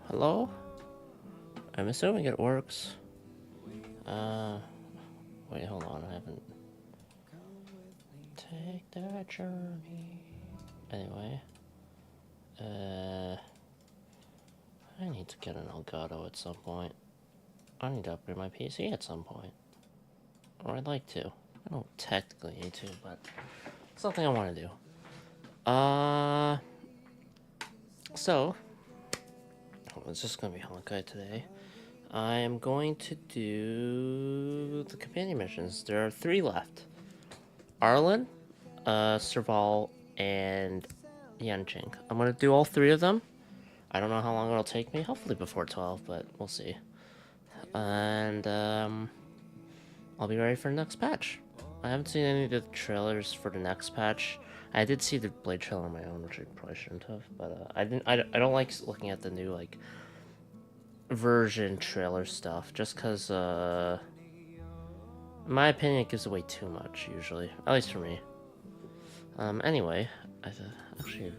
Hello? I'm assuming it works. Wait, hold on, I haven't... Take that journey... Anyway... I need to get an Elgato at some point. I need to upgrade my PC at some point. Or I'd like to. I don't technically need to, but... It's something I want to do. So... It's just gonna be Honkai today. I am going to do the companion missions. There are 3 left. Arlen, Serval, and Yanqing. I'm gonna do all 3 of them. I don't know how long it'll take me. Hopefully before 12, but we'll see. And, I'll be ready for the next patch. I haven't seen any of the trailers for the next patch. I did see the Blade trailer on my own, which I probably shouldn't have, but, I don't like looking at the new, like, version trailer stuff, just because, in my opinion, it gives away too much, usually. At least for me. Anyway, actually,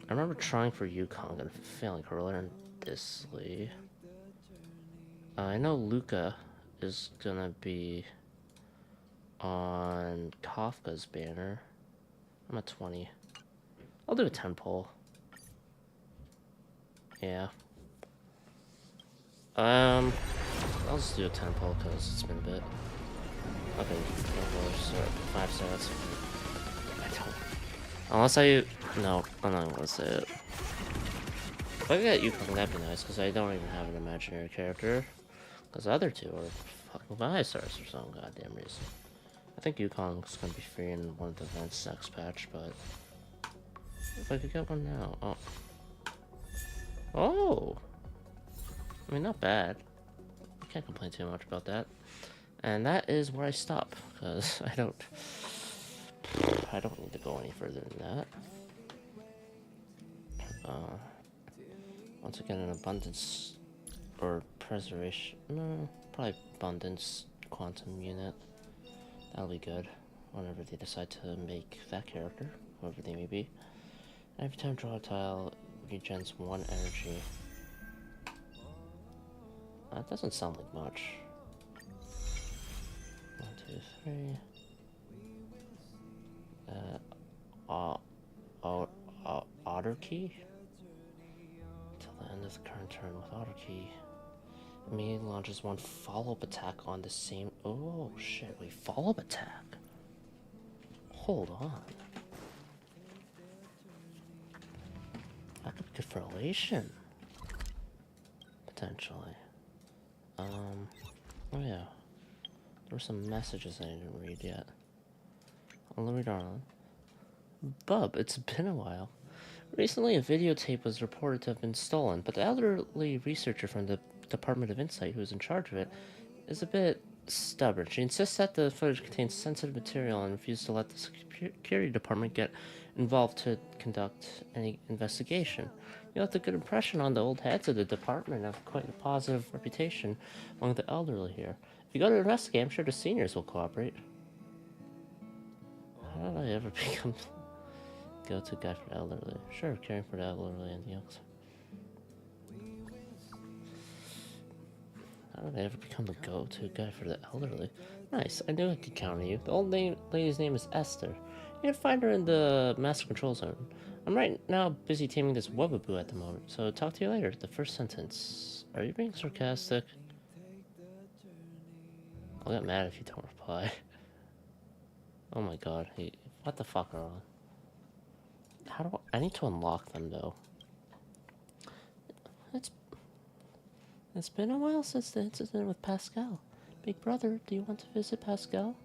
I remember trying for Yukong and failing horrendously. I know Luca is gonna be on Kafka's banner. I'm at 20. I'll do a 10 pull. Yeah. I'll just do a 10 pull because it's been a bit. Okay, start 5 sets. I don't. Unless no, I'm not gonna say it. If I get Yukong, that'd be nice, because I don't even have an imaginary character. Because the other 2 are fucking 5 stars for some goddamn reason. I think Yukong's gonna be free in one of the events next patch, but... If I could get one now. Oh. Oh! I mean, not bad. I can't complain too much about that. And that is where I stop, because I don't need to go any further than that. Once again, an abundance or preservation, no, probably abundance quantum unit. That'll be good whenever they decide to make that character, whoever they may be. Every time draw a tile, regens 1 energy. That doesn't sound like much. 1, 2, 3. Otter key? Till the end of the current turn with Otter key. Immediately launches 1 follow-up attack on the same... Oh, shit. Wait, follow-up attack? Hold on. That could be good for elation. Potentially. Oh yeah. There were some messages I didn't read yet. Let me read on. Bub, it's been a while. Recently, a videotape was reported to have been stolen, but the elderly researcher from the Department of Insight who is in charge of it is a bit stubborn. She insists that the footage contains sensitive material and refuses to let the security department get involved to conduct any investigation. You left a good impression on the old heads of the department of quite a positive reputation among the elderly here. If you go to investigate, I'm sure the seniors will cooperate. How did I ever become go-to guy for the elderly? Sure, caring for the elderly and the young. How did I ever become the go-to guy for the elderly? Nice, I knew I could count on you. The old lady's name is Esther. You can find her in the master control zone. I'm right now busy taming this Wubaboo at the moment, so talk to you later. The first sentence. Are you being sarcastic? I'll get mad if you don't reply. Oh my god, what the fuck, Arlen? How do I need to unlock them, though. It's been a while since the incident with Pascal. Big brother, do you want to visit Pascal?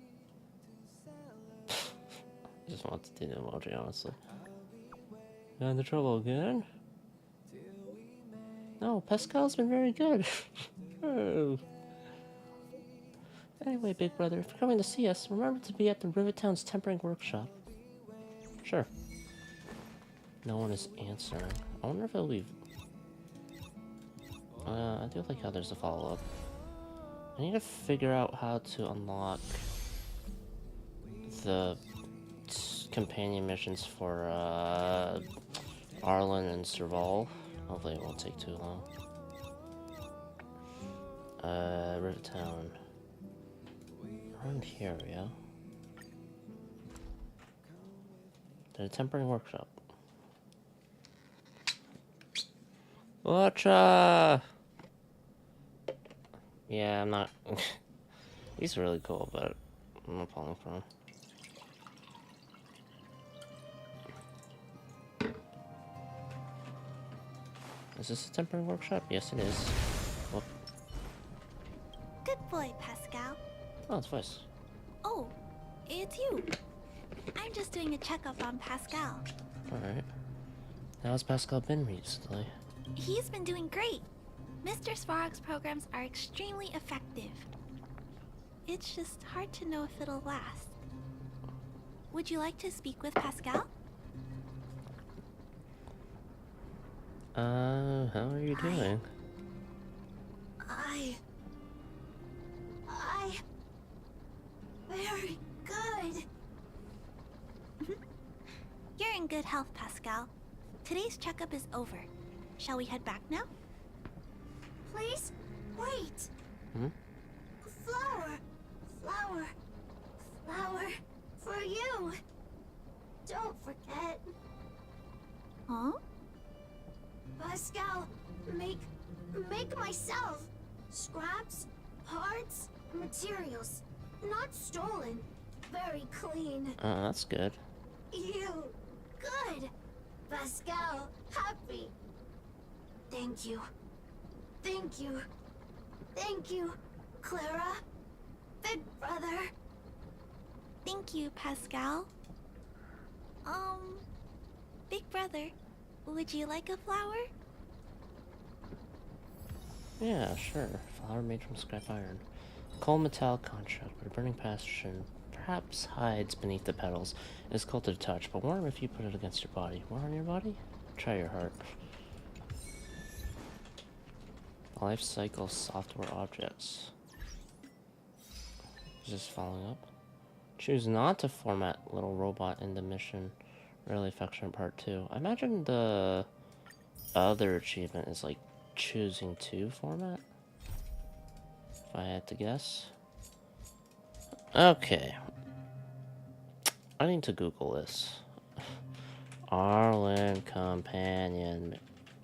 I just want to do the emoji, honestly. Got into trouble again? No, Pascal's been very good. Oh. Anyway, big brother, if you're coming to see us, remember to be at the Rivet Town's tempering workshop. Sure. No one is answering. I wonder if it'll be... I do like how there's a follow-up. I need to figure out how to unlock the companion missions for Arlen and Serval. Hopefully it won't take too long. Rivet Town. Around here, yeah. The tempering workshop. Watcha! Yeah, I'm not. He's really cool, but I'm not falling for him. Is this a tempering workshop? Yes, it is. Whoop. Good boy, Pascal. Oh, it's Vice. Oh, it's you. I'm just doing a checkup on Pascal. Alright. How's Pascal been recently? He's been doing great. Mr. Svarog's programs are extremely effective. It's just hard to know if it'll last. Would you like to speak with Pascal? How are you doing? Very good. You're in good health, Pascal. Today's checkup is over. Shall we head back now? Please, wait. Flower for you. Don't forget. Huh? Pascal, make myself. Scraps, parts, materials. Not stolen. Very clean. That's good. You. Good. Pascal, happy. Thank you. Thank you. Thank you, Clara. Big brother. Thank you, Pascal. Big brother, would you like a flower? Yeah, sure. Flower made from scrap iron. Cold metallic construct, but a burning passion perhaps hides beneath the petals. It is cold to the touch, but warm if you put it against your body. Warm on your body? Try your heart. Life cycle software objects. Is this following up? Choose not to format little robot in the mission. Really affectionate part 2. I imagine the other achievement is like choosing to format. If I had to guess. Okay. I need to Google this. Arlen companion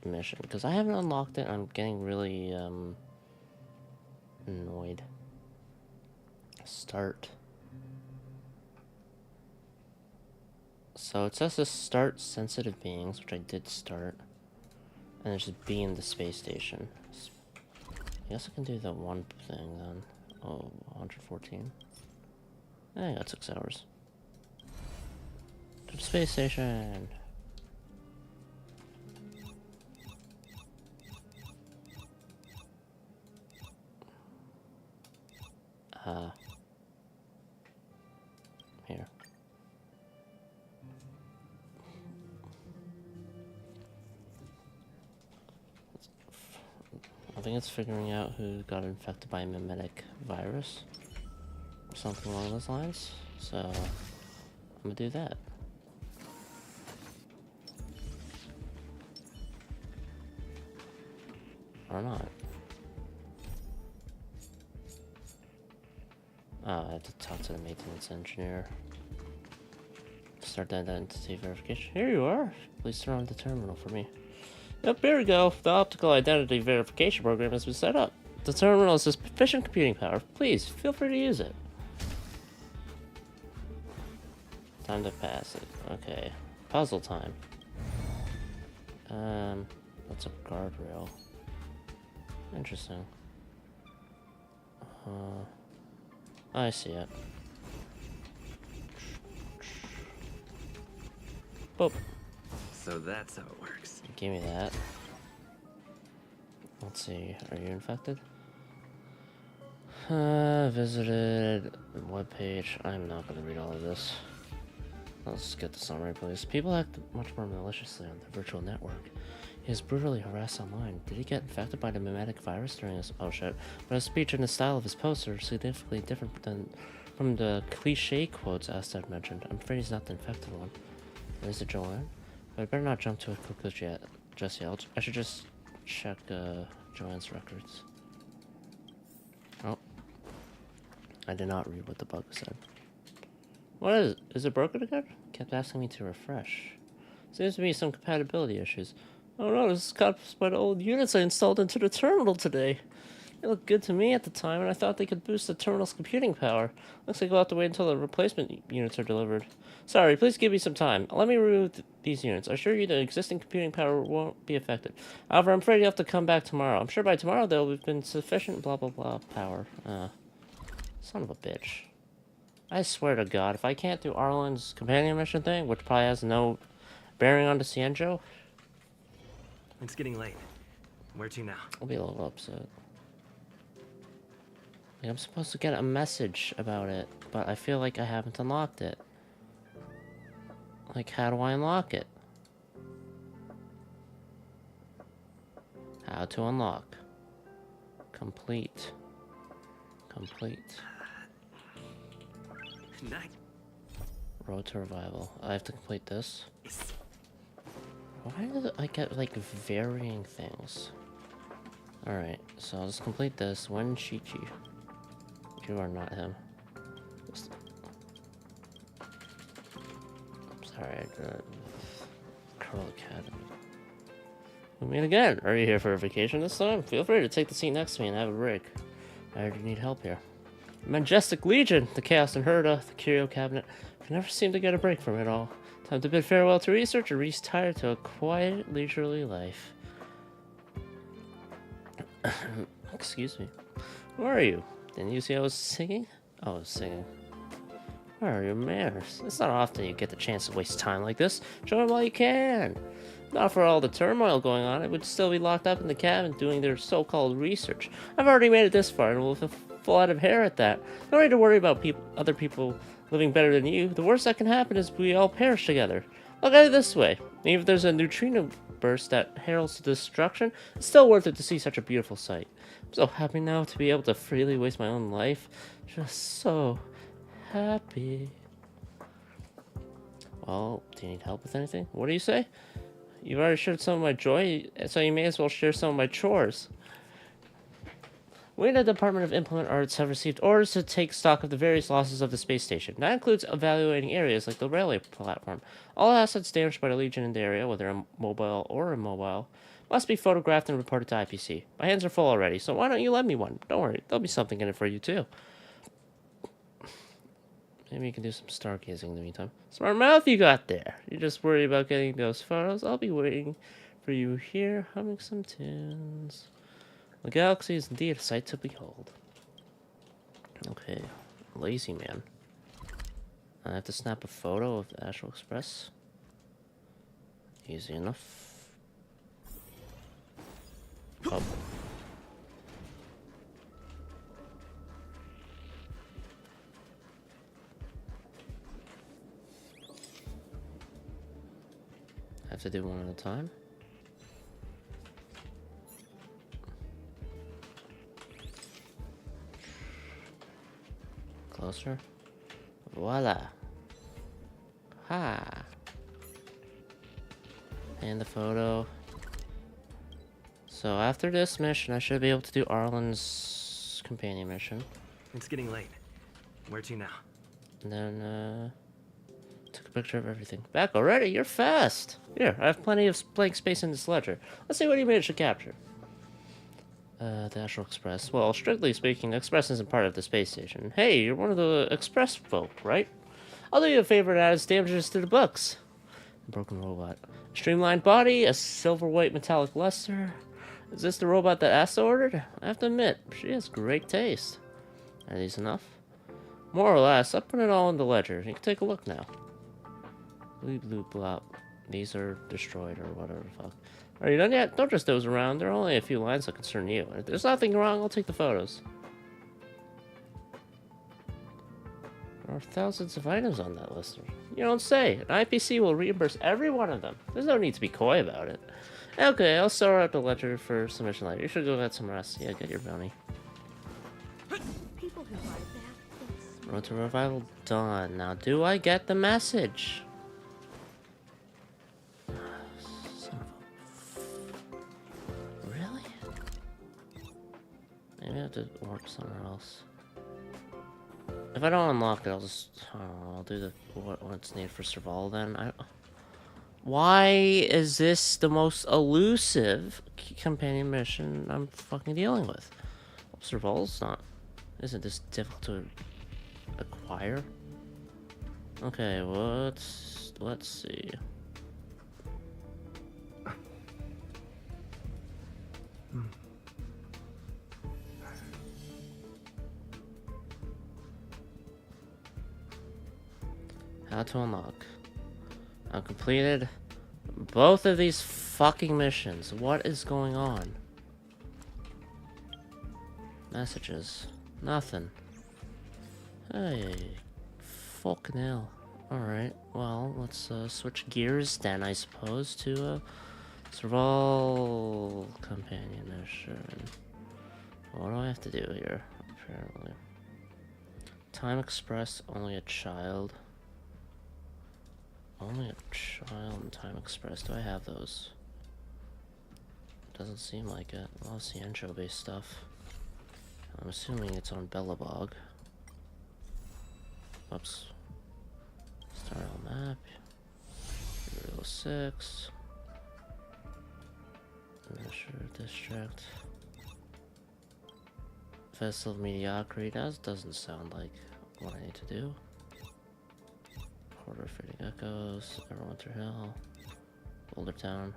mission, because I haven't unlocked it. I'm getting really annoyed. Start. So it says to start sensitive beings, which I did start, and there's just be in the space station. I guess I can do the one thing then. Oh, 114. I got 6 hours. To the space station. Here. I think it's figuring out who got infected by a mimetic virus. Or something along those lines. So, I'm gonna do that. Or not. Oh, I have to talk to the maintenance engineer. Start the identity verification. Here you are. Please turn on the terminal for me. Yep, here we go. The optical identity verification program has been set up. The terminal has sufficient computing power. Please, feel free to use it. Time to pass it. Okay. Puzzle time. That's a guardrail. Interesting. I see it. Boop. So that's how it works. Give me that. Let's see. Are you infected? Visited webpage. I'm not going to read all of this. Let's get the summary, please. People act much more maliciously on the virtual network. He is brutally harassed online. Did he get infected by the mimetic virus during his... Oh shit. But his speech and the style of his posts are significantly different from the cliche quotes Astad mentioned. I'm afraid he's not the infected one. Is it Joanne? But I better not jump to a conclusion yet. Jesse, I should just check Joanne's records. Oh. I did not read what the bug said. What is it? Is it broken again? Kept asking me to refresh. Seems to be some compatibility issues. Oh no, this is caused by the old units I installed into the terminal today. They looked good to me at the time, and I thought they could boost the terminal's computing power. Looks like we'll have to wait until the replacement units are delivered. Sorry, please give me some time. Let me remove these units. I assure you the existing computing power won't be affected. However, I'm afraid you'll have to come back tomorrow. I'm sure by tomorrow there will have been sufficient blah blah blah power. Son of a bitch. I swear to God, if I can't do Arlen's companion mission thing, which probably has no bearing on the Cienjo, It's getting late. Where to now? I'll be a little upset. Like, I'm supposed to get a message about it, but I feel like I haven't unlocked it. Like, how do I unlock it? How to unlock. Complete. Complete. Nice. Road to Revival. I have to complete this. Why do I get, like, varying things? Alright, so I'll just complete this. When Shichi. You are not him. Just... Sorry, Curl Academy. We meet again. Are you here for a vacation this time? Feel free to take the seat next to me and have a break. I already need help here. Majestic Legion, the Chaos and Herda, the Curio Cabinet. I never seem to get a break from it all. Time to bid farewell to research and retire to a quiet, leisurely life. Excuse me. Where are you? Didn't you see I was singing? I was singing. Where are your manners? It's not often you get the chance to waste time like this. Show them while you can. Not for all the turmoil going on, it would still be locked up in the cabin doing their so-called research. I've already made it this far and will full out of hair at that. No need to worry about other people living better than you. The worst that can happen is we all perish together. Look at it this way. Even if there's a neutrino burst that heralds destruction, it's still worth it to see such a beautiful sight. I'm so happy now to be able to freely waste my own life. Just so happy. Well, do you need help with anything? What do you say? You've already shared some of my joy, so you may as well share some of my chores. We in the Department of Implement Arts have received orders to take stock of the various losses of the space station. That includes evaluating areas like the railway platform. All assets damaged by the Legion in the area, whether mobile or immobile, must be photographed and reported to IPC. My hands are full already, so why don't you lend me one? Don't worry, there'll be something in it for you too. Maybe you can do some stargazing in the meantime. Smart mouth you got there. You just worry about getting those photos. I'll be waiting for you here, humming some tunes. The galaxy is indeed a sight to behold. Okay, lazy man. I have to snap a photo of the Astral Express. Easy enough. Oh. I have to do one at a time. Closer. Voila. Ha. And the photo. So after this mission, I should be able to do Arlen's companion mission. It's getting late. Where to now? And then, took a picture of everything. Back already? You're fast. Here, I have plenty of blank space in this ledger. Let's see what you managed to capture. The Astral Express. Well, strictly speaking, the Express isn't part of the space station. Hey, you're one of the Express folk, right? I'll do you a favor and add its damages to the books. A broken robot. Streamlined body, a silver white metallic luster. Is this the robot that Asta ordered? I have to admit, she has great taste. Are these enough? More or less, I'll put it all in the ledger. You can take a look now. Bleep bloop blop. These are destroyed or whatever the fuck. Are you done yet? Don't just doze around. There are only a few lines that concern you. If there's nothing wrong, I'll take the photos. There are thousands of items on that list. You don't say. An IPC will reimburse every one of them. There's no need to be coy about it. Okay, I'll store out the ledger for submission later. You should go get some rest. Yeah, get your bounty. People who are that. Road to Revival done. Now, do I get the message? Son of a to warp somewhere else. If I don't unlock it, I'll just, I don't know, I'll do the what's needed for survival then. Why is this the most elusive companion mission I'm fucking dealing with? Survival's not, isn't this difficult to acquire? Okay, let's see. How to unlock. I've completed both of these fucking missions. What is going on? Messages. Nothing. Hey. Fucking hell. Alright, well, let's switch gears then, I suppose, to survival companion mission. What do I have to do here, apparently? Time Express, only a child. Only a child and Time Express. Do I have those? Doesn't seem like it. A lot of Ciencio-based stuff. I'm assuming it's on Belobog. Oops. Start on map. 06. Measure District. Festival of Mediocrity. That doesn't sound like what I need to do. Quarter Fading Echoes, Everwinter Hill, Boulder Town,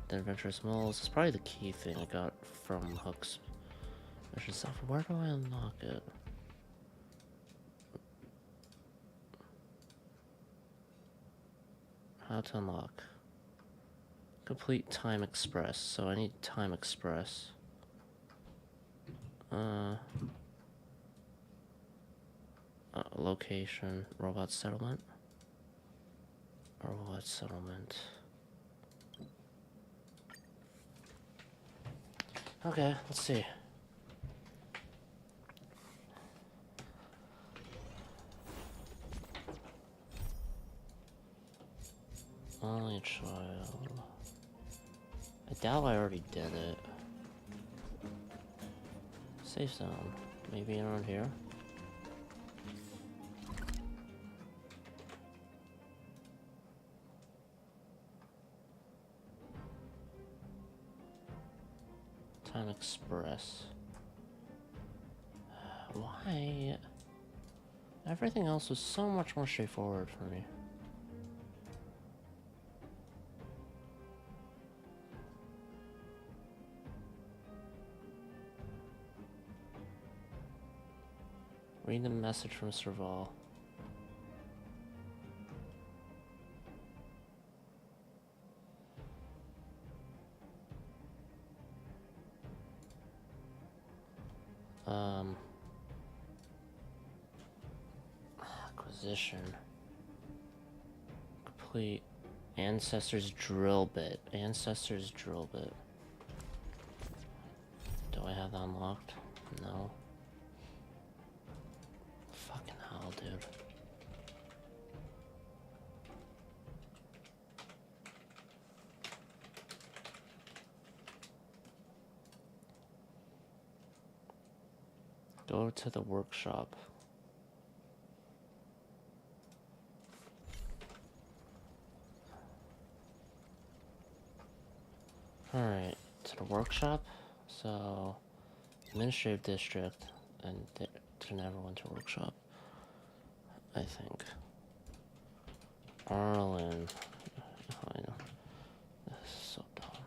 The Adventurous Moles. It's probably the key thing I got from Hook's mission stuff. Where do I unlock it? How to unlock? Complete Time Express. So I need Time Express. Location, Robot Settlement. Robot Settlement. Okay, let's see. Only a child. I doubt I already did it. Safe zone. Maybe around here. Time Express. Why? Everything else was so much more straightforward for me. Read the message from Serval. Acquisition. Complete. Ancestors drill bit. Ancestors drill bit. Do I have that unlocked? No. Fucking hell, dude. Go to the workshop. Alright, to the workshop. So, Administrative District, and never went to workshop. I think. Arlen. I know. This is so dumb.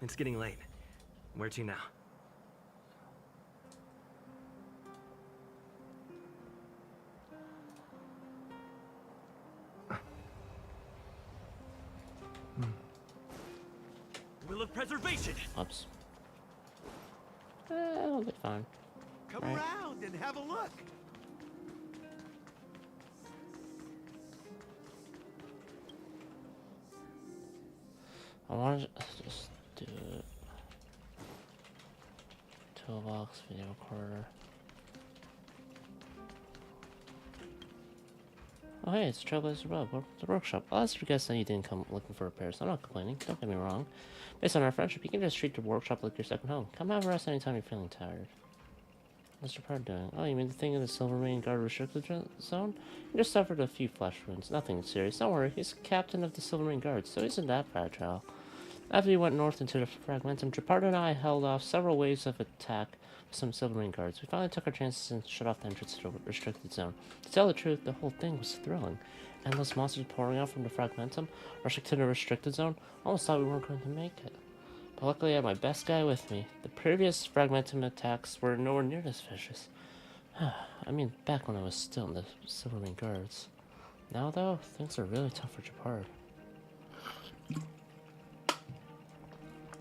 It's getting late. Where to now? Will of Preservation! Oops. It'll be fine. Come Right. around and have a look. I want to just do it. Toolbox, video recorder. Oh, hey, it's Trailblazer Bob. Welcome to the workshop. I'll ask you guys that you didn't come looking for repairs. I'm not complaining. Don't get me wrong. Based on our friendship, you can just treat the workshop like your second home. Come have a rest anytime you're feeling tired. What's your part doing? Oh, you mean the thing in the Silvermane Guard restricted zone? He just suffered a few flesh wounds. Nothing serious. Don't worry. He's captain of the Silvermane Guard, so he isn't that fragile. After he went north into the Fragmentum, Gepardo and I held off several waves of attack with some Silvermane Guards. We finally took our chances and shut off the entrance to the restricted zone. To tell the truth, the whole thing was thrilling. Endless monsters pouring out from the Fragmentum, rushing to the restricted zone. Almost thought we weren't going to make it. But luckily I had my best guy with me. The previous Fragmentum attacks were nowhere near as vicious. I mean, back when I was still in the Silvermane Guards. Now, though, things are really tough for Gepard.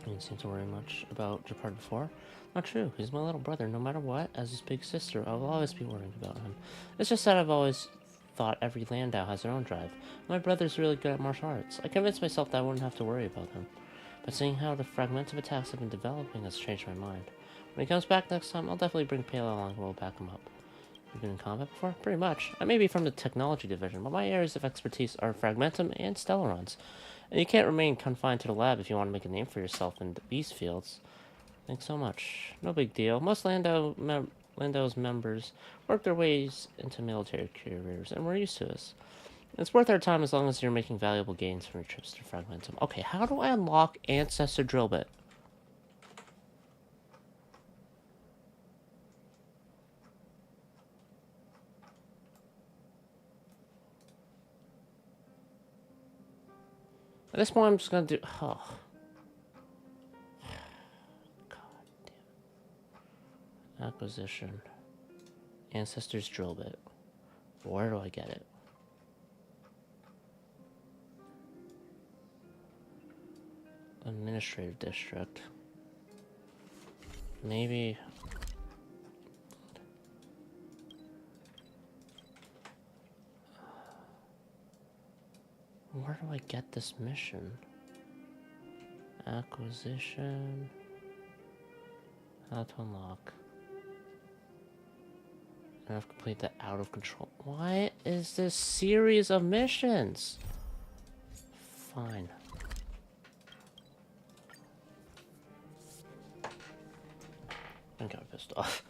I didn't seem to worry much about Gepard before. Not true. He's my little brother. No matter what, as his big sister, I will always be worrying about him. It's just that I've always thought every Landau has their own drive. My brother's really good at martial arts. I convinced myself that I wouldn't have to worry about him. But seeing how the Fragmentum attacks have been developing has changed my mind. When he comes back next time, I'll definitely bring Palo along and we'll back him up. You've been in combat before? Pretty much. I may be from the technology division, but my areas of expertise are Fragmentum and Stellarons. And you can't remain confined to the lab if you want to make a name for yourself in these fields. Thanks so much. No big deal. Most Landau's members work their ways into military careers, and we're used to this. It's worth our time as long as you're making valuable gains from your trips to Fragmentum. Okay, how do I unlock Ancestor Drill Bit? At this point, I'm just gonna do. Oh. God damn. Acquisition. Ancestor's Drill Bit. Where do I get it? Administrative district. Maybe. Where do I get this mission? Acquisition. How to unlock. And I've completed the out of control. What is this series of missions? Fine. I'm kind of pissed off.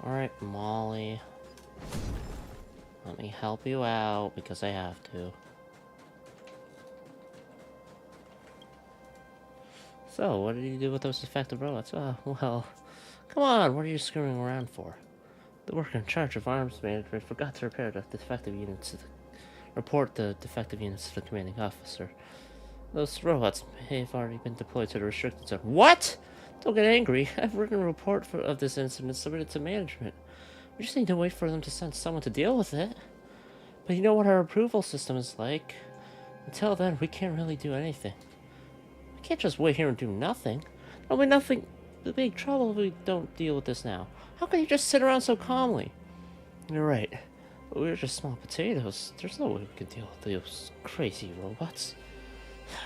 Alright, Molly. Let me help you out because I have to. So, what did you do with those defective robots? Well, come on, what are you screwing around for? The worker in charge of arms management forgot to repair the defective units report the defective units to the commanding officer. Those robots may have already been deployed to the restricted zone. What? Don't get angry. I've written a report of this incident and submitted to management. We just need to wait for them to send someone to deal with it. But you know what our approval system is like. Until then, we can't really do anything. We can't just wait here and do nothing. There'll be nothing. The big trouble if we don't deal with this now. How can you just sit around so calmly? You're right. We're just small potatoes. There's no way we can deal with those crazy robots.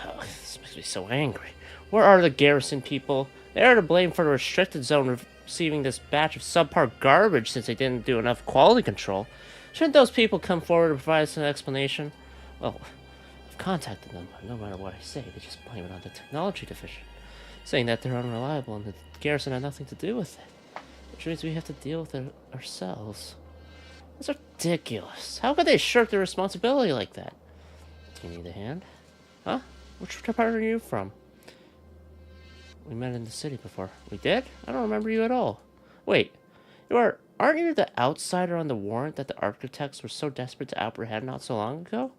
Oh, this makes me so angry. Where are the garrison people? They are to blame for the restricted zone receiving this batch of subpar garbage since they didn't do enough quality control. Shouldn't those people come forward and provide us an explanation? Well, I've contacted them, but no matter what I say, they just blame it on the technology division, saying that they're unreliable and the garrison had nothing to do with it. Which means we have to deal with it ourselves. That's ridiculous. How could they shirk their responsibility like that? Do you need a hand? Huh? Which department are you from? We met in the city before. We did? I don't remember you at all. Wait, aren't you the outsider on the warrant that the architects were so desperate to apprehend not so long ago?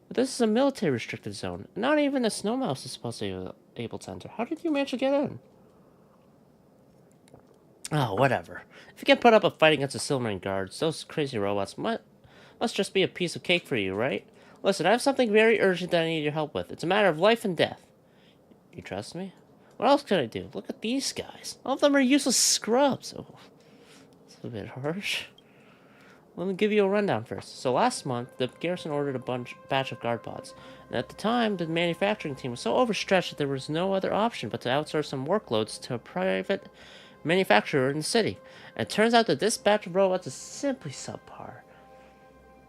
But this is a military restricted zone. Not even a snow mouse is supposed to be able to enter. How did you manage to get in? Oh, whatever. If you can put up a fight against the Silvermane Guards, those crazy robots must just be a piece of cake for you, right? Listen, I have something very urgent that I need your help with. It's a matter of life and death. You trust me? What else could I do? Look at these guys. All of them are useless scrubs. Oh, it's a bit harsh. Let me give you a rundown first. So last month, the garrison ordered a batch of guard pods. And at the time, the manufacturing team was so overstretched that there was no other option but to outsource some workloads to a private manufacturer in the city. And it turns out that this batch of robots is simply subpar.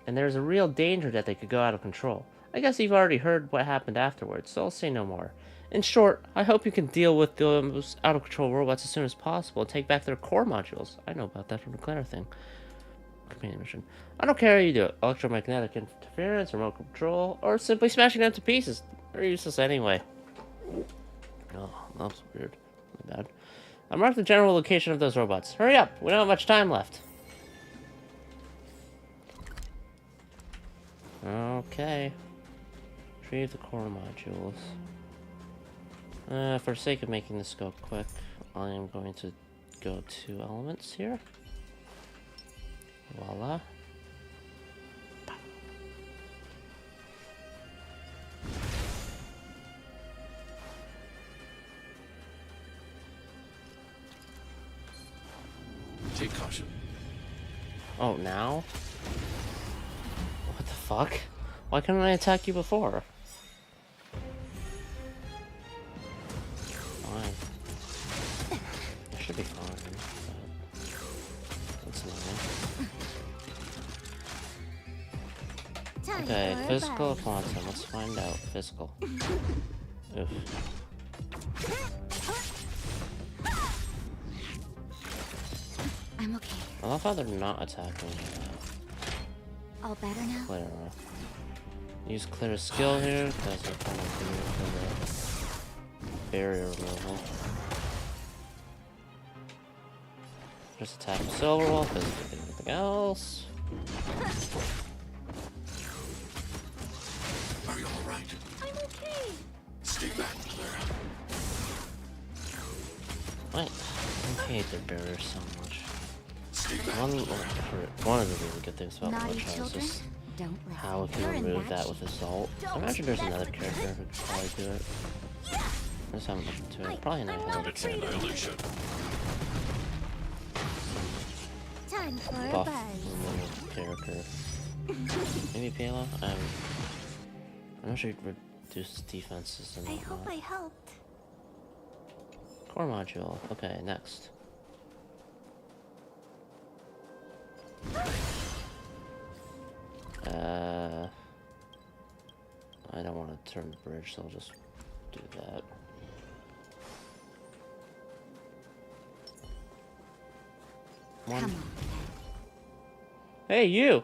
And there's a real danger that they could go out of control. I guess you've already heard what happened afterwards, so I'll say no more. In short, I hope you can deal with those out-of-control robots as soon as possible and take back their core modules. I know about that from the Clara thing. Companion mission. I don't care how you do it. Electromagnetic interference, remote control, or simply smashing them to pieces. They're useless anyway. Oh, that was weird. My bad. I marked the general location of those robots. Hurry up! We don't have much time left. Okay. Retrieve the core modules. For the sake of making this go quick, I am going to go to elements here. Voila. Take caution. Oh, now? What the fuck? Why couldn't I attack you before? Fine. I should be fine. But that's annoying. Okay, physical or quantum? Let's find out. Physical. Oof. I'm okay. I love how they're not attacking. All better now? Clara. Use Clara's skill here, because we're kind of doing it for the barrier removal. Just attack with Silverwolf, doesn't do anything else. Are you alright? I'm okay. Stay back, Clara. I hate their barriers so much. Stay back. One of the really good things about Naughty Bloodshot is children, just don't listen. how it can You're in remove bad that with Assault. I Don't imagine there's mess another with character who could probably do it. I just haven't looked into it. Probably not I'm another character. Annihilation. Time for a Buff buzz. removal character. Maybe Payla? I'm not sure it reduces defenses and I hope whatnot. I helped. Core module. Okay, next. I don't want to turn the bridge, so I'll just do that. One. Come on. Hey, you!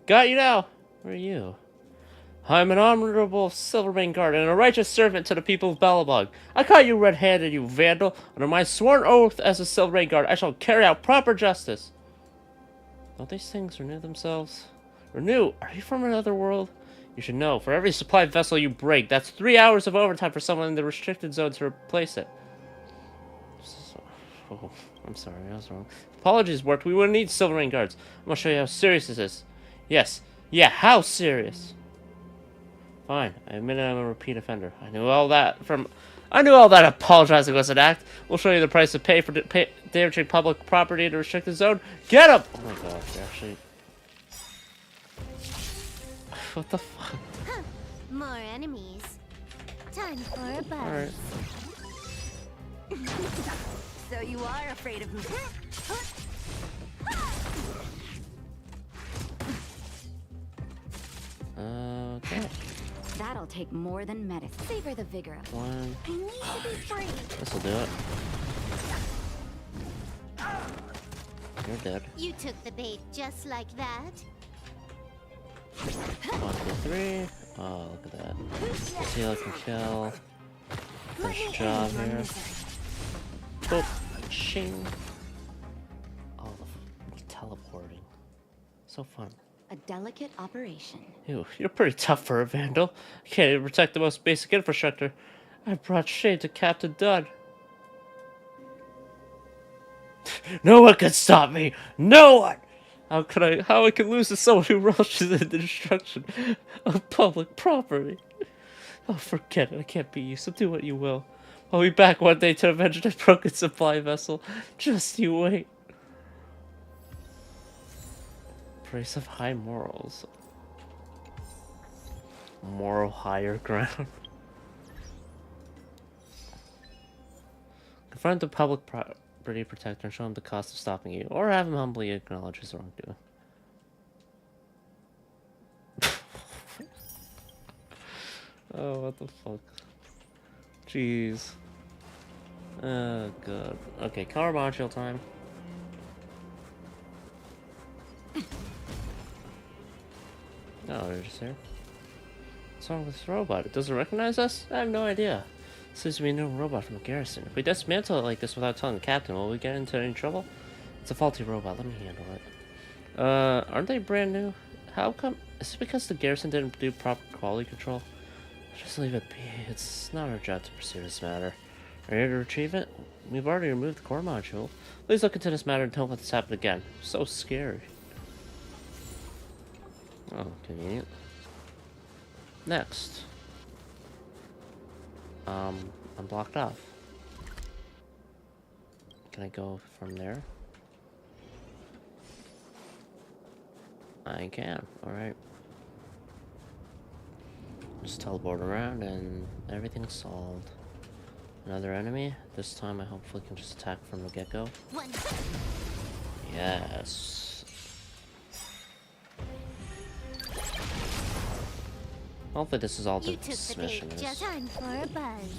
Got you now! Where are you? I'm an honorable Silverbane guard and a righteous servant to the people of Balabog. I caught you red-handed, you vandal. Under my sworn oath as a Silverbane guard, I shall carry out proper justice. Don't these things renew themselves? Renew? Are you from another world? You should know, for every supply vessel you break, that's 3 hours of overtime for someone in the restricted zone to replace it. Oh, I'm sorry, I was wrong. Apologies worked. We wouldn't need Silverbane guards. I'm gonna show you how serious this is. Yes. Yeah, how serious? Fine. I admit I'm a repeat offender. I knew all that apologizing was an act. We'll show you the price to pay for damaging public property in a restricted zone. Get him! Oh my gosh, you're actually... What the fuck? More enemies. Time for a buzz. Alright. So you are afraid of me. Okay. That'll take more than medicine. Savor the vigor of it. One. I need to be free. This'll do it. You're dead. You took the bait just like that. 1, 2, 3. Oh, look at that. Seal can kill. Finish job here. Boop. Shing. Oh, the teleporting. So fun. A delicate operation. Ew, you're pretty tough for a vandal. I can't even protect the most basic infrastructure. I brought shame to Captain Dunn. No one can stop me! No one! How I can lose to someone who rushes in the destruction of public property? Oh, forget it. I can't beat you, so do what you will. I'll be back one day to avenge that broken supply vessel. Just you wait. Price of high morals. Moral higher ground. Confront the public property protector and show him the cost of stopping you, or have him humbly acknowledge his wrongdoing. Oh, what the fuck? Jeez. Oh, God. Okay, car module time. Oh, they're just here. What's wrong with this robot? It doesn't recognize us? I have no idea. Seems to be a new robot from the garrison. If we dismantle it like this without telling the captain, will we get into any trouble? It's a faulty robot. Let me handle it. Aren't they brand new? How come? Is it because the garrison didn't do proper quality control? Just leave it be. It's not our job to pursue this matter. Are you here to retrieve it? We've already removed the core module. Please look into this matter and don't let this happen again. So scary. Oh, convenient. Next. I'm blocked off. Can I go from there? I can. Alright. Just teleport around and everything's solved. Another enemy. This time I hopefully can just attack from the get-go. Yes. Hopefully this is all this mission is. Just time for a buzz.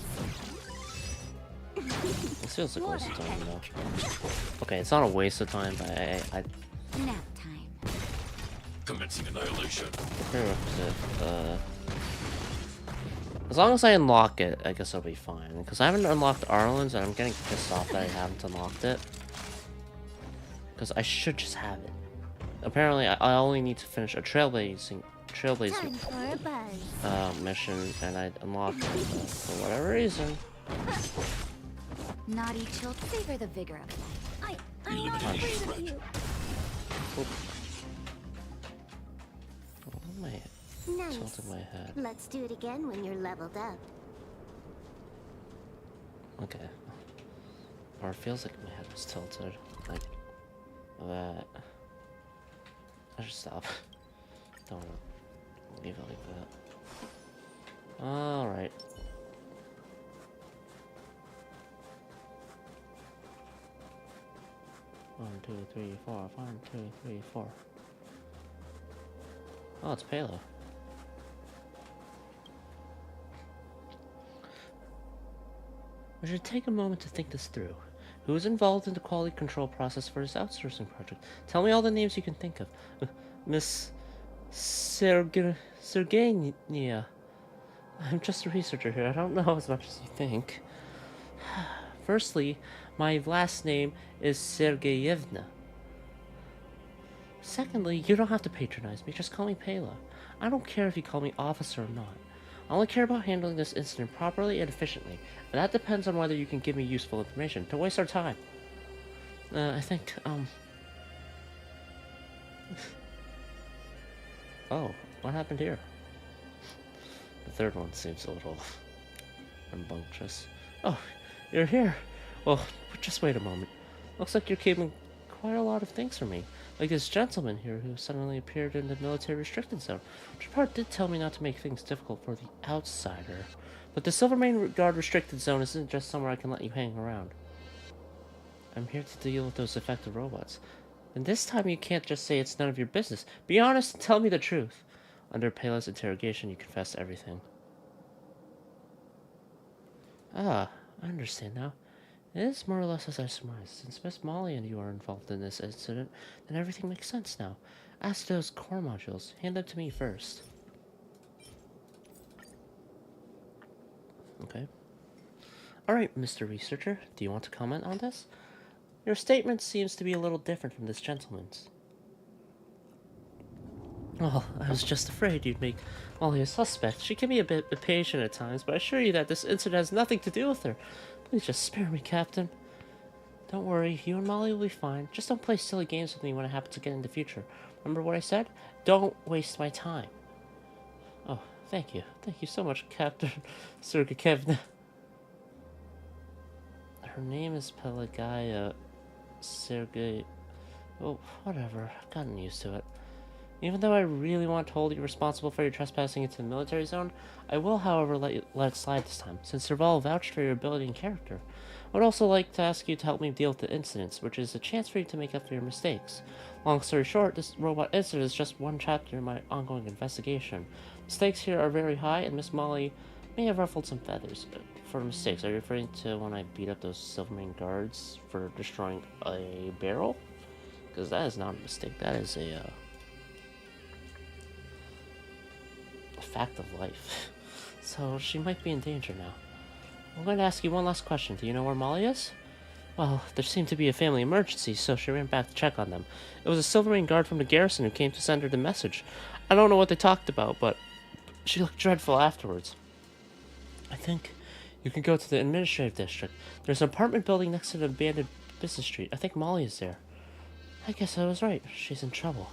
This feels like a waste of time though. Okay, it's not a waste of time, but I Nap time. Commencing annihilation. prerequisite, as long as I unlock it, I guess I'll be fine. Because I haven't unlocked Arlen's, and I'm getting pissed off that I haven't unlocked it. Because I should just have it. Apparently, I only need to finish a trailblazing Time for a buzz. mission, and I unlocked it for whatever reason. Naughty children savor the vigor of life. I'm not afraid of you. Oop. Oh, my Nice. tilted my head. Let's do it again when you're leveled up. Okay. Or it feels like my head was tilted. Like that. I should stop. Don't leave it like that. Alright. One, two, three, four. 1, 2, 3, 4. Oh, it's Palo. We should take a moment to think this through. Who was involved in the quality control process for this outsourcing project? Tell me all the names you can think of. Miss Sergeyevna. I'm just a researcher here. I don't know as much as you think. Firstly, my last name is Sergeyevna. Secondly, you don't have to patronize me. Just call me Palo. I don't care if you call me officer or not. I only care about handling this incident properly and efficiently, and that depends on whether you can give me useful information. Don't waste our time. I think, Oh, what happened here? The third one seems a little rambunctious. Oh, you're here. Well, just wait a moment. Looks like you're keeping quite a lot of things from me. Like this gentleman here who suddenly appeared in the military restricted zone. Tripart did tell me not to make things difficult for the outsider. But the Silvermane Guard restricted zone isn't just somewhere I can let you hang around. I'm here to deal with those affected robots. And this time you can't just say it's none of your business. Be honest and tell me the truth. Under Pala's interrogation, you confess everything. Ah, I understand now. It is more or less as I surmised. Since Miss Molly and you are involved in this incident, then everything makes sense now. Ask those core modules. Hand them to me first. Okay. Alright, Mr. Researcher, do you want to comment on this? Your statement seems to be a little different from this gentleman's. Oh, I was just afraid you'd make Molly a suspect. She can be a bit impatient at times, but I assure you that this incident has nothing to do with her. Please just spare me, Captain. Don't worry, you and Molly will be fine. Just don't play silly games with me when it happens again in the future. Remember what I said? Don't waste my time. Oh, thank you. Thank you so much, Captain Sergeyevna. Her name is Pelagaya Sergey... Oh, whatever. I've gotten used to it. Even though I really want to hold you responsible for your trespassing into the military zone, I will, however, let it slide this time, since Serval vouched for your ability and character. I would also like to ask you to help me deal with the incidents, which is a chance for you to make up for your mistakes. Long story short, this robot incident is just one chapter in my ongoing investigation. The stakes here are very high, and Miss Molly may have ruffled some feathers. For mistakes, are you referring to when I beat up those Silvermane guards for destroying a barrel? Because that is not a mistake, that is a fact of life. So she might be in danger now. I'm going to ask you one last question. Do you know where Molly is? Well, there seemed to be a family emergency, so she ran back to check on them. It was a Silvermane guard from the garrison who came to send her the message. I don't know what they talked about, but she looked dreadful afterwards. I think you can go to the administrative district. There's an apartment building next to the abandoned business street. I think Molly is there. I guess I was right. She's in trouble.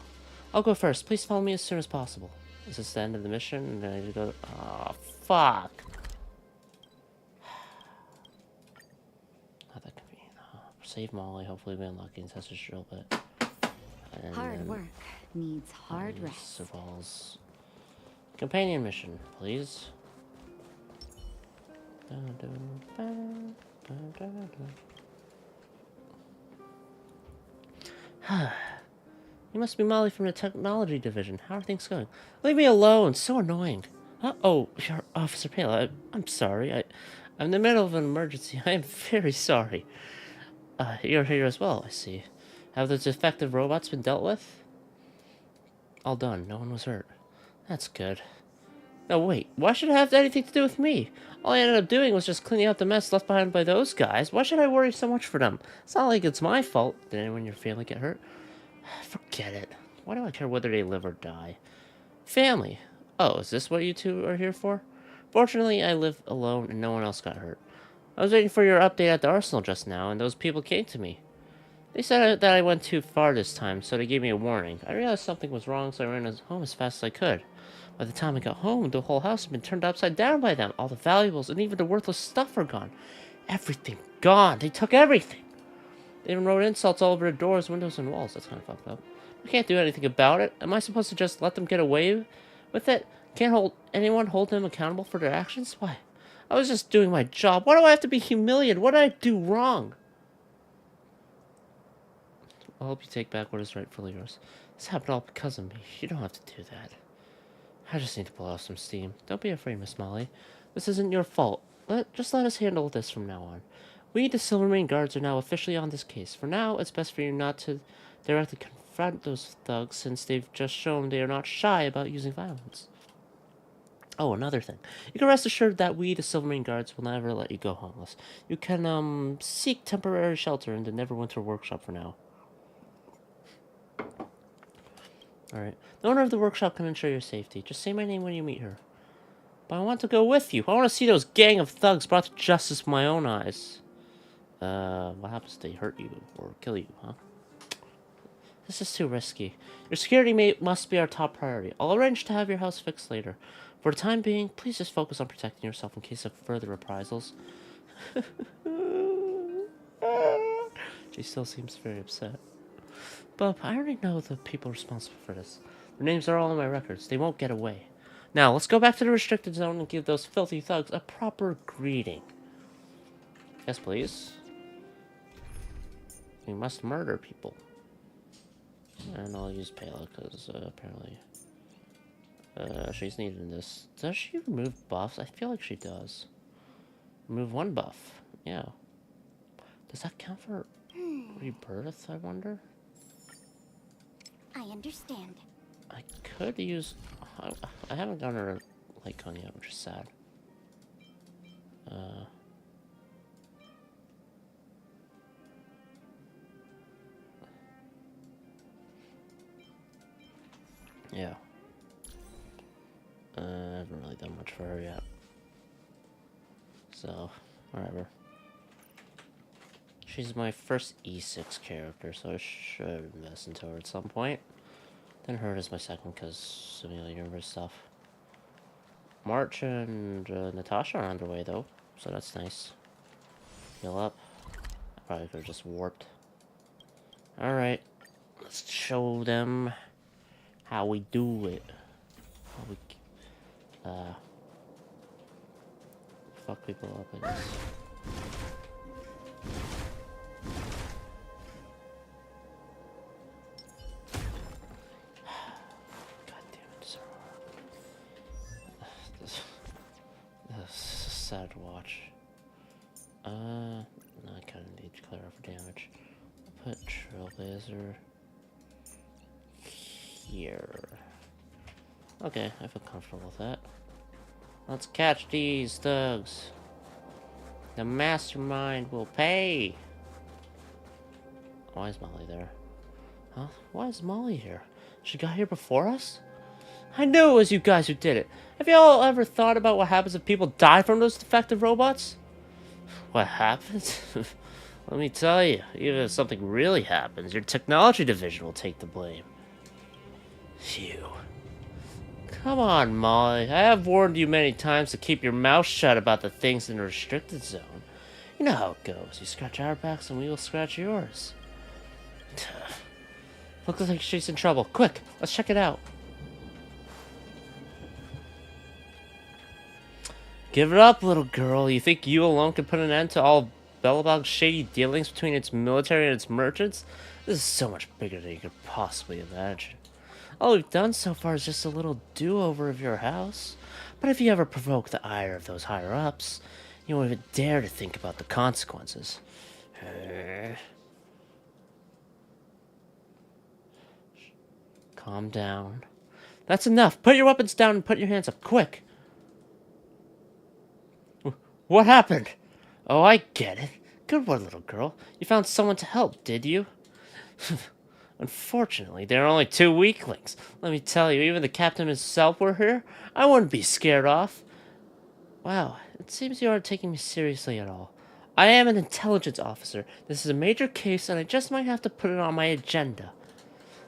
I'll go first. Please follow me as soon as possible. Is this the end of the mission? And then I need to go... Oh, fuck. Not that convenient. Save Molly. Hopefully we unlock the Ancestor's drill bit. And Hard work needs hard rest. Serval's companion mission, please. You must be Molly from the technology division. How are things going? Leave me alone. So annoying. Oh, you're Officer Pale. I'm sorry. I'm in the middle of an emergency. I am very sorry. You're here as well, I see. Have those defective robots been dealt with? All done. No one was hurt. That's good. No, wait. Why should it have anything to do with me? All I ended up doing was just cleaning up the mess left behind by those guys. Why should I worry so much for them? It's not like it's my fault. Did anyone in your family get hurt? Forget it. Why do I care whether they live or die? Family. Oh, is this what you two are here for? Fortunately, I live alone and no one else got hurt. I was waiting for your update at the arsenal just now, and those people came to me. They said that I went too far this time, so they gave me a warning. I realized something was wrong, so I ran home as fast as I could. By the time I got home, the whole house had been turned upside down by them. All the valuables and even the worthless stuff were gone. Everything gone. They took everything. They even wrote insults all over the doors, windows, and walls. That's kind of fucked up. I can't do anything about it. Am I supposed to just let them get away with it? Can't anyone hold them accountable for their actions? Why? I was just doing my job. Why do I have to be humiliated? What did I do wrong? I'll help you take back what is rightfully yours. This happened all because of me. You don't have to do that. I just need to blow off some steam. Don't be afraid, Miss Molly. This isn't your fault. Just let us handle this from now on. We, the Silvermane guards, are now officially on this case. For now, it's best for you not to directly confront those thugs, since they've just shown they are not shy about using violence. Oh, another thing. You can rest assured that we, the Silvermane guards, will never let you go homeless. You can, seek temporary shelter in the Neverwinter workshop for now. Alright. The owner of the workshop can ensure your safety. Just say my name when you meet her. But I want to go with you. I want to see those gang of thugs brought to justice with my own eyes. What happens if they hurt you or kill you, huh? This is too risky. Your security must be our top priority. I'll arrange to have your house fixed later. For the time being, please just focus on protecting yourself in case of further reprisals. She still seems very upset. Bub, I already know the people responsible for this. Their names are all in my records. They won't get away. Now, let's go back to the restricted zone and give those filthy thugs a proper greeting. Yes, please. We must murder people. And I'll use Pela, because apparently she's needed in this. Does she remove buffs? I feel like she does. Remove one buff. Yeah. Does that count for rebirth, I wonder? I understand. I could use... I haven't done her light gun yet, which is sad. Yeah. I haven't really done much for her yet. So, whatever. She's my first E6 character, so I should invest into her at some point. Then her is my second, because Simulator Universe stuff. March and Natasha are underway, though, so that's nice. Heal up. I probably could have just warped. Alright. Let's show them how we do it. How we fuck people up, I guess. God damn it, Zora. This is sad to watch. No, I kind of need to clear off damage. I'll put Trailblazer here. Okay, I feel comfortable with that. Let's catch these thugs. The mastermind will pay. Why is Molly there? Huh? Why is Molly here? She got here before us? I knew it was you guys who did it. Have you all ever thought about what happens if people die from those defective robots? What happens? Let me tell you, even if something really happens, your technology division will take the blame. Phew. Come on, Molly. I have warned you many times to keep your mouth shut about the things in the restricted zone. You know how it goes. You scratch our backs and we will scratch yours. Looks like she's in trouble. Quick, let's check it out. Give it up, little girl. You think you alone can put an end to all Belobog's shady dealings between its military and its merchants? This is so much bigger than you could possibly imagine. All we've done so far is just a little do-over of your house. But if you ever provoke the ire of those higher-ups, you won't even dare to think about the consequences. Calm down. That's enough. Put your weapons down and put your hands up, quick. What happened? Oh, I get it. Good one, little girl. You found someone to help, did you? Unfortunately, there are only 2 weaklings. Let me tell you, even the captain himself were here, I wouldn't be scared off. Wow, it seems you aren't taking me seriously at all. I am an intelligence officer. This is a major case, and I just might have to put it on my agenda.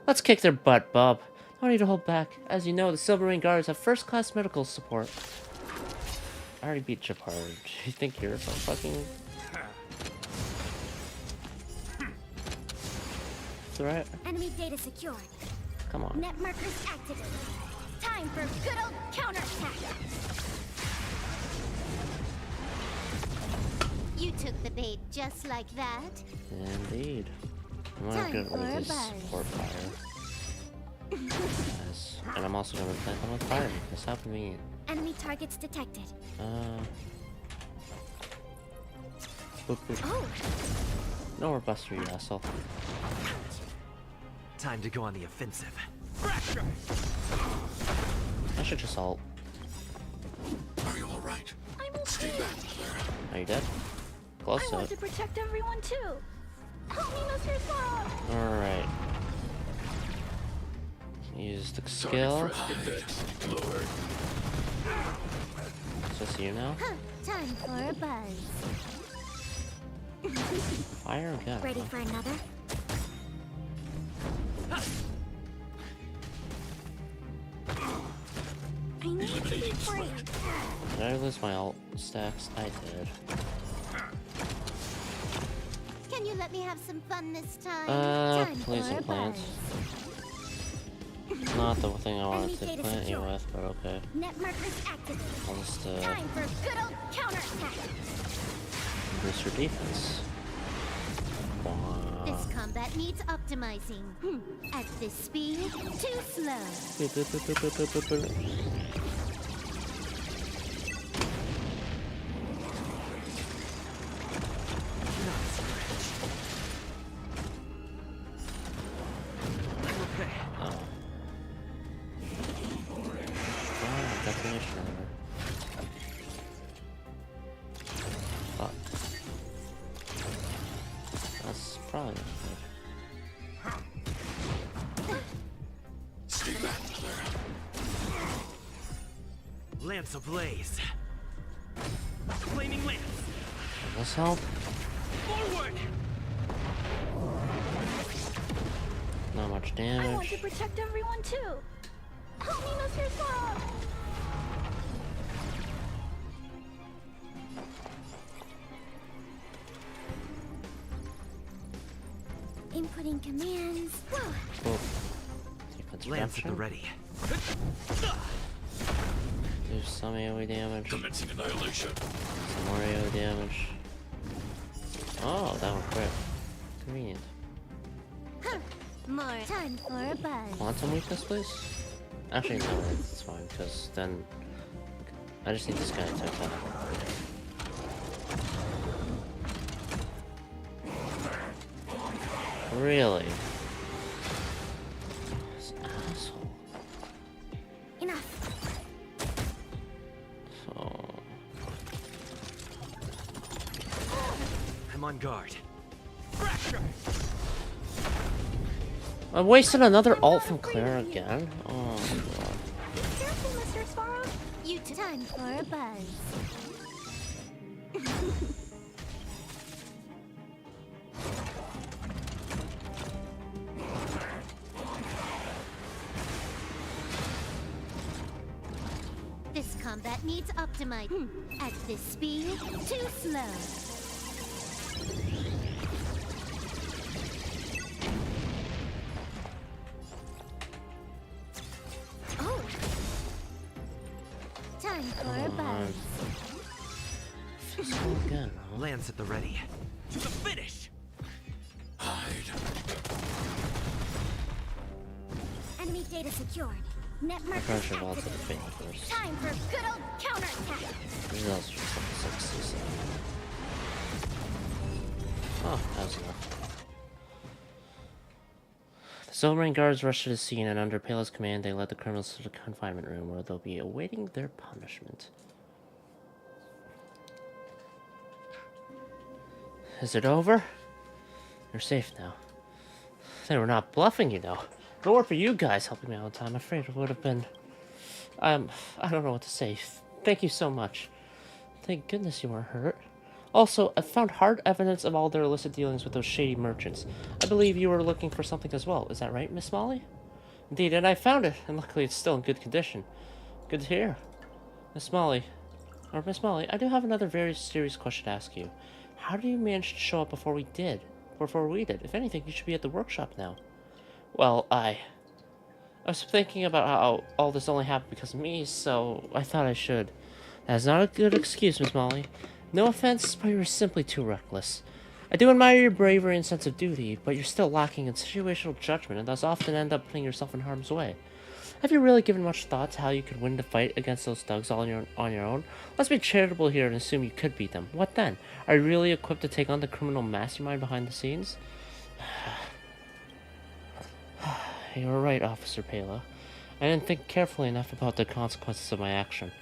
Let's kick their butt, Bob. No need to hold back. As you know, the Silverwing Guards have first-class medical support. I already beat Japar. Do you think you're so fucking threat? Enemy data secured. Come on. Net markers activated. Time for good old counterattack. You took the bait just like that. Indeed. I'm gonna get rid of this support fire. Yes. And I'm also gonna plant them on fire. That's how convenient. Enemy targets detected. Boop, boop. Oh, No more Buster, you asshole. Time to go on the offensive. I should just ult. Are you alright? I'm Stay okay. back, Clara. Are you dead? Close I to want it. to protect everyone too. Help me, Mr. Frog. Alright. Use the skill. Lowered. It's just you now. huh. Time for a buzz. Fire again. Ready Huh? for another? I need to be free. Did I lose my ult stacks? I did. Can you let me have some fun this time? Time please for a and plants. buzz. Not the thing I wanted Enemy to data plant you secure. with, but okay. Net markers activated. I'll just Time for good old counterattack. boost your defense. This combat needs optimizing. At this speed, too slow. Okay. Oh. Oh, detonation order. Fuck. That's probably not good. Stay back, Clara. Lance ablaze. Flaming lance. Does this help? Forward. Not much I want damage. to protect everyone too. Help me, Mr. Frog. Inputting commands. Whoa. Cool. Defense Lance at the Redemption. ready. Do some AoE damage. Commencing annihilation. Some more AoE damage. Oh, that went quick. Convenient. More time for a buzz. Quantum weakness, please? Actually, no, it's fine, because then... I just need this guy to attack. Really? This asshole. Enough. Oh. I'm on guard. I wasted another ult from Claire again? Oh, God. Careful, Mr. Svarog. You time for a buzz. This combat needs optimizing. At this speed, too slow. Oh. Time for a buzz. Physical again, huh? Lance at the ready. To the finish! Hide. Enemy data secured. Net I markers probably should have ulted the activated. Fate first. Time for good old counterattack. This else just like 67. Oh, that was enough. The Silverane guards rushed to the scene, and under Pela's command, they led the criminals to the confinement room, where they'll be awaiting their punishment. Is it over? You're safe now. They were not bluffing, you know. If it weren't for you guys helping me all the time, I'm afraid it would have been... I don't know what to say. Thank you so much. Thank goodness you weren't hurt. Also, I found hard evidence of all their illicit dealings with those shady merchants. I believe you were looking for something as well. Is that right, Miss Molly? Indeed, and I found it, and luckily it's still in good condition. Good to hear. Miss Molly, I do have another very serious question to ask you. How did you manage to show up before we did? If anything, you should be at the workshop now. Well, I was thinking about how all this only happened because of me, so I thought I should. That's not a good excuse, Miss Molly. No offense, but you're simply too reckless. I do admire your bravery and sense of duty, but you're still lacking in situational judgment and thus often end up putting yourself in harm's way. Have you really given much thought to how you could win the fight against those thugs all on your own? Let's be charitable here and assume you could beat them. What then? Are you really equipped to take on the criminal mastermind behind the scenes? You were right, Officer Pela. I didn't think carefully enough about the consequences of my action.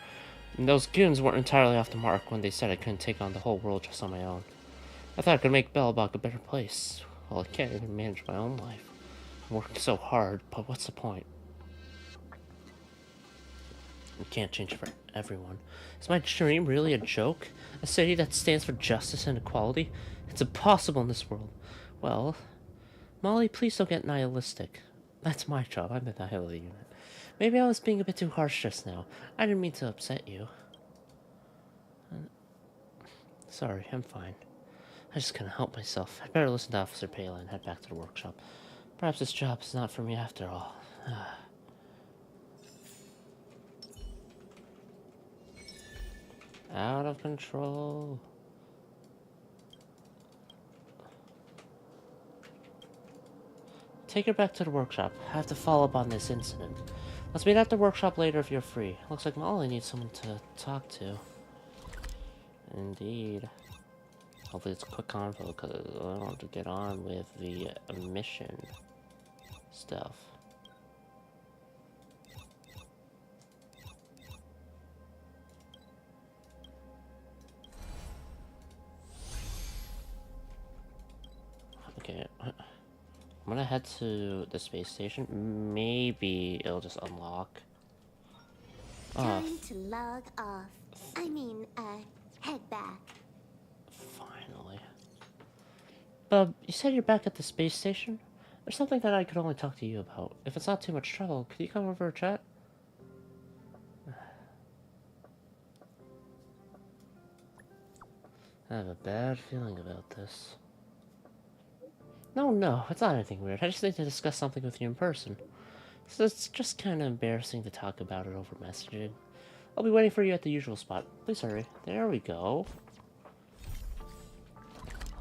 And those goons weren't entirely off the mark when they said I couldn't take on the whole world just on my own. I thought I could make Belobog a better place. Well, I can't even manage my own life. I'm working so hard, but what's the point? You can't change for everyone. Is my dream really a joke? A city that stands for justice and equality? It's impossible in this world. Well, Molly, please don't get nihilistic. That's my job. I'm the nihility unit. Maybe I was being a bit too harsh just now. I didn't mean to upset you. Sorry, I'm fine. I just couldn't help myself. I'd better listen to Officer Pela and head back to the workshop. Perhaps this job is not for me after all. Out of control. Take her back to the workshop. I have to follow up on this incident. Let's meet at the workshop later if you're free. Looks like Molly needs someone to talk to. Indeed. Hopefully it's a quick convo because I want to get on with the mission stuff. Okay. I'm gonna head to the space station. Maybe it'll just unlock. Time to log off. I mean, head back. Finally. Bub, you said you're back at the space station? There's something that I could only talk to you about. If it's not too much trouble, could you come over and chat? I have a bad feeling about this. No, it's not anything weird. I just need to discuss something with you in person. So it's just kind of embarrassing to talk about it over messaging. I'll be waiting for you at the usual spot. Please hurry. There we go.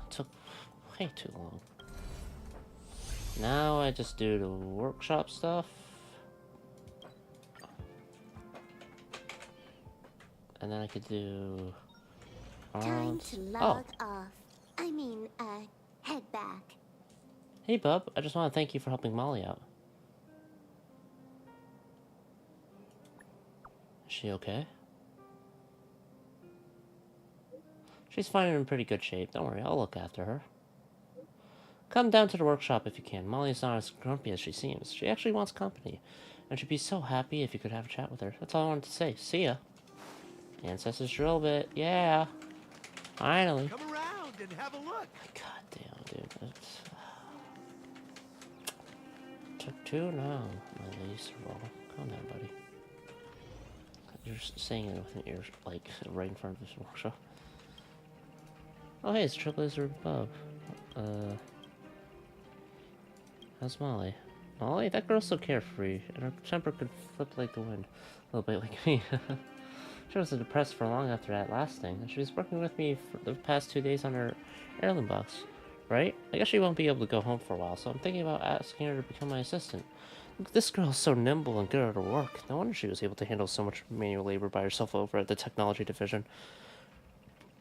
Took way too long. Now I just do the workshop stuff. And then I could do... Time to log off. I mean, head back. Hey, bub. I just want to thank you for helping Molly out. Is she okay? She's fine and in pretty good shape. Don't worry, I'll look after her. Come down to the workshop if you can. Molly's not as grumpy as she seems. She actually wants company. And she'd be so happy if you could have a chat with her. That's all I wanted to say. See ya. Ancestors drill bit. Yeah. Finally. Come around and have a look. God damn, dude. That's... Took too long, my least of all. Calm down, buddy. You're saying it with an ear, like, right in front of this workshop. Oh, hey, it's Trailblazer Bub. How's Molly? Molly? That girl's so carefree, and her temper could flip like the wind. A little bit like me. She wasn't depressed for long after that last thing, and she was working with me for the past 2 days on her heirloom box. Right? I guess she won't be able to go home for a while, so I'm thinking about asking her to become my assistant. Look, this girl is so nimble and good at her work. No wonder she was able to handle so much manual labor by herself over at the technology division.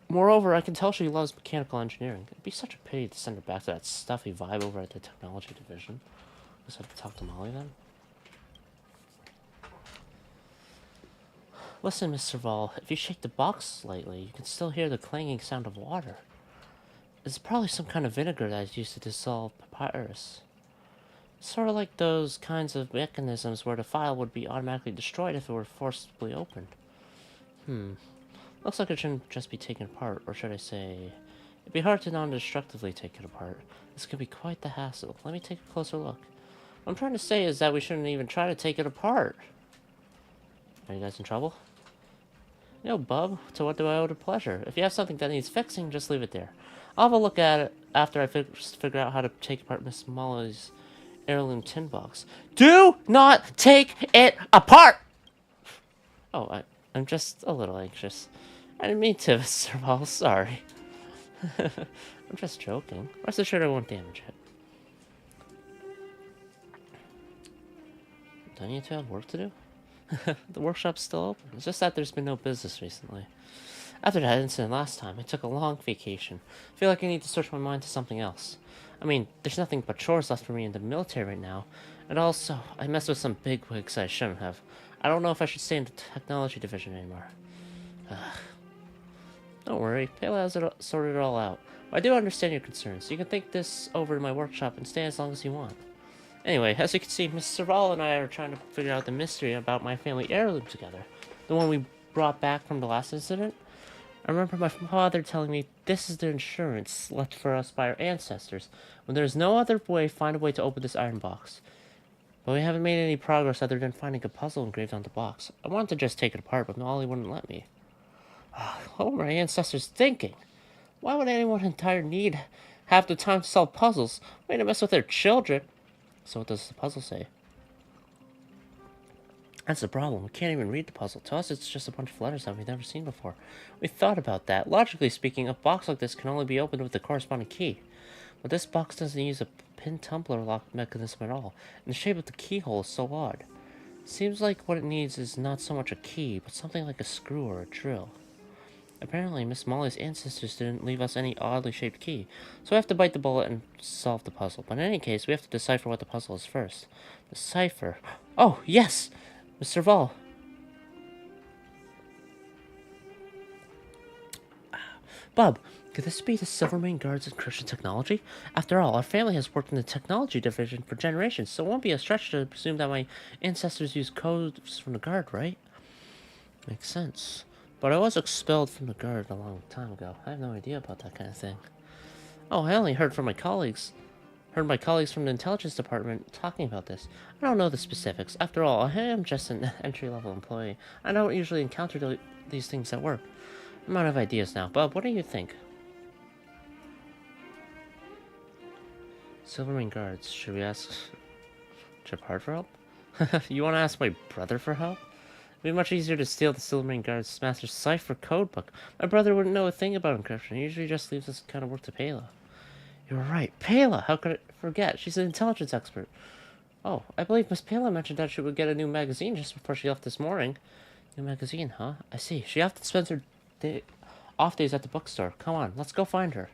Moreover, I can tell she loves mechanical engineering. It'd be such a pity to send her back to that stuffy vibe over at the technology division. Guess I have to talk to Molly then. Listen, Mr. Vol, if you shake the box slightly, you can still hear the clanging sound of water. It's probably some kind of vinegar that is used to dissolve papyrus. Sort of like those kinds of mechanisms where the file would be automatically destroyed if it were forcibly opened. Looks like it shouldn't just be taken apart, or should I say... It'd be hard to non-destructively take it apart. This could be quite the hassle. Let me take a closer look. What I'm trying to say is that we shouldn't even try to take it apart. Are you guys in trouble? No, bub. To what do I owe the pleasure? If you have something that needs fixing, just leave it there. I'll have a look at it after I figure out how to take apart Miss Molly's heirloom tin box. Do not take it apart! Oh, I'm just a little anxious. I didn't mean to, Mr. Vol. Sorry. I'm just joking. Rest assured I won't damage it. Don't you two have work to do? The workshop's still open. It's just that there's been no business recently. After that incident last time, I took a long vacation. I feel like I need to switch my mind to something else. I mean, there's nothing but chores left for me in the military right now. And also, I messed with some bigwigs I shouldn't have. I don't know if I should stay in the technology division anymore. Don't worry, Pele has sorted it all out. But I do understand your concerns. You can think this over in my workshop and stay as long as you want. Anyway, as you can see, Mr. Serval and I are trying to figure out the mystery about my family heirloom together. The one we brought back from the last incident. I remember my father telling me this is the insurance left for us by our ancestors. When there's no other way, find a way to open this iron box. But we haven't made any progress other than finding a puzzle engraved on the box. I wanted to just take it apart, but Molly wouldn't let me. What were my ancestors thinking? Why would anyone in dire need have the time to solve puzzles? Way to mess with their children. So what does the puzzle say? That's the problem. We can't even read the puzzle. To us, it's just a bunch of letters that we've never seen before. We thought about that. Logically speaking, a box like this can only be opened with the corresponding key. But this box doesn't use a pin tumbler lock mechanism at all, and the shape of the keyhole is so odd. Seems like what it needs is not so much a key, but something like a screw or a drill. Apparently, Miss Molly's ancestors didn't leave us any oddly shaped key, so we have to bite the bullet and solve the puzzle. But in any case, we have to decipher what the puzzle is first. Decipher. Oh, yes! Mr. Vol. Bob, could this be the Silvermane Guards and Christian Technology? After all, our family has worked in the technology division for generations, so it won't be a stretch to presume that my ancestors used codes from the Guard, right? Makes sense. But I was expelled from the Guard a long time ago. I have no idea about that kind of thing. Oh, I only heard from my colleagues. Heard my colleagues from the intelligence department talking about this. I don't know the specifics. After all, I am just an entry-level employee. I don't usually encounter these things at work. I'm out of ideas now. Bob, what do you think? Silvermane Guards. Should we ask Gepard for help? You want to ask my brother for help? It'd be much easier to steal the Silvermane Guard's master's cipher codebook. My brother wouldn't know a thing about encryption. He usually just leaves this kind of work to Payla. You're right. Payla! How could I forget? She's an intelligence expert. Oh, I believe Miss Payla mentioned that she would get a new magazine just before she left this morning. New magazine, huh? I see. She often spends her off days at the bookstore. Come on, let's go find her.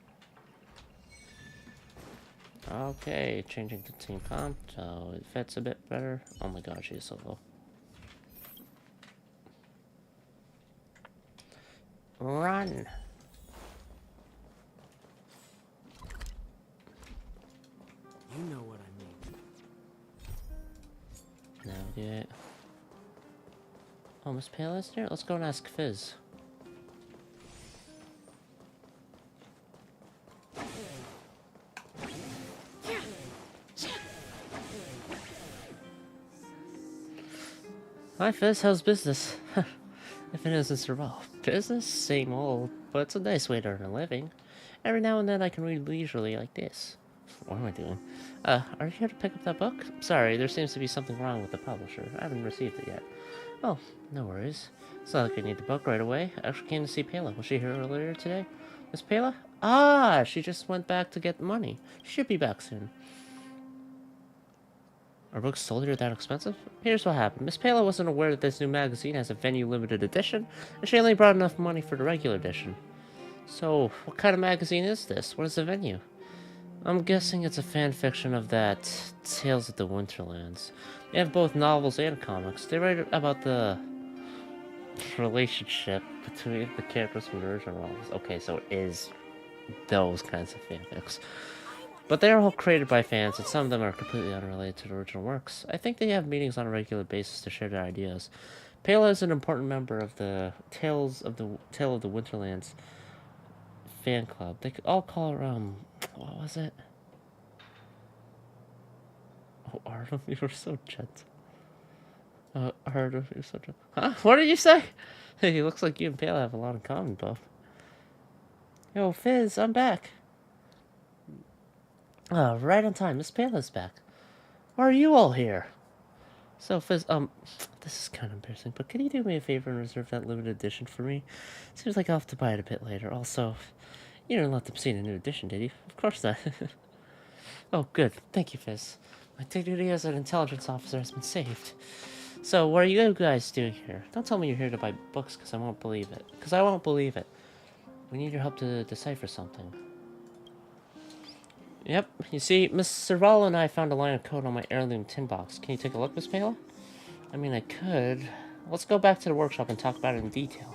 Okay, changing to team comp so it fits a bit better. Oh my god, she's so low. Run! You know what I mean. Navigate. Oh, Miss Payla's here? Let's go and ask Fizz. Hi Fizz, how's business? If it isn't survive. Business? Same old, but it's a nice way to earn a living. Every now and then I can read leisurely like this. What am I doing? Are you here to pick up that book? Sorry, there seems to be something wrong with the publisher. I haven't received it yet. Oh, no worries. It's not like I need the book right away. I actually came to see Payla. Was she here earlier today? Miss Payla? Ah, she just went back to get the money. She should be back soon. Are books sold here that expensive? Here's what happened. Miss Payla wasn't aware that this new magazine has a venue limited edition, and she only brought enough money for the regular edition. So, what kind of magazine is this? What is the venue? I'm guessing it's a fan fiction of that Tales of the Winterlands. They have both novels and comics. They write about the relationship between the characters from the original novels. Okay, so it is those kinds of fanfics. But they are all created by fans, and some of them are completely unrelated to the original works. I think they have meetings on a regular basis to share their ideas. Payla is an important member of the Tale of the Winterlands fan club. They could all call her, what was it? Oh, Artem, you were so gentle. Artem, you're so gentle. Huh? What did you say? Hey, looks like you and Payla have a lot in common, Buff. Yo, Fizz, I'm back. Oh, right on time. Miss Payla's back. Why are you all here? So, Fizz, this is kind of embarrassing, but can you do me a favor and reserve that limited edition for me? Seems like I'll have to buy it a bit later. Also, you didn't let them see the new edition, did you? Of course not. Oh, good. Thank you, Fizz. My dignity as an intelligence officer has been saved. So, what are you guys doing here? Don't tell me you're here to buy books, because I won't believe it. Because I won't believe it. We need your help to decipher something. Yep, you see, Miss Servallo and I found a line of code on my heirloom tin box. Can you take a look, Miss Payla? I mean, I could. Let's go back to the workshop and talk about it in detail.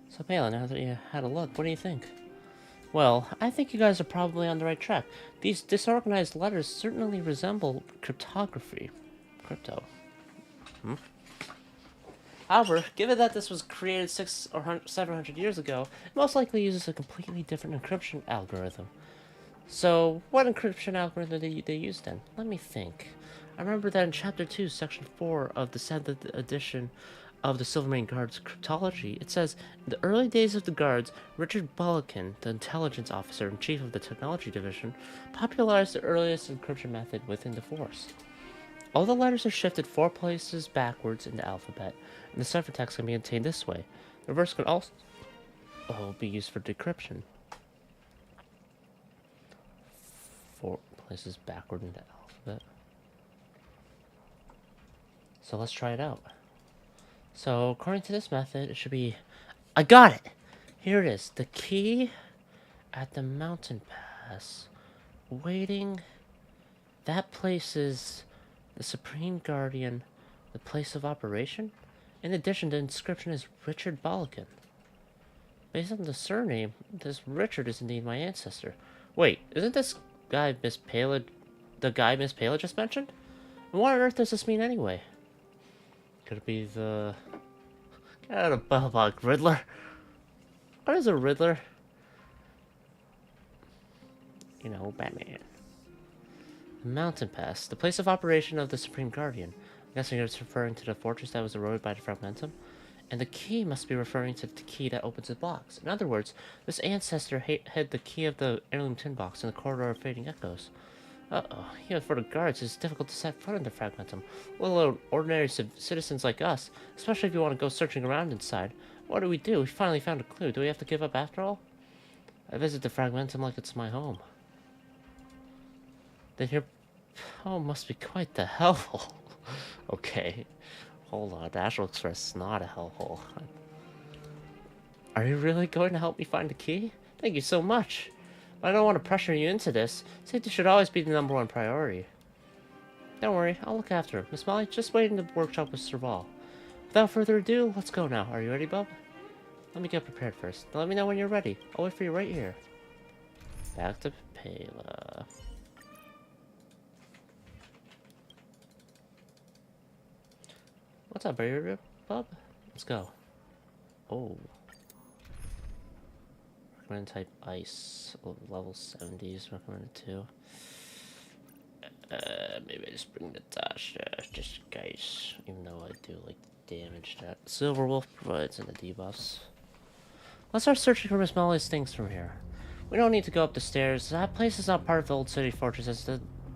So, Payla, now that you had a look, what do you think? Well, I think you guys are probably on the right track. These disorganized letters certainly resemble cryptography. Crypto. However, given that this was created 600 or 700 years ago, it most likely uses a completely different encryption algorithm. So, what encryption algorithm did they use then? Let me think. I remember that in Chapter 2, Section 4 of the 7th edition of the Silvermane Guard's cryptology, it says, in the early days of the Guards, Richard Bullokin, the intelligence officer and chief of the technology division, popularized the earliest encryption method within the force. All the letters are shifted 4 places backwards in the alphabet, and the ciphertext can be obtained this way. The reverse can also be used for decryption. 4 places backward in the alphabet. So let's try it out. So according to this method, it should be... I got it! Here it is. The key at the mountain pass. Waiting. That place is the Supreme Guardian, the place of operation. In addition, the inscription is Richard Bullokin. Based on the surname, this Richard is indeed my ancestor. Wait, isn't this guy Miss Payla, the guy Miss Payla just mentioned? And what on earth does this mean anyway? Could it be the... Get out of Bellbog, Riddler. What is a Riddler? You know, Batman. The Mountain Pass, the place of operation of the Supreme Guardian. I'm guessing it's referring to the fortress that was eroded by the Fragmentum. And the key must be referring to the key that opens the box. In other words, this ancestor hid the key of the heirloom tin box in the corridor of Fading Echoes. Uh-oh. Even for the guards, it's difficult to set foot into Fragmentum, let alone ordinary citizens like us, especially if you want to go searching around inside. What do? We finally found a clue. Do we have to give up after all? I visit the Fragmentum like it's my home. Then your home must be quite the hellhole. Okay. Hold on, the Astral Express is not a hellhole. Are you really going to help me find the key? Thank you so much. I don't want to pressure you into this. Safety should always be the #1 priority. Don't worry, I'll look after him. Miss Molly, just wait in the workshop with Serval. Without further ado, let's go now. Are you ready, bub? Let me get prepared first. Now let me know when you're ready. I'll wait for you right here. Back to Pela. What's up, baby, bub? Let's go. Oh. Recommended type ice. Level 70s recommended too. Maybe I just bring the dash just in case. Even though I do like damage that Silver Wolf provides in the debuffs. Let's start searching for Miss Molly's things from here. We don't need to go up the stairs. That place is not part of the old city fortress. It's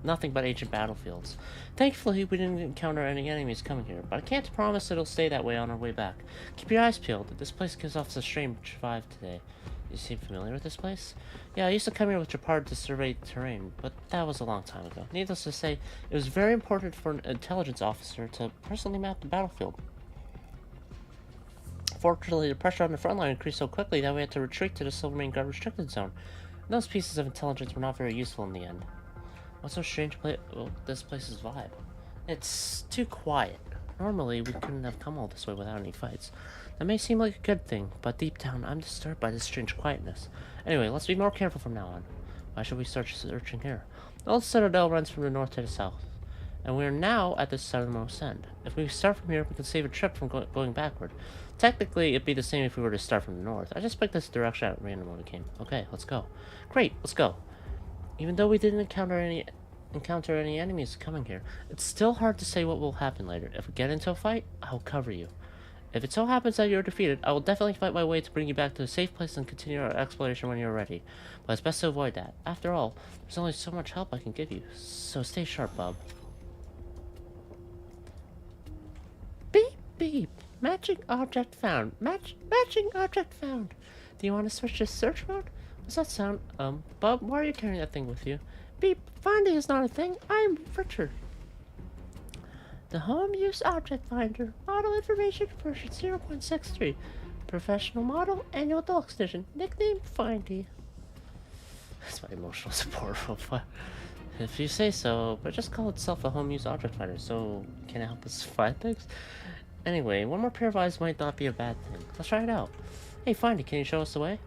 nothing but ancient battlefields. Thankfully, we didn't encounter any enemies coming here, but I can't promise it'll stay that way on our way back. Keep your eyes peeled. This place gives off a strange vibe today. You seem familiar with this place? Yeah, I used to come here with Japard to survey the terrain, but that was a long time ago. Needless to say, it was very important for an intelligence officer to personally map the battlefield. Fortunately, the pressure on the front line increased so quickly that we had to retreat to the Silvermane Guard restricted zone. And those pieces of intelligence were not very useful in the end. What's so strange this place's vibe? It's too quiet. Normally, we couldn't have come all this way without any fights. That may seem like a good thing, but deep down, I'm disturbed by this strange quietness. Anyway, let's be more careful from now on. Why should we start searching here? The old citadel runs from the north to the south, and we are now at the southernmost end. If we start from here, we can save a trip from going backward. Technically, it'd be the same if we were to start from the north. I just picked this direction at random when we came. Okay, let's go. Great, let's go. Even though we didn't encounter any enemies coming here, it's still hard to say what will happen later. If we get into a fight, I'll cover you. If it so happens that you're defeated, I will definitely fight my way to bring you back to a safe place and continue our exploration when you're ready. But it's best to avoid that. After all, there's only so much help I can give you. So stay sharp, bub. Beep, beep. Matching object found. Matching object found. Do you want to switch to search mode? What's that sound? Bub, why are you carrying that thing with you? Beep. Finding is not a thing. I'm Richard. The Home Use Object Finder. Model information version 0.63. Professional model, annual deluxe edition. Nickname Findy. That's my emotional support profile. If you say so, but just call itself a Home Use Object Finder, so can it help us find things? Anyway, one more pair of eyes might not be a bad thing. Let's try it out. Hey, Findy, can you show us the way?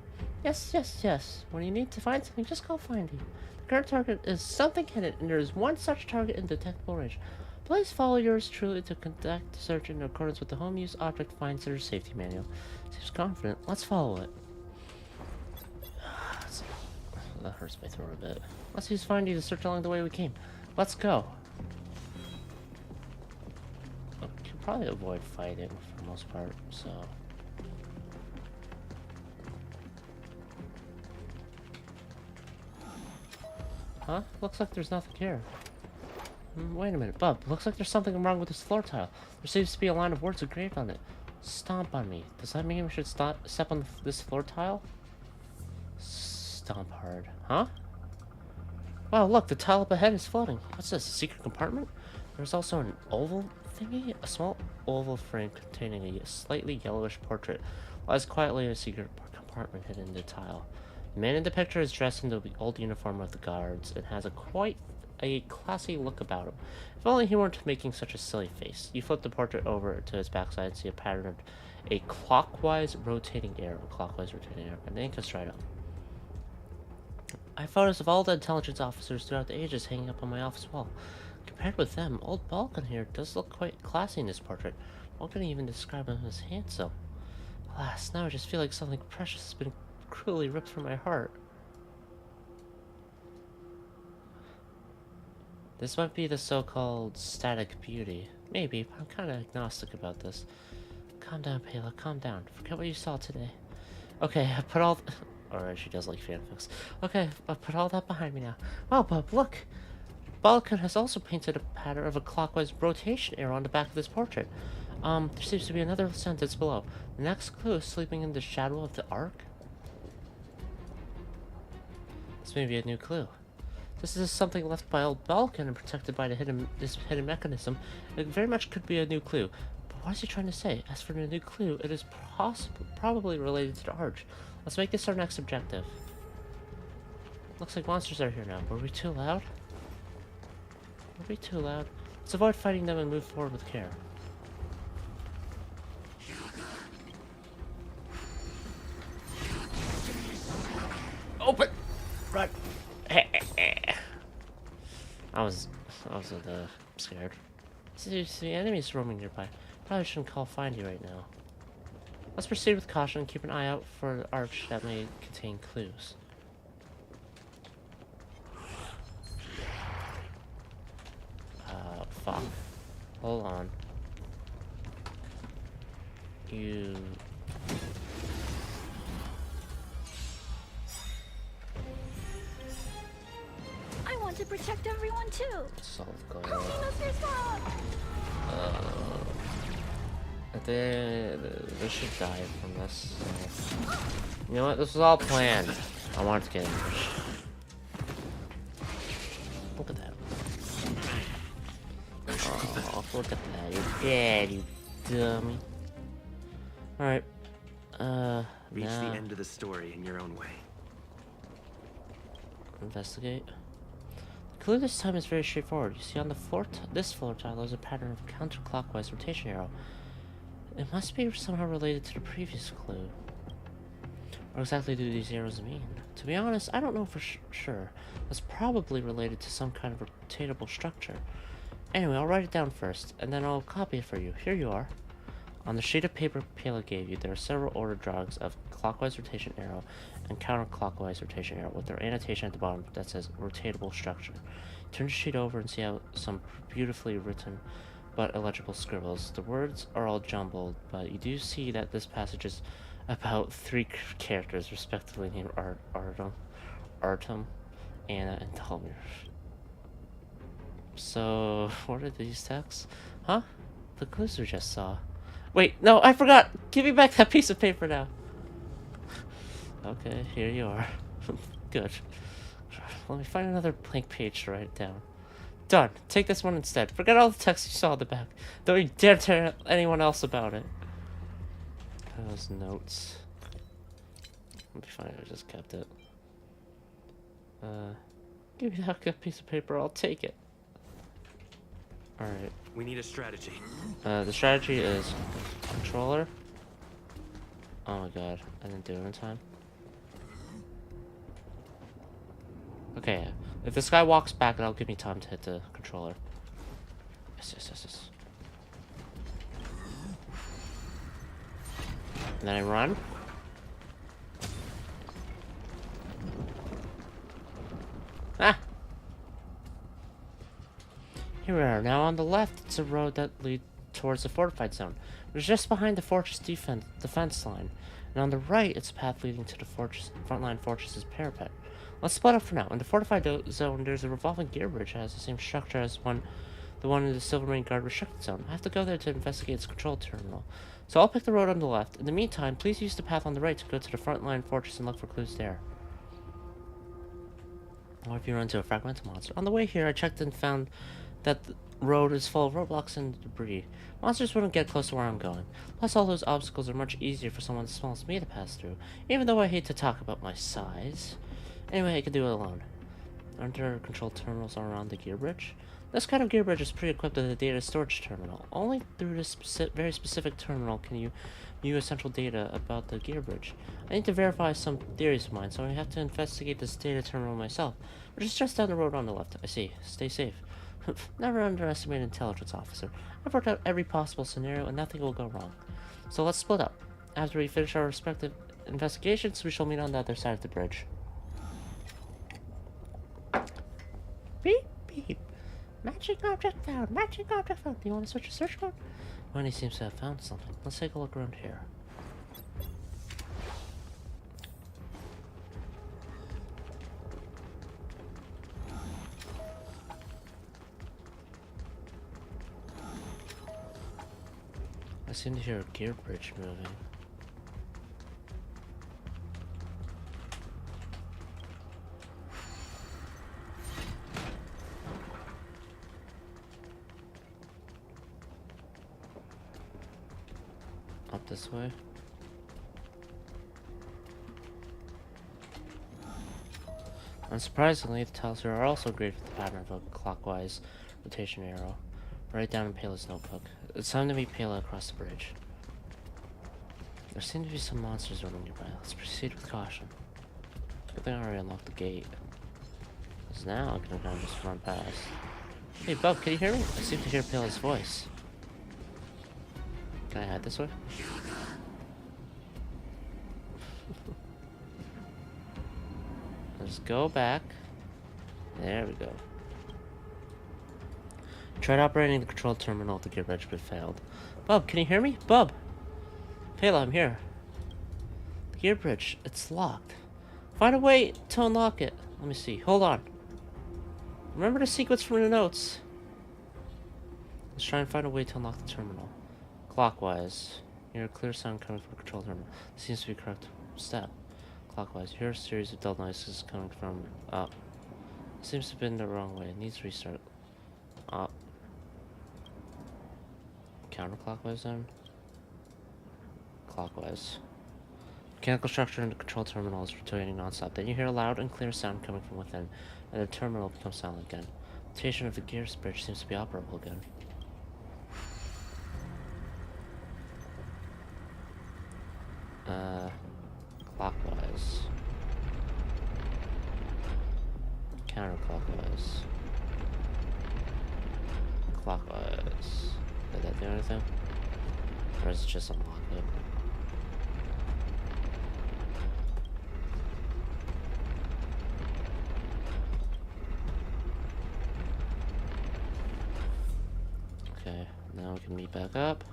Yes. When you need to find something, just call Findy. The current target is something hidden, and there is one such target in detectable range. Please follow yours truly to conduct the search in accordance with the Home Use Object Finder Safety Manual. Seems confident. Let's follow it. That hurts my throat a bit. Let's use Findy to search along the way we came. Let's go. We can probably avoid fighting for the most part, so... Huh? Looks like there's nothing here. Wait a minute, Bub. Looks like there's something wrong with this floor tile. There seems to be a line of words engraved on it. Stomp on me. Does that mean we should step on this floor tile? Stomp hard. Huh? Wow, look, the tile up ahead is floating. What's this, a secret compartment? There's also an oval thingy? A small oval frame containing a slightly yellowish portrait lies quietly in a secret compartment hidden in the tile. The man in the picture is dressed in the old uniform of the guards and has quite a classy look about him. If only he weren't making such a silly face. You flip the portrait over to its backside and see a pattern of a clockwise rotating arrow. And the ink is dried up. I have photos of all the intelligence officers throughout the ages hanging up on my office wall. Compared with them, old Balkan here does look quite classy in this portrait. One can even describe him as handsome. Alas, now I just feel like something precious has been cruelly ripped from my heart. This might be the so-called static beauty. Maybe, but I'm kind of agnostic about this. Calm down, Payla. Calm down. Forget what you saw today. Okay, I put all... Alright, she does like fanfics. Okay, I put all that behind me now. Wow, Bub, look! Balkan has also painted a pattern of a clockwise rotation arrow on the back of this portrait. There seems to be another sentence below. The next clue is sleeping in the shadow of the ark? This may be a new clue. This is something left by old Balkan and protected by this hidden mechanism. It very much could be a new clue. But what is he trying to say? As for the new clue, it is probably related to the arch. Let's make this our next objective. Looks like monsters are here now. Were we too loud? Were we too loud? Let's avoid fighting them and move forward with care. Open! Run! I was scared. See enemies roaming nearby. Probably shouldn't call find you right now. Let's proceed with caution and keep an eye out for the arch that may contain clues. Fuck. Hold on. You... I want to protect everyone too. Solve going Help me, on. Mr. Spock! They should die from this. So. You know what? This was all planned. I wanted to get ambushed. Look at that. Oh, look at that. You're dead, you dummy. Alright. Reach now... the end of the story in your own way. Investigate. The clue this time is very straightforward. You see on the floor, this floor tile, there's a pattern of a counterclockwise rotation arrow. It must be somehow related to the previous clue. What exactly do these arrows mean? To be honest, I don't know for sure. It's probably related to some kind of rotatable structure. Anyway, I'll write it down first, and then I'll copy it for you. Here you are. On the sheet of paper Payla gave you, there are several ordered drawings of clockwise rotation arrow and counterclockwise rotation arrow with their annotation at the bottom that says rotatable structure. Turn the sheet over and see how some beautifully written but illegible scribbles. The words are all jumbled, but you do see that this passage is about 3 characters, respectively named Artem, Anna, and Dalmir. So, what are these texts? Huh? The clues we just saw. Wait, no, I forgot! Give me back that piece of paper now. Okay, here you are. Good. Let me find another blank page to write it down. Done. Take this one instead. Forget all the text you saw at the back. Don't you dare tell anyone else about it. Those notes. Let me find it. I just kept it. Give me that piece of paper. I'll take it. Alright. We need a strategy. The strategy is controller. Oh my god. I didn't do it in time. Okay, if this guy walks back, that'll give me time to hit the controller. Yes. And then I run. Ah! Here we are. Now on the left, it's a road that leads towards the fortified zone, which is just behind the fortress defense line. And on the right, it's a path leading to the frontline fortress's parapet. Let's split up for now. In the fortified zone, there's a revolving gear bridge that has the same structure as the one in the Silvermane Guard restricted zone. I have to go there to investigate its control terminal. So I'll pick the road on the left. In the meantime, please use the path on the right to go to the frontline fortress and look for clues there. Or if you run into a fragmental monster. On the way here, I checked and found that the road is full of roadblocks and debris. Monsters wouldn't get close to where I'm going. Plus, all those obstacles are much easier for someone as small as me to pass through, even though I hate to talk about my size. Anyway, I can do it alone. Aren't there control terminals around the gear bridge? This kind of gear bridge is pre-equipped with a data storage terminal. Only through this very specific terminal can you view essential data about the gear bridge. I need to verify some theories of mine, so I have to investigate this data terminal myself, which is just down the road on the left. I see. Stay safe. Never underestimate an intelligence officer. I've worked out every possible scenario and nothing will go wrong. So let's split up. After we finish our respective investigations, we shall meet on the other side of the bridge. Beep, beep. Matching object found! Matching object found! Do you want to switch to search mode? Wendy seems to have found something. Let's take a look around here. I seem to hear a gear bridge moving. Up this way. Unsurprisingly, the tiles here are also graded with the pattern of a clockwise rotation arrow. Right down in Pela's notebook. It's time to meet Pela across the bridge. There seem to be some monsters running nearby. Let's proceed with caution. Good thing I already unlocked the gate. Because now I can kind of just run past. Hey Bub, can you hear me? I seem to hear Pela's voice. Can I hide this way? Let's go back. There we go. Tried operating the control terminal at the gear bridge, but failed. Bub, can you hear me? Bub! Pela, I'm here. The gear bridge, it's locked. Find a way to unlock it. Let me see. Hold on. Remember the sequence from the notes. Let's try and find a way to unlock the terminal. Clockwise. You hear a clear sound coming from the control terminal. This seems to be a correct step. Clockwise. You hear a series of dull noises coming from up. Seems to have been the wrong way. It needs to restart. Up. Counterclockwise then? Clockwise. Mechanical structure in the control terminal is rotating non-stop. Then you hear a loud and clear sound coming from within, and the terminal becomes silent again. Rotation of the gear bridge seems to be operable again. Clockwise. Counterclockwise. Clockwise. Did that do anything? Or is it just unlock it? Okay, now we can meet back up.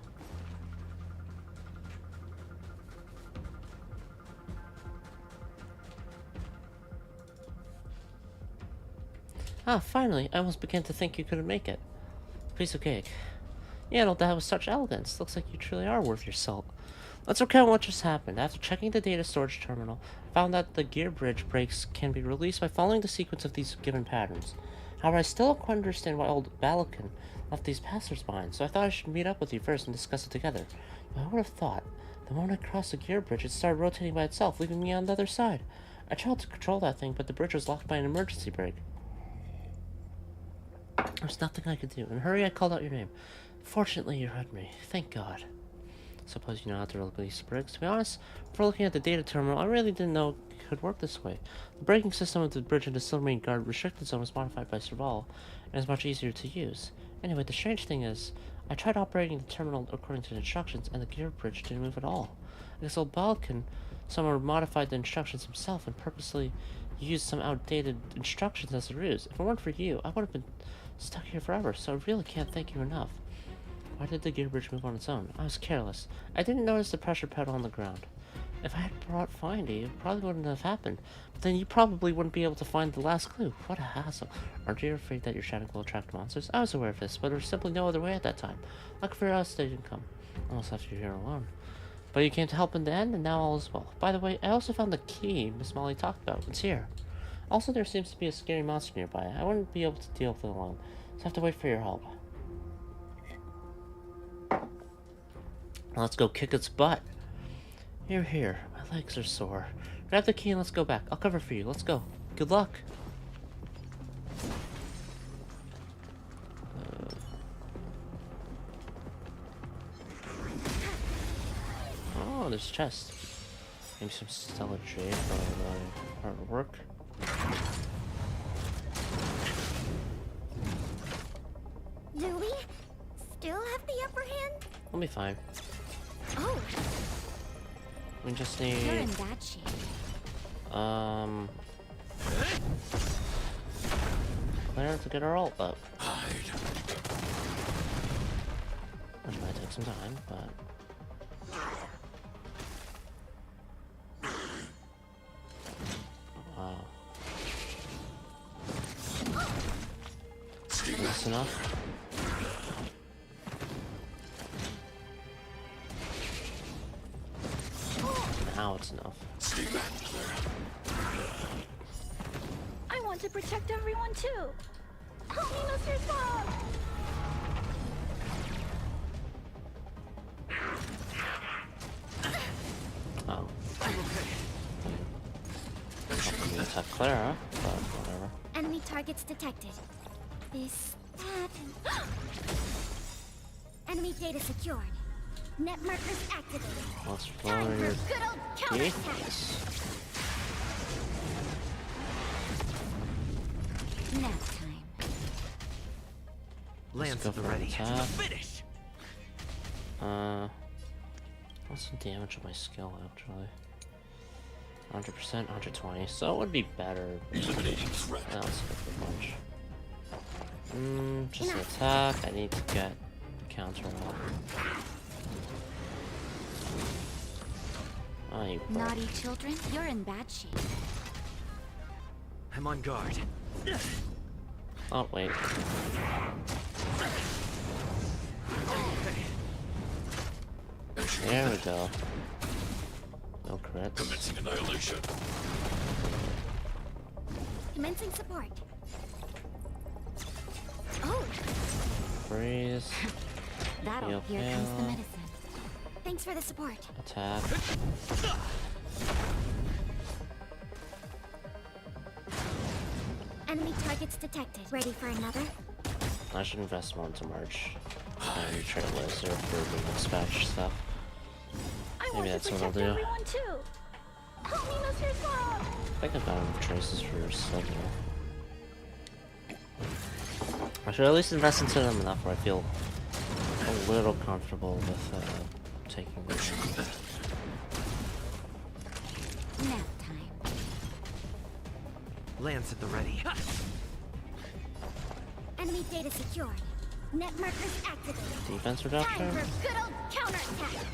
Ah, finally! I almost began to think you couldn't make it. Piece of cake. Yeah, no, that was such elegance. Looks like you truly are worth your salt. Let's recount what just happened. After checking the data storage terminal, I found that the gear bridge breaks can be released by following the sequence of these given patterns. However, I still don't quite understand why old Balakin left these passwords behind, so I thought I should meet up with you first and discuss it together. But I would have thought, the moment I crossed the gear bridge, it started rotating by itself, leaving me on the other side. I tried to control that thing, but the bridge was locked by an emergency brake. There's nothing I could do. In a hurry, I called out your name. Fortunately, you heard me. Thank God. Suppose you know how to release the brakes. To be honest, before looking at the data terminal, I really didn't know it could work this way. The braking system of the bridge and the Silvermane Guard restricted zone was modified by Serval, and is much easier to use. Anyway, the strange thing is, I tried operating the terminal according to the instructions, and the gear bridge didn't move at all. I guess old Balkan someone modified the instructions himself and purposely used some outdated instructions as a ruse. If it weren't for you, I would have been stuck here forever, so I really can't thank you enough. Why did the gear bridge move on its own? I was careless. I didn't notice the pressure pedal on the ground. If I had brought Findy, it probably wouldn't have happened. But then you probably wouldn't be able to find the last clue. What a hassle. Aren't you afraid that your shouting will attract monsters? I was aware of this, but there was simply no other way at that time. Lucky for us, they didn't come. Almost left you here alone. But you came to help in the end, and now all is well. By the way, I also found the key Miss Molly talked about. It's here. Also, there seems to be a scary monster nearby. I wouldn't be able to deal with it alone, so I have to wait for your help. Let's go kick its butt. Here. My legs are sore. Grab the key and let's go back. I'll cover for you. Let's go. Good luck. Oh, there's a chest. Maybe some stellar jade for my hard work. Do we still have the upper hand? We'll be fine. Oh, We just you're in need that shape. Claire to get our ult up. Hide. Which might take some time, but... Wow. Is this enough? Now it's enough. Stay back, Clara. I want to protect everyone too. Help me, Mr. Fogg! Oh. I'm okay. Helping me attack Clara, but whatever. Enemy targets detected. This, that, and... Enemy data secured. Net markers activated. Let's Time lower for your good old counterattack. Nap time. Lance go at the for ready. attack. Finish! What's the damage of my skill actually? 100%, 120. So it would be better. Eliminating threat. Now let's go for a bunch. Just an attack. I need to get counter up. Oh, you broke. Naughty children, you're in bad shape. I'm on guard. Oh, wait. There we go. No crits. Commencing annihilation. Commencing support. Oh, Freeze. that'll. Heal Here comes the fail. medicine. Thanks for the support. Attack. Enemy targets detected. Ready for another? I should invest more into March. And Trailblazer for the next patch stuff. I Maybe want to that's what I'll protect do. everyone too. Help me, Mr. Fogg! I think I've got enough traces for Slugger. I should at least invest into them enough where I feel a little comfortable with taking this. Nap time. Lance at the ready. Enemy data secured. Net markers activated. Defense Time reduction? for good old counterattack.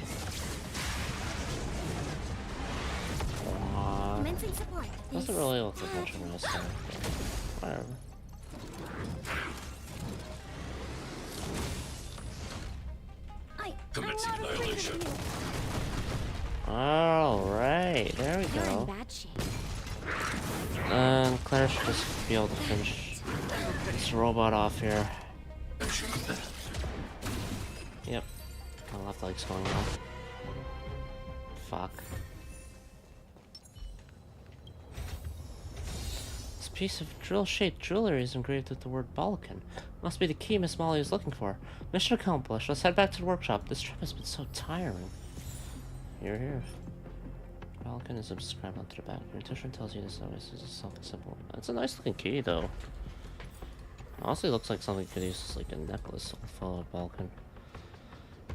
Commencing support. Doesn't really look like much of an attack, but whatever. I'm Commencing not afraid annihilation. of you. Alright, there we You're in go. bad shape. And Claire should just be able to finish this robot off here. Yep. My left leg's going off. Fuck. This piece of drill-shaped jewelry is engraved with the word Balkan. Must be the key Miss Molly is looking for. Mission accomplished. Let's head back to the workshop. This trip has been so tiring. Here. Balkan is inscribed onto the back. Your intuition tells you this always is something simple. It's a nice looking key, though. Honestly, looks like something could use like a necklace full of Balkan.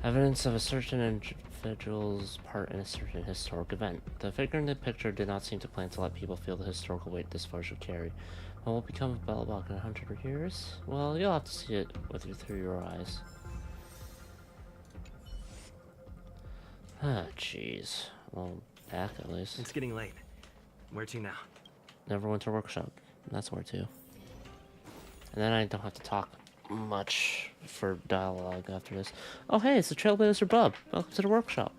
Evidence of a certain individual's part in a certain historic event. The figure in the picture did not seem to plan to let people feel the historical weight this force would carry. What will become of Bella Balkan in 100 years? Well, you'll have to see it through your eyes. Ah, jeez. Well, back at least. It's getting late. Where to now? Never went to workshop. That's where to. And then I don't have to talk much for dialogue after this. Oh hey, it's the Trailblazer Bub. Welcome to the workshop.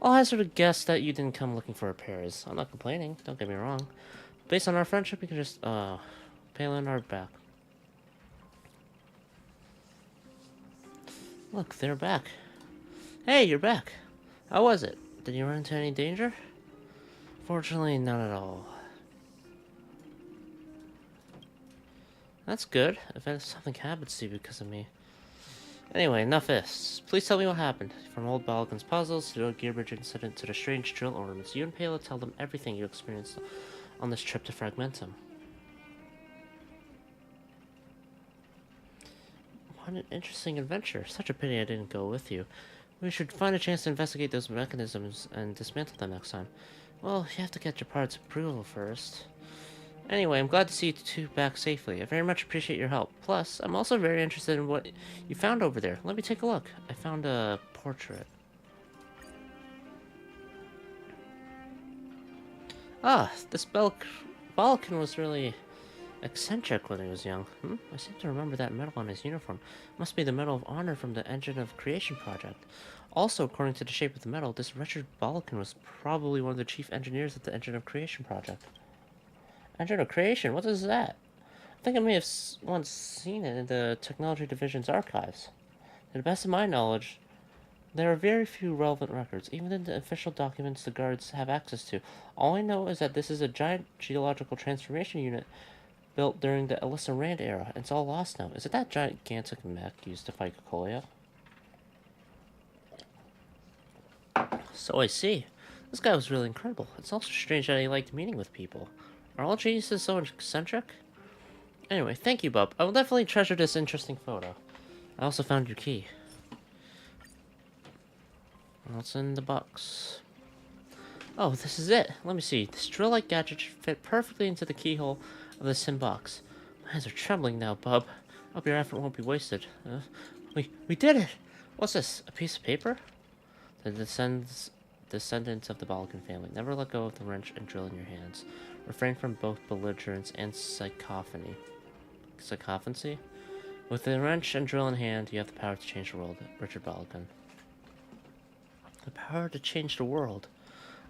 I'll hazard a guess that you didn't come looking for repairs. I'm not complaining, don't get me wrong. Based on our friendship, we can just, pay Leonard back. Look, they're back. Hey, you're back. How was it? Did you run into any danger? Fortunately, none at all. That's good. If something happens to you because of me. Anyway, enough this. Please tell me what happened. From old Balkan's puzzles to the Gearbridge incident to the strange drill ornaments, you and Pela tell them everything you experienced on this trip to Fragmentum. What an interesting adventure. Such a pity I didn't go with you. We should find a chance to investigate those mechanisms and dismantle them next time. Well, you have to get your parts approval first. Anyway, I'm glad to see you two back safely. I very much appreciate your help. Plus, I'm also very interested in what you found over there. Let me take a look. I found a portrait. Ah, this Balkan was really eccentric when he was young. I seem to remember that medal on his uniform. Must be the Medal of Honor from the Engine of Creation project. Also, according to the shape of the medal, this Richard Balkan was probably one of the chief engineers at the Engine of Creation project. Engine of Creation? What is that? I think I may have once seen it in the Technology Division's archives. To the best of my knowledge, there are very few relevant records, even in the official documents the guards have access to. All I know is that this is a giant geological transformation unit built during the Alyssa Rand era. It's all lost now. Is it that gigantic mech used to fight Cocolia? So I see. This guy was really incredible. It's also strange that he liked meeting with people. Are all geniuses so eccentric? Anyway, thank you, Bub. I will definitely treasure this interesting photo. I also found your key. What's in the box? Oh, this is it. Let me see. This drill-like gadget should fit perfectly into the keyhole of this tin box. My hands are trembling now, Bub. I hope your effort won't be wasted. We did it! What's this? A piece of paper? The descendants of the Balkan family. Never let go of the wrench and drill in your hands. Refrain from both belligerence and psychophancy. With the wrench and drill in hand, you have the power to change the world. Richard Balkan. The power to change the world.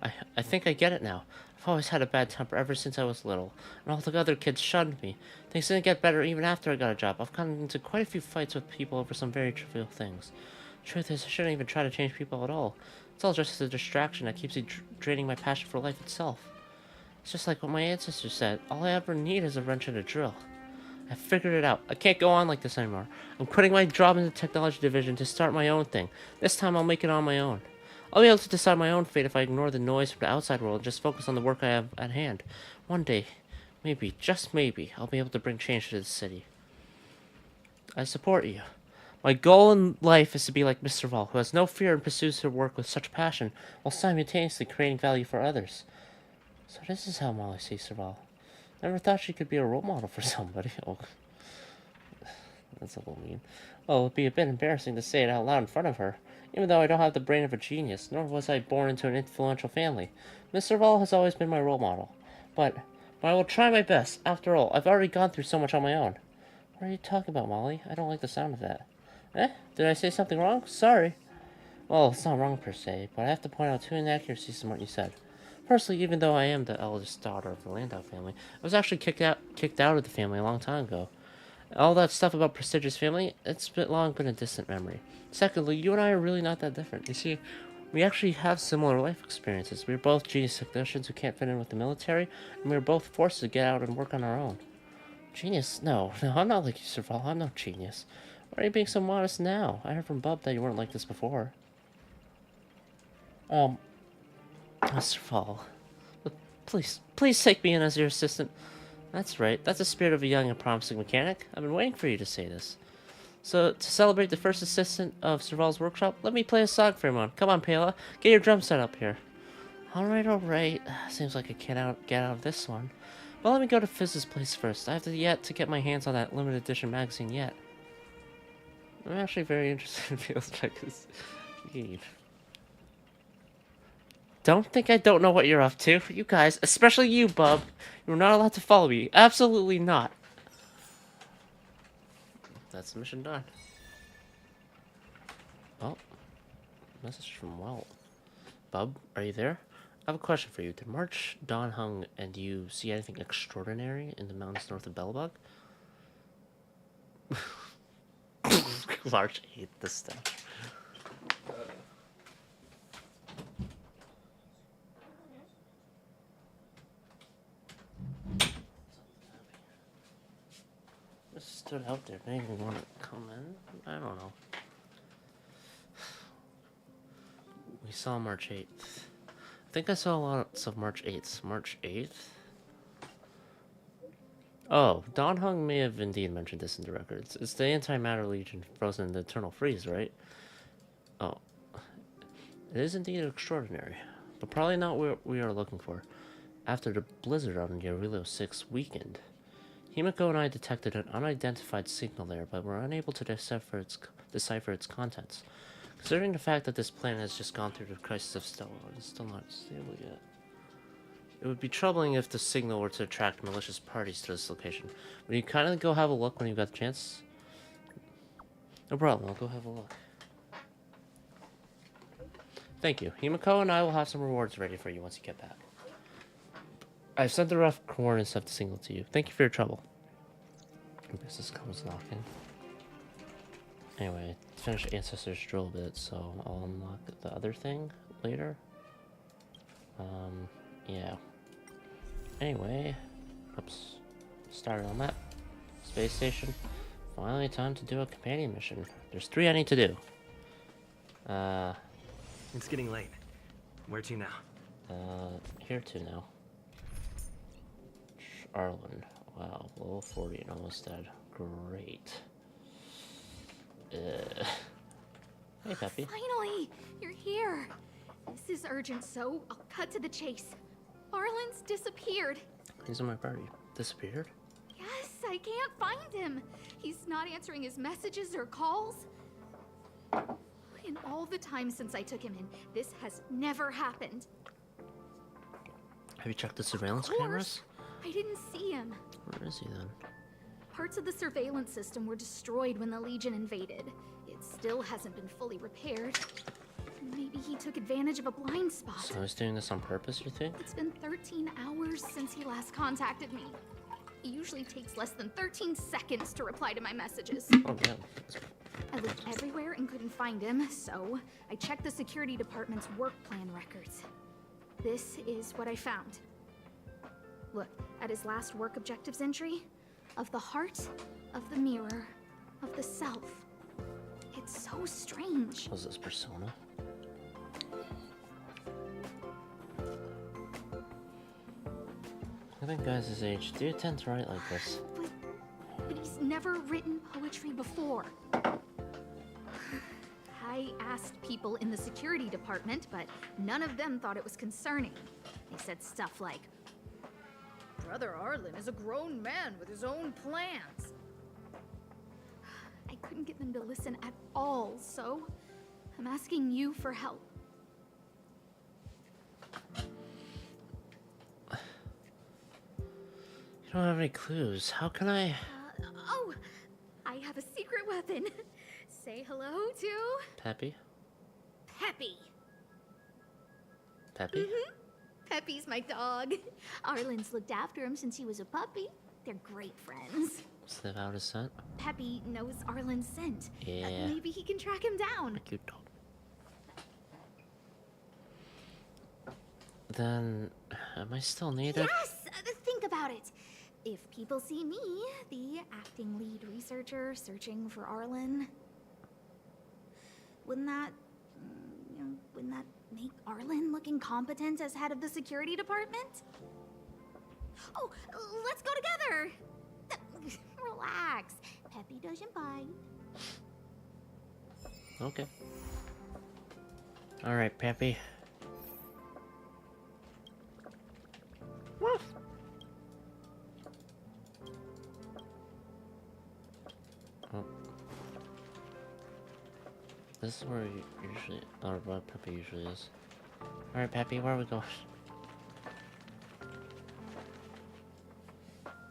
I think I get it now. I've always had a bad temper ever since I was little, and all the other kids shunned me. Things didn't get better even after I got a job. I've gotten into quite a few fights with people over some very trivial things. Truth is, I shouldn't even try to change people at all. It's all just a distraction that keeps me draining my passion for life itself. It's just like what my ancestors said. All I ever need is a wrench and a drill. I figured it out. I can't go on like this anymore. I'm quitting my job in the technology division to start my own thing. This time I'll make it on my own. I'll be able to decide my own fate if I ignore the noise from the outside world and just focus on the work I have at hand. One day, maybe, just maybe, I'll be able to bring change to this city. I support you. My goal in life is to be like Mr. Vol, who has no fear and pursues her work with such passion, while simultaneously creating value for others. So this is how Molly sees Serval. Never thought she could be a role model for somebody. Oh, that's a little mean. Well, it'd be a bit embarrassing to say it out loud in front of her. Even though I don't have the brain of a genius, nor was I born into an influential family. Mr. Vol has always been my role model. But I will try my best. After all, I've already gone through so much on my own. What are you talking about, Molly? I don't like the sound of that. Did I say something wrong? Sorry. Well, it's not wrong per se, but I have to point out two inaccuracies in what you said. Personally, even though I am the eldest daughter of the Landau family, I was actually kicked out of the family a long time ago. All that stuff about prestigious family, it's long been a distant memory. Secondly, you and I are really not that different. You see, we actually have similar life experiences. We're both genius technicians who can't fit in with the military, and we were both forced to get out and work on our own. Genius? No, I'm not like you, Sir Val. I'm no genius. Why are you being so modest now? I heard from Bub that you weren't like this before. Mr. Fall, please take me in as your assistant. That's right, that's the spirit of a young and promising mechanic. I've been waiting for you to say this. So, to celebrate the first assistant of Serval's workshop, let me play a song for him. Come on, Pela, get your drum set up here. Alright. Seems like I can't get out of this one. But let me go to Fizz's place first. I have yet to get my hands on that limited edition magazine yet. I'm actually very interested in Fizz's magazine. Don't think I don't know what you're up to. You guys, especially you, Bub, you're not allowed to follow me. Absolutely not. That's the mission done. Oh, message from Welt. Bub, are you there? I have a question for you. Did March, Dan Heng, and you see anything extraordinary in the mountains north of Belobog? March 8th, this stuff. Just stood out there. Maybe you want to come in? I don't know. We saw March 8th. I think I saw lots of March 8th. March 8th? Oh, Dan Heng may have indeed mentioned this in the records. It's the Antimatter Legion frozen in the Eternal Freeze, right? Oh. It is indeed extraordinary, but probably not what we are looking for. after the blizzard on Yarilo 6 weakened. Himiko and I detected an unidentified signal there, but were unable to decipher its contents. Considering the fact that this planet has just gone through the crisis of Stella, it's still not stable yet. It would be troubling if the signal were to attract malicious parties to this location. Would you kindly go have a look when you got the chance? No problem, I'll go have a look. Thank you. Himiko and I will have some rewards ready for you once you get back. I've sent the rough coordinates of the signal to you. Thank you for your trouble. Business comes knocking. Anyway, finish Ancestor's Drill bit, so I'll unlock the other thing later. Yeah. Anyway, oops. Started on that. Space station. Finally time to do a companion mission. There's 3 I need to do. It's getting late. Where to now? Here to now. Arlen. Wow, level 40 and almost dead. Great. Hey, Peppy. Finally! You're here! This is urgent, so I'll cut to the chase. Arlen's disappeared. He's in my party. Disappeared? Yes, I can't find him. He's not answering his messages or calls. In all the time since I took him in, this has never happened. Have you checked the surveillance Of course. cameras? I didn't see him. Where is he then? Parts of the surveillance system were destroyed when the Legion invaded. It still hasn't been fully repaired. Maybe he took advantage of a blind spot. So he's doing this on purpose, you think? It's been 13 hours since he last contacted me. He usually takes less than 13 seconds to reply to my messages. Oh, yeah. I looked everywhere and couldn't find him, so I checked the security department's work plan records. This is what I found. Look, at his last work objectives entry, of the heart, of the mirror, of the self. It's so strange. Was this Persona? I think guys his age do tend to write like this. But he's never written poetry before. I asked people in the security department, but none of them thought it was concerning. They said stuff like, Brother Arlen is a grown man with his own plans. I couldn't get them to listen at all, so I'm asking you for help. You don't have any clues. How can I... Oh, I have a secret weapon. Say hello to... Peppy? Peppy. Peppy? Peppy's my dog. Arlen's looked after him since he was a puppy. They're great friends. Sniff out his scent? Peppy knows Arlen's scent. Yeah. Maybe he can track him down. Cute dog. Then, am I still needed? Yes! Think about it. If people see me, the acting lead researcher searching for Arlen, wouldn't that make Arlen look incompetent as head of the security department? Oh, let's go together. Relax. Peppy doesn't bite. Okay. Alright, Peppy. Woof. Oh. This is where you usually, or where Peppy usually is. Alright, Peppy, where are we going?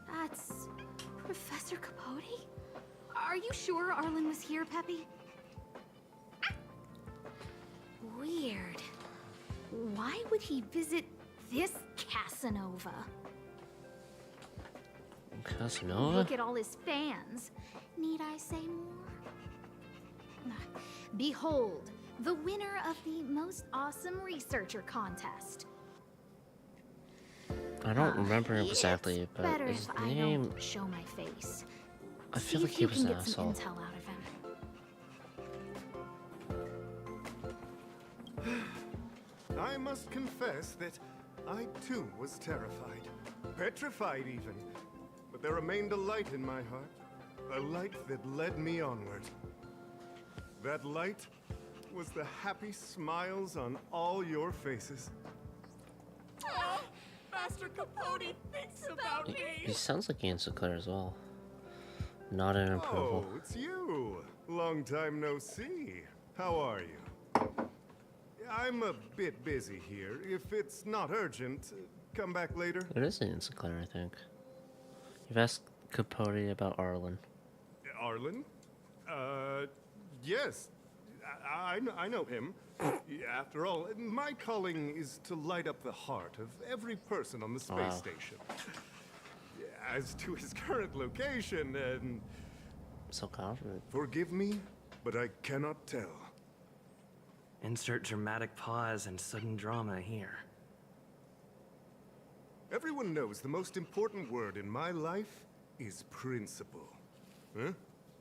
That's Professor Capote? Are you sure Arlen was here, Peppy? Weird. Why would he visit this Casanova? Casanova? Look at all his fans. Need I say more? Behold, the winner of the most awesome researcher contest. I don't remember exactly, It's but better his if I name... don't show my face. I feel See like if he you was can an get some asshole. intel out of him. I must confess that I too was terrified. Petrified even. But there remained a light in my heart. A light that led me onward. That light was the happy smiles on all your faces. Oh, Master Capote thinks about He me. sounds like Ian Sinclair as well. Not an approval. Oh, it's you. Long time no see. How are you? I'm a bit busy here. If it's not urgent, come back later. It is Ian Sinclair, I think. You've asked Capote about Arlen. Arlen? Yes. I know him. After all, my calling is to light up the heart of every person on the space Wow. station. As to his current location, So confident. forgive me, but I cannot tell. Insert dramatic pause and sudden drama here. Everyone knows the most important word in my life is principle. Huh?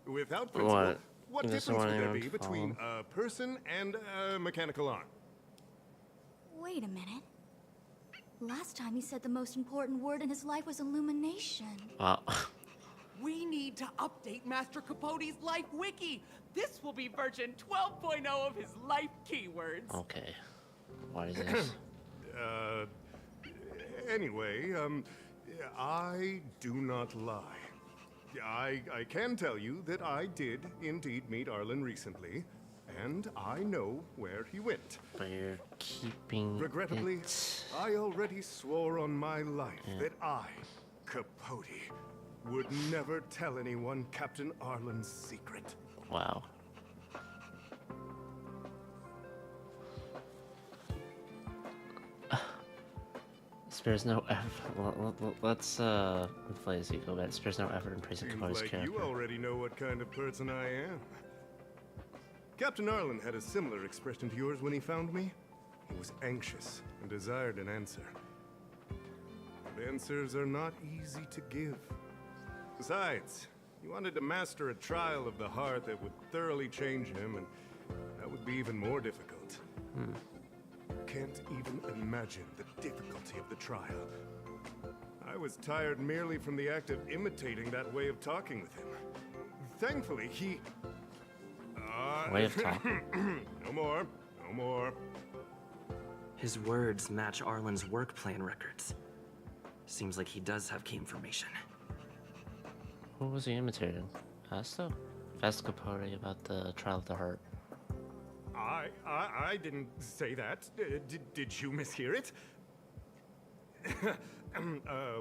Without principle, what You just difference would want there anyone be to follow between him? a person and a mechanical arm? Wait a minute. Last time he said the most important word in his life was illumination. Wow. We need to update Master Capote's life wiki. This will be version 12.0 of his life keywords. Okay. Why is this? Anyway, I do not lie. I can tell you that I did indeed meet Arlen recently, and I know where he went. But you're keeping Regrettably, it. I already swore on my life that I, Capote, would never tell anyone Captain Arlen's secret. Wow. Spares no effort. Let's play as ego, but spares no effort in praising Seems Capote's like character. you already know what kind of person I am. Captain Arlen had a similar expression to yours when he found me. He was anxious and desired an answer. And answers are not easy to give. Besides, he wanted to master a trial of the heart that would thoroughly change him, and that would be even more difficult. Can't even imagine the difficulty of the trial. I was tired merely from the act of imitating that way of talking with him. Thankfully, he... Way of talking. No more. No more. His words match Arlen's work plan records. Seems like he does have key information. Who was he imitating? Asta? Ask Capote about the trial of the heart. I didn't say that. Did you mishear it?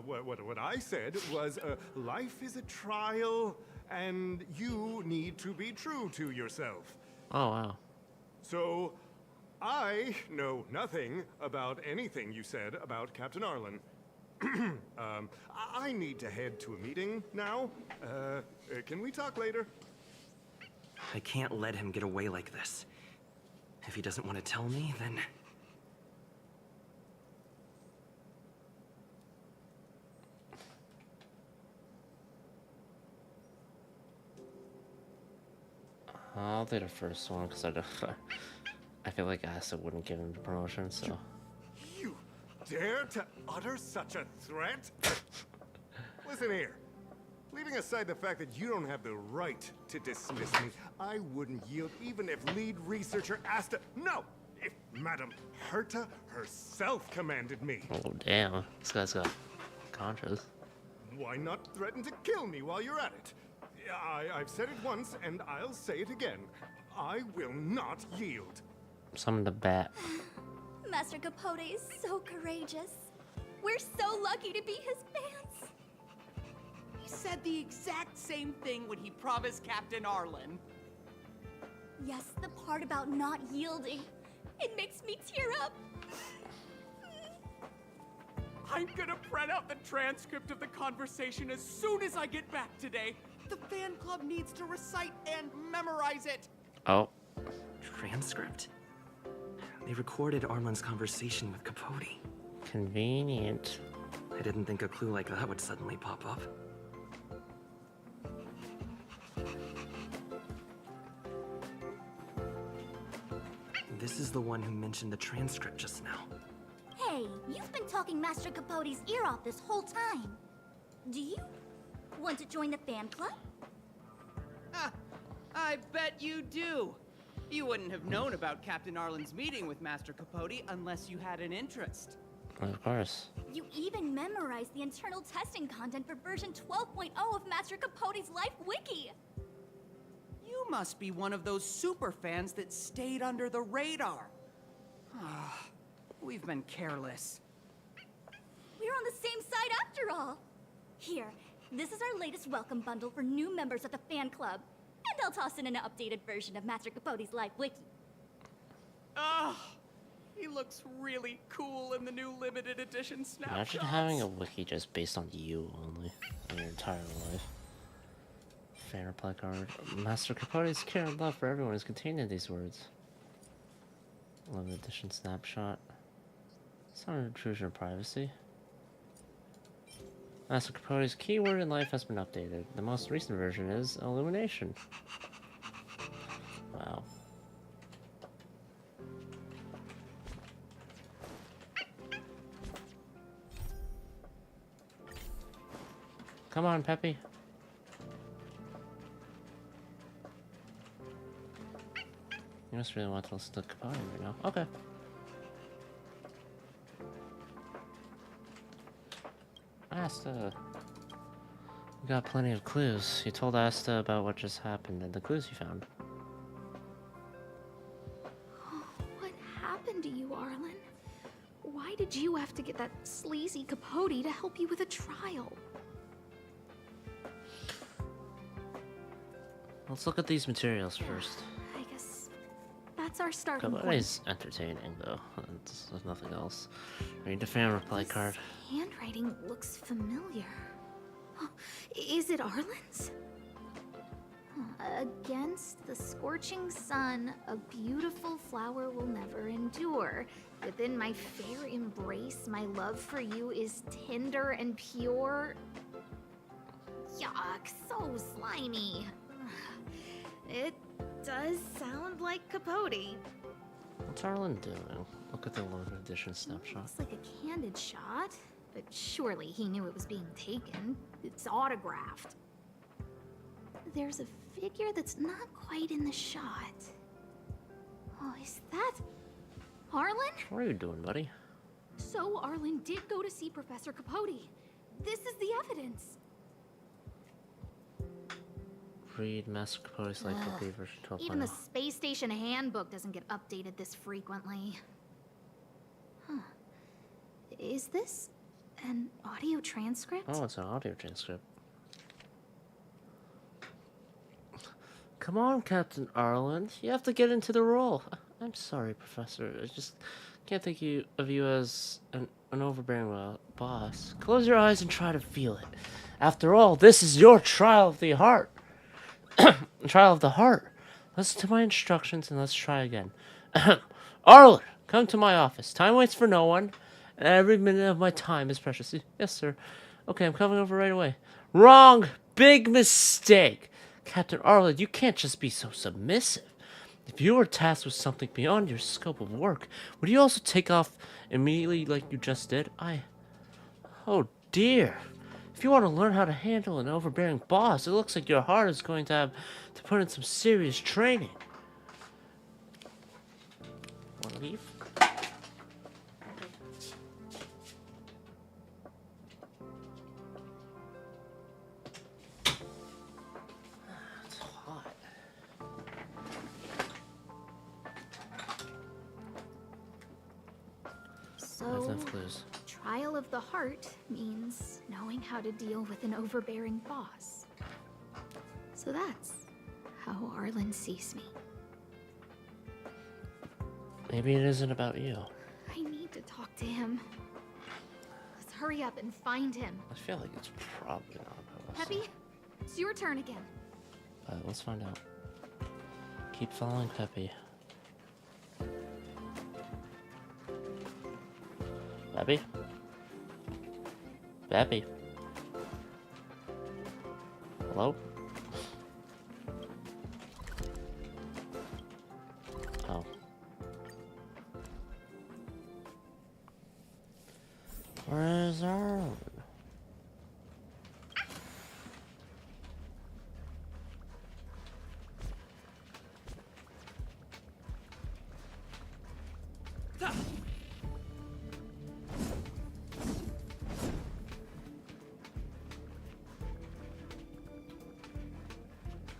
What I said was, life is a trial, and you need to be true to yourself. Oh, wow. So, I know nothing about anything you said about Captain Arlen. I need to head to a meeting now. Can we talk later? I can't let him get away like this. If he doesn't want to tell me, then... I'll do the first one because I don't. I feel like Asta wouldn't give him the promotion, so. You dare to utter such a threat? Listen here. Leaving aside the fact that you don't have the right to dismiss me, I wouldn't yield even if lead researcher Asta... No! If Madame Herta herself commanded me. Oh, damn. This guy's got contras. Why not threaten to kill me while you're at it? I've said it once, and I'll say it again. I will not yield. Summon the bat. Master Capote is so courageous. We're so lucky to be his fans. He said the exact same thing when he promised Captain Arlen. Yes, the part about not yielding. It makes me tear up. I'm gonna print out the transcript of the conversation as soon as I get back today. The fan club needs to recite and memorize it. Oh. Transcript? They recorded Arlen's conversation with Capote. Convenient. I didn't think a clue like that would suddenly pop up. This is the one who mentioned the transcript just now. Hey, you've been talking Master Capote's ear off this whole time. Do you want to join the fan club? Ah, I bet you do. You wouldn't have known about Captain Arlen's meeting with Master Capote unless you had an interest. Of course. You even memorized the internal testing content for version 12.0 of Master Capote's Life Wiki. You must be one of those super fans that stayed under the radar. Ah, we've been careless. We're on the same side after all. Here, this is our latest welcome bundle for new members of the fan club. And I'll toss in an updated version of Master Capote's Life Wiki. Ah, he looks really cool in the new limited edition snapshots. Imagine having a wiki just based on you only, in your entire life. Fan reply card. Master Capote's care and love for everyone is contained in these words. Limited edition snapshot. It's not an intrusion of privacy. Master Capote's keyword in life has been updated. The most recent version is illumination. Wow. Come on, Peppy. You must really want to listen to Capote right now. Okay. Asta. We got plenty of clues. You told Asta about what just happened and the clues you found. What happened to you, Arlen? Why did you have to get that sleazy Capote to help you with a trial? Let's look at these materials first. I guess that's our starting Capote point. is entertaining, though. There's nothing else. Read the fan reply card. Handwriting looks familiar. Oh, is it Arlen's? Against the scorching sun, a beautiful flower will never endure. Within my fair embrace, my love for you is tender and pure. Yuck, so slimy. It does sound like Capote. What's Arlen doing? Look at the limited edition snapshot. Looks like a candid shot, but surely he knew it was being taken. It's autographed. There's a figure that's not quite in the shot. Oh, is that Arlen? What are you doing, buddy? So Arlen did go to see Professor Capote. This is the evidence. Read Master Capote's Life Wiki version 12.0. Even the space station handbook doesn't get updated this frequently. Huh. Is this an audio transcript? Oh, it's an audio transcript. Come on, Captain Arlen. You have to get into the role. I'm sorry, Professor. I just can't think of you as an overbearing boss. Close your eyes and try to feel it. After all, this is your trial of the heart. Trial of the heart. Listen to my instructions and let's try again. Arlen, come to my office. Time waits for no one, and every minute of my time is precious. Yes, sir. Okay, I'm coming over right away. Wrong! Big mistake! Captain Arlen, you can't just be so submissive. If you were tasked with something beyond your scope of work, would you also take off immediately like you just did? Oh dear. If you want to learn how to handle an overbearing boss, it looks like your heart is going to have to put in some serious training. Want to leave? It's hot. There's So, enough clues. trial of the heart means knowing how to deal with an overbearing boss. So that's how Arlen sees me. Maybe it isn't about you. I need to talk to him. Let's hurry up and find him. I feel like it's probably not about us. Peppy, it's your turn again. But let's find out. Keep following Peppy. Peppy? Peppy? Hello? Oh. Where's Arlen?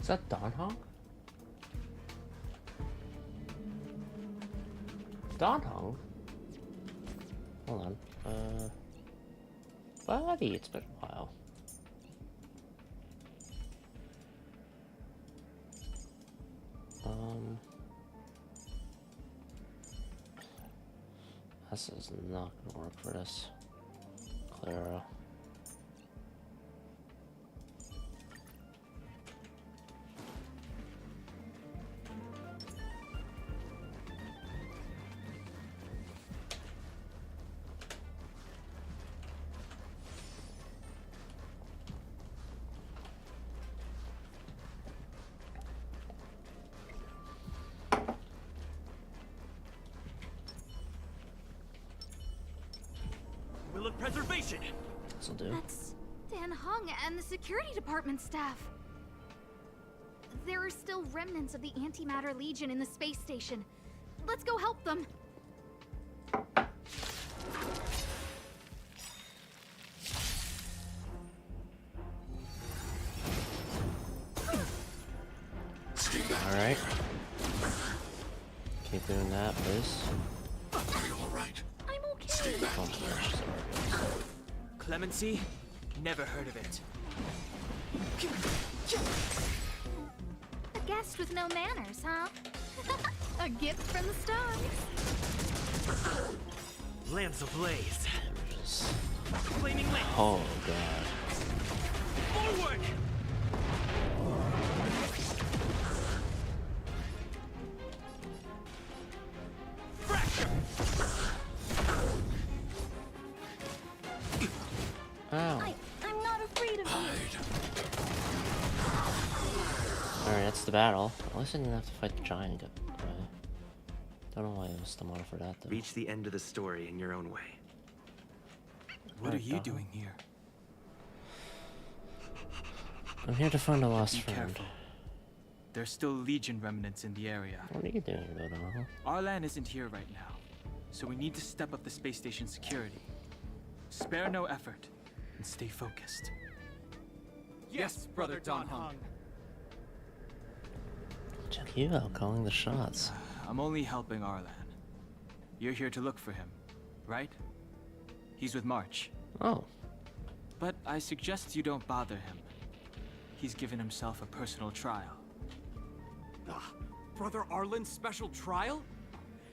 Is that Don Hong? Don Hong? Hold on. Buddy, it's been a while. This is not gonna work for this. Clara. Will of preservation. This'll do. That's Dan Hung and the security department staff. There are still remnants of the Antimatter Legion in the space station. Let's go help them. Alright. Keep doing that, please. Are you alright? I'm okay. Stay back, Oh, Claire. gosh, sorry. Clemency? Never heard of it. A guest with no manners, huh? A gift from the stars. Lamps ablaze. Just- Flaming lamp. Oh god. Forward! Fracture! Ow. I'm not afraid of you. Hide. Alright, that's the battle. At least I didn't have to fight the giant guy. Don't know why it was the model for that though. Reach the end of the story in your own way. What are Alright, you Don. doing here? I'm here to find a lost Be friend. careful. There's still Legion remnants in the area. What are you doing about it, huh? Arlan isn't here right now, so we need to step up the space station security. Spare no effort and stay focused. Yes, Brother Don Hung. Check you out, calling the shots. I'm only helping Arlan. You're here to look for him, right? He's with March. Oh, But I suggest you don't bother him. He's given himself a personal trial. Brother Arlen's special trial?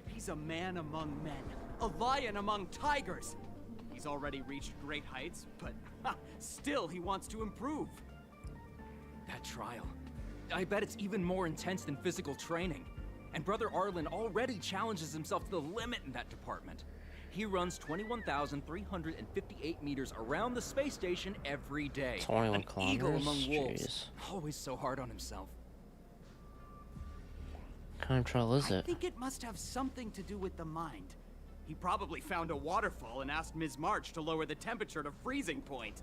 He's a man among men, a lion among tigers. He's already reached great heights, but still he wants to improve. That trial. I bet it's even more intense than physical training. And Brother Arlen already challenges himself to the limit in that department. He runs 21,358 meters around the space station every day. 21 An eagle kilometers? among wolves. Jeez. Always so hard on himself. What kind of trial is I it? think it must have something to do with the mind. He probably found a waterfall and asked Ms. March to lower the temperature to freezing point.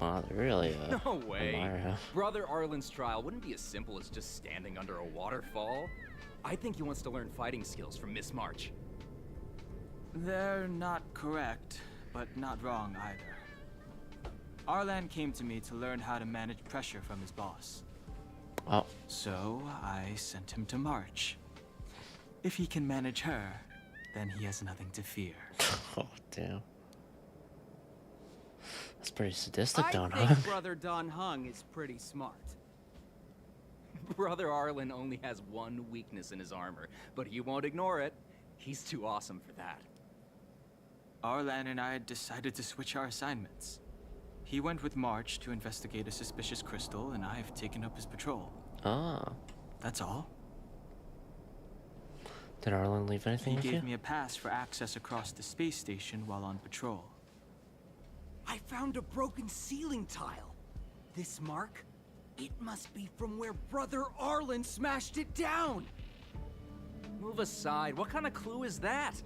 Wow, they really No way. admire him. Brother Arlen's trial wouldn't be as simple as just standing under a waterfall. I think he wants to learn fighting skills from Miss March. They're not correct, but not wrong either. Arlan came to me to learn how to manage pressure from his boss. Oh, So I sent him to March. If he can manage her, then he has nothing to fear. oh, damn. That's pretty sadistic, I Don think Hung. Brother Don Hung is pretty smart. Brother Arlen only has one weakness in his armor, but he won't ignore it. He's too awesome for that. Arlan and I decided to switch our assignments. He went with March to investigate a suspicious crystal, and I've taken up his patrol. Ah. That's all. Did Arlen leave anything He with you? gave me a pass for access across the space station while on patrol. I found a broken ceiling tile. This mark? It must be from where Brother Arlen smashed it down. Move aside. What kind of clue is that?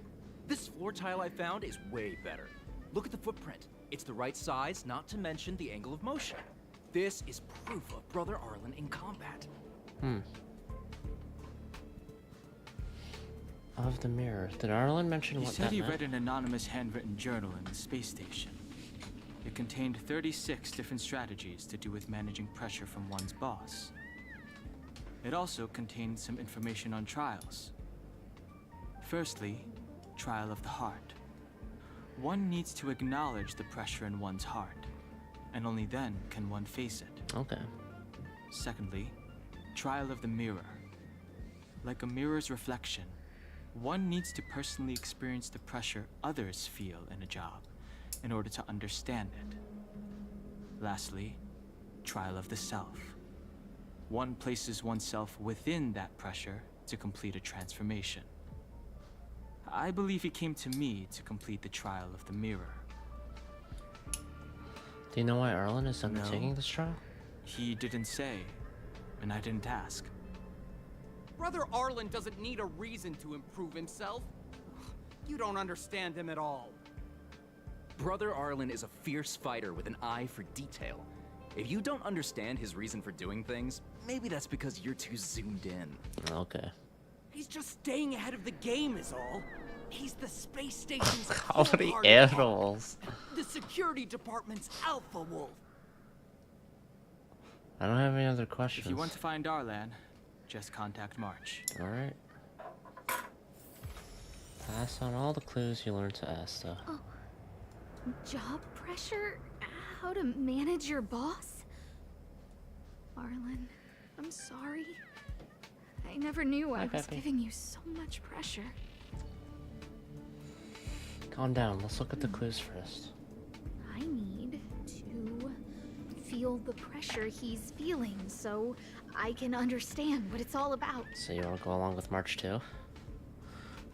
This floor tile I found is way better. Look at the footprint. It's the right size, not to mention the angle of motion. This is proof of Brother Arlen in combat. Of the mirror. Did Arlen mention He what said that he meant? read an anonymous handwritten journal in the space station. It contained 36 different strategies to do with managing pressure from one's boss. It also contained some information on trials. Firstly, trial of the heart. One needs to acknowledge the pressure in one's heart, and only then can one face it. Okay. Secondly, trial of the mirror. Like a mirror's reflection, one needs to personally experience the pressure others feel in a job in order to understand it. Lastly, trial of the self. One places oneself within that pressure to complete a transformation. I believe he came to me to complete the trial of the mirror. Do you know why Arlen is undertaking this trial? He didn't say, and I didn't ask. Brother Arlen doesn't need a reason to improve himself. You don't understand him at all. Brother Arlen is a fierce fighter with an eye for detail. If you don't understand his reason for doing things, maybe that's because you're too zoomed in. Okay. He's just staying ahead of the game is all. He's the space station's How many cold-hearted animals? hawk, the security department's alpha wolf. I don't have any other questions. If you want to find Arlan, just contact March. Alright. Pass on all the clues you learned to Asta. Oh. Job pressure? How to manage your boss? Arlen, I'm sorry. I never knew I was giving you so much pressure. Calm down. Let's look at the clues first. I need to feel the pressure he's feeling so I can understand what it's all about. So you want to go along with March too?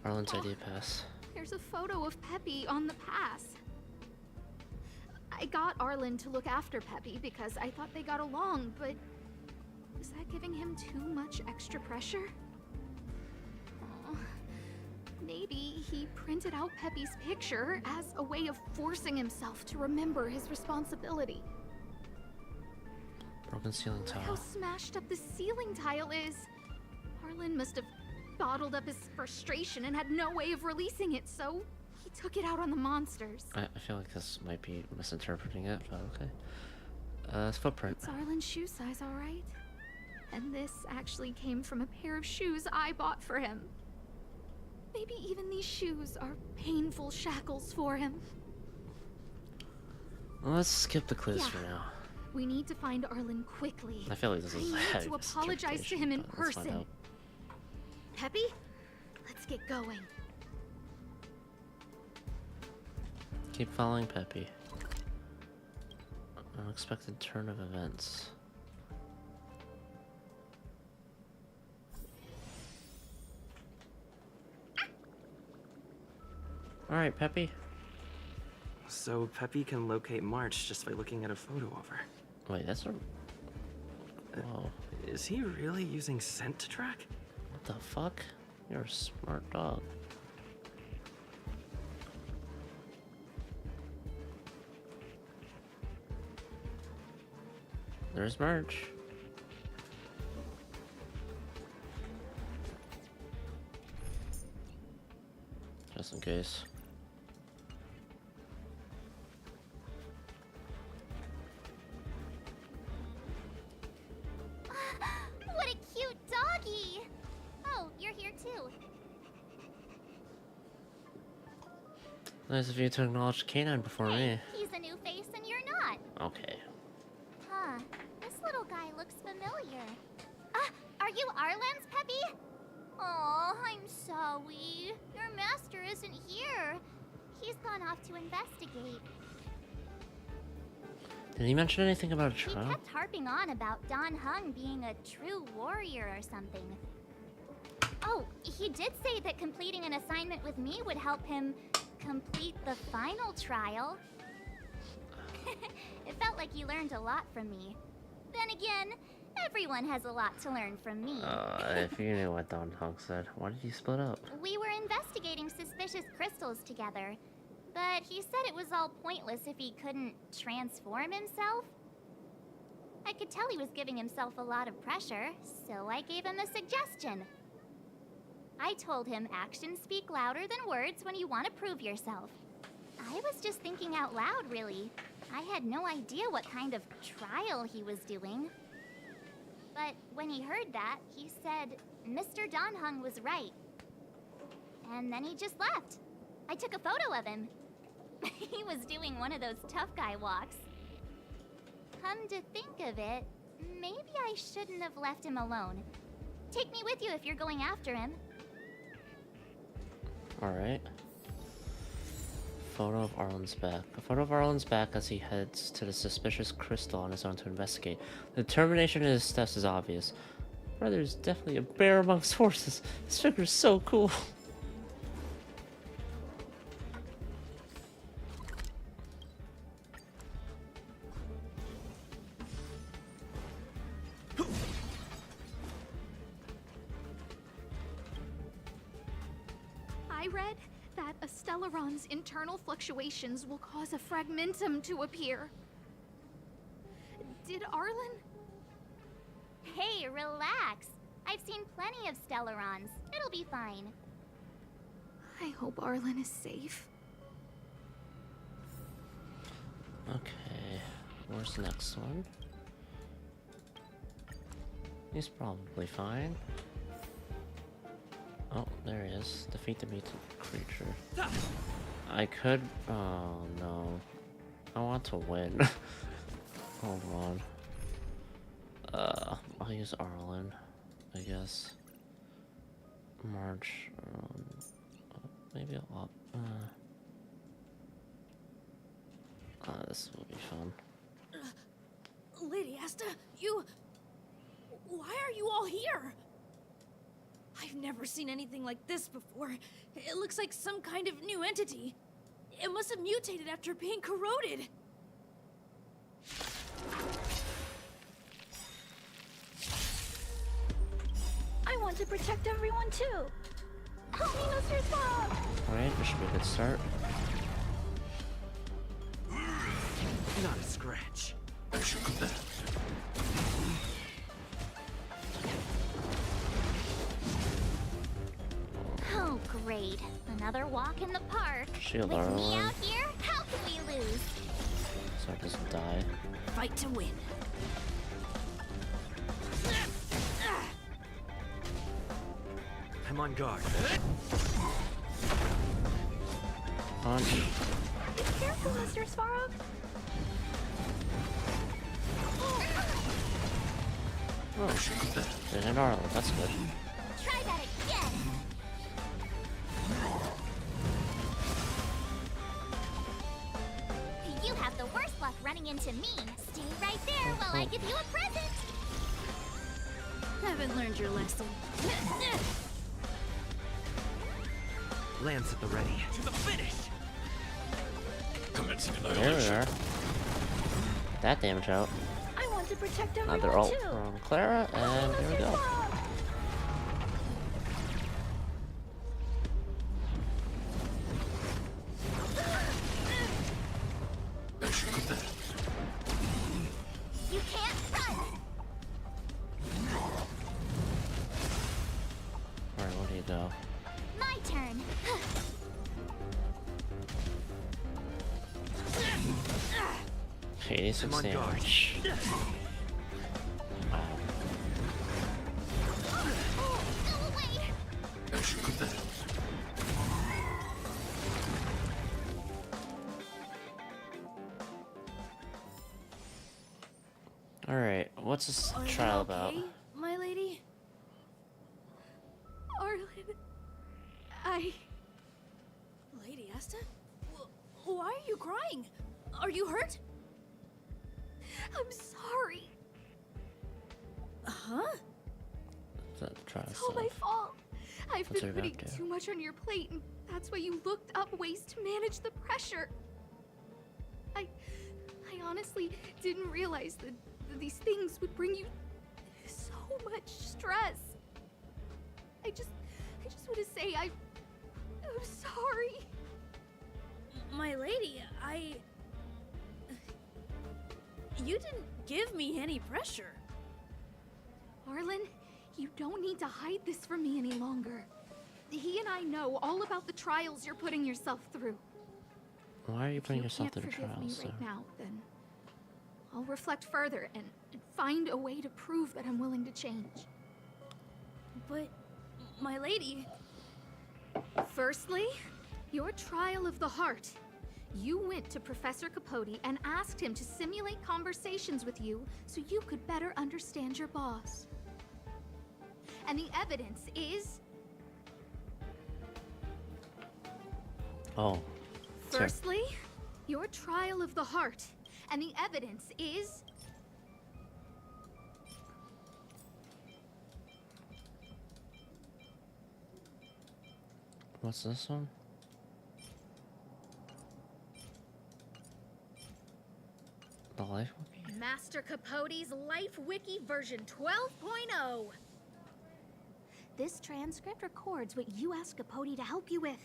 Arlen's ID pass. There's a photo of Peppy on the pass. I got Arlen to look after Peppy because I thought they got along, but is that giving him too much extra pressure? Oh, maybe he printed out Peppy's picture as a way of forcing himself to remember his responsibility. Broken ceiling Look how tile. smashed up the ceiling tile is. Arlen must have bottled up his frustration and had no way of releasing it, so he took it out on the monsters. I feel like this might be misinterpreting it, but okay. It's footprint. It's Arlen's shoe size, all right? And this actually came from a pair of shoes I bought for him. Maybe even these shoes are painful shackles for him. Well, let's skip the clues Yeah. for now. We need to find Arlen quickly. I feel like this is I a need to apologize to him in person. Peppy, let's get going. Keep following Peppy. Unexpected turn of events. Alright, Peppy. So Peppy can locate March just by looking at a photo of her. Wait, that's a... Whoa. Is he really using scent to track? What the fuck? You're a smart dog. There's March. Just in case. What a cute doggy! Oh, you're here too. Nice of you to acknowledge Canine before me. He's a new face and you're not. Okay. Huh. This little guy looks familiar. Are you Arlen's Peppy? Oh, I'm sorry. Your master isn't here. He's gone off to investigate. Did he mention anything about a He trial? kept harping on about Don Hung being a true warrior or something. Oh, he did say that completing an assignment with me would help him complete the final trial. It felt like he learned a lot from me. Then again, everyone has a lot to learn from me. If you knew what Don Hunk said, why did you split up? We were investigating suspicious crystals together, but he said it was all pointless if he couldn't transform himself. I could tell he was giving himself a lot of pressure, so I gave him a suggestion. I told him actions speak louder than words when you want to prove yourself. I was just thinking out loud, really. I had no idea what kind of trial he was doing. But when he heard that, he said Mr. Donhung was right. And then he just left. I took a photo of him. He was doing one of those tough guy walks. Come to think of it, maybe I shouldn't have left him alone. Take me with you if you're going after him. Alright. Photo of Arlen's back. A photo of Arlen's back as he heads to the suspicious crystal on his own to investigate. The determination in his steps is obvious. Brother's definitely a bear amongst horses. This figure's so cool. I read that a Stellaron's internal fluctuations will cause a fragmentum to appear. Did Arlen? Hey, relax. I've seen plenty of Stellarons. It'll be fine. I hope Arlen is safe. Okay, where's the next one? He's probably fine. Oh, there he is. Defeat the mutant creature. I could... Oh, no. I want to win. Hold on. I'll use Arlen, I guess. March. Maybe I'll... this will be fun. Lady Asta, you... Why are you all here? I've never seen anything like this before. It looks like some kind of new entity. It must have mutated after being corroded. I want to protect everyone too. Help me, Mr. Spock! Alright, this should be a good start. Not a scratch. I should go back. Oh, great. Another walk in the park. Shield With me Arlen. out here, how could we lose? So it doesn't die. Fight to win. I'm on guard. Punch. Be careful, Mr. Svarog. Oh, did hit Arlen. That's good. Try that again. You have the worst luck running into me. Stay right there while I give you a present. Haven't learned your lesson. Lance at the ready. To the finish! Commencing There we annihilation. are. Get that damage out. I want to protect everyone Another ult too. from Clara, and here we Mr. go. Svarog! I should go back. You can't run. Alright, where do you go? My turn. 86 I'm on guard. damage. Wow. Go away. I should go back. Alright, what's this Are you trial okay, about? my lady? Arlen... Lady Asta? Why are you crying? Are you hurt? I'm sorry. Huh? What's that trial It's all my stuff? fault. I've What's been her putting up to? too much on your plate, and that's why you looked up ways to manage the pressure. I honestly didn't realize that these things would bring you so much stress. I just want to say I'm sorry. My lady, You didn't give me any pressure. Arlen, you don't need to hide this from me any longer. He and I know all about the trials you're putting yourself through. Why are you If putting you yourself can't through forgive me trials, right though? now, then I'll reflect further and find a way to prove that I'm willing to change. But, my lady... Firstly, your trial of the heart. You went to Professor Capote and asked him to simulate conversations with you so you could better understand your boss. And the evidence is... Oh. Sure. Firstly, your trial of the heart. And the evidence is... What's this one? The life wiki? Master Capote's Life Wiki version 12.0. This transcript records what you asked Capote to help you with.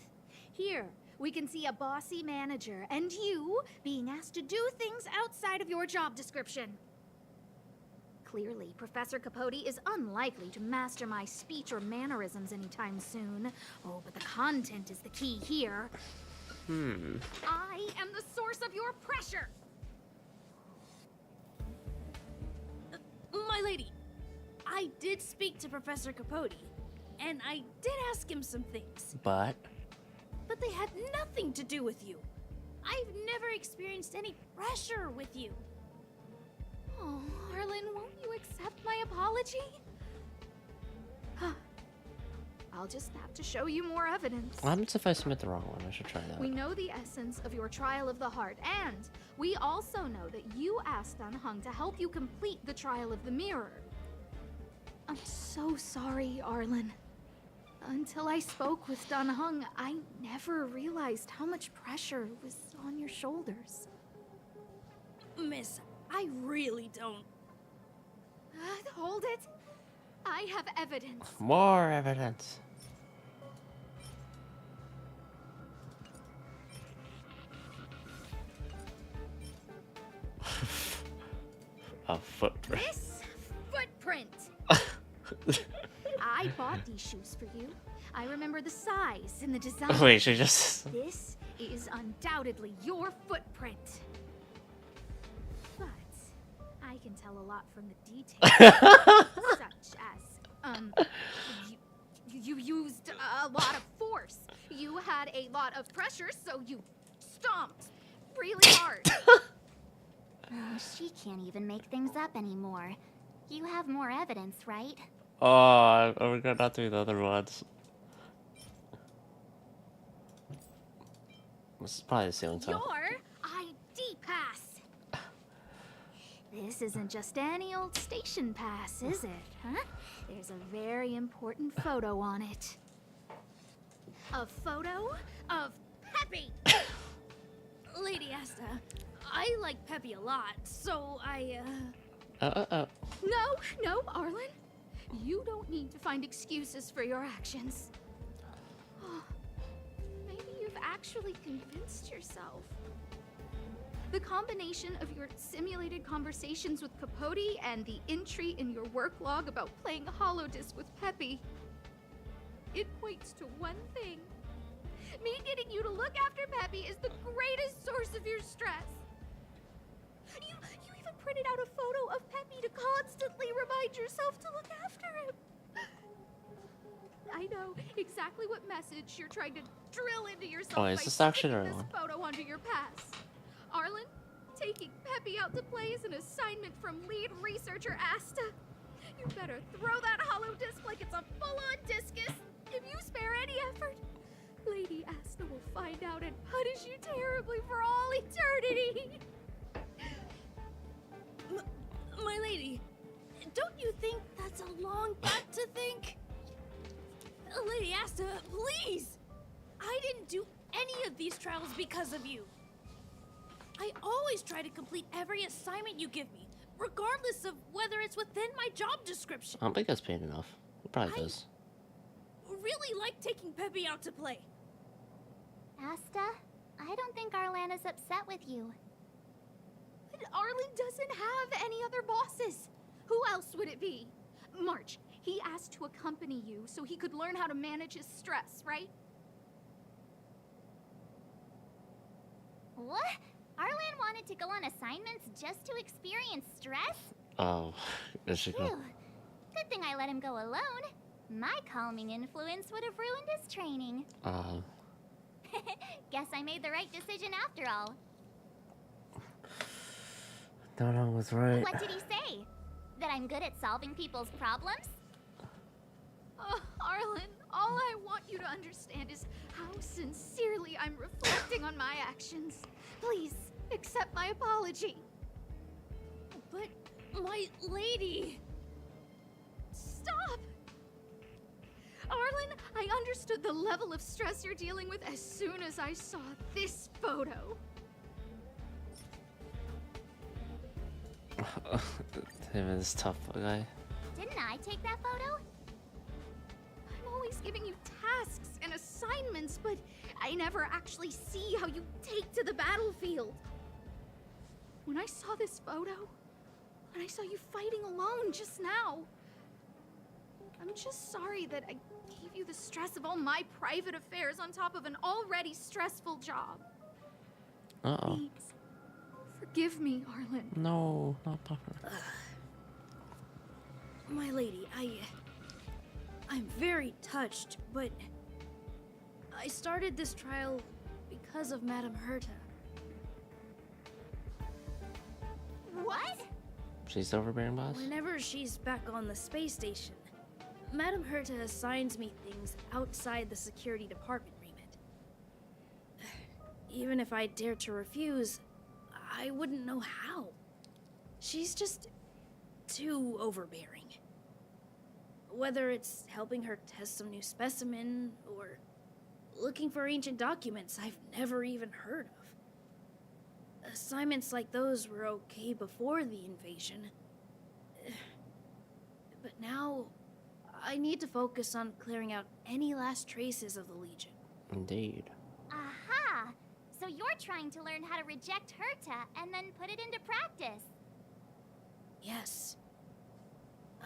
Here, we can see a bossy manager and you being asked to do things outside of your job description. Clearly, Professor Capote is unlikely to master my speech or mannerisms anytime soon. Oh, but the content is the key here. I am the source of your pressure! My lady, I did speak to Professor Capote, and I did ask him some things. But But they had nothing to do with you. I've never experienced any pressure with you. Oh, Arlen, won't you accept my apology? I'll just have to show you more evidence. what happens if I submit the wrong one? I should try that. We know the essence of your trial of the heart, and we also know that you asked Dan Heng to help you complete the trial of the mirror. I'm so sorry, Arlen. Until I spoke with Dan Heng, I never realized how much pressure was on your shoulders. Miss, I really don't. Hold it. I have evidence. More evidence. A footprint. This footprint. I bought these shoes for you. I remember the size and the design. Wait, she just. This is undoubtedly your footprint. But I can tell a lot from the details, such as, you used a lot of force. You had a lot of pressure, so you stomped really hard. Oh, she can't even make things up anymore. You have more evidence, right? Oh, I regret not doing the other ones. This is probably the ceiling time. Your ID pass. This isn't just any old station pass, is it? Huh? There's a very important photo on it. A photo of Peppy. Lady Asta, I like Peppy a lot, so I, No, Arlen. You don't need to find excuses for your actions. Maybe you've actually convinced yourself. The combination of your simulated conversations with Capote and the entry in your work log about playing holodisc with Peppy, it points to one thing. Me getting you to look after Peppy is the greatest source of your stress. You even printed out a photo of Peppy to constantly remind yourself to look after him. I know exactly what message you're trying to drill into yourself Oh, is by this action sticking or this one? photo onto your pass. Arlen, taking Peppy out to play is an assignment from lead researcher Asta. You better throw that hollow disc like it's a full-on discus. If you spare any effort, Lady Asta will find out and punish you terribly for all eternity. my lady, don't you think that's a long thought to think? Lady Asta, please! I didn't do any of these trials because of you. I always try to complete every assignment you give me, regardless of whether it's within my job description. I don't think that's paid enough. It probably does. Really like taking Peppy out to play. Asta, I don't think Arlan is upset with you. But Arlen doesn't have any other bosses. Who else would it be? March, he asked to accompany you so he could learn how to manage his stress, right? What? Arlan wanted to go on assignments just to experience stress? Oh, there she go. Phew. Good thing I let him go alone. My calming influence would have ruined his training. Guess I made the right decision after all. Donna was right. What did he say? That I'm good at solving people's problems? Oh, Arlen, all I want you to understand is how sincerely I'm reflecting on my actions. Please, accept my apology. But, my lady... Stop! Arlen, I understood the level of stress you're dealing with as soon as I saw this photo. Him and this tough guy. Didn't I take that photo? I'm always giving you tasks and assignments, but I never actually see how you take to the battlefield. When I saw this photo, when I saw you fighting alone just now, I'm just sorry that I gave you the stress of all my private affairs on top of an already stressful job. Uh-oh. Please, forgive me, Arlen. No, not Papa. My lady, I'm very touched, but I started this trial because of Madame Herta. What? She's the overbearing boss? Whenever she's back on the space station, Madame Herta assigns me things outside the security department remit. Even if I dared to refuse, I wouldn't know how. She's just too overbearing. Whether it's helping her test some new specimen, or looking for ancient documents I've never even heard of. Assignments like those were okay before the invasion. But now, I need to focus on clearing out any last traces of the Legion. Indeed. Aha! So you're trying to learn how to reject Herta and then put it into practice. Yes.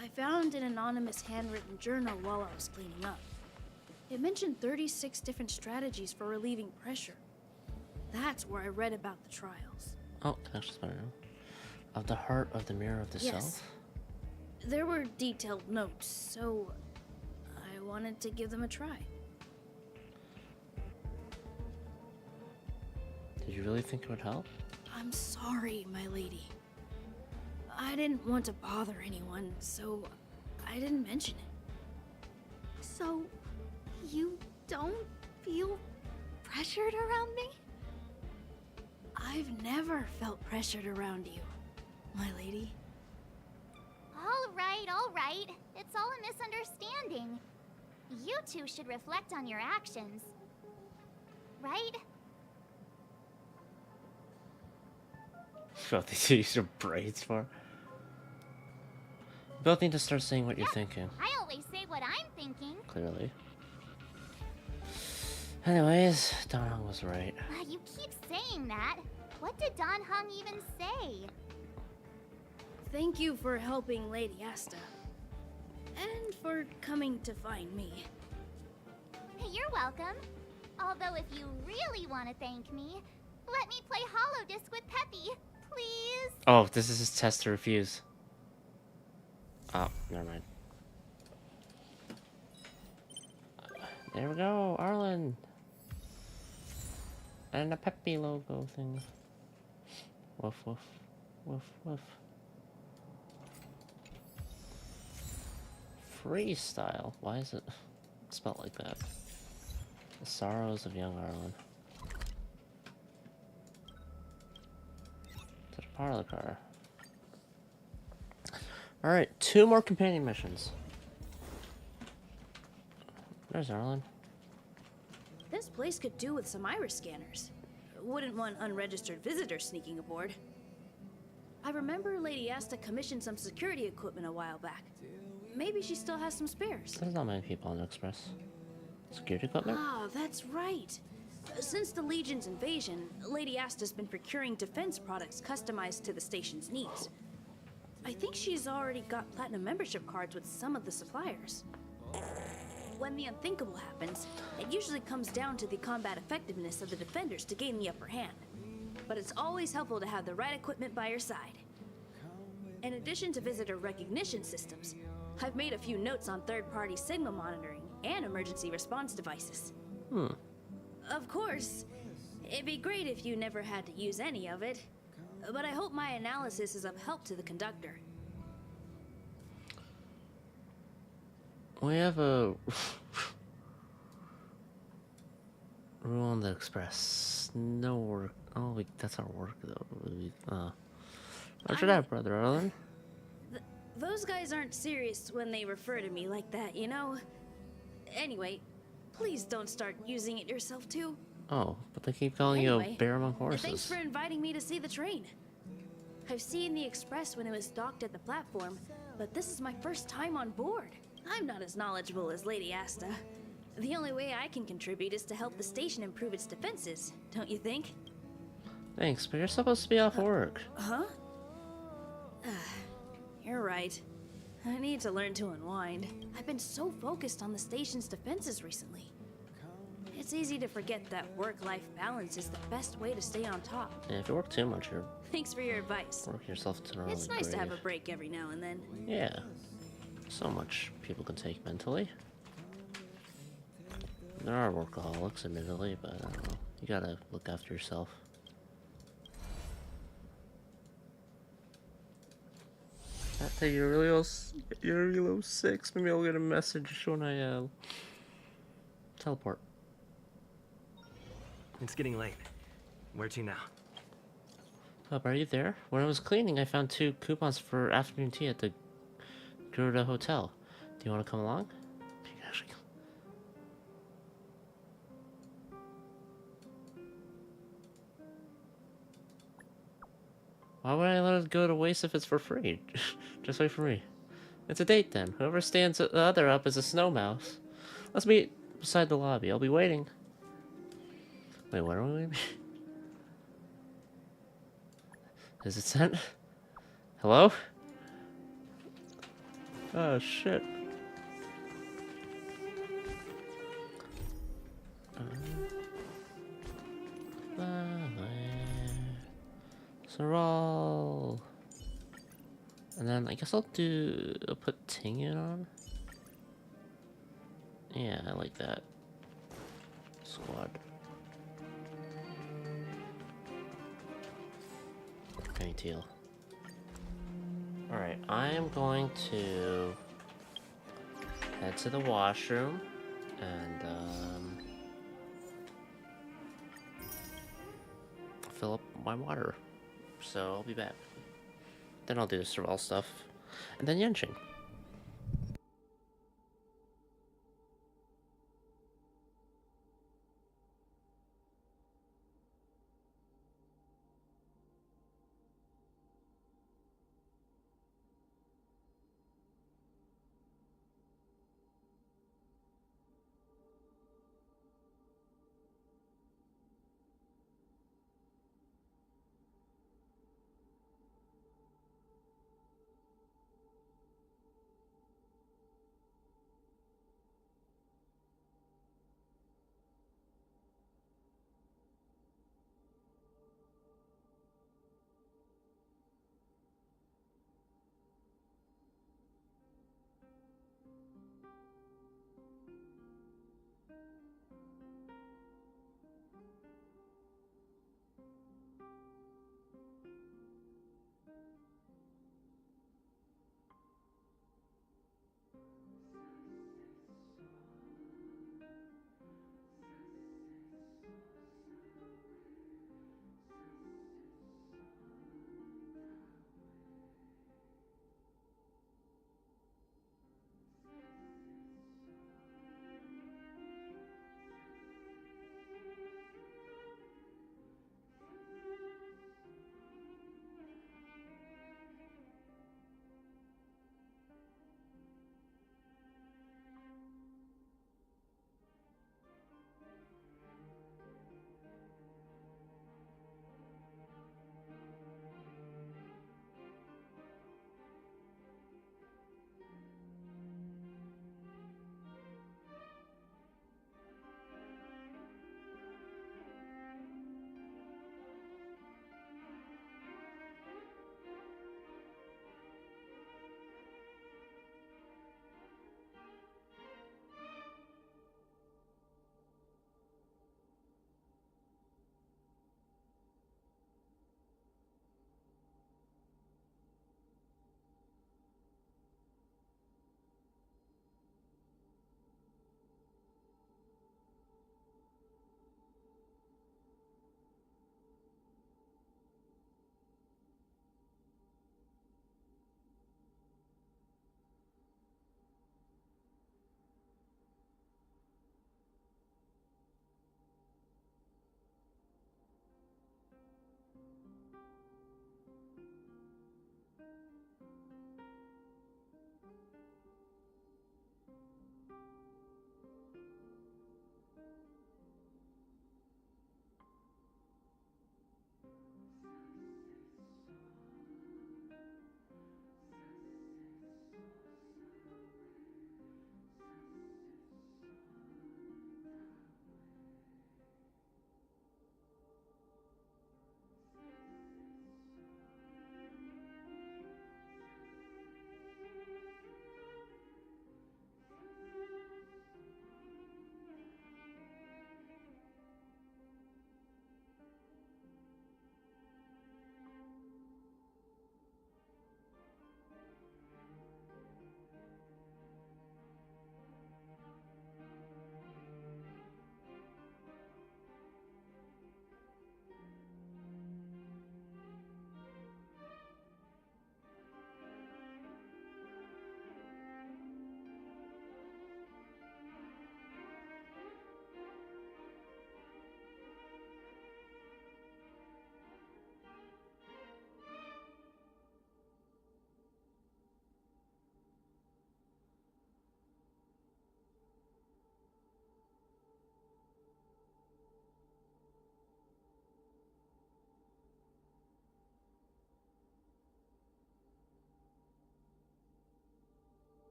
I found an anonymous handwritten journal while I was cleaning up. It mentioned 36 different strategies for relieving pressure. That's where I read about the trials. Oh, actually, better. Of the heart of the mirror of the Yes. self? There were detailed notes, so I wanted to give them a try. Did you really think it would help? I'm sorry, my lady. I didn't want to bother anyone, so I didn't mention it. So, you don't feel pressured around me? I've never felt pressured around you, my lady. All right. It's all a misunderstanding. You two should reflect on your actions. Right? Both need to use your braids for. You both need to start saying what you're thinking. I always say what I'm thinking. Clearly. Anyways, Don Hung was right. You keep saying that. What did Don Hung even say? Thank you for helping Lady Asta. And for coming to find me. You're welcome. Although if you really want to thank me, let me play Holodisc with Peppy, please. Oh, this is his test to refuse. Oh, never mind. There we go, Arlen. And a Peppy logo thing. Woof, woof. Woof, woof. Freestyle. Why is it spelled like that? The sorrows of young Arlen. To the parlor car. Alright, 2 more companion missions. There's Arlen. This place could do with some iris scanners. Wouldn't want unregistered visitors sneaking aboard. I remember Lady Asta commissioned some security equipment a while back. Maybe she still has some spares. There's not many people on the Express. Security equipment? Ah, that's right. Since the Legion's invasion, Lady Asta's been procuring defense products customized to the station's needs. I think she's already got platinum membership cards with some of the suppliers. When the unthinkable happens, it usually comes down to the combat effectiveness of the defenders to gain the upper hand. but it's always helpful to have the right equipment by your side. In addition to visitor recognition systems, I've made a few notes on third-party signal monitoring and emergency response devices. Of course, it'd be great if you never had to use any of it, but I hope my analysis is of help to the conductor. We have a rule on the express. No work. Oh, that's our work though. Roger that, Brother Arlen. Those guys aren't serious when they refer to me like that, you know? Anyway, please don't start using it yourself too. Oh, but they keep calling you a bear among horses. Thanks for inviting me to see the train. I've seen the express when it was docked at the platform, but this is my first time on board. I'm not as knowledgeable as Lady Asta. The only way I can contribute is to help the station improve its defenses, don't you think? Thanks, but you're supposed to be off work. Huh? You're right. I need to learn to unwind. I've been so focused on the station's defenses recently. It's easy to forget that work-life balance is the best way to stay on top. Yeah, if you work too much, you're Thanks for your advice. working yourself to an early It's nice to have a grave. break every now and then. Yeah. So much people can take mentally. There are workaholics, admittedly, but I don't know. You gotta look after yourself. You're really low 6. Maybe I'll get a message when I teleport. It's getting late. Where to now? Up, are you there? When I was cleaning, I found 2 coupons for afternoon tea at the Garuda Hotel. Do you want to come along? You can actually... Why would I let it go to waste if it's for free? Just wait for me. It's a date then. Whoever stands the other up is a snow mouse. Let's meet beside the lobby. I'll be waiting. Wait, what are we waiting? Is it sent? Hello? Oh shit. Sorol. And then I guess I'll put Tingyun on. Yeah, I like that. Squad. Penny Teal. Alright, I am going to head to the washroom and fill up my water. So I'll be back. Then I'll do the Sorol stuff. And then Yenching.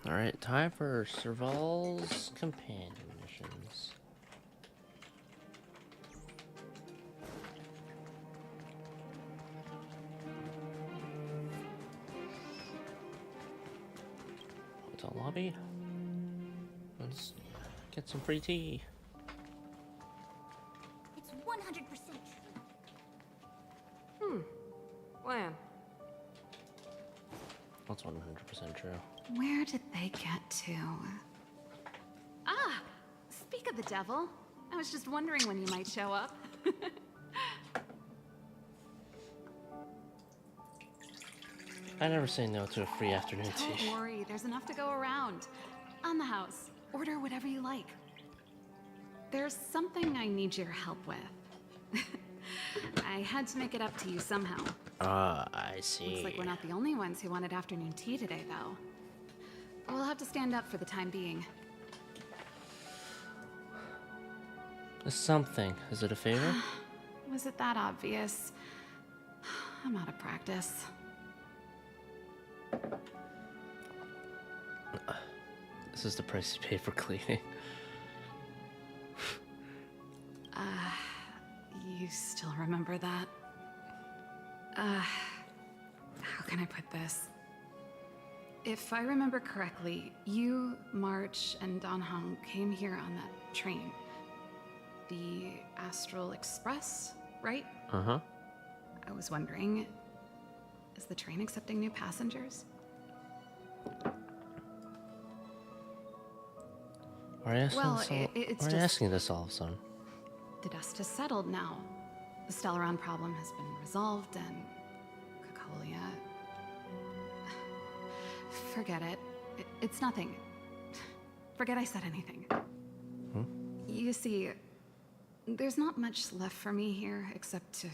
Alright, time for Serval's companion missions. Hotel lobby. Let's get some free tea. It's 100% true. When? That's 100% true. Where did they get to? Ah! Speak of the devil. I was just wondering when you might show up. I never say no to a free afternoon tea. Don't worry, there's enough to go around. On the house. Order whatever you like. There's something I need your help with. I had to make it up to you somehow. I see. Looks like we're not the only ones who wanted afternoon tea today, though. We'll have to stand up for the time being. Something. Is it a favor? Was it that obvious? I'm out of practice. This is the price you pay for cleaning. You still remember that? How can I put this? If I remember correctly, you, March, and Don Hong came here on that train. The Astral Express, right? Uh-huh. I was wondering, is the train accepting new passengers? Why are you asking Well, this all? it's Why are you just- asking this all of a sudden? The dust has settled now. The Stellaron problem has been resolved, and Cocolia... Forget it. It's nothing. Forget I said anything. You see, there's not much left for me here except to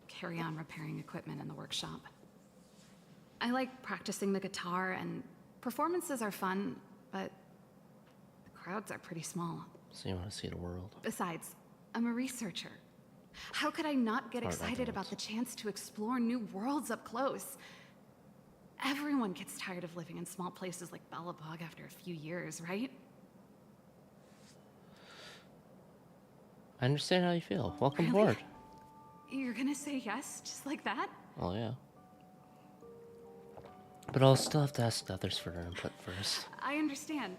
carry on repairing equipment in the workshop. I like practicing the guitar, and performances are fun, but the crowds are pretty small. So you want to see the world? Besides, I'm a researcher. How could I not get Hard excited about arguments. the chance to explore new worlds up close? Everyone gets tired of living in small places like Belobog after a few years, right? I understand how you feel. Welcome Really? aboard. You're gonna say yes, just like that? Oh yeah. But I'll still have to ask the others for their input first. I understand.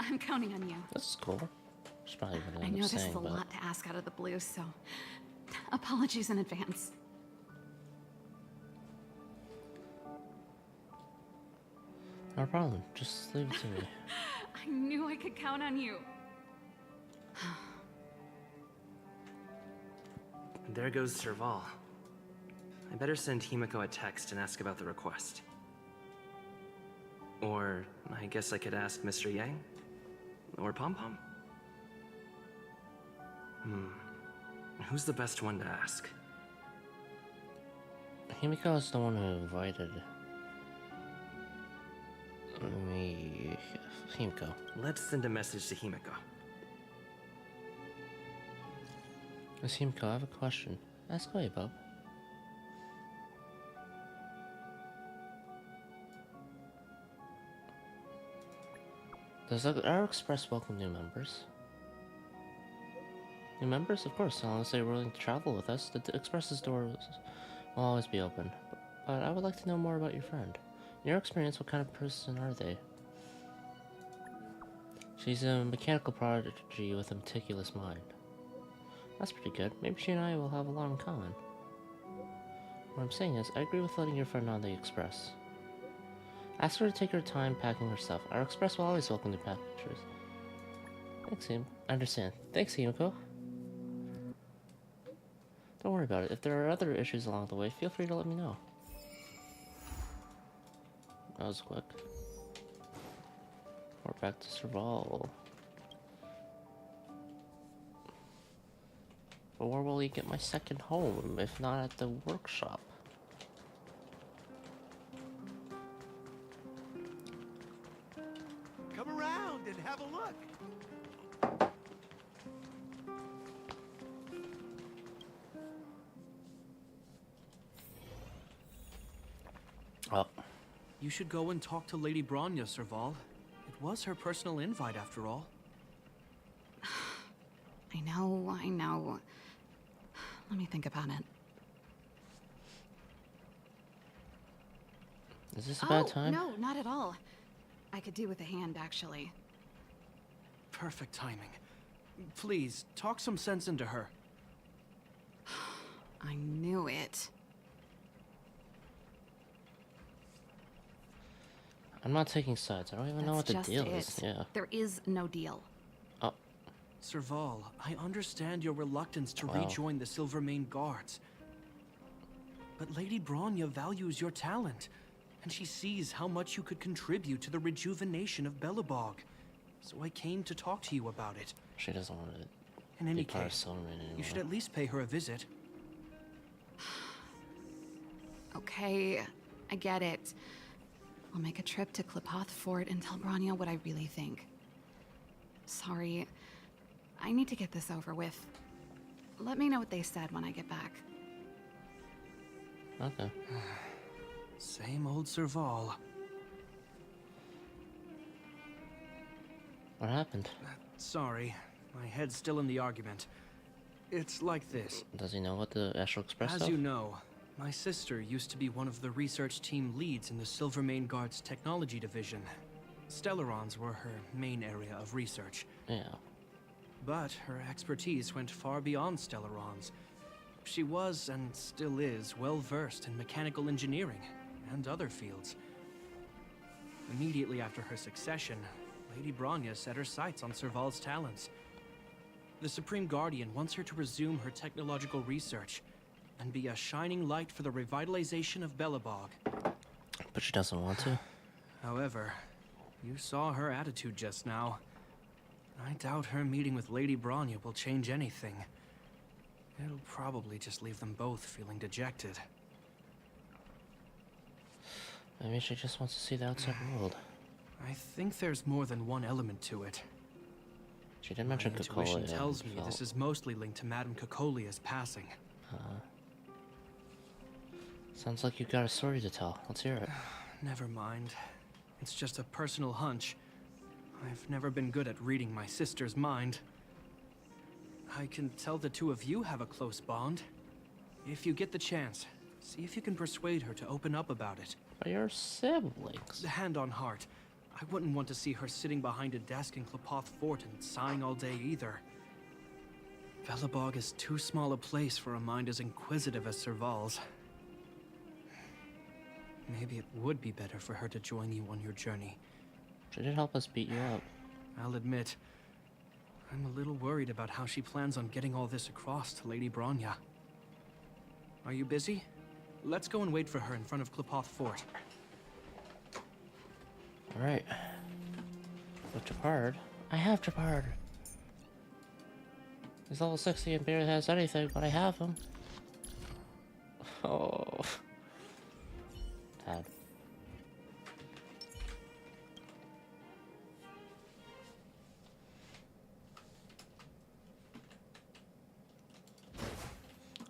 I'm counting on you. This is cool. She's probably gonna I end know up this saying, is a but lot to ask out of the blue, so apologies in advance. no problem. Just leave it to me. I knew I could count on you. There goes Serval. I better send Himiko a text and ask about the request. Or I guess I could ask Mr. Yang? Or Pom Pom? Who's the best one to ask? Himiko is the one who invited me. Himiko. Let's send a message to Himiko. Miss Himiko, I have a question. Ask away, bub. Does our Express welcome new members? New members? Of course, as long as they're willing to travel with us, the Express's doors will always be open. But I would like to know more about your friend. In your experience, what kind of person are they? She's a mechanical prodigy with a meticulous mind. That's pretty good. Maybe she and I will have a lot in common. What I'm saying is, I agree with letting your friend on the Express. Ask her to take her time packing her stuff. Our Express will always welcome new passengers. Thanks, Him. I understand. Thanks, Himiko. Don't worry about it. If there are other issues along the way, feel free to let me know. That was quick. We're back to Serval. But where will he get my second home, if not at the workshop? Come around and have a look. Oh. You should go and talk to Lady Bronya, Serval. was her personal invite after all. I know. Let me think about it. Is this a bad time? No, not at all. I could do with a hand, actually. Perfect timing. Please, talk some sense into her. I knew it. I'm not taking sides. I don't even know what the deal is. Yeah. There is no deal. Oh. Serval, I understand your reluctance to Wow. rejoin the Silvermane Guards. But Lady Bronya values your talent, and she sees how much you could contribute to the rejuvenation of Belobog. So I came to talk to you about it. She doesn't want to In any be part of case, Silvermane anymore. you should at least pay her a visit. Okay, I get it. I'll make a trip to Klipoth Fort and tell Bronya what I really think. Sorry, I need to get this over with. Let me know what they said when I get back. Okay. Same old Serval. What happened? Sorry, my head's still in the argument. It's like this. Does he know what the Astral Express As stuff? you know, my sister used to be one of the research team leads in the Silvermane Guard's technology division. Stellarons were her main area of research. Yeah. But her expertise went far beyond Stellarons. She was, and still is, well versed in mechanical engineering and other fields. Immediately after her succession, Lady Bronya set her sights on Serval's talents. The Supreme Guardian wants her to resume her technological research and be a shining light for the revitalization of Belobog. But she doesn't want to. However, you saw her attitude just now. I doubt her meeting with Lady Bronya will change anything. It'll probably just leave them both feeling dejected. Maybe she just wants to see the outside world. I think there's more than one element to it. She did mention My Cocolia. intuition tells me this is mostly linked to Madame Cocolia's passing. Sounds like you've got a story to tell. Let's hear it. Never mind. It's just a personal hunch. I've never been good at reading my sister's mind. I can tell the two of you have a close bond. If you get the chance, see if you can persuade her to open up about it. But you're siblings. Hand on heart, I wouldn't want to see her sitting behind a desk in Klipoth Fort and sighing all day either. Belobog is too small a place for a mind as inquisitive as Serval's. Maybe it would be better for her to join you on your journey. She did help us beat you up. I'll admit, I'm a little worried about how she plans on getting all this across to Lady Bronya. Are you busy? Let's go and wait for her in front of Klipoth Fort. Alright. With Japard. I have Japard. He's level 60 and barely has anything, but I have him. Oh. Dad.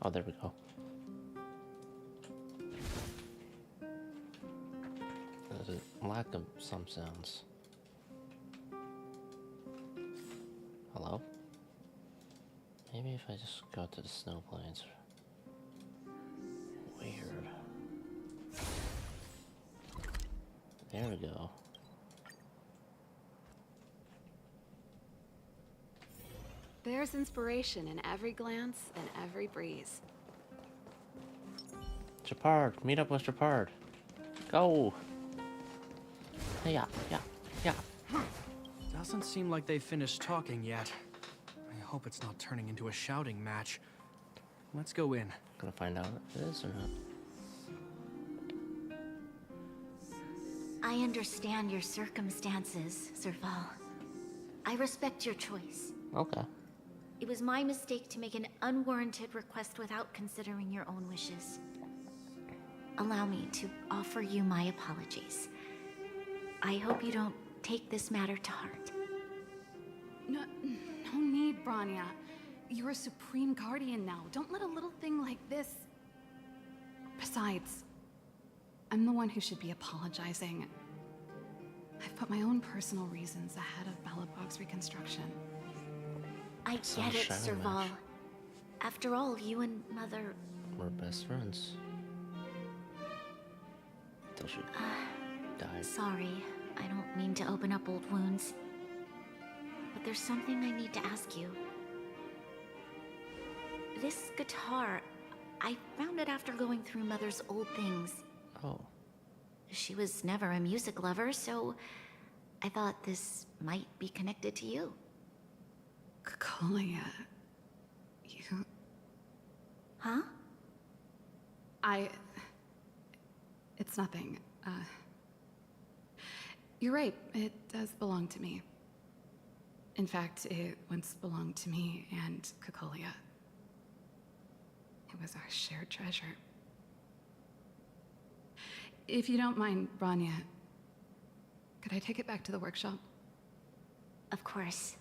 Oh, there we go. There's a lack of some sounds. Hello? Maybe if I just go to the snow plains. Weird. There we go. There's inspiration in every glance and every breeze. Japard, meet up with Japard. Go! Hey, yeah. Doesn't seem like they've finished talking yet. I hope it's not turning into a shouting match. Let's go in. Gonna find out if it is or not. I understand your circumstances, Serval. I respect your choice. Okay. It was my mistake to make an unwarranted request without considering your own wishes. Allow me to offer you my apologies. I hope you don't take this matter to heart. No need, Bronya. You're a Supreme Guardian now. Don't let a little thing like this... Besides, I'm the one who should be apologizing. I've put my own personal reasons ahead of Belobog's reconstruction. I So get it, shadow Serval. match. After all, you and Mother... We're best friends. Till she died. Sorry, I don't mean to open up old wounds. But there's something I need to ask you. This guitar, I found it after going through Mother's old things. Oh. She was never a music lover, so I thought this might be connected to you. Cocolia, you... Huh? It's nothing. You're right, it does belong to me. In fact, it once belonged to me and Cocolia. It was our shared treasure. If you don't mind, Bronya, could I take it back to the workshop? Of course.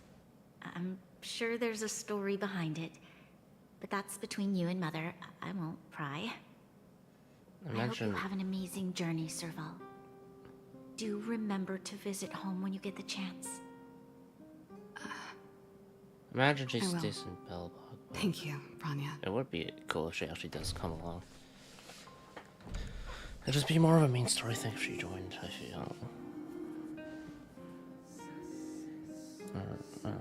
I'm sure there's a story behind it. But that's between you and Mother. I won't pry. I hope you have an amazing journey, Serval. Do remember to visit home when you get the chance. Imagine she I will. stays in Belobog. Thank you, Bronya. It would be cool if she actually does come along. It'd just be more of a main story thing if she joined, I feel. I don't know.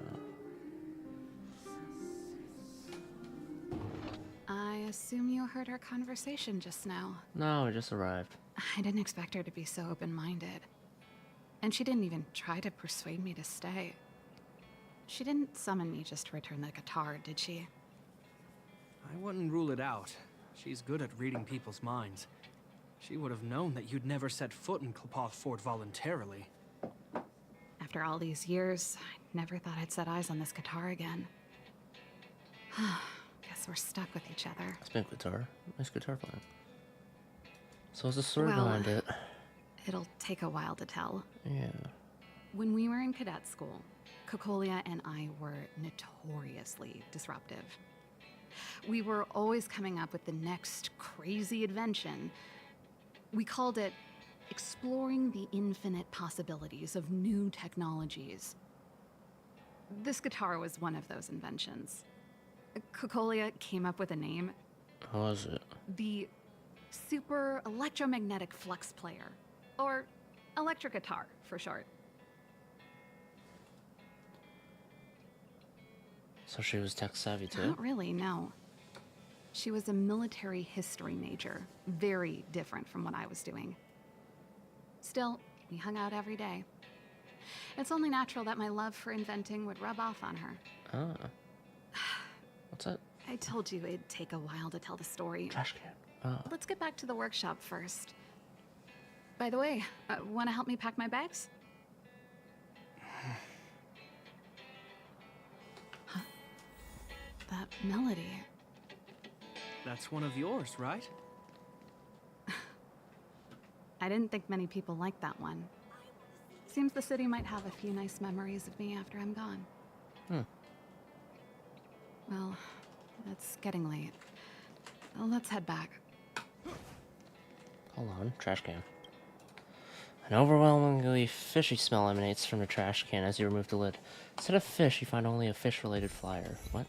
I assume you heard our conversation just now. No, we just arrived. I didn't expect her to be so open-minded. And she didn't even try to persuade me to stay. She didn't summon me just to return the guitar, did she? I wouldn't rule it out. She's good at reading people's minds. She would have known that you'd never set foot in Qlipoth Fort voluntarily. After all these years, I never thought I'd set eyes on this guitar again. Guess we're stuck with each other. It's been guitar. Nice guitar playing. So what's the story Well, behind it? It'll take a while to tell. Yeah. When we were in cadet school, Cocolia and I were notoriously disruptive. We were always coming up with the next crazy invention. We called it exploring the infinite possibilities of new technologies. This guitar was one of those inventions. Cocolia came up with a name. How was it? The Super Electromagnetic Flux Player, or electric guitar for short. So she was tech savvy too? Not really, no. She was a military history major, very different from what I was doing. Still, we hung out every day. It's only natural that my love for inventing would rub off on her. Ah. What's that? I told you it'd take a while to tell the story. Trash can. Oh. Let's get back to the workshop first. By the way, want to help me pack my bags? Huh. That melody. That's one of yours, right? I didn't think many people liked that one. Seems the city might have a few nice memories of me after I'm gone. Well, it's getting late. Let's head back. Hold on, trash can. An overwhelmingly fishy smell emanates from the trash can as you remove the lid. Instead of fish, you find only a fish-related flyer. What?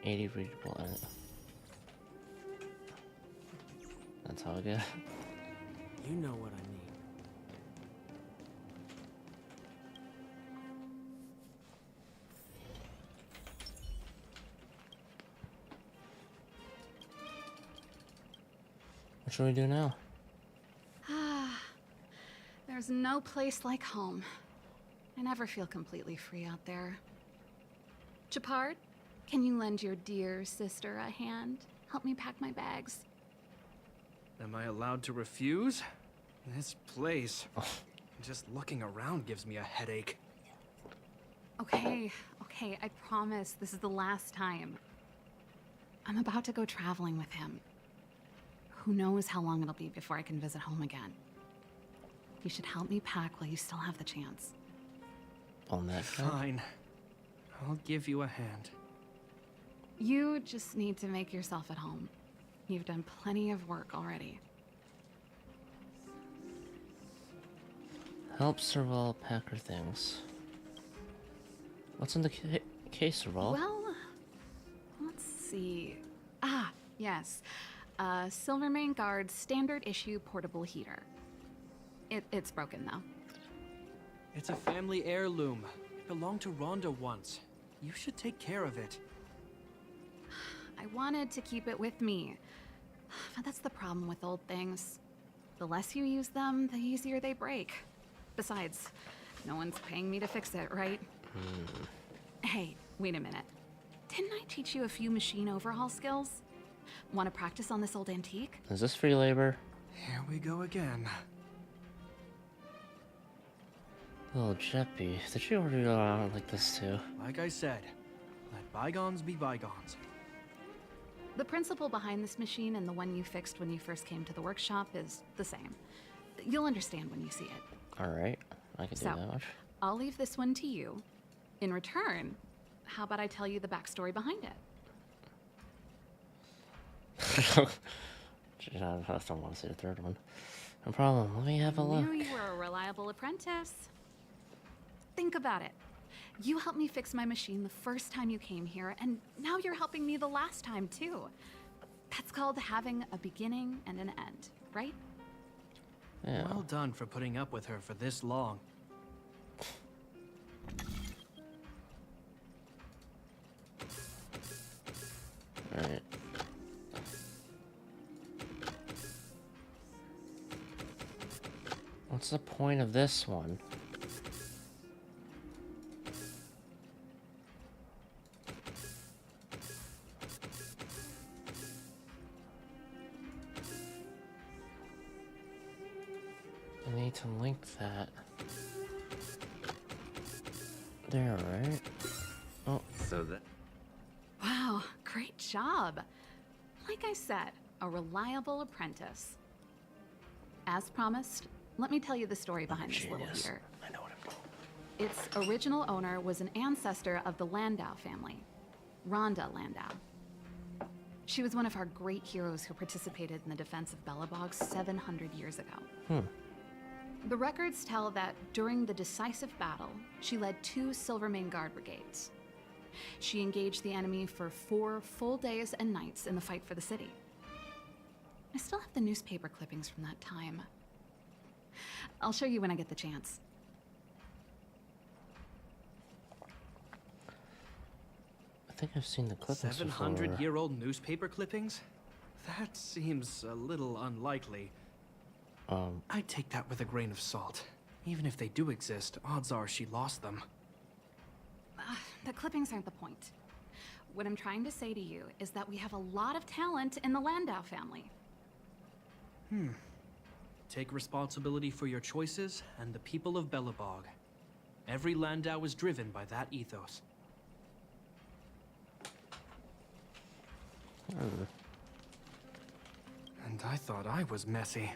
$80 readable edit. That's how I get. You know what I mean. What should we do now? There's no place like home. I never feel completely free out there. Chapard, can you lend your dear sister a hand? Help me pack my bags. Am I allowed to refuse? This place. Just looking around gives me a headache. Okay, I promise this is the last time. I'm about to go traveling with him. Who knows how long it'll be before I can visit home again. You should help me pack while you still have the chance. On that. Fine. I'll give you a hand. You just need to make yourself at home. You've done plenty of work already. Help Serval pack her things. What's in the case, Serval? Well, let's see. Ah, yes. Silvermane Guard standard issue portable heater. It's broken though. It's a family heirloom. It belonged to Rhonda once. You should take care of it. I wanted to keep it with me. But that's the problem with old things. The less you use them, the easier they break. Besides, no one's paying me to fix it, right? Hey, wait a minute. Didn't I teach you a few machine overhaul skills? Want to practice on this old antique? Is this free labor? Here we go again. Oh, Jeppy, did you already go around like this too? Like I said, let bygones be bygones. The principle behind this machine and the one you fixed when you first came to the workshop is the same. You'll understand when you see it. Alright, I can do that much. I'll leave this one to you. In return, how about I tell you the backstory behind it? Jeez, I don't want to see the third one. No problem, let me have a I look. knew you were a reliable apprentice. Think about it. You helped me fix my machine the first time you came here, and now you're helping me the last time, too. That's called having a beginning and an end, right? Yeah. Well done for putting up with her for this long. Alright. What's the point of this one? I need to link that. There, right? Oh. So that... Wow, great job. Like I said, a reliable apprentice. As promised, let me tell you the story behind this little Genius. heater. I know what I'm doing. Its original owner was an ancestor of the Landau family, Rhonda Landau. She was one of our great heroes who participated in the defense of Belobog 700 years ago. The records tell that during the decisive battle, she led 2 Silvermane Guard brigades. She engaged the enemy for 4 full days and nights in the fight for the city. I still have the newspaper clippings from that time. I'll show you when I get the chance. I think I've seen the clippings before. 700-year-old newspaper clippings? That seems a little unlikely. I'd take that with a grain of salt. Even if they do exist, odds are she lost them. The clippings aren't the point. What I'm trying to say to you is that we have a lot of talent in the Landau family. Take responsibility for your choices and the people of Belobog. Every Landau is driven by that ethos. And I thought I was messy.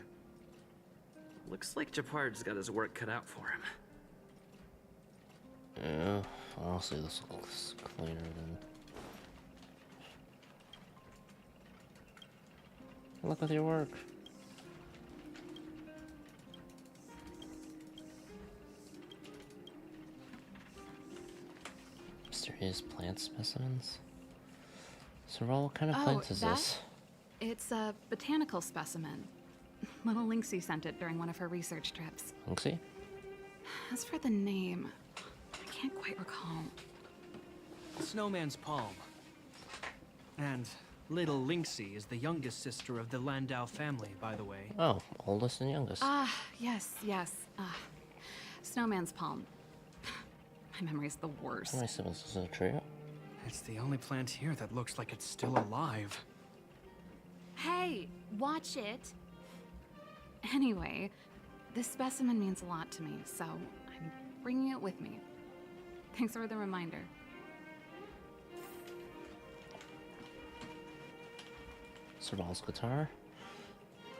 Looks like Japard's got his work cut out for him. Yeah, honestly, this looks cleaner than... Look with your work. Mysterious plant specimens? So, what kind of plant is this? It's a botanical specimen. Little Lynxie sent it during one of her research trips. Lynxie? As for the name, I can't quite recall. Snowman's Palm. And little Lynxie is the youngest sister of the Landau family, by the way. Oh, oldest and youngest. Ah, yes. Snowman's Palm. My memory's the worst. How many siblings is it, a trio? It's the only plant here that looks like it's still alive. Hey, watch it. Anyway, this specimen means a lot to me, so I'm bringing it with me. Thanks for the reminder. Serval's guitar?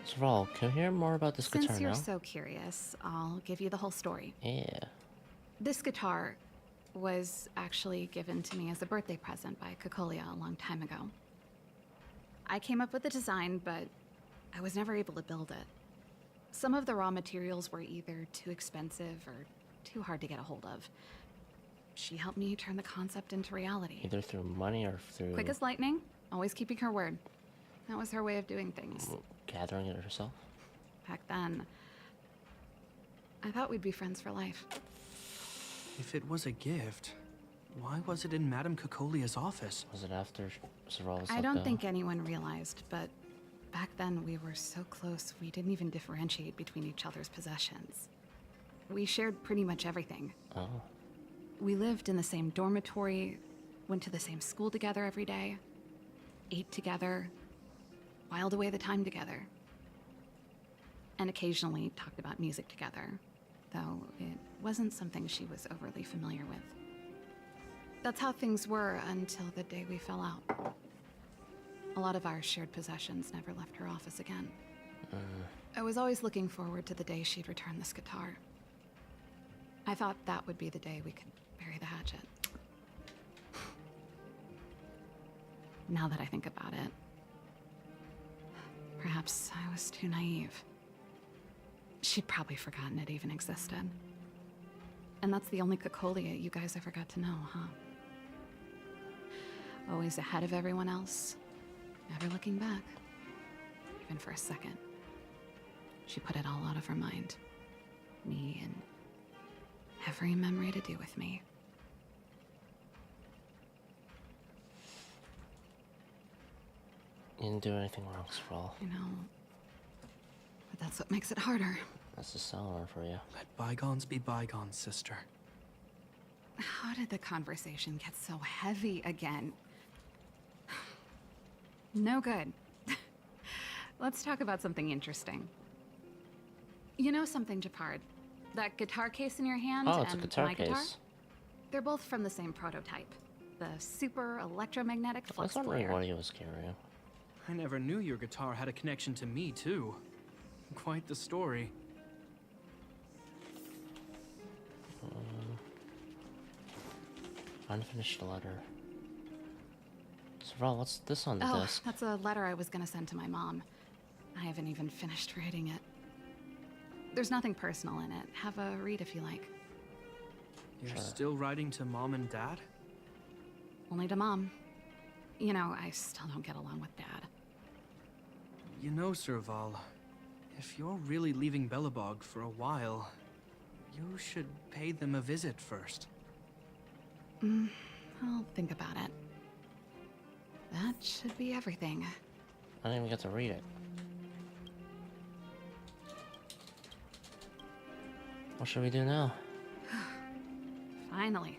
Serval, can we hear more about this guitar Since you're now? so curious, I'll give you the whole story. Yeah. This guitar, was actually given to me as a birthday present by Cocolia a long time ago. I came up with the design, but I was never able to build it. Some of the raw materials were either too expensive or too hard to get a hold of. She helped me turn the concept into reality. Either through money or through Quick as lightning, always keeping her word. That was her way of doing things. gathering it herself. Back then, I thought we'd be friends for life. If it was a gift, why was it in Madame Cocolia's office? Was it after Serval was I let don't go? think anyone realized, but back then we were so close we didn't even differentiate between each other's possessions. We shared pretty much everything. Oh. We lived in the same dormitory, went to the same school together every day, ate together, whiled away the time together, and occasionally talked about music together, though it wasn't something she was overly familiar with. That's how things were until the day we fell out. A lot of our shared possessions never left her office again. I was always looking forward to the day she'd return this guitar. I thought that would be the day we could bury the hatchet. Now that I think about it, perhaps I was too naive. She'd probably forgotten it even existed. And that's the only Cocolia you guys ever got to know, huh? Always ahead of everyone else, never looking back, even for a second. She put it all out of her mind. Me and every memory to do with me. You didn't do anything wrong, Serval. You know, but that's what makes it harder. That's the sour for you. Let bygones be bygones, sister. How did the conversation get so heavy again? No good. Let's talk about something interesting. You know something, Japard? That guitar case in your hand Oh, it's a and guitar my guitar? case. They're both from the same prototype. The Super Electromagnetic I Flux was wondering Player. what he was carrying. I never knew your guitar had a connection to me, too. Quite the story. Unfinished letter. Serval, what's this on the Oh, desk? that's a letter I was gonna send to my mom. I haven't even finished writing it. There's nothing personal in it. Have a read if you like. You're still writing to Mom and Dad? Only to Mom. You know, I still don't get along with Dad. You know, Serval, if you're really leaving Belobog for a while, you should pay them a visit first. I'll think about it. That should be everything. I didn't even get to read it. What should we do now? Finally.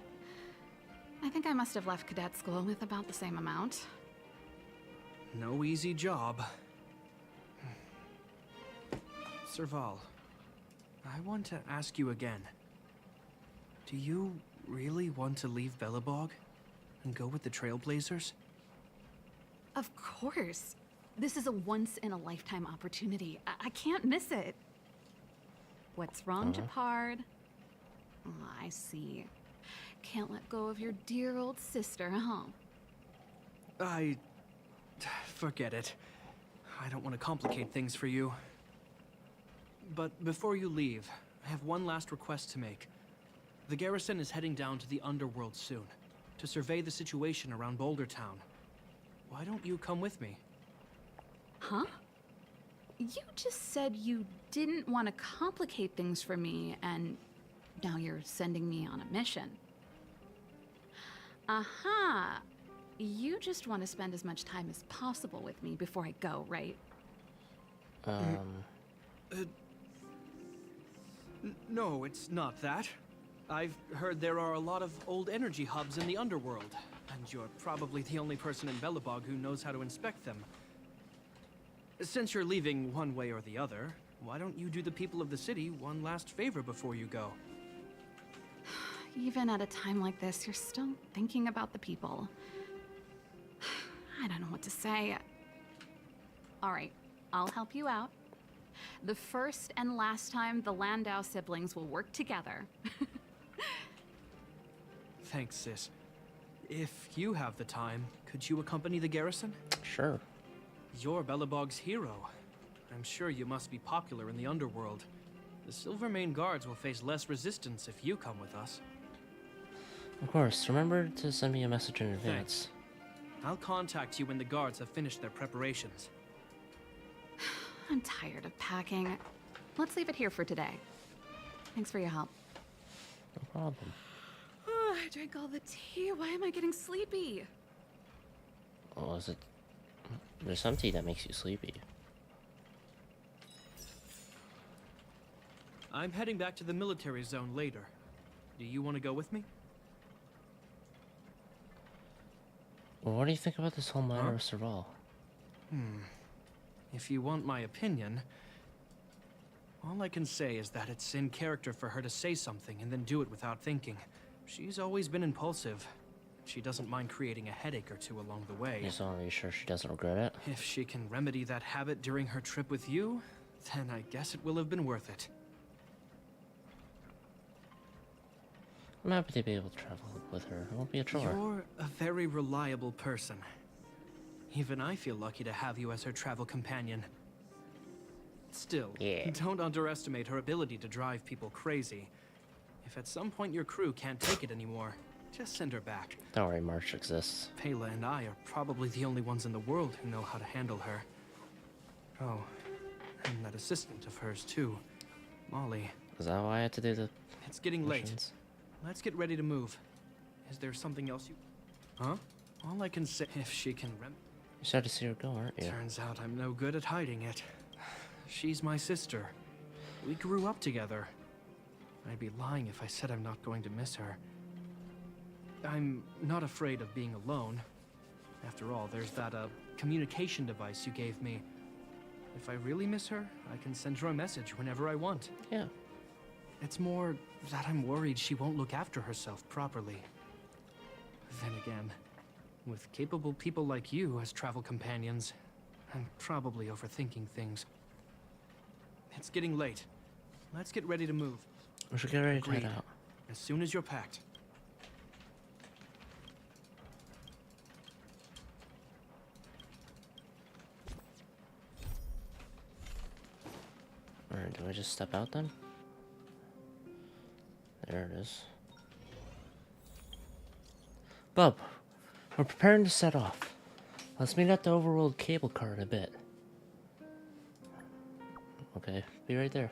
I think I must have left cadet school with about the same amount. No easy job. Serval, I want to ask you again. Do you really want to leave Belobog and go with the Trailblazers? Of course. This is a once-in-a-lifetime opportunity. I can't miss it. What's wrong, Japard? Oh, I see. Can't let go of your dear old sister, huh? Forget it. I don't want to complicate things for you. But before you leave, I have one last request to make. The garrison is heading down to the underworld soon, to survey the situation around Boulder Town. Why don't you come with me? Huh? You just said you didn't want to complicate things for me, and now you're sending me on a mission. Aha! You just want to spend as much time as possible with me before I go, right? No, it's not that. I've heard there are a lot of old energy hubs in the underworld, and you're probably the only person in Belobog who knows how to inspect them. Since you're leaving one way or the other, why don't you do the people of the city one last favor before you go? Even at a time like this, you're still thinking about the people. I don't know what to say. All right, I'll help you out. The first and last time the Landau siblings will work together. Thanks, sis. If you have the time, could you accompany the garrison? Sure. You're Belobog's hero. I'm sure you must be popular in the underworld. The Silvermane guards will face less resistance if you come with us. Of course. Remember to send me a message in advance. I'll contact you when the guards have finished their preparations. I'm tired of packing. Let's leave it here for today. Thanks for your help. No problem. Oh, I drank all the tea. Why am I getting sleepy? Oh, is it? There's some tea that makes you sleepy. I'm heading back to the military zone later. Do you want to go with me? Well, what do you think about this whole matter of Serval? If you want my opinion, all I can say is that it's in character for her to say something and then do it without thinking. She's always been impulsive. She doesn't mind creating a headache or two along the way. So are you sure she doesn't regret it? If she can remedy that habit during her trip with you, then I guess it will have been worth it. I'm happy to be able to travel with her. It won't be a chore. You're a very reliable person. Even I feel lucky to have you as her travel companion. Still, don't underestimate her ability to drive people crazy. If at some point your crew can't take it anymore, just send her back. Don't worry, March exists. Pela and I are probably the only ones in the world who know how to handle her. Oh, and that assistant of hers too, Molly. Is that why I had to do the It's getting missions? late. Let's get ready to move. Is there something else you... Huh? All I can say, if she can You're sad to see her go, aren't you? Turns out I'm no good at hiding it. She's my sister. We grew up together. I'd be lying if I said I'm not going to miss her. I'm not afraid of being alone. After all, there's that, communication device you gave me. If I really miss her, I can send her a message whenever I want. Yeah. It's more that I'm worried she won't look after herself properly. Then again, with capable people like you as travel companions, I'm probably overthinking things. It's getting late. Let's get ready to move. We should get ready to Agreed. head out. As soon as you're packed. Alright, do I just step out then? There it is. Bub, we're preparing to set off. Let's meet at the overworld cable car in a bit. Okay, be right there.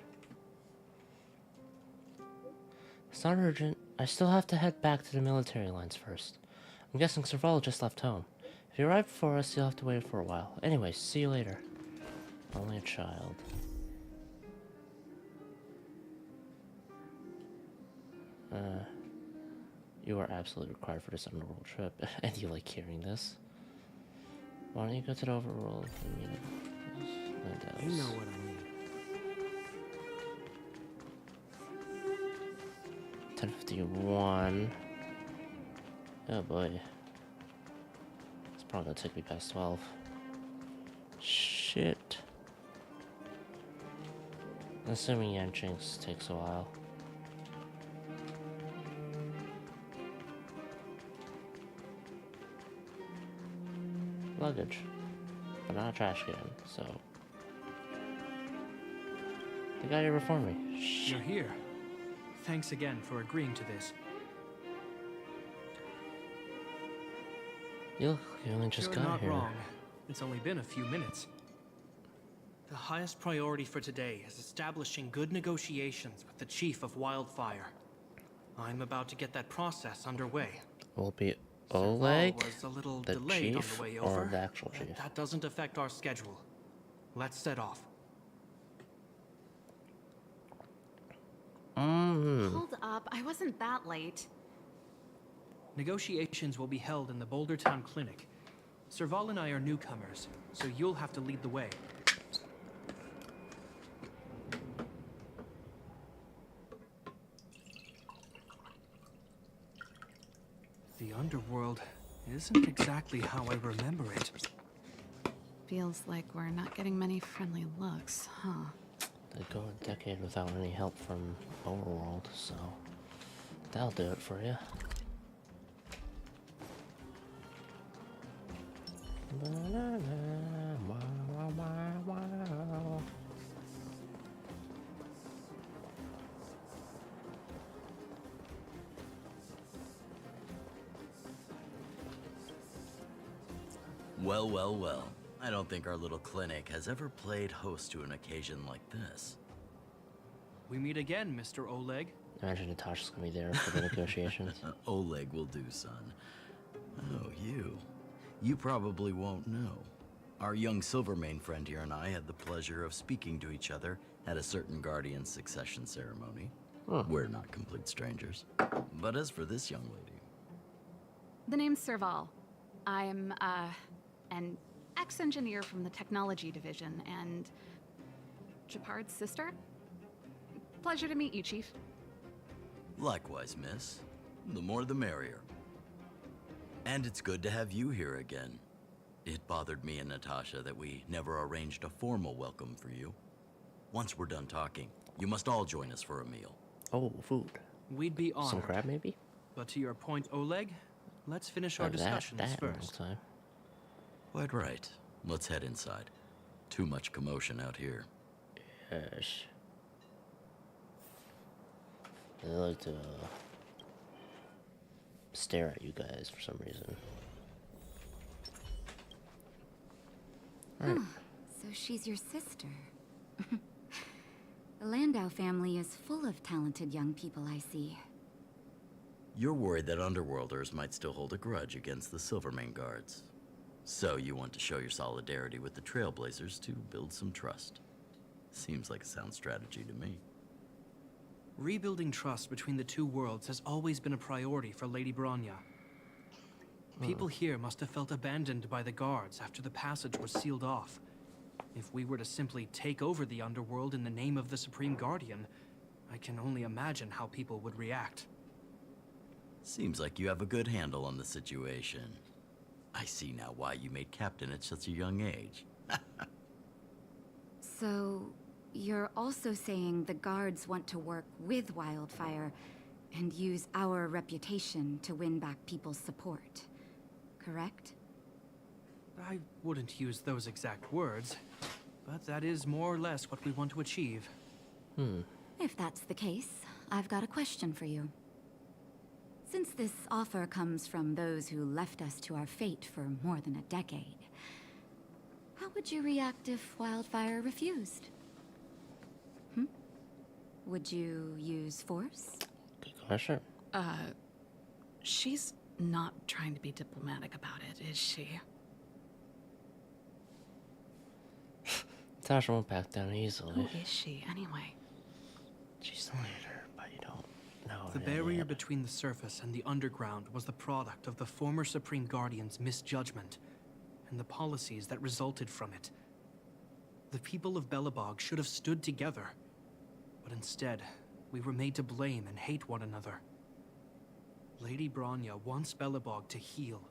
It's not urgent. I still have to head back to the military lines first. I'm guessing Serval just left home. If you arrive before us, you'll have to wait for a while. Anyways, see you later. Only a child. You are absolutely required for this underworld trip, and you like hearing this. Why don't you go to the overworld and meet it? You know what I mean. 10:51. Oh boy. It's probably gonna take me past 12. Shit. Assuming Yanqing's takes a while. Luggage, but not a trash can, so they got here before me. You're here. Thanks again for agreeing to this. You look like you only just You're got not here. wrong. It's only been a few minutes. The highest priority for today is establishing good negotiations with the chief of Wildfire. I'm about to get that process underway. Will it be Serval Oleg, was a little the delayed on chief, the way or over, the actual but chief? that doesn't affect our schedule. Let's set off. Hold up, I wasn't that late. Negotiations will be held in the Boulder Town Clinic. Serval and I are newcomers, so you'll have to lead the way. The underworld isn't exactly how I remember it. Feels like we're not getting many friendly looks, huh? They go a decade without any help from Overworld, so that'll do it for you. Well, well, well. I don't think our little clinic has ever played host to an occasion like this. We meet again, Mr. Oleg. Imagine Natasha's gonna be there for the negotiations. Oleg will do, son. Oh, you. You probably won't know. Our young Silvermane friend here and I had the pleasure of speaking to each other at a certain Guardian succession ceremony. We're not complete strangers. But as for this young lady... The name's Serval. I'm, an ex-engineer from the technology division, and Japard's sister? Pleasure to meet you, Chief. Likewise, miss. The more the merrier. And it's good to have you here again. It bothered me and Natasha that we never arranged a formal welcome for you. Once we're done talking, you must all join us for a meal. Oh, food. We'd be honored. Some crab, maybe? But to your point, Oleg, let's finish our discussions first. Time. Quite right. Let's head inside. Too much commotion out here. Yes. I like to stare at you guys for some reason. Alright. So she's your sister. The Landau family is full of talented young people, I see. You're worried that Underworlders might still hold a grudge against the Silvermane Guards. So you want to show your solidarity with the Trailblazers to build some trust. Seems like a sound strategy to me. Rebuilding trust between the two worlds has always been a priority for Lady Bronya. People here must have felt abandoned by the guards after the passage was sealed off. If we were to simply take over the Underworld in the name of the Supreme Guardian, I can only imagine how people would react. Seems like you have a good handle on the situation. I see now why you made captain at such a young age. So, you're also saying the guards want to work with Wildfire and use our reputation to win back people's support, correct? I wouldn't use those exact words, but that is more or less what we want to achieve. If that's the case, I've got a question for you. Since this offer comes from those who left us to our fate for more than a decade, how would you react if Wildfire refused? Would you use force? Good question. She's not trying to be diplomatic about it, is she? Natasha won't back down easily. Who is she, anyway? She's the leader, but you don't know. The barrier between the surface and the underground was the product of the former Supreme Guardian's misjudgment and the policies that resulted from it. The people of Belobog should have stood together, but instead, we were made to blame and hate one another. Lady Bronya wants Belobog to heal,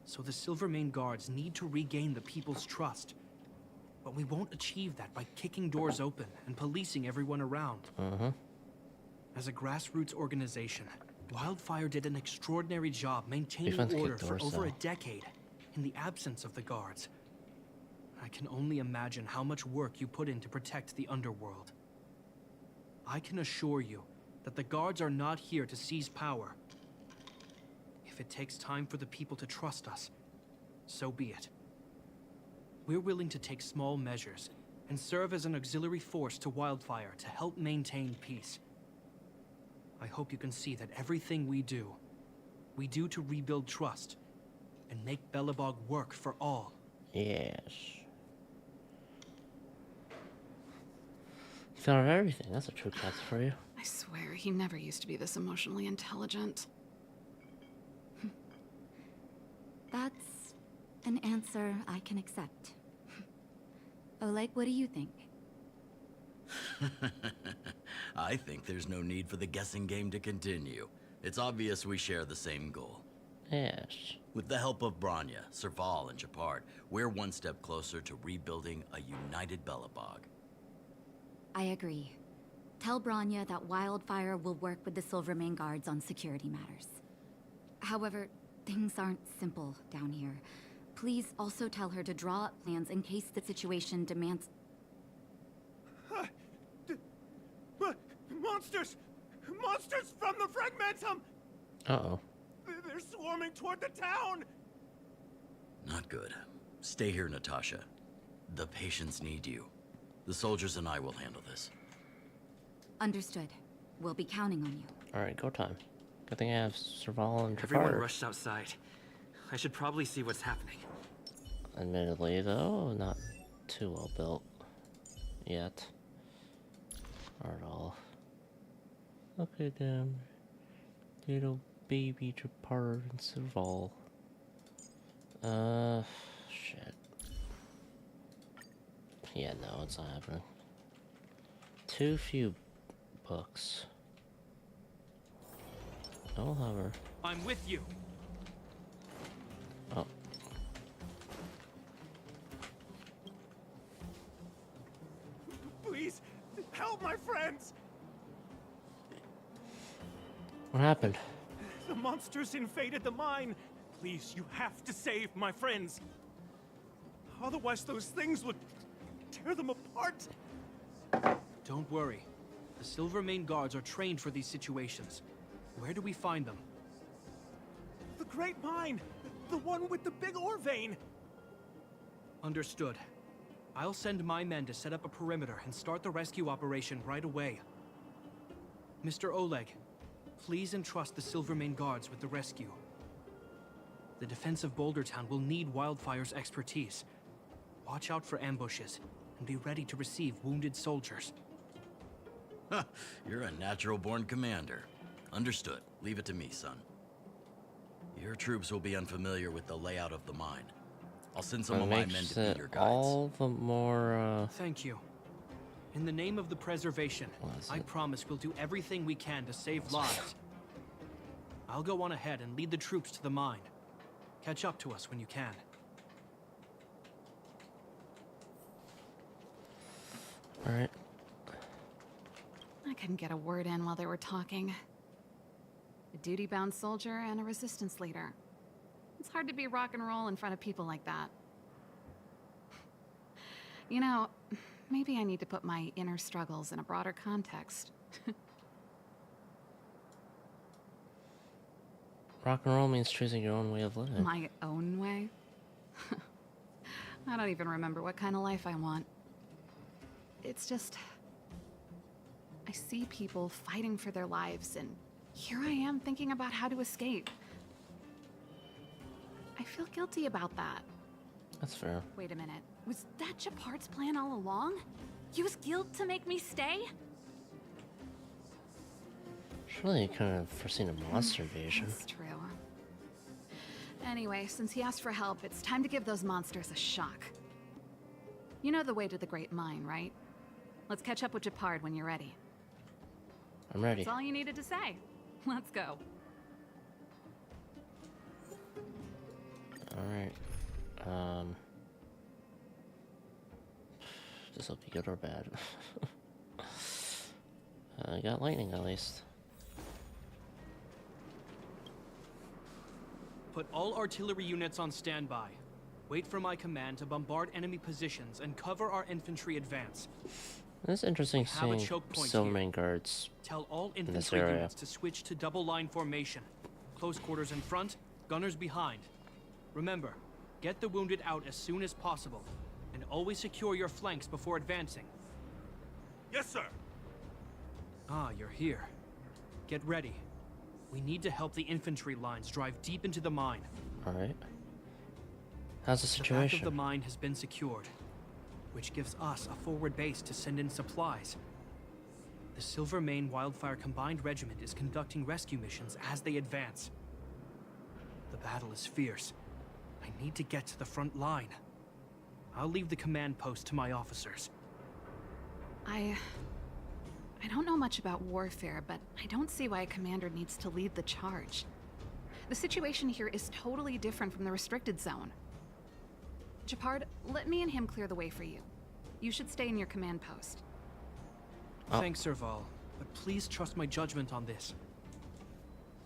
so the Silvermane Guards need to regain the people's trust. But we won't achieve that by kicking doors open and policing everyone around. As a grassroots organization, Wildfire did an extraordinary job maintaining order for over a decade in the absence of the guards. I can only imagine how much work you put in to protect the underworld. I can assure you that the guards are not here to seize power. If it takes time for the people to trust us, so be it. We're willing to take small measures and serve as an auxiliary force to Wildfire to help maintain peace. I hope you can see that everything we do to rebuild trust and make Belobog work for all. Yes. Found everything. That's a true cat for you. I swear, he never used to be this emotionally intelligent. That's an answer I can accept. Oleg, what do you think? I think there's no need for the guessing game to continue. It's obvious we share the same goal. Yes. With the help of Bronya, Serval, and Japard, we're one step closer to rebuilding a united Belobog. I agree. Tell Bronya that Wildfire will work with the Silvermane Guards on security matters. However, things aren't simple down here. Please also tell her to draw up plans in case the situation demands. Monsters! Monsters from the Fragmentum! Uh-oh. They're swarming toward the town! Not good. Stay here, Natasha. The patients need you. The soldiers and I will handle this. Understood. We'll be counting on you. Alright, go time. Good thing I have Serval and Everyone Jafar. rushed outside. I should probably see what's happening. Admittedly, though, not too well built yet. Or at all. Look at them. Little baby Jafar and Serval. Shit. Yeah, no, it's not happening. Too few books. No hover. I'm with you. Oh. Please, help my friends! What happened? The monsters invaded the mine. Please, you have to save my friends. Otherwise, those things would tear them apart. Don't worry. The Silvermane guards are trained for these situations. Where do we find them? The Great Mine! The one with the big ore vein! Understood. I'll send my men to set up a perimeter and start the rescue operation right away. Mr. Oleg, please entrust the Silvermane guards with the rescue. The defense of Boulder Town will need Wildfire's expertise. Watch out for ambushes and be ready to receive wounded soldiers. You're a natural-born commander. Understood. Leave it to me, son. Your troops will be unfamiliar with the layout of the mine. I'll send some of my men to be your guides. All the more, Thank you. In the name of the preservation, I promise we'll do everything we can to save lives. I'll go on ahead and lead the troops to the mine. Catch up to us when you can. Alright. I couldn't get a word in while they were talking. A duty-bound soldier and a resistance leader. It's hard to be rock and roll in front of people like that. You know, maybe I need to put my inner struggles in a broader context. Rock and roll means choosing your own way of living. My own way? I don't even remember what kind of life I want. It's just... I see people fighting for their lives, and here I am thinking about how to escape. I feel guilty about that. That's fair. Wait a minute. Was that Japard's plan all along? Use guilt to make me stay? Surely you couldn't have foreseen a monster invasion. That's true. Anyway, since he asked for help, it's time to give those monsters a shock. You know the way to the Great Mine, right? Let's catch up with Japard when you're ready. I'm ready. That's all you needed to say. Let's go. Alright. This will be good or bad. I got lightning at least. Put all artillery units on standby. Wait for my command to bombard enemy positions and cover our infantry advance. It's interesting We have a seeing choke point Silvermane guards Tell all in this infantry area. units to switch to double line formation. Close quarters in front, gunners behind. Remember, get the wounded out as soon as possible, and always secure your flanks before advancing. Yes, sir. Ah, you're here. Get ready. We need to help the infantry lines drive deep into the mine. Alright. How's the The back situation? of the mine has been secured, which gives us a forward base to send in supplies. The Silvermane Wildfire Combined Regiment is conducting rescue missions as they advance. The battle is fierce. I need to get to the front line. I'll leave the command post to my officers. I don't know much about warfare, but I don't see why a commander needs to lead the charge. The situation here is totally different from the restricted zone. Japard, let me and him clear the way for you. You should stay in your command post. Thanks, Serval, but please trust my judgment on this.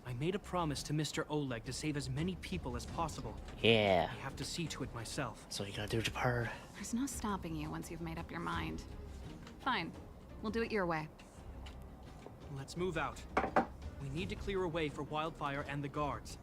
I made a promise to Mr. Oleg to save as many people as possible. Yeah. I have to see to it myself. So you gotta do Japard. There's no stopping you once you've made up your mind. Fine. We'll do it your way. Let's move out. We need to clear a way for Wildfire and the guards.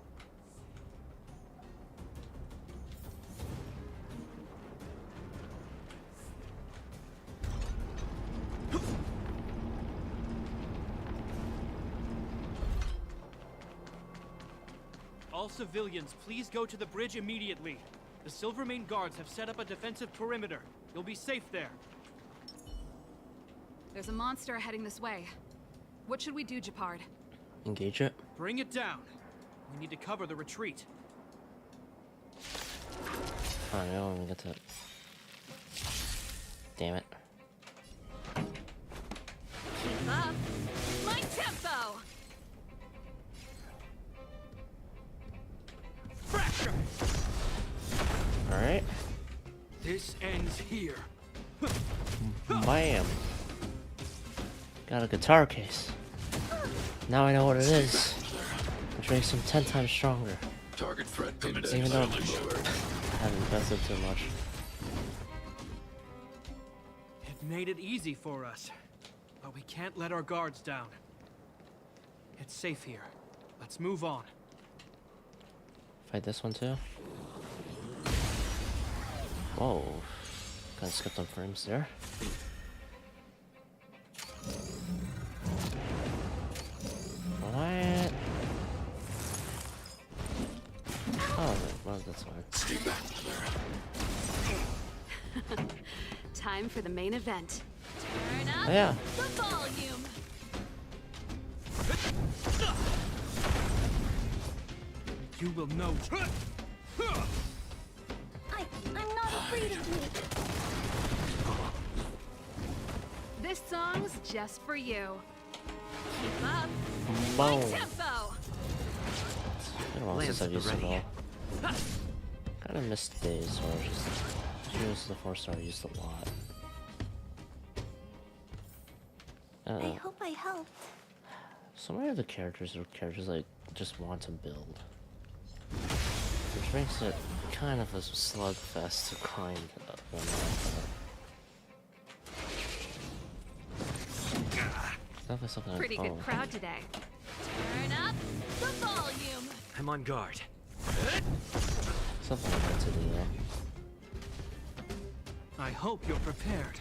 All civilians, please go to the bridge immediately. The Silvermane guards have set up a defensive perimeter. You'll be safe there. There's a monster heading this way. What should we do, Japard? Engage it. Bring it down. We need to cover the retreat. Oh, I don't even get to. Damn it. Keep up my tempo! Fracture! Alright. This ends here. Bam. Got a guitar case. Now I know what it is. Which makes him 10 times stronger. Target threat imminent. Even though I Annihilation. haven't invested too much. It made it easy for us. But we can't let our guards down. It's safe here. Let's move on. Fight this one too. Whoa. Kinda skipped on frames there. What? Oh, well, that's fine. Stay back, Clara. Time for the main event. Turn up Oh, yeah. the volume. You will know. I'm not afraid of me. This song's just for you. Keep up Boom. my tempo! It's been a while since I've used it all. Kinda missed days where I just used the 4-star used a lot. I hope I helped. So many of the characters are characters I just want to build. Which makes it kind of a slugfest to grind up them Definitely something I Pretty good crowd today. Turn up the volume. I'm on guard. Something like that to do though. I hope you're prepared.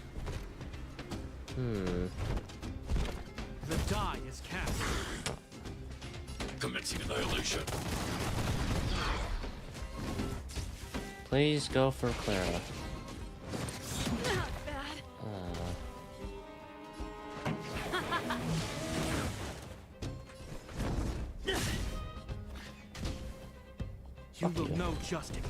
The die is cast. Commencing annihilation. Please go for Clara. Not bad. You will know justice.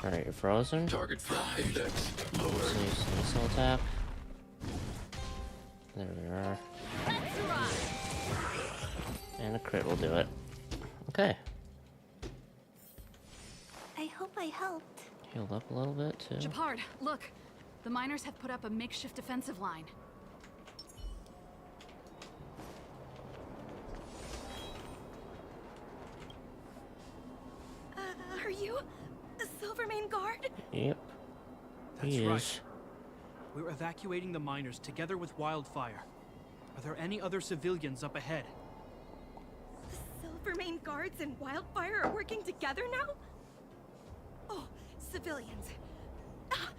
Alright, you're frozen. Target threat index lower. Just use the missile attack. There we are. And a crit will do it. Okay. I hope I helped. Healed up a little bit too. Japard, look. The miners have put up a makeshift defensive line. Are you the Silvermane Guard? Yep. That's He right. is. We're evacuating the miners together with Wildfire. Are there any other civilians up ahead? The Silvermane Guards and Wildfire are working together now? Oh, civilians. Ah,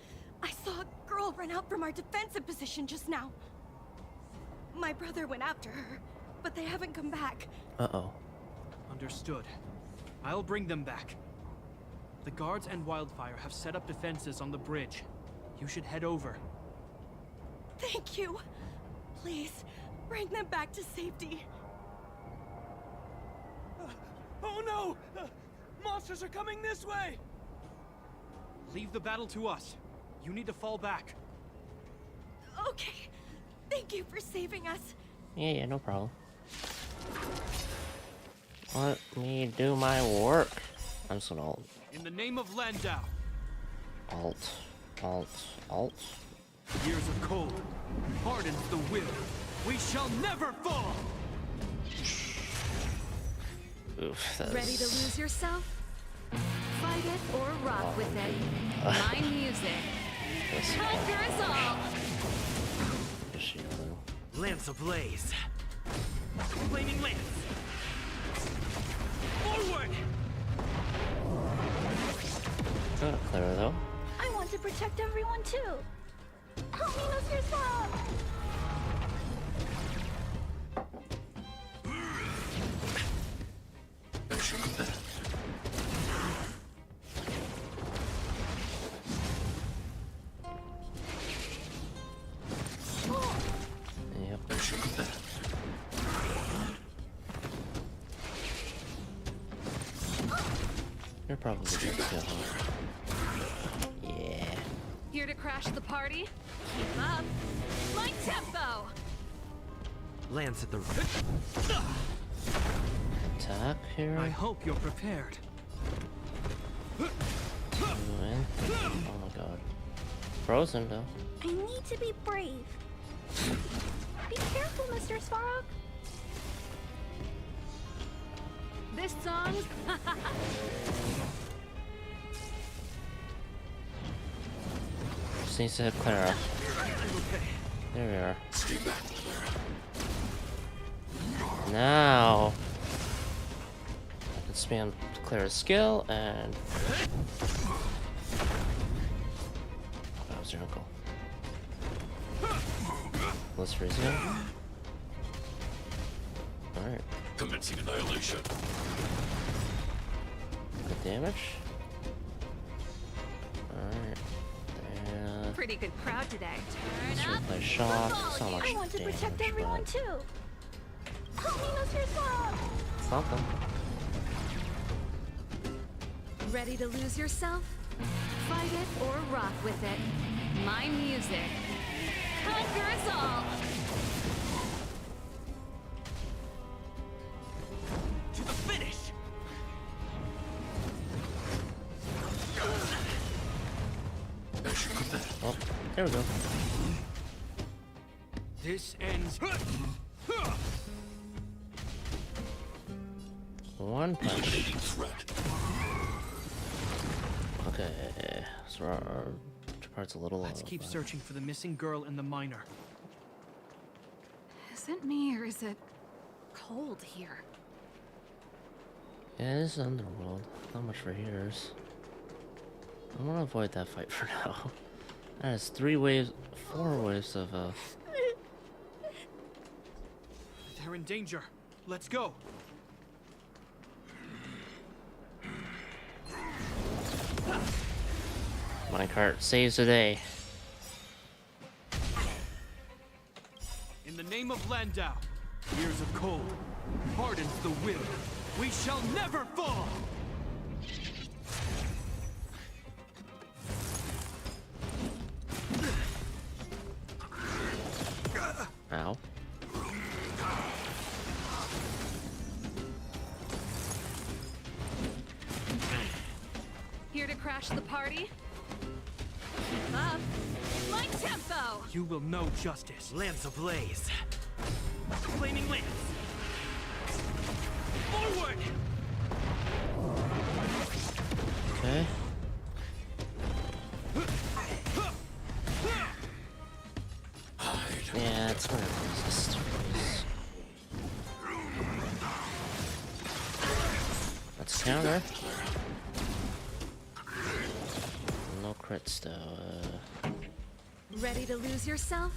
I saw a girl run out from our defensive position just now. My brother went after her, but they haven't come back. Uh-oh. Understood. I'll bring them back. The guards and Wildfire have set up defenses on the bridge. You should head over. Thank you. Please, bring them back to safety. Oh no! Monsters are coming this way! Leave the battle to us. You need to fall back. Okay. Thank you for saving us. Yeah, no problem. Let me do my work. I'm just gonna alt. In the name of Landau. Alt. Alt. Alt. Years of cold hardens the will. We shall never fall! Oof, that Ready to is... lose yourself? Fight it or rock with it. My music. Conquer us all! Shielding. Lance ablaze. Flaming lance. Forward! Not clear though. I want to protect everyone too. Help me, Mr. Sparrow! Yep. You're probably good to go home. Yeah. Here to crash the party? Keep up. My tempo! Lance at the... Attack here. I hope you're prepared. Two in. Oh my god. Frozen though. I need to be brave. Be careful, Mr. Svarog. This song's... Just needs to hit Clara. There we are. Now I can spam Clara's skill and that was your uncle. Let's freeze him. Alright. Commencing annihilation. Good damage. Alright. Pretty good crowd today. Let's replay shock. So much I want to damage, protect everyone but too. Help me, Mr. Svarog! something. Ready to lose yourself? Fight it or rock with it. My music. Conquer us all! To the finish! Oh, there we go. This ends. One punch. Okay, so our part's a little. Let's keep searching for the missing girl and the miner. Is it me or is it cold here? Yeah, this is Underworld. Not much for healers. I want to avoid that fight for now. That is 4 waves of They're in danger. Let's go. minecart saves the day. In the name of Landau, years of cold hardens the will. We shall never fall. Ow. Here to crash the party? Keep up. My tempo! You will know justice. Lance ablaze. Flaming lance. Forward! Okay. Yeah, it's gonna resist. Let's counter. No crits though. Ready to lose yourself?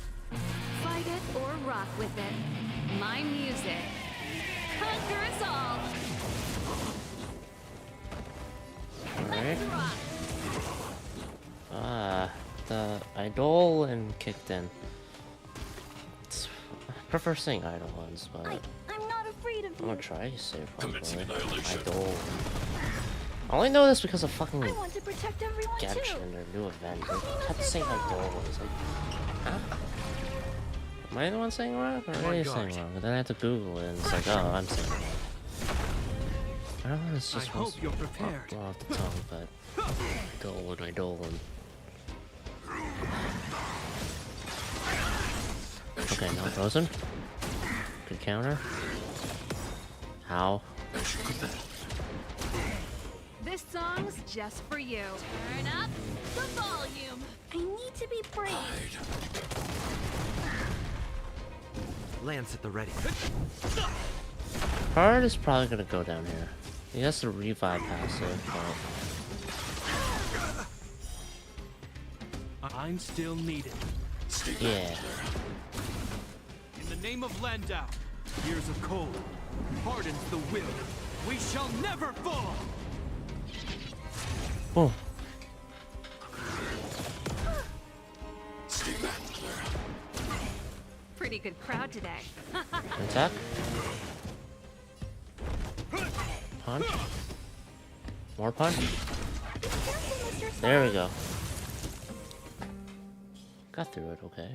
Fight it or rock with it. My music. Conquer us all! Alright. Ah, the Eidolon kicked in. I prefer saying Eidolons, but I'm not afraid of I'm you. gonna try to say it properly. Commencing annihilation. Eidolon. I only know this because of fucking I want to protect everyone too. Genshin, their new event. They kept saying Eidolon. It's like, huh? Am I the one saying wrong? Or are they saying wrong? And then I had to Google it, and it's like, oh, I'm saying wrong. I don't know, it's just I hope you're prepared. More off the tongue, but Eidolon. Okay, now frozen. Good counter. How? This song's just for you. Turn up the volume. I need to be brave. Lance at the ready. Bard is probably gonna go down here. He has to revive passive, but... I'm still needed. Yeah. In the name of Landau, years of cold hardens the will. We shall never fall. Oh. Pretty good crowd today. Attack. Punch. More punch. There we go. Got through it, okay.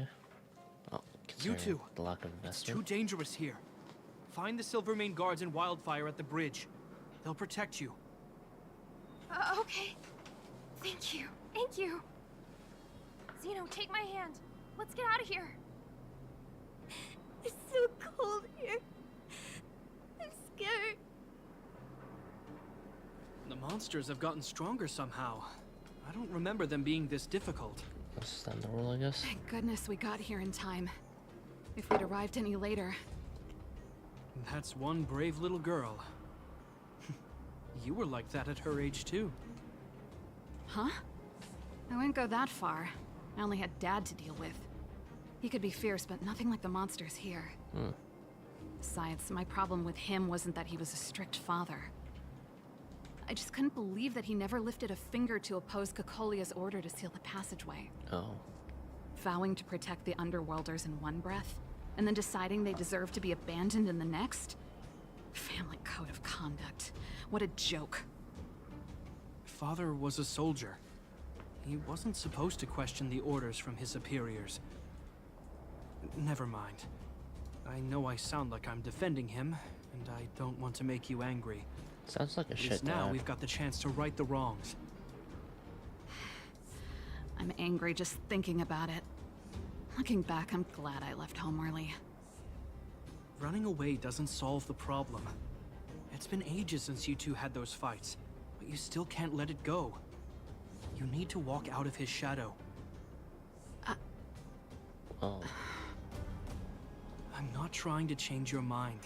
Oh, You two. the lack of It's investment. too dangerous here. Find the Silvermane guards in Wildfire at the bridge. They'll protect you. Okay. Thank you. Thank you. Zeno, take my hand. Let's get out of here. It's so cold here. I'm scared. The monsters have gotten stronger somehow. I don't remember them being this difficult. This is the door, I guess. Thank goodness we got here in time. If we'd arrived any later... That's one brave little girl. You were like that at her age, too. Huh? I wouldn't go that far. I only had Dad to deal with. He could be fierce, but nothing like the monsters here. Besides, my problem with him wasn't that he was a strict father. I just couldn't believe that he never lifted a finger to oppose Cocolia's order to seal the passageway. Oh. Vowing to protect the Underworlders in one breath, and then deciding they deserve to be abandoned in the next? Family code of conduct. What a joke. Father was a soldier. He wasn't supposed to question the orders from his superiors. Never mind. I know I sound like I'm defending him, and I don't want to make you angry. Sounds like a At shit least now dad. we've got the chance to right the wrongs. I'm angry just thinking about it. Looking back, I'm glad I left home early. Running away doesn't solve the problem. It's been ages since you two had those fights, but you still can't let it go. You need to walk out of his shadow. Oh. I'm not trying to change your mind.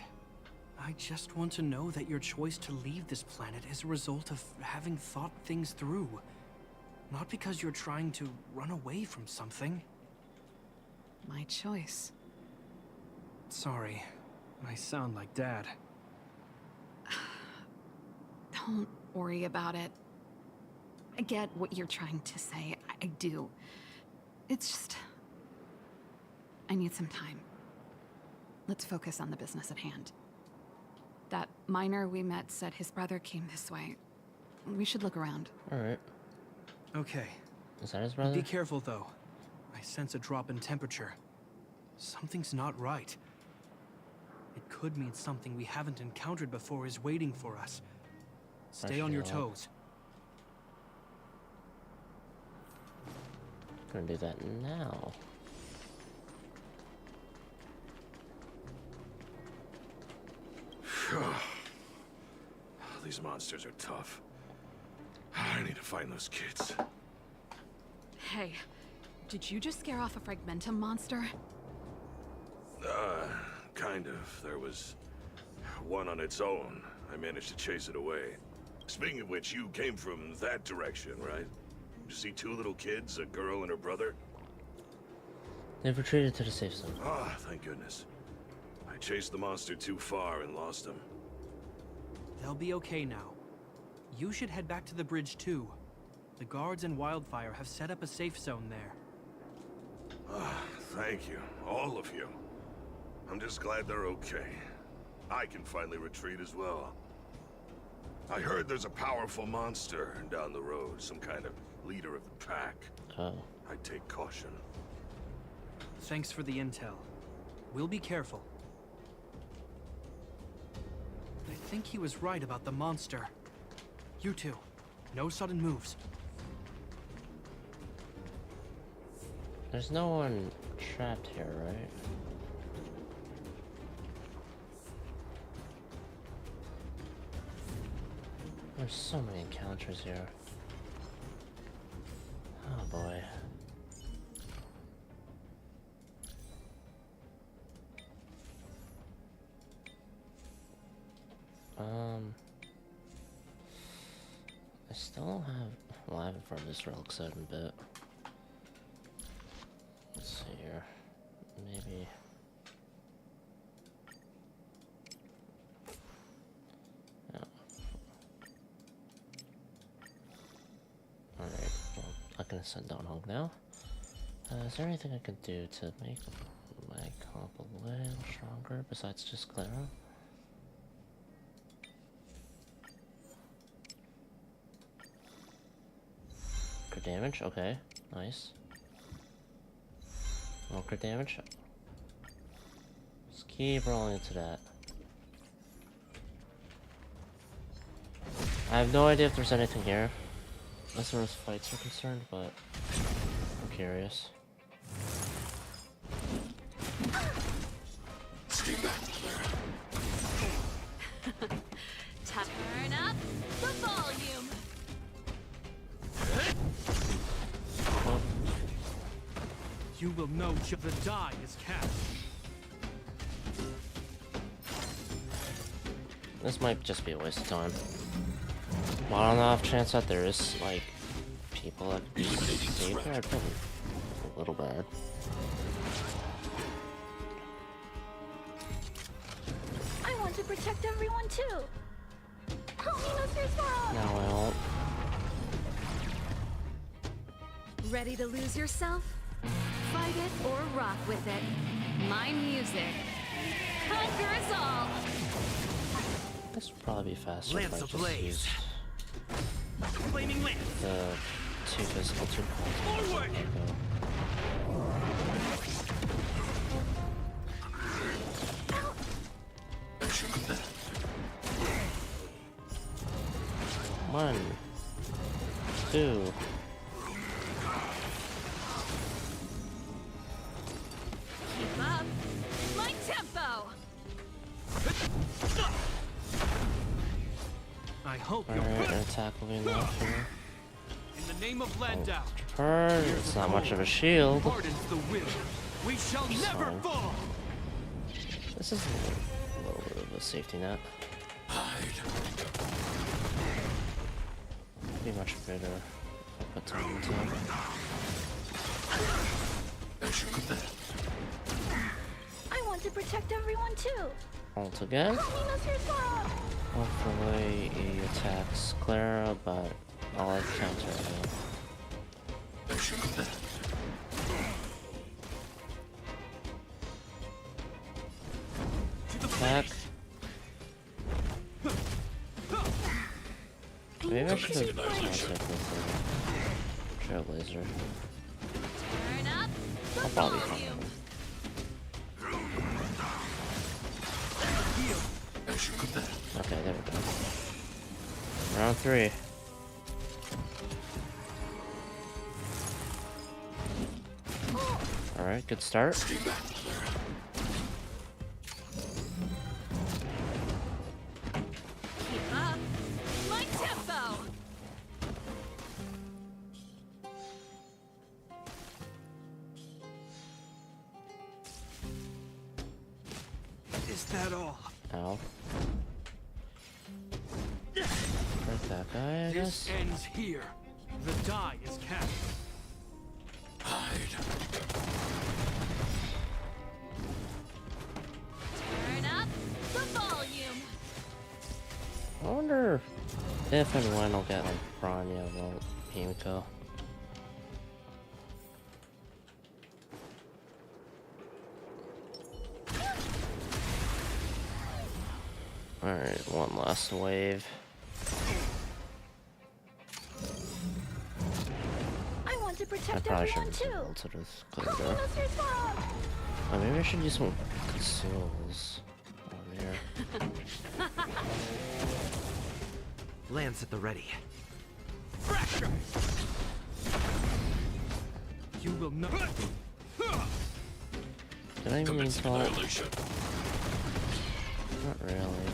I just want to know that your choice to leave this planet is a result of having thought things through. Not because you're trying to run away from something. My choice. Sorry, I sound like Dad. Don't worry about it. I get what you're trying to say. I do. It's just... I need some time. Let's focus on the business at hand. That miner we met said his brother came this way. We should look around. Alright. Okay. Is that his brother? Be careful, though. I sense a drop in temperature. Something's not right. It could mean something we haven't encountered before is waiting for us. Stay on your toes. Gonna do that now. These monsters are tough. I need to find those kids. Hey, did you just scare off a Fragmentum monster? Kind of. There was one on its own. I managed to chase it away. Speaking of which, you came from that direction, right? Did you see two little kids, a girl and her brother? They've retreated to the safe zone. Ah, thank goodness. I chased the monster too far and lost him. They'll be okay now. You should head back to the bridge, too. The guards in Wildfire have set up a safe zone there. Ah, thank you. All of you. I'm just glad they're okay. I can finally retreat as well. I heard there's a powerful monster down the road, some kind of leader of the pack. Oh. I'd take caution. Thanks for the intel. We'll be careful. I think he was right about the monster. You two, no sudden moves. There's no one trapped here, right? There's so many encounters here. Oh boy. I still don't have. Well, I haven't farmed this relic set in a bit. Let's see here. Maybe. Yeah. Alright, well, I can send down Hog now. Is there anything I can do to make my comp a little stronger besides just Clara? Crit damage, okay, nice. More crit damage. Just keep rolling into that. I have no idea if there's anything here, as far as fights are concerned, but I'm curious. Turn up the volume. You will know the die is cast. This might just be a waste of time. Well, on the off chance that there is, like, people that could be saved there, I'd feel a little bad. I want to protect everyone too. Help me, Mr. Sparrow. No, I won't. Ready to lose yourself? Fight it or rock with it. My music conquers all. This would probably be faster Lance if I just ablaze. used Flaming lance. the 2 physical, 2 points. Forward. One, 2. Keep up. My tempo. I hope Alright, you're an attack will be enough here. in the name of Landau. Turn. It's not much of a shield. Pardons the will. We shall never Fine. fall. This is a little bit of a safety net. Be much better if I put time into it. I want to protect everyone too. Ult again. Help me, Mr. Sparrow. Hopefully he attacks Clara, but I'll counter him. Attack. Maybe I should have countered with a Trailblazer. Turn up the I'll probably volume. find him. Okay, there we go. Round 3. Alright, good start. Keep up. My tempo. Is that all? Ow. Hurt that guy, I guess. This ends here. The die is cast. Turn up the volume. I wonder if and when I'll get like Bronya or Himiko. Alright, one last wave. I want to I protect probably everyone shouldn't have too. ulted with Clear Help me, Door. Mr. Sparrow. Oh, maybe I should use some conceals on here. Lance at the ready. Fracture. You will not. Did I even mean to? Not really.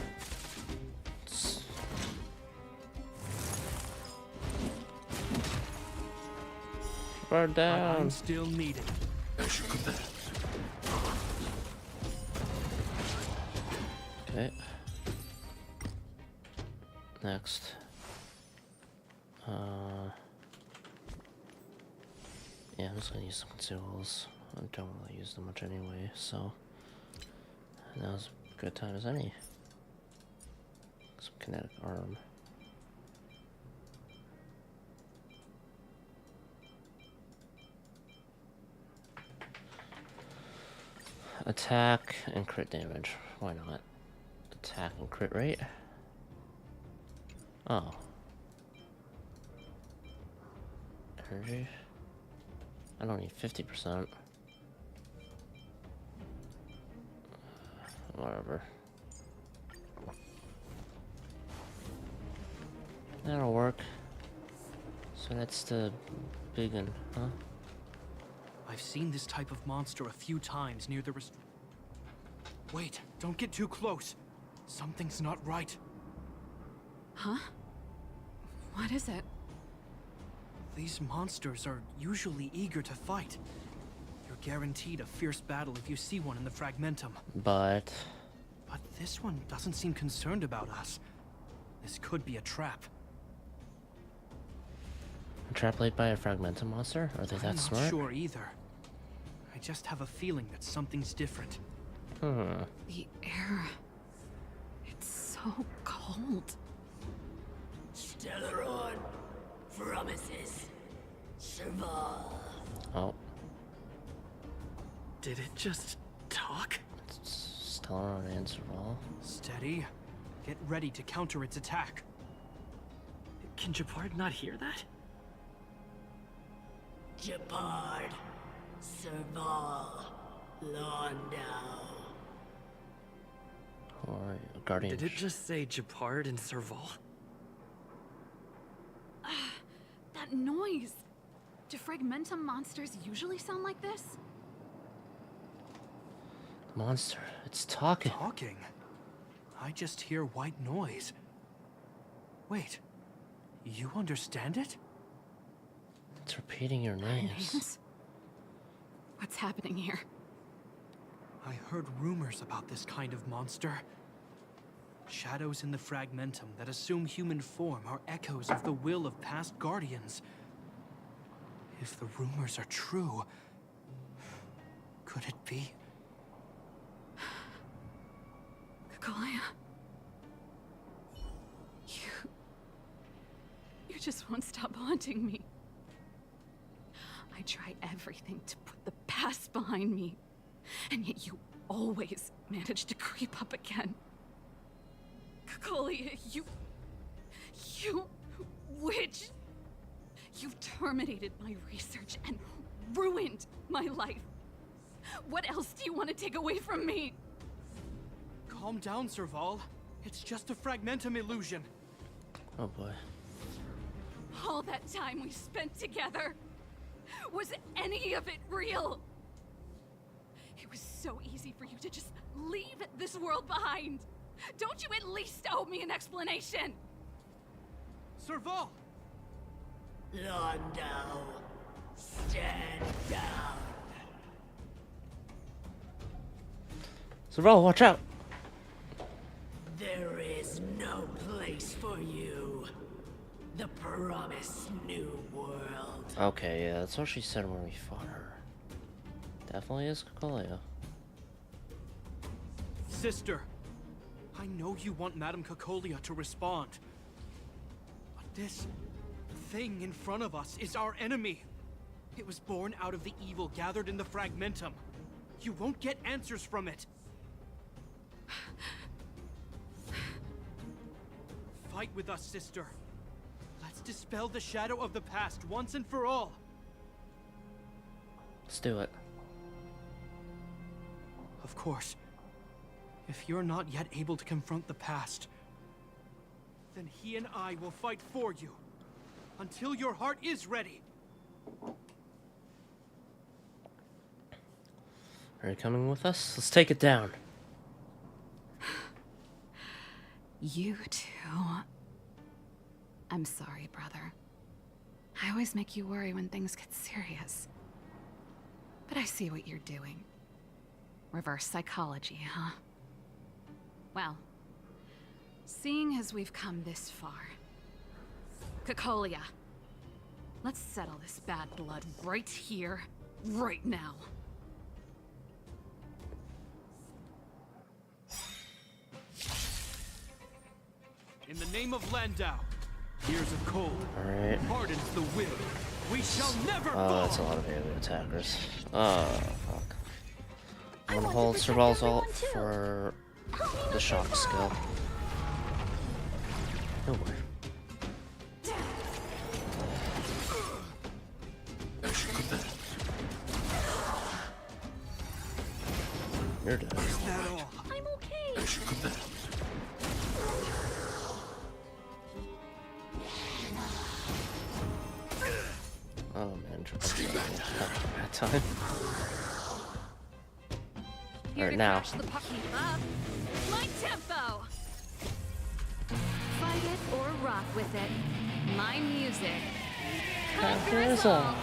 Bird down. I'm still needed. Okay. Next. Yeah, I'm just gonna use some consumables. I don't really use them much anyway, so now's a good time as any. Some kinetic arm. Attack and crit damage. Why not? Attack and crit rate. Oh. Energy. I don't need 50%. Whatever. That'll work. So that's the big one, huh? I've seen this type of monster a few times near the Wait, don't get too close. Something's not right. Huh? What is it? These monsters are usually eager to fight. You're guaranteed a fierce battle if you see one in the Fragmentum. But this one doesn't seem concerned about us. This could be a trap. A trap laid by a Fragmentum monster? Are they I'm that not smart? sure either. I just have a feeling that something's different. The air... It's so cold. Stellaron promises survive. Oh. Did it just talk? Stellaron and Serval. Steady. Get ready to counter its attack. Can Gepard not hear that? Gepard, Serval, Londau. Or Guardian. Did it just say Gepard and Serval? That noise! Do Fragmentum monsters usually sound like this? Monster. It's talking. Talking? I just hear white noise. Wait. You understand it? It's repeating your names. What's happening here? I heard rumors about this kind of monster. Shadows in the Fragmentum that assume human form are echoes of the will of past guardians. If the rumors are true, could it be? Cocolia? You just won't stop haunting me. I try everything to put the past behind me, and yet you always manage to creep up again. Cocolia, you witch! You've terminated my research and ruined my life. What else do you want to take away from me? Calm down, Serval. It's just a Fragmentum illusion. Oh boy. All that time we spent together, was any of it real? It was so easy for you to just leave this world behind. Don't you at least owe me an explanation? Serval! Londau, stand down. Serval, watch out! There is no place for you. The promised new world. Okay, yeah, that's what she said when we fought her. Definitely is Cocolia. Sister, I know you want Madame Cocolia to respond. But this thing in front of us is our enemy. It was born out of the evil gathered in the Fragmentum. You won't get answers from it. Fight with us, sister. Let's dispel the shadow of the past once and for all. Let's do it. Of course. If you're not yet able to confront the past, then he and I will fight for you. Until your heart is ready. Are you coming with us? Let's take it down. You two. I'm sorry, brother. I always make you worry when things get serious. But I see what you're doing. Reverse psychology, huh? Well, seeing as we've come this far... Cocolia, let's settle this bad blood right here, right now. In the name of Landau, years of cold, Alright. hardens the will. We shall never Oh, fall. that's a lot of AoE attackers. Oh, fuck. I'm gonna hold Serval's ult for the shock skill. Oh boy. You're dead. I'm okay. Oh man, bad time. Alright, now. The puck up. My tempo. Fight it or rock with it. My music. Conquer us all.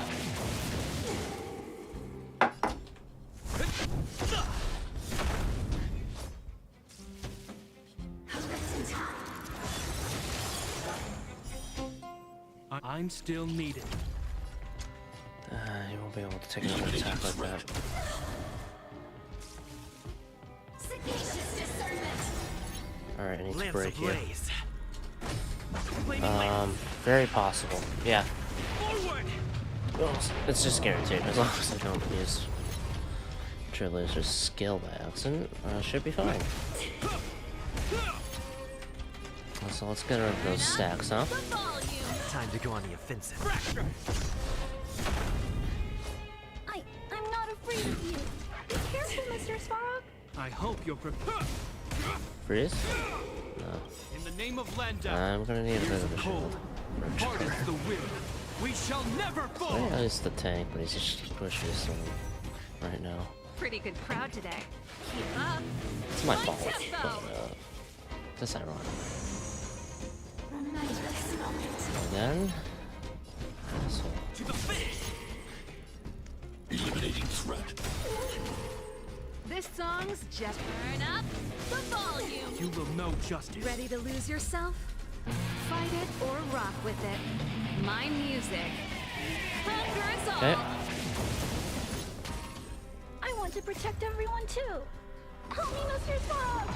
I'm still needed. You won't be able to take another attack like that. Alright, I need to break you. Very possible. Yeah. Well, it's just guaranteed. As long as I don't use Trailblazer skill by accident, should be fine. So let's get rid of those stacks, huh? Time to go on the offensive. I'm not afraid of you. Be careful, Mr. Svarog. I hope you're prepared. Freeze? No. In the name of Landau, I'm gonna need a bit of a shield. hardens the will. We shall never fall. Yeah, he's the tank, but he's just pushy so right now. Pretty good crowd today. Keep up. It's my fault, tempo. but that's ironic. Again? Asshole. To the finish. Eliminating threat. This song's just turn up the volume. You will know justice. Ready to lose yourself? Fight it or rock with it. My music. Conquer us all. Okay. I want to protect everyone too. Help me, Mr. Svarog.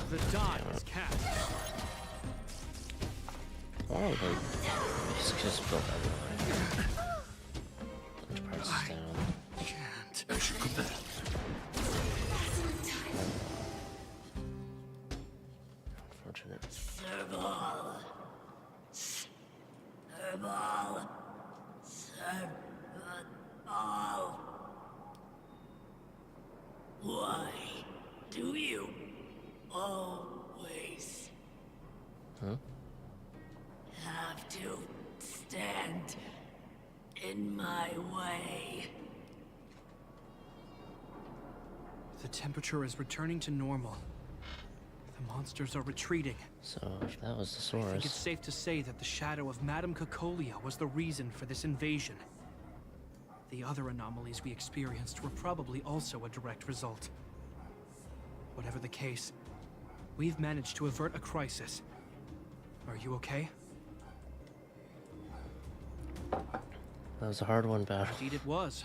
The die is cast. Oh, he's just built everywhere. Which part's down? Can't. I should put that. Unfortunate. Serval. Serval. Serval. Why do you always have to stand in my way? The temperature is returning to normal. The monsters are retreating. So, if that was the I think it's source. safe to say that the shadow of Madame Cocolia was the reason for this invasion. The other anomalies we experienced were probably also a direct result. Whatever the case, we've managed to avert a crisis. Are you okay? That was a hard one, battle. Indeed it was.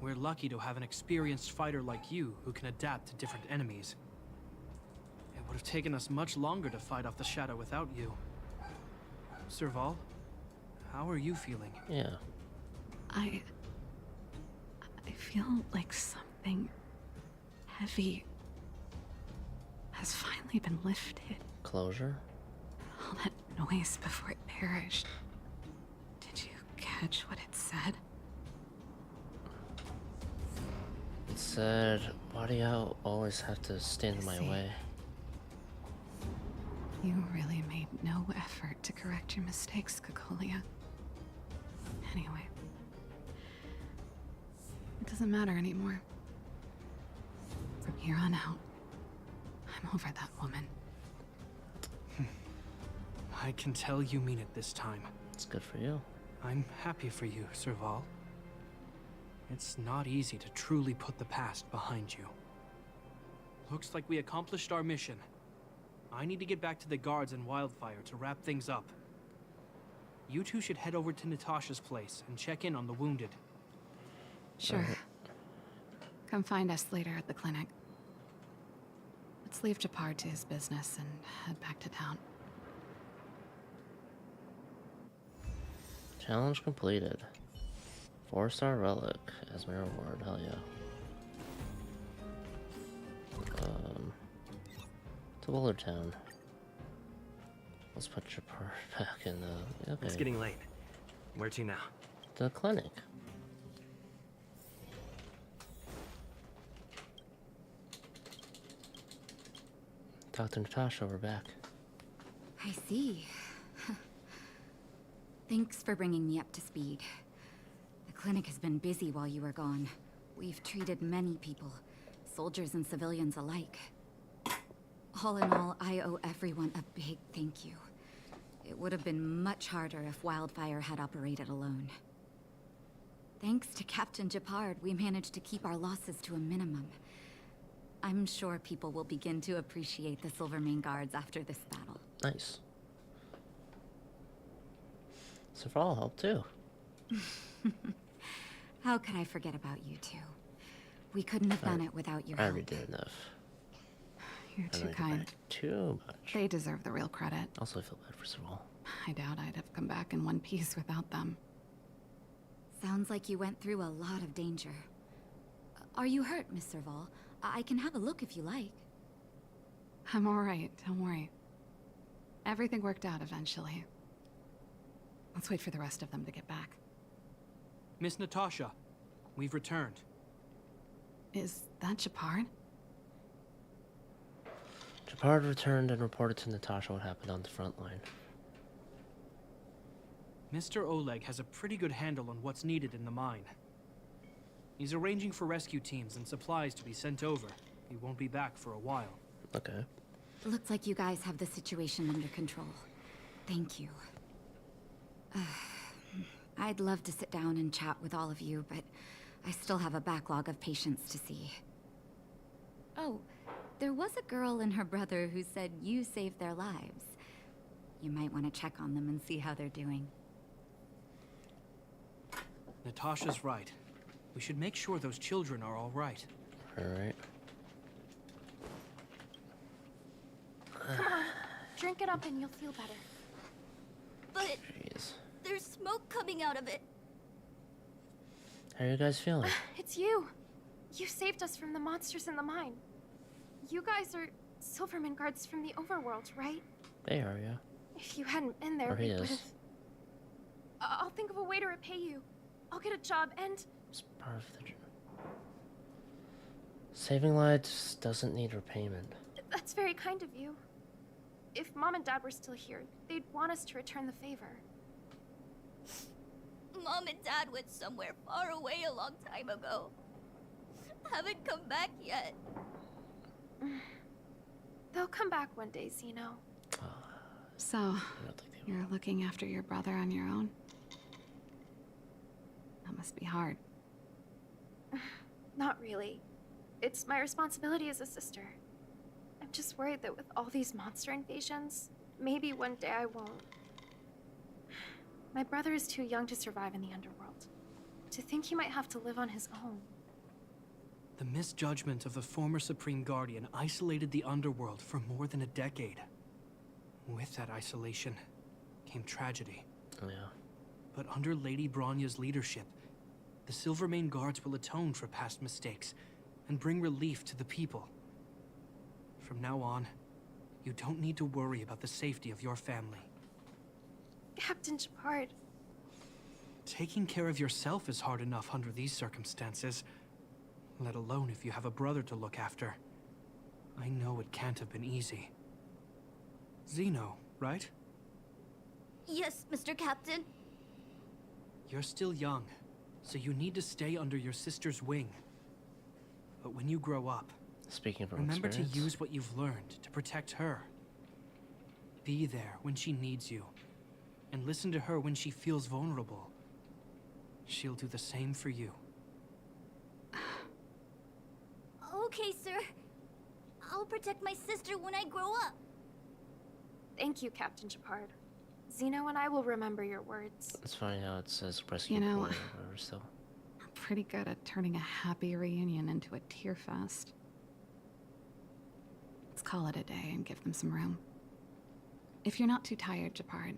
We're lucky to have an experienced fighter like you who can adapt to different enemies. It would have taken us much longer to fight off the shadow without you. Serval, how are you feeling? Yeah. I feel like something heavy has finally been lifted. Closure? All that noise before it perished. Did you catch what it said? It said, why do you always have to stand in my way? You really made no effort to correct your mistakes, Cocolia. Anyway, it doesn't matter anymore. From here on out, I'm over that woman. I can tell you mean it this time. It's good for you. I'm happy for you, Serval. It's not easy to truly put the past behind you. Looks like we accomplished our mission. I need to get back to the guards and Wildfire to wrap things up. You two should head over to Natasha's place and check in on the wounded. Sure. Come find us later at the clinic. Let's leave Japar to his business and head back to town. Challenge completed. 4-star relic as my reward. Hell yeah. To Willard Town. Let's put your part back in the. Okay. It's getting late. Where to now? The clinic. Dr. Natasha, we're back. I see. Thanks for bringing me up to speed. The clinic has been busy while you were gone. We've treated many people, soldiers and civilians alike. All in all, I owe everyone a big thank you. It would have been much harder if Wildfire had operated alone. Thanks to Captain Japard, we managed to keep our losses to a minimum. I'm sure people will begin to appreciate the Silvermane Guards after this battle. Nice. Serval helped too. How could I forget about you two? We couldn't have done it without your I help. already did enough. You're too kind. Too much. They deserve the real credit. Also, I feel bad for Serval. I doubt I'd have come back in one piece without them. Sounds like you went through a lot of danger. Are you hurt, Miss Serval? I can have a look if you like. I'm alright, don't worry. Everything worked out eventually. Let's wait for the rest of them to get back. Miss Natasha, we've returned. Is that Japard? Japard returned and reported to Natasha what happened on the front line. Mr. Oleg has a pretty good handle on what's needed in the mine. He's arranging for rescue teams and supplies to be sent over. He won't be back for a while. Okay. Looks like you guys have the situation under control. Thank you. I'd love to sit down and chat with all of you, but I still have a backlog of patients to see. Oh, there was a girl and her brother who said you saved their lives. You might want to check on them and see how they're doing. Natasha's right. We should make sure those children are all right. Alright. Come on, drink it up and you'll feel better. But Jeez. there's smoke coming out of it. How are you guys feeling? It's you. You saved us from the monsters in the mine. You guys are Silvermane Guards from the overworld, right? They are, yeah. If you hadn't been there, Or he we would is. have... I'll think of a way to repay you. I'll get a job and... It's part of the... Saving lives doesn't need repayment. That's very kind of you. If Mom and Dad were still here, they'd want us to return the favor. Mom and Dad went somewhere far away a long time ago. Haven't come back yet. They'll come back one day, Zeno. So, you're looking after your brother on your own? That must be hard. Not really. It's my responsibility as a sister. I'm just worried that with all these monster invasions, maybe one day I won't. My brother is too young to survive in the underworld. To think he might have to live on his own. The misjudgment of the former Supreme Guardian isolated the underworld for more than a decade. With that isolation came tragedy. Oh, yeah. But under Lady Bronya's leadership, the Silvermane Guards will atone for past mistakes and bring relief to the people. From now on, you don't need to worry about the safety of your family. Captain Japard. Taking care of yourself is hard enough under these circumstances, let alone if you have a brother to look after. I know it can't have been easy. Zeno, right? Yes, Mr. Captain. You're still young, so you need to stay under your sister's wing. But when you grow up, Speaking from remember experience. to use what you've learned to protect her. Be there when she needs you. And listen to her when she feels vulnerable. She'll do the same for you. Okay, sir. I'll protect my sister when I grow up. Thank you, Captain Shepard. Zeno and I will remember your words. It's funny how it says rescue You know, boy or whatever still. I'm pretty good at turning a happy reunion into a tear fest. Let's call it a day and give them some room. If you're not too tired, Shepard,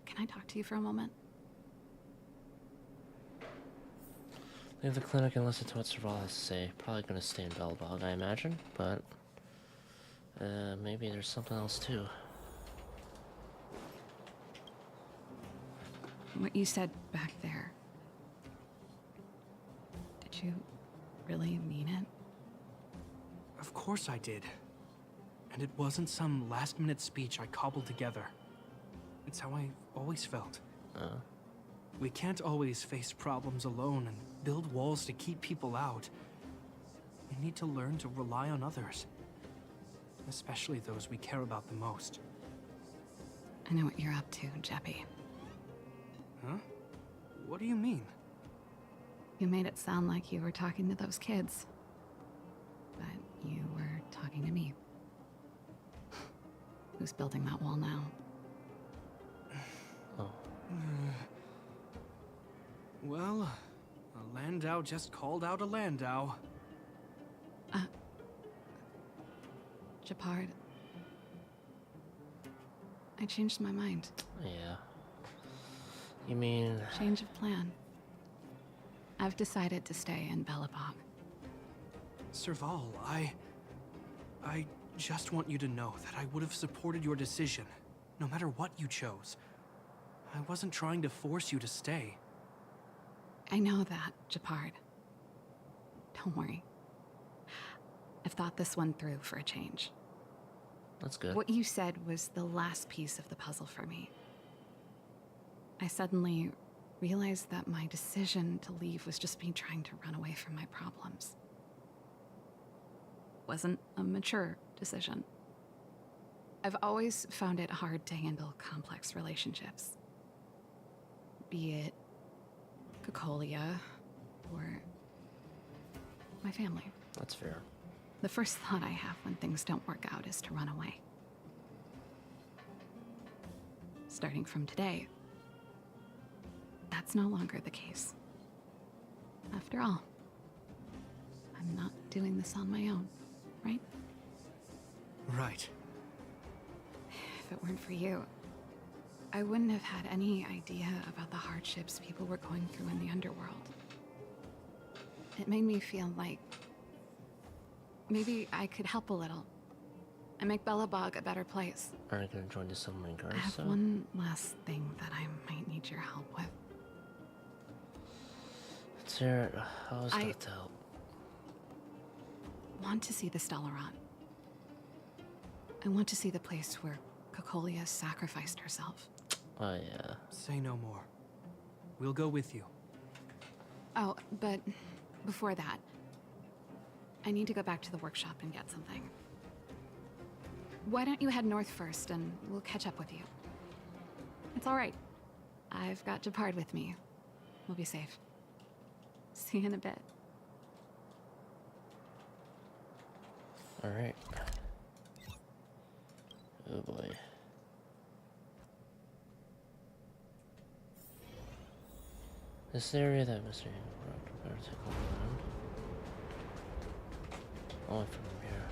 can I talk to you for a moment? Leave the clinic and listen to what Serval has to say. Probably gonna stay in Belobog, I imagine, but maybe there's something else too. What you said back there, did you really mean it? Of course I did. And it wasn't some last-minute speech I cobbled together. It's how I always felt. We can't always face problems alone and build walls to keep people out. We need to learn to rely on others. Especially those we care about the most. I know what you're up to, Jeppy. Huh? What do you mean? You made it sound like you were talking to those kids. But you were talking to me. Who's building that wall now? Well, a Landau just called out a Landau. Shepard. I changed my mind. Yeah. You mean... Change of plan. I've decided to stay in Belobog. Serval, I just want you to know that I would have supported your decision, no matter what you chose. I wasn't trying to force you to stay. I know that, Shepard. Don't worry. I've thought this one through for a change. That's good. What you said was the last piece of the puzzle for me. I suddenly realized that my decision to leave was just me trying to run away from my problems. Wasn't a mature decision. I've always found it hard to handle complex relationships. Be it Cocolia or my family. That's fair. The first thought I have when things don't work out is to run away. Starting from today, that's no longer the case. After all, I'm not doing this on my own, right? Right. If it weren't for you, I wouldn't have had any idea about the hardships people were going through in the underworld. It made me feel like maybe I could help a little and make Belobog a better place. Are you gonna join the Submarine Guards? I have one last thing that I might need your help with. Let's hear it. How is that to help? Want to see the Stellaron. I want to see the place where Cocolia sacrificed herself. Oh, yeah. Say no more. We'll go with you. Oh, but before that, I need to go back to the workshop and get something. Why don't you head north first, and we'll catch up with you. It's all right. I've got Shepard with me. We'll be safe. See you in a bit. All right. Oh boy. This area that Mr. Hancock better take a look around. Only from here.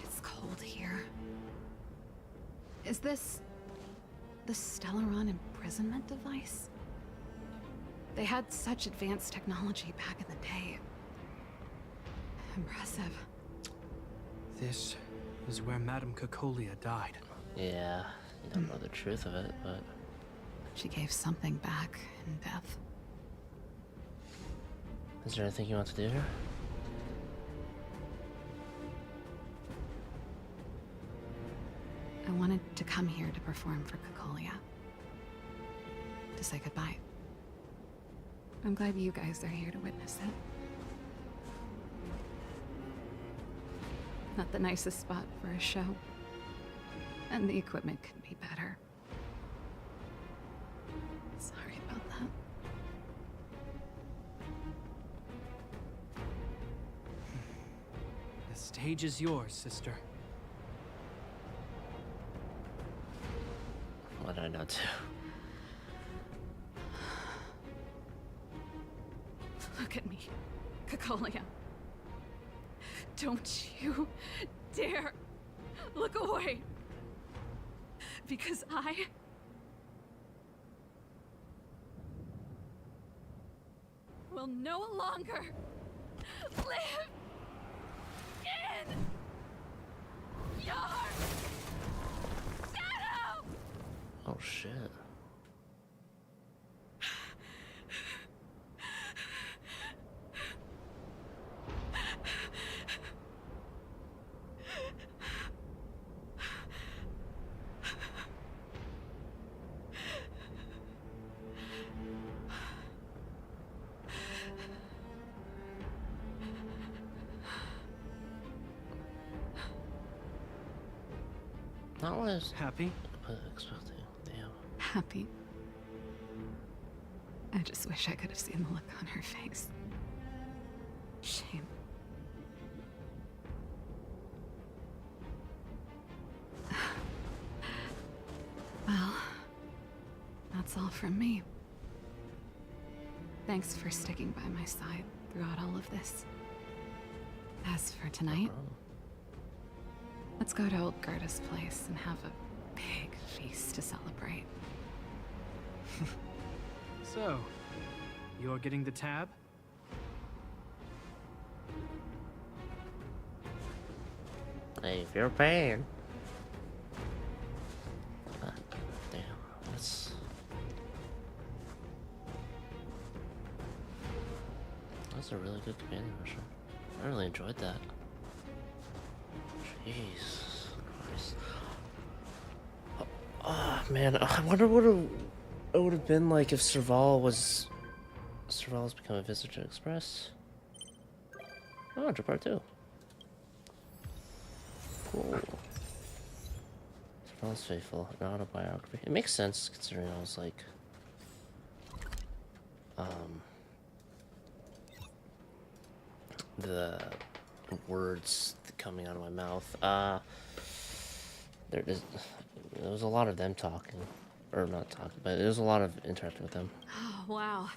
It's cold here. Is this the Stellaron imprisonment device? They had such advanced technology back in the day. Impressive. This is where Madame Cocolia died. Yeah, you don't know the truth of it, but... She gave something back in death. Is there anything you want to do here? I wanted to come here to perform for Cocolia. To say goodbye. I'm glad you guys are here to witness it. Not the nicest spot for a show. And the equipment could be better. Sorry about that. The stage is yours, sister. What did I not do? Look at me, Cocolia. Don't you dare look away. Because I will no longer live in your shadow! Oh shit. Not what I was happy. Expecting. Damn. Happy. I just wish I could have seen the look on her face. Shame. Well, that's all from me. Thanks for sticking by my side throughout all of this. As for tonight, let's go to old Gerda's place and have a big feast to celebrate. So, you're getting the tab? Hey, if you're paying. Damn, that's a really good companion mission. I really enjoyed that. Jeez Christ. Oh man, I wonder what it would have been like if Serval's become a Visitor Express. Oh, Japar too. Cool. Serval's Faithful, an autobiography. It makes sense considering I was like, the words coming out of my mouth. There was a lot of them talking, or not talking, but there was a lot of interacting with them. Oh, wow.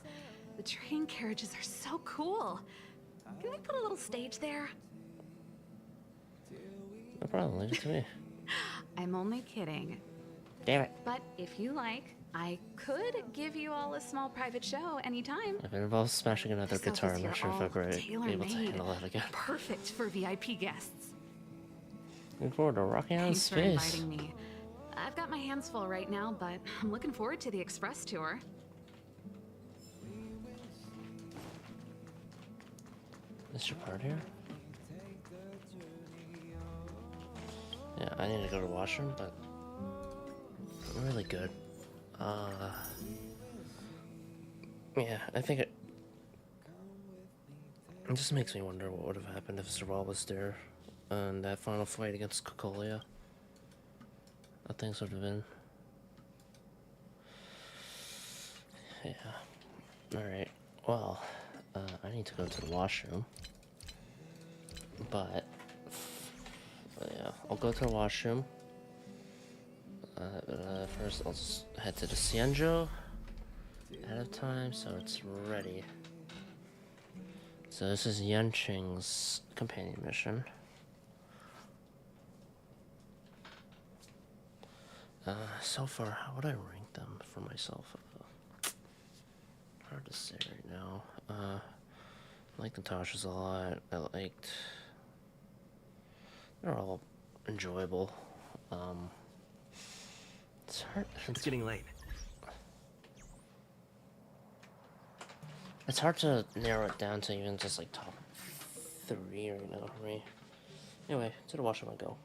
The train carriages are so cool. Can we put a little stage there? No problem, leave it to me. I'm only kidding. Damn it. But if you like, I could give you all a small private show anytime. If it involves smashing another This guitar, office I'm not here sure if all I'll be able to tailor-made. handle that again. Perfect for VIP guests. Looking forward to rocking out in Thanks for space. inviting me. I've got my hands full right now, but I'm looking forward to the express tour. Is your part here? Yeah, I need to go to the washroom, but I'm really good. Yeah, I think it just makes me wonder what would have happened if Serval was there in that final fight against Cocolia. How things would have been. Yeah. Alright, well, I need to go to the washroom. But, yeah, I'll go to the washroom. First, I'll just head to the Xianzhou ahead of time, so it's ready. So this is Yanqing's companion mission. So far, how would I rank them for myself? Hard to say right now. I like Natasha's a lot. They're all enjoyable. It's hard. It's getting late. It's hard to narrow it down to even just like top 3 right now for me. Anyway, to the washroom I go.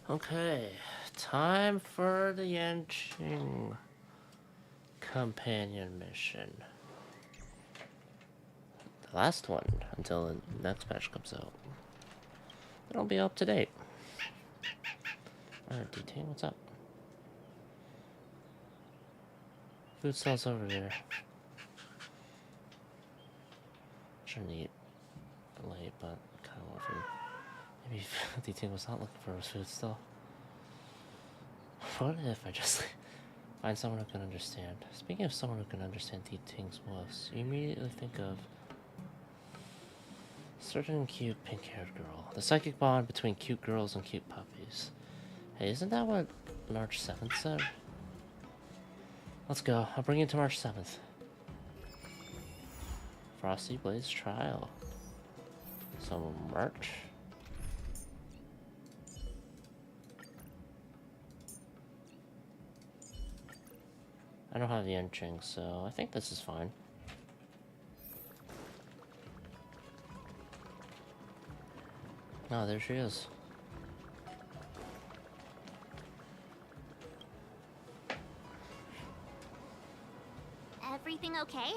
Okay, time for the Yanqing companion mission. The last one until the next patch comes out. It'll be up to date. Alright, D-Ting, what's up? Food stalls over there. Shouldn't eat late, but kind of want food. Maybe D-Ting was not looking for a food stall. What if I just find someone who can understand? Speaking of someone who can understand D-Ting's woofs, you immediately think of a certain cute pink-haired girl. The psychic bond between cute girls and cute puppies. Hey, isn't that what March 7th said? Let's go. I'll bring you to March 7th. Frosty Blaze Trial. Some merch. I don't have the Yanqing, so I think this is fine. Oh, there she is. Everything okay?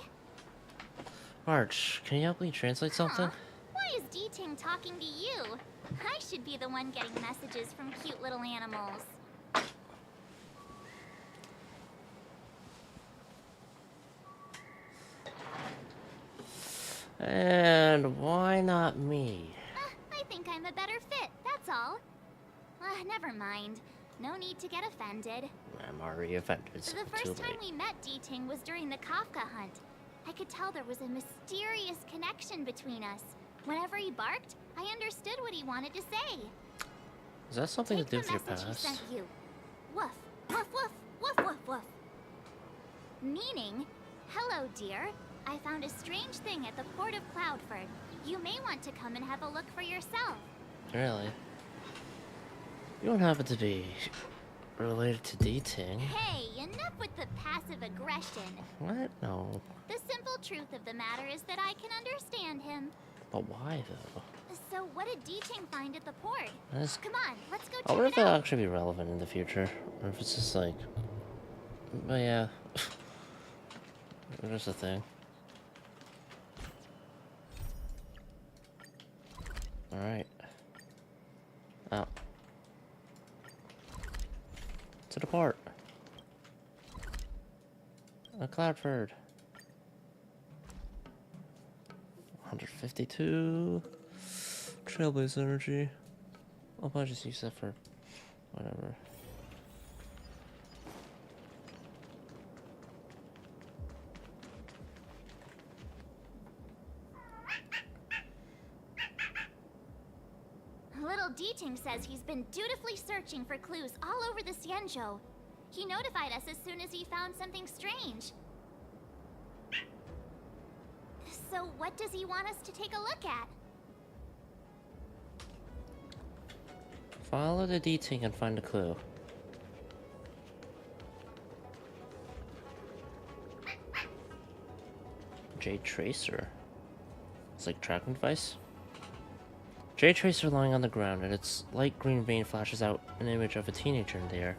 March, can you help me translate something? Why is D-Ting talking to you? I should be the one getting messages from cute little animals. And why not me? I think I'm a better fit, that's all. Never mind. No need to get offended. I'm already offended, so The too first time late. we met D-Ting was during the Kafka hunt. I could tell there was a mysterious connection between us. Whenever he barked, I understood what he wanted to say. Is that something Take to do with the your message he past? sent you. Woof, woof, woof, woof, woof, woof. Meaning, hello, dear. I found a strange thing at the port of Cloudford. You may want to come and have a look for yourself. Really? You don't happen to be related to D-Ting. Hey, enough with the passive aggression. What? No. The simple truth of the matter is that I can understand him. But why, though? So what did D-Ting find at the port? That is- Come on, let's go I check wonder if it that'll out. actually be relevant in the future. Or if it's just like... But yeah. There's a thing. Alright. Out. To the port. Cloudford. 152. Trailblaze energy. I'll probably just use that for whatever. Little D-Ting says he's been dutifully searching for clues all over the Xianzhou. He notified us as soon as he found something strange. So what does he want us to take a look at? Follow the D-Ting and find a clue. Jade Tracer. It's like tracking device. Jade Tracer lying on the ground, and its light green vein flashes out an image of a teenager in the air.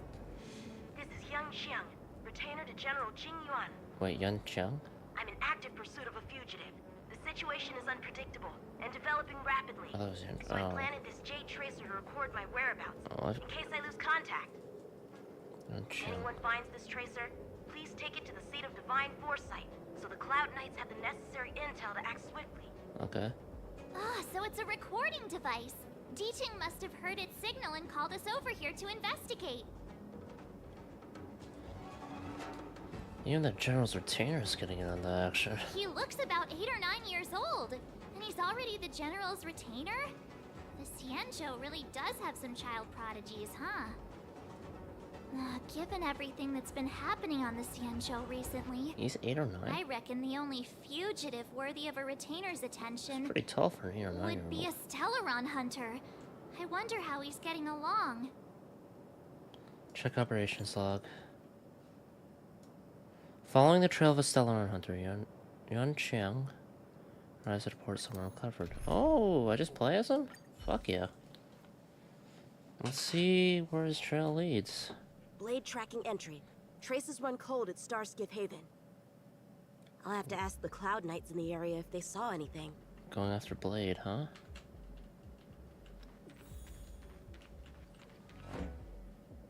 This is Yang Xiang, retainer to General Jing Yuan. Wait, Yan Qiang? I'm in active pursuit of a fugitive. The situation is unpredictable and developing rapidly. Oh, that was Yan. So I Oh. planted this Jade Tracer to record my whereabouts, Oh, in case I lose contact. Yan If Qiang. anyone finds this tracer, please take it to the seat of Divine Foresight, so the Cloud Knights have the necessary intel to act swiftly. Okay. Ah, so it's a recording device. D-Ting must have heard its signal and called us over here to investigate. Even the General's retainer is getting in on the action. He looks about 8 or 9 years old, and he's already the General's retainer? The Xianzhou really does have some child prodigies, huh? Given everything that's been happening on the Xianzhou recently, He's 8 or 9? I reckon the only fugitive worthy of a retainer's attention Pretty tall for an 8 or 9 would be a Stellaron hunter. I wonder how he's getting along. Check operations log. Following the trail of a Stellaron hunter, Yan Qiang arrives at a port somewhere on Cloudford. Oh, I just play as him? Fuck yeah. Let's see where his trail leads. Blade tracking entry. Traces run cold at Starskiff Haven. I'll have to ask the Cloud Knights in the area if they saw anything. Going after Blade, huh?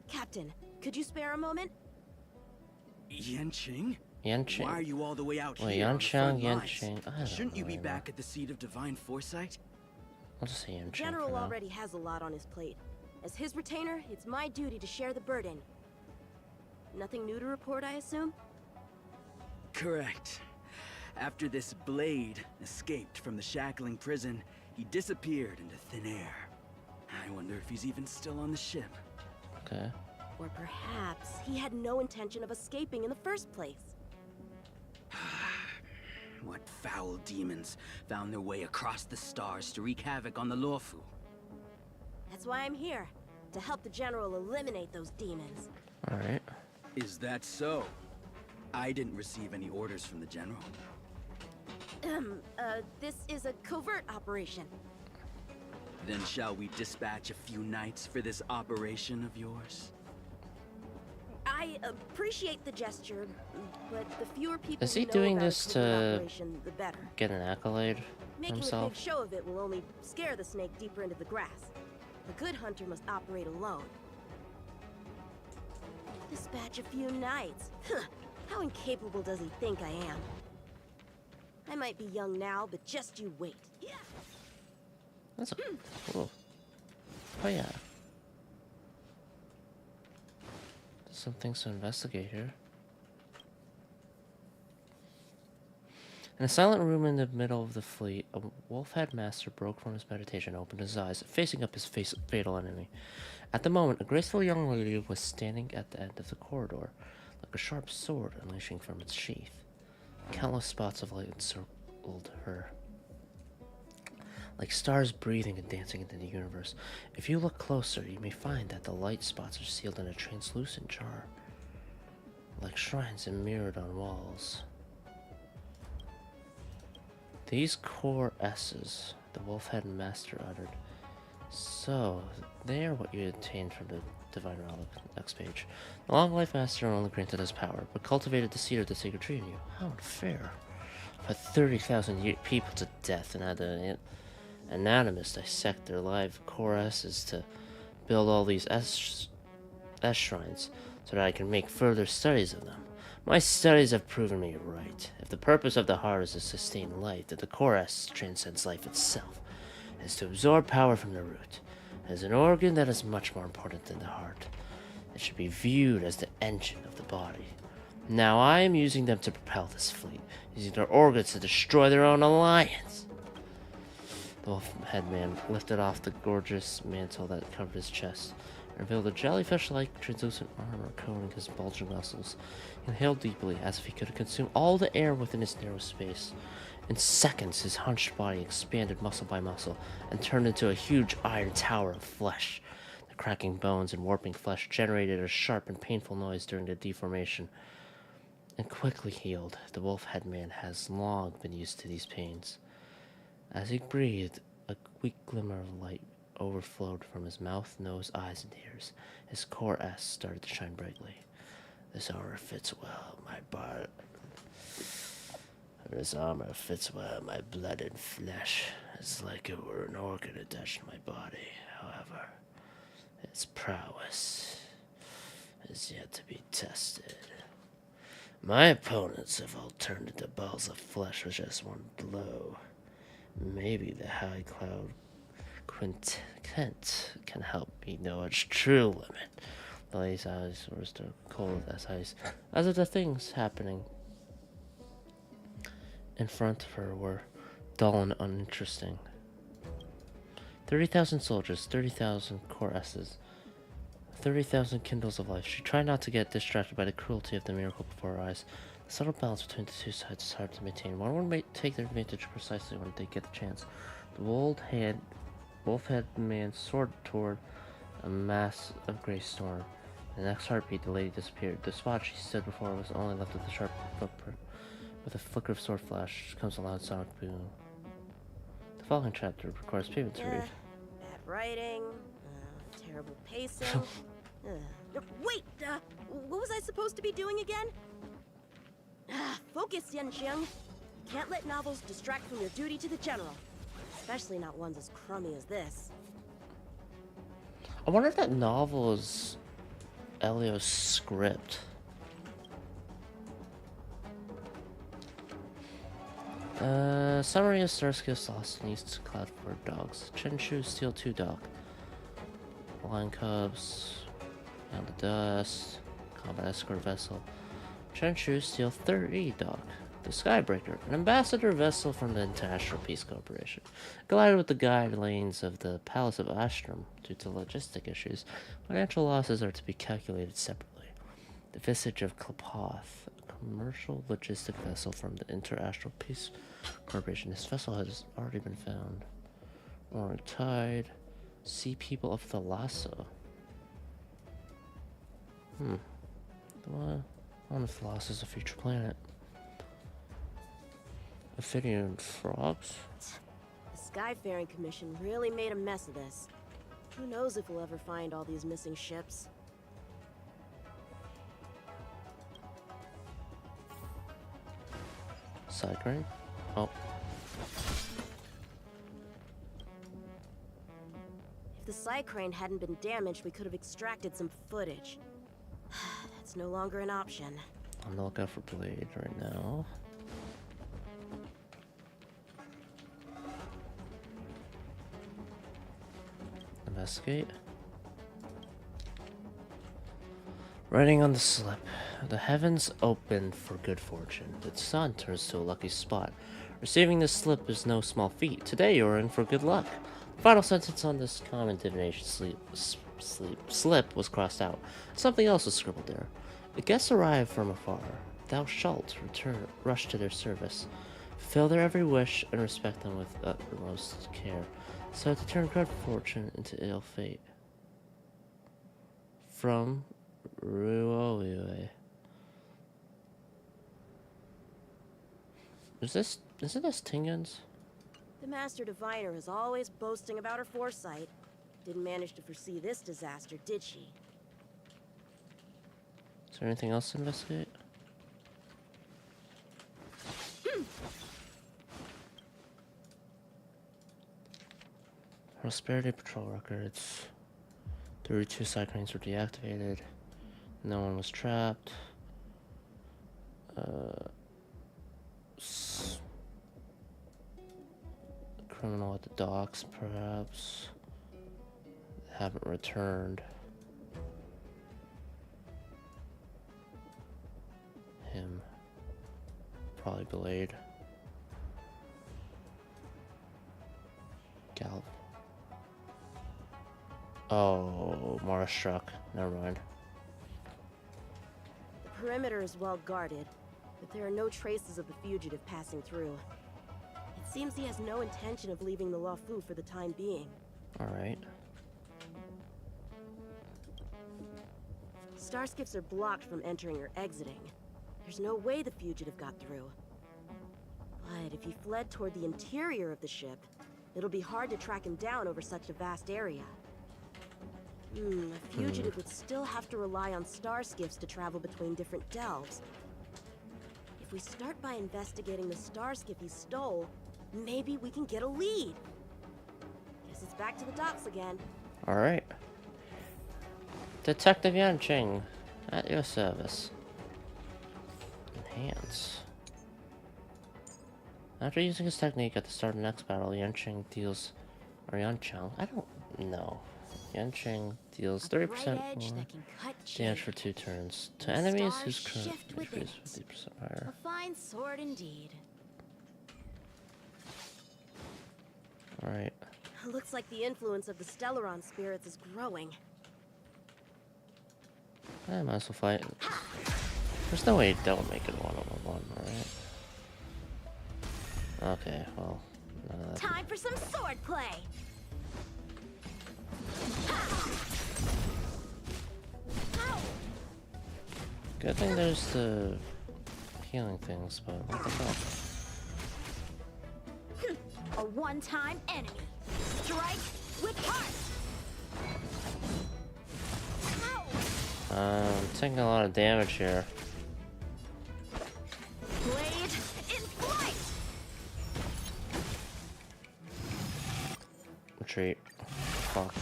Captain, could you spare a moment? Yanqing? Yanqing. Why are you all the way out Wait, here on the front lines? Yanqing. I don't Shouldn't you know be anymore. back at the seat of divine foresight? I'll just say Yanqing. General for now. already has a lot on his plate. As his retainer, it's my duty to share the burden. Nothing new to report, I assume? Correct. After this Blade escaped from the shackling prison, he disappeared into thin air. I wonder if he's even still on the ship. Okay. Or perhaps he had no intention of escaping in the first place. What foul demons found their way across the stars to wreak havoc on the Lawfu? That's why I'm here, to help the General eliminate those demons. Alright. Is that so? I didn't receive any orders from the General. This is a covert operation. Then shall we dispatch a few knights for this operation of yours? I appreciate the gesture, but the fewer people Is he who know doing about a this covert to operation, the better. get an accolade for Making a himself? big show of it will only scare the snake deeper into the grass. A good hunter must operate alone. Dispatch a few knights. Huh. How incapable does he think I am? I might be young now, but just you wait. That's cool. Oh yeah. There's some things to investigate here. In a silent room in the middle of the fleet, a wolf-head master broke from his meditation and opened his eyes, facing up his fatal enemy. At the moment, a graceful young lady was standing at the end of the corridor, like a sharp sword unleashing from its sheath. Countless spots of light encircled her, like stars breathing and dancing into the universe. If you look closer, you may find that the light spots are sealed in a translucent jar, like shrines and mirrored on walls. These core S's, the Wolfhead Master uttered. So, they are what you obtained from the Divine Relic. Next page. The Long Life Master only granted us power, but cultivated the seed of the sacred tree in you. How unfair. Put 30,000 people to death and had the anatomists dissect their live core S's to build all these S shrines so that I can make further studies of them. My studies have proven me right. If the purpose of the heart is to sustain life, then the core S transcends life itself. It is to absorb power from the root. It is an organ that is much more important than the heart. It should be viewed as the engine of the body. Now I am using them to propel this fleet, using their organs to destroy their own alliance. The wolf-head man lifted off the gorgeous mantle that covered his chest, and revealed a jellyfish-like translucent armor coating his bulging muscles. He inhaled deeply, as if he could consume all the air within his narrow space. In seconds, his hunched body expanded muscle by muscle, and turned into a huge iron tower of flesh. The cracking bones and warping flesh generated a sharp and painful noise during the deformation, and quickly healed. The wolf-head man has long been used to these pains. As he breathed, a weak glimmer of light overflowed from his mouth, nose, eyes, and ears. His core S started to shine brightly. This armor fits well, my body. This armor fits well my blood and flesh. It's like it were an organ attached to my body. However, its prowess is yet to be tested. My opponents have all turned into balls of flesh with just one blow. Maybe the High Cloud Quintet can help me know its true limit. The lady's eyes were still cold as if the things happening in front of her were dull and uninteresting. 30,000 soldiers, 30,000 core S's, 30,000 kindles of life. She tried not to get distracted by the cruelty of the miracle before her eyes. The subtle balance between the two sides is hard to maintain. One would take their advantage precisely when they get the chance. The wolf-head man soared toward a mass of gray storm. In the next heartbeat, the lady disappeared. The spot she stood before was only left with a sharp footprint. With a flicker of sword flash comes a loud sonic boom. The following chapter requires payment to read. Bad writing. Terrible pacing. Wait, what was I supposed to be doing again? Focus, Yanqing. Can't let novels distract from your duty to the General. Especially not ones as crummy as this. I wonder if that novel is Elio's script. Summary of Starskiff's lost in East Cloudford dogs. Chenshu Steel 2 dog. Lion Cubs. Down the Dust. Combat escort vessel. Chenshu Steel 30 dog. The Skybreaker, an ambassador vessel from the International Peace Corporation, collided with the guide lanes of the Palace of Astrum due to logistic issues. Financial losses are to be calculated separately. The Visage of Klapoth, a commercial logistic vessel from the International Peace Corporation. This vessel has already been found. Orange Tide, Sea People of Thalassa. I wonder if Thalassa is a future planet. Ophidian frogs? The Skyfaring Commission really made a mess of this. Who knows if we'll ever find all these missing ships. Side crane? Oh. If the side crane hadn't been damaged, we could have extracted some footage. That's no longer an option. I'm on the lookout for Blade right now. Investigate. Writing on the slip. The heavens open for good fortune. The sun turns to a lucky spot. Receiving this slip is no small feat. Today you're in for good luck. The final sentence on this common divination slip was crossed out. Something else was scribbled there. The guests arrive from afar. Thou shalt rush to their service. Fulfill their every wish and respect them with utmost care. So to turn good fortune into ill fate. From Ruoyue. Isn't this Tingen's? The Master Diviner is always boasting about her foresight. Didn't manage to foresee this disaster, did she? Is there anything else to investigate? Prosperity Patrol records. 32 side cranes were deactivated. No one was trapped. Criminal at the docks, perhaps. Haven't returned. Him. Probably Blade. Galv. Oh, Mara struck. Never mind. The perimeter is well guarded, but there are no traces of the fugitive passing through. It seems he has no intention of leaving the Luofu for the time being. Alright. Starskiffs are blocked from entering or exiting. There's no way the fugitive got through. But if he fled toward the interior of the ship, it'll be hard to track him down over such a vast area. A fugitive would still have to rely on Starskiffs to travel between different delves. If we start by investigating the Starskiff he stole, maybe we can get a lead. Guess it's back to the docks again. Alright. Detective Yanqing, at your service. Enhance. After using his technique at the start of the next battle, Yanqing deals... Or Yancheng? I don't know. Yanqing deals 30% more damage for 2 turns to enemies whose current increase 50% higher. A fine sword indeed. Alright. Looks like the influence of the Stellaron spirits is growing. I might as well fight. There's no way don't make it 1-on-1, alright? Okay, well. Time for some sword play! Good thing there's the healing things, but what the fuck? A one-time enemy. Strike with heart! I'm taking a lot of damage here. Blade in flight! Retreat. Fuck.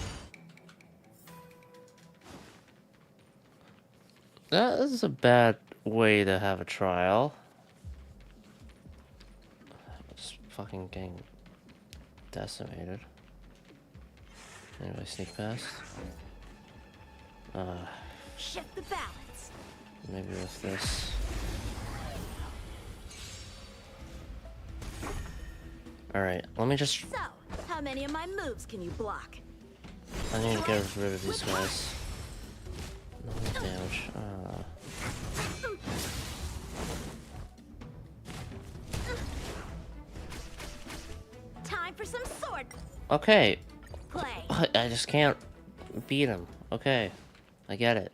That is a bad way to have a trial. Just fucking getting decimated. Anyway, sneak past. Shift the balance. Maybe with this. Alright, let me just... So, how many of my moves can you block? I need to get rid of these guys. No damage. Time for some sword Okay. play. I just can't beat him. Okay. I get it.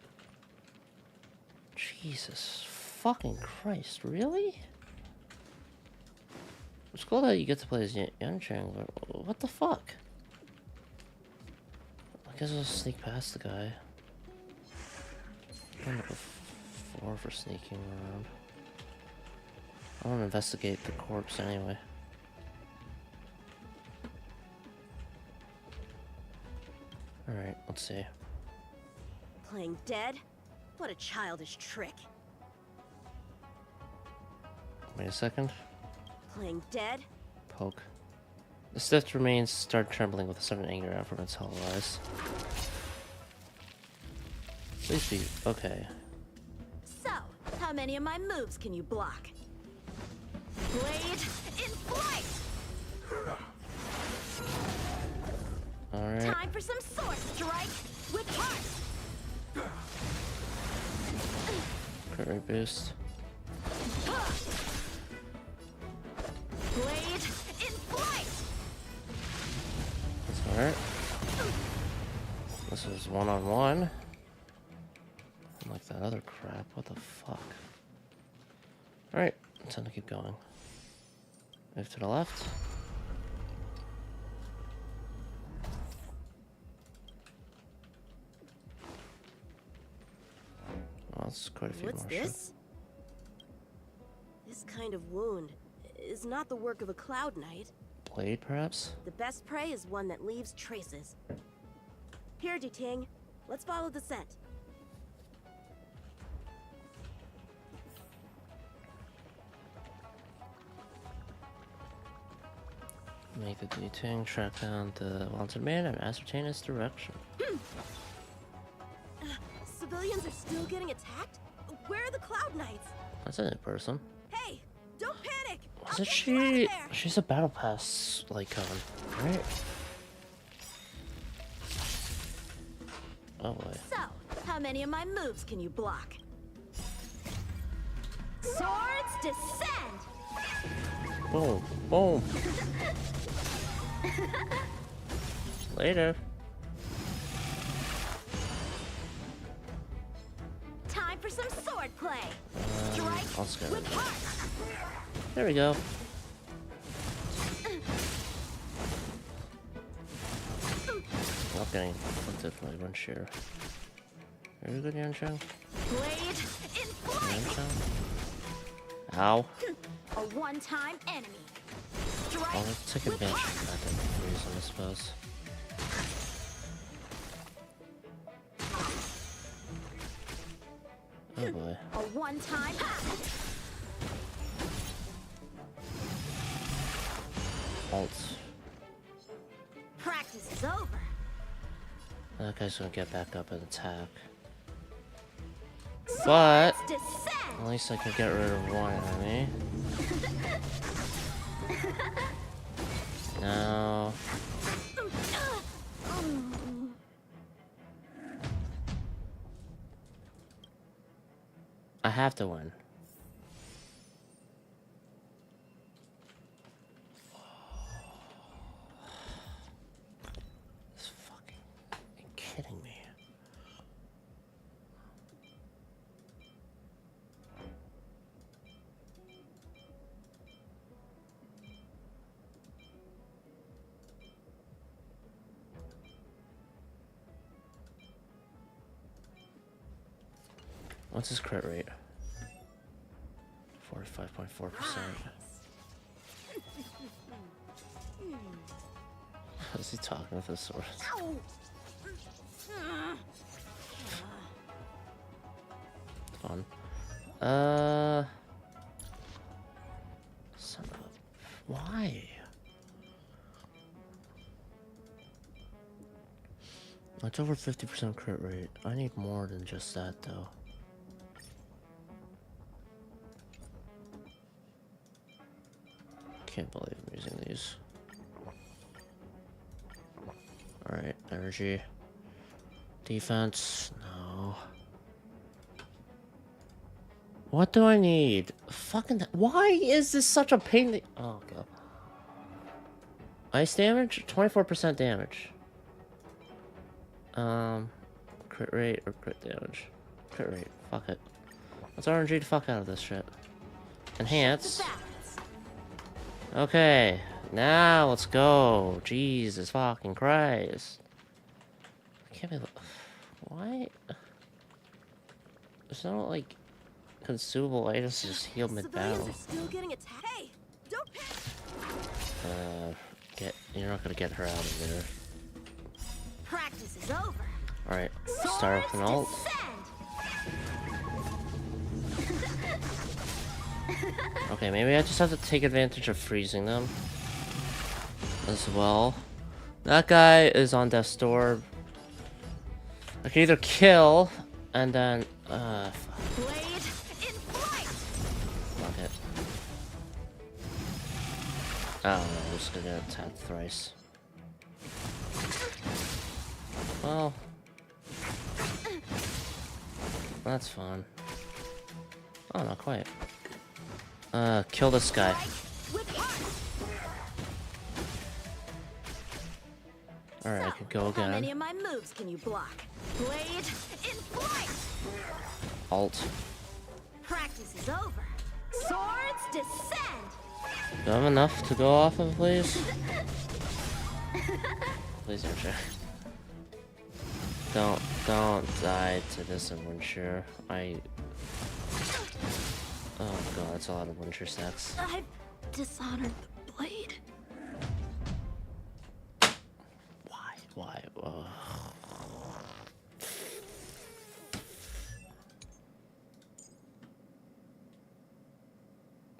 Jesus fucking Christ, really? It's cool that you get to play as Yancheng, but what the fuck? I guess I'll sneak past the guy. I'm gonna go 4 for sneaking around. I want to investigate the corpse anyway. Alright, let's see. Playing dead? What a childish trick. Wait a second. Playing dead? Poke. The stiff remains start trembling with a sudden anger out from its hollow eyes. Please be okay. So, how many of my moves can you block? Blade in flight! Alright. Time for some sword strike with heart! Crit rate boost. Blade in flight! That's alright. This is one-on-one. Like that other crap. What the fuck? Alright, time to keep going. Move to the left. Oh, that's quite a few What's more. this? This kind of wound is not the work of a Cloud Knight. Blade, perhaps? The best prey is one that leaves traces. Here, Duting. Let's follow the scent. Make the Duting track down the wanted man and ascertain its direction. Civilians are still getting attacked? Where are the Cloud Knights? That's a new person. Hey, don't panic! Isn't she? She's a battle pass icon, right? Oh boy. So, how many of my moves can you block? Swords descend! Boom, boom. Later. Time for some sword play. Strike I'll scare with him. heart. There we go. Not getting afflicted by one share. Very good, Yancheng. Blade in flight. Yancheng. Ow. A one-time enemy. Strike I'll take with advantage heart. of that reason, I suppose. Oh boy. A one-time. Alt. Practice is over. That guy's gonna get back up and attack. But Swords descend. at least I can get rid of one enemy. No. I have to win. This fucking... Are you kidding me? What's his crit rate? 45.4%. Is he talking with his sword? Fun. Son of a... Why? That's over 50% crit rate. I need more than just that, though. Can't believe I'm using these. Alright, energy. Defense, no. What do I need? Fucking... Why is this such a pain in the... Oh, God. Ice damage? 24% damage. Crit rate or crit damage? Crit rate. Fuck it. Let's RNG the fuck out of this shit. Enhance. Okay. Now let's go. Jesus fucking Christ. I can't believe... Why? There's no, like, consumable items to just heal mid-battle. Still getting attacked. Hey, don't You're not gonna get her out of there. Practice is over. Alright, start with an ult. Okay, maybe I just have to take advantage of freezing them as well. That guy is on death's door. I can either kill and then fuck it. I don't know, I'm just gonna get attacked thrice. Well, that's fun. Oh, not quite. Kill this guy. Alright, I can go again. How many of my moves can you block? Blade in flight. Alt. Practice is over. Swords descend. Do I have enough to go off of, please? Please don't share. Don't die to this in Windshare. Oh god, that's a lot of Windshare stacks. I've dishonored the blade. Why?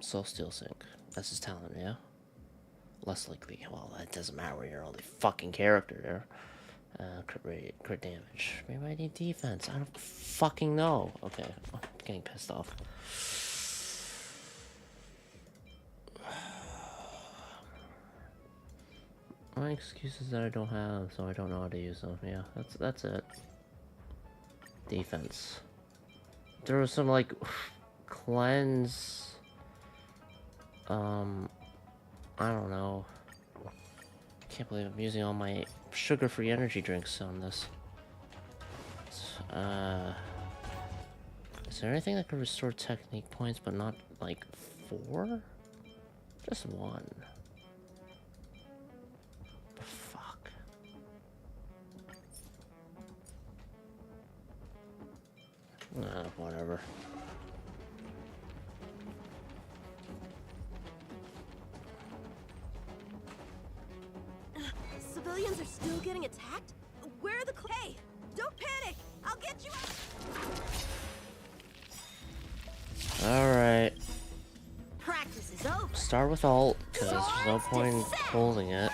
Soul Steel Sync. That's his talent, yeah? Less likely. Well, that doesn't matter when you're the only fucking character there. Crit rate, crit damage. Maybe I need defense. I don't fucking know. Okay, I'm getting pissed off. My excuse is that I don't have, so I don't know how to use them. Yeah, that's it. Defense. There was some like cleanse. I don't know. Can't believe I'm using all my sugar-free energy drinks on this. Is there anything that could restore technique points, but not like 4? Just 1. Fuck. Whatever. Civilians are still getting attacked? Where are the Hey, don't panic! I'll get you out! Alright. Practice is over. Start with ult, because there's no point in holding it.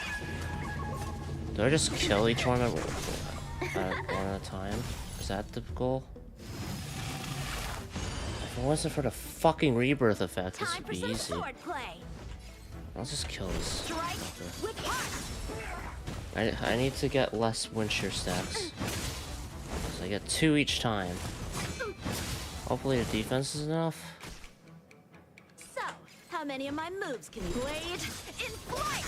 Do I just kill each one at one at a time? Is that the goal? If it wasn't for the fucking rebirth effect, this would be easy. I'll just kill this. I need to get less Windshare stacks. So I get 2 each time. Hopefully the defense is enough. So, how many of my moves can you blade in flight?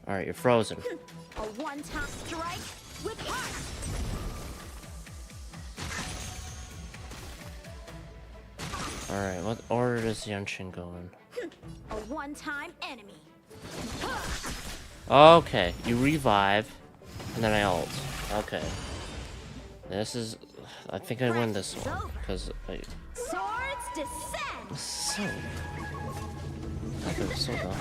Alright, you're frozen. A one-time strike with heart. Alright, what order does Yunshin go in? A one-time enemy. Okay, you revive, and then I ult. Okay. This is... I think I win this one, because I... Swords descend! So... That was so dumb.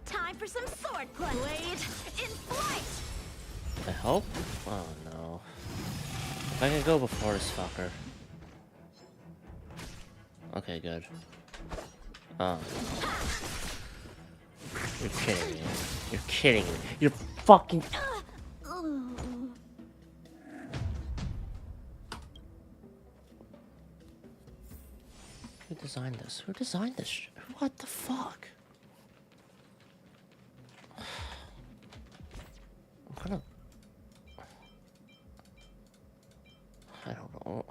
Time for some sword play. Blade in flight! I hope? Oh no. If I can go before this fucker. Okay, good. Oh. You're kidding me. You're kidding me. You're fucking... Who designed this? Who designed this shit? What the fuck? I'm gonna... I don't know.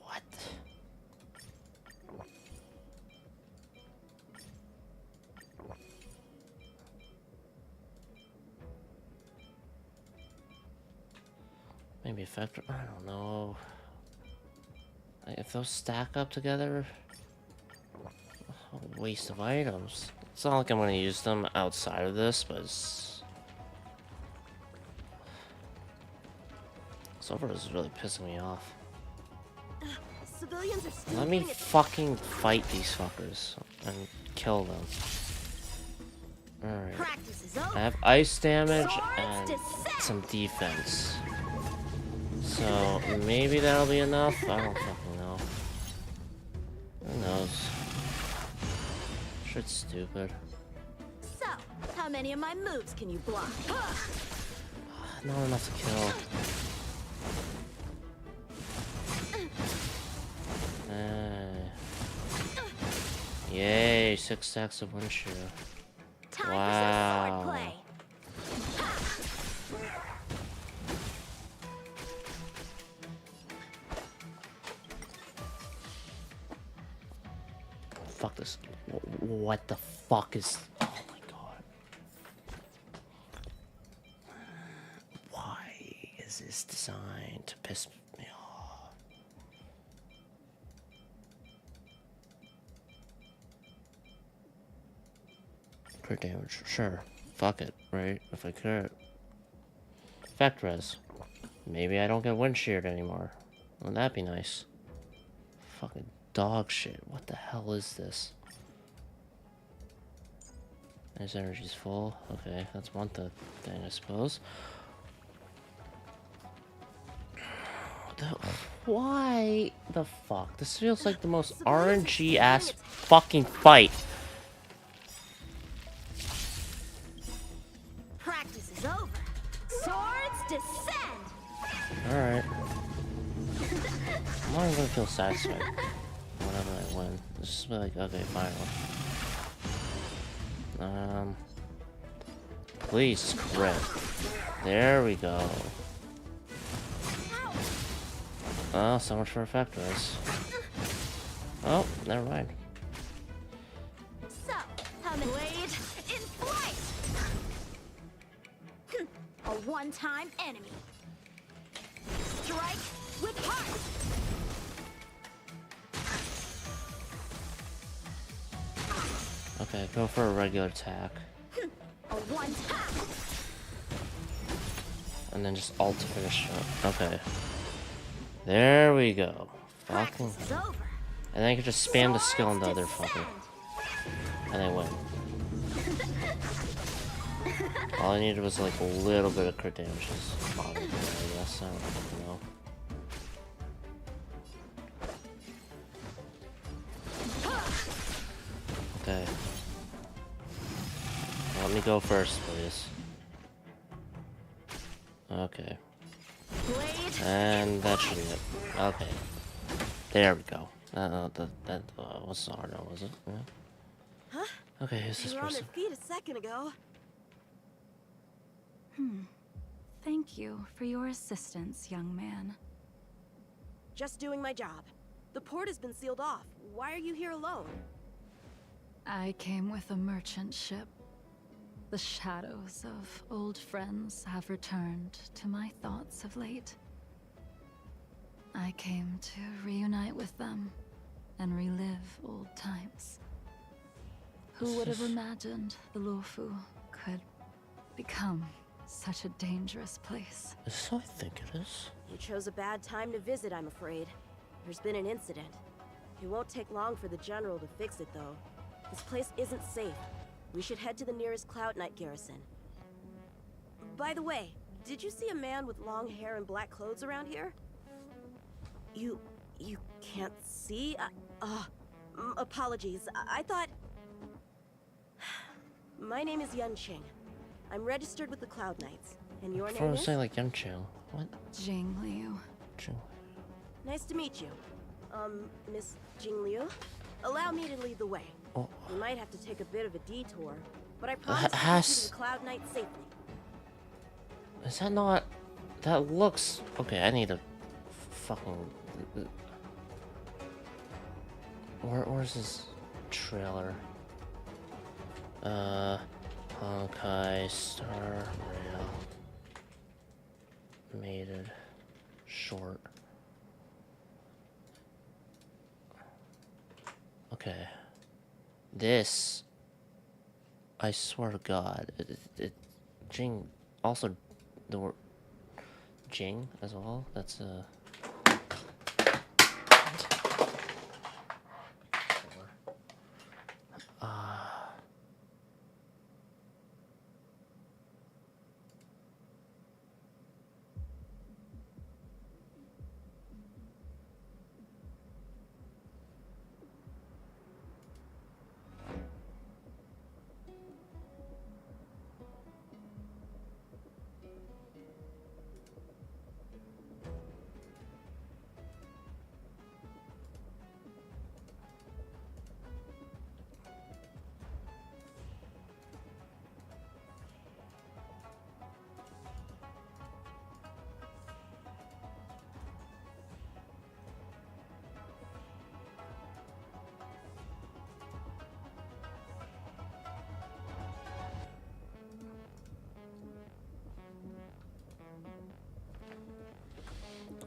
What? Maybe effect. I don't know. If those stack up together, a waste of items. It's not like I'm gonna use them outside of this, but it's... Silver is really pissing me off. Civilians are still Let me fucking fight these fuckers and kill them. Alright. I have ice damage and some defense. So maybe that'll be enough? I don't fucking know. Who knows? Shit's stupid. So, how many of my moves can you block? Not enough to kill. Yay, 6 stacks of wind shear. Wow. Fuck this. What the fuck is... Oh my god. Why is this designed to piss me off? Crit damage, sure. Fuck it, right? If I could. Effect res. Maybe I don't get wind sheared anymore. Wouldn't that be nice? Fucking dog shit. What the hell is this? His energy's full. Okay, that's one thing, I suppose. Why the fuck? This feels like the most RNG ass fucking fight. Practice is over. Swords descend. Alright. I'm not gonna feel satisfied whenever I win. It's just like, okay, final. Please crit. There we go. Oh, so much for effect res. Oh, never mind. So, how many blade in flight? A one-time enemy. Strike with heart. Okay, go for a regular attack. A one-time. And then just alt to finish it. Okay. There we go. Fucking hell. And then I can just spam the skill on the other fucker. And I win. All I needed was like a little bit of crit damage. I guess. I don't fucking know. Okay. Let me go first, please. Okay. And that should be it. Okay. There we go. That was Arno, was it? Yeah. Huh? Okay, who's this You were on person? their feet a second ago. Thank you for your assistance, young man. Just doing my job. The port has been sealed off. Why are you here alone? I came with a merchant ship. The shadows of old friends have returned to my thoughts of late. I came to reunite with them and relive old times. Who would have imagined the Luofu could become such a dangerous place? Is this how I think it is? You chose a bad time to visit, I'm afraid. There's been an incident. It won't take long for the General to fix it, though. This place isn't safe. We should head to the nearest Cloud Knight garrison. By the way, did you see a man with long hair and black clothes around here? You can't see? Apologies. I thought... My name is Yun Qing. I'm registered with the Cloud Knights. And your Before I name was is? saying like Yun Chang. What? Jing Liu. Jing. Nice to meet you. Miss Jing Liu? Allow me to lead the way. Oh. We might have to take a bit of a detour, but I promise to get you to the Cloud Knight safely. Is that not... That looks... Okay, I need a fucking... Where's this trailer? Honkai Star Rail. Mated. Short. Okay. This... I swear to God. Jing... Also... The word... Jing as well? That's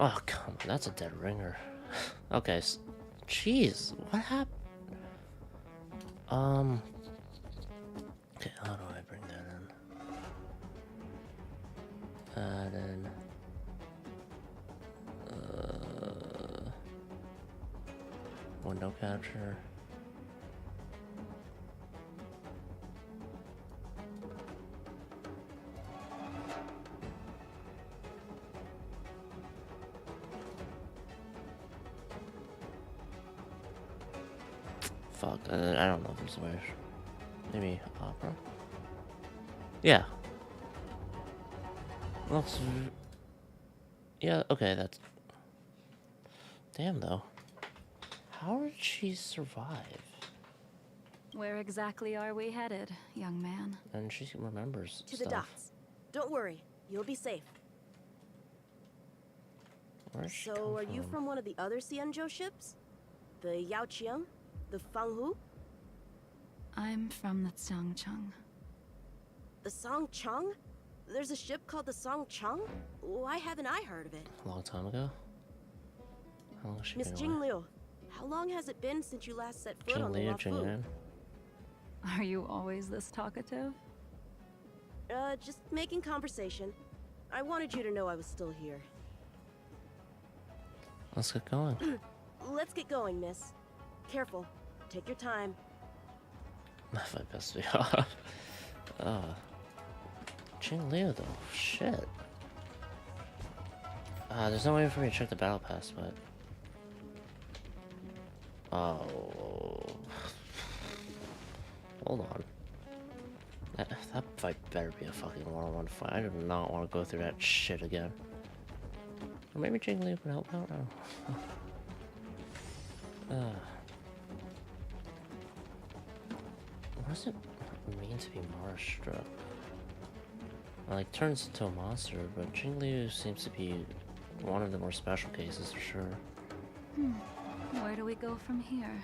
Oh, come on, that's a dead ringer. Okay, jeez, what happened? Okay, how do I bring that in? Add in... window capture. Fuck, I don't know if there's a way. Maybe opera? Yeah. Looks... Yeah, okay, that's... Damn, though. How did she survive? Where exactly are we headed, young man? And she remembers To stuff. the docks. Don't worry, you'll be safe. Where'd she So, come are you from one of the other Xianzhou ships? The Yaoqiang? The Fanghu? I'm from the Xiangcheng. The Songcheng? There's a ship called the Songcheng? Why haven't I heard of it? A long time ago? How long has she Miss been Jing away? Liu, how long has it been since you last set foot Jing on the Liu, Luofu? Jing Yan? Are you always this talkative? Just making conversation. I wanted you to know I was still here. Let's get going. Let's get going, miss. Careful. Take your time. If I pissed me off. Jing Liu though, shit. There's no way for me to check the battle pass, but... Oh... Hold on. That fight better be a fucking one-on-one fight. I do not want to go through that shit again. Or maybe Jing Liu can help out? I don't know. What does it mean to be Mara struck? Like, turns into a monster, but Jing Liu seems to be one of the more special cases for sure. Where do we go from here?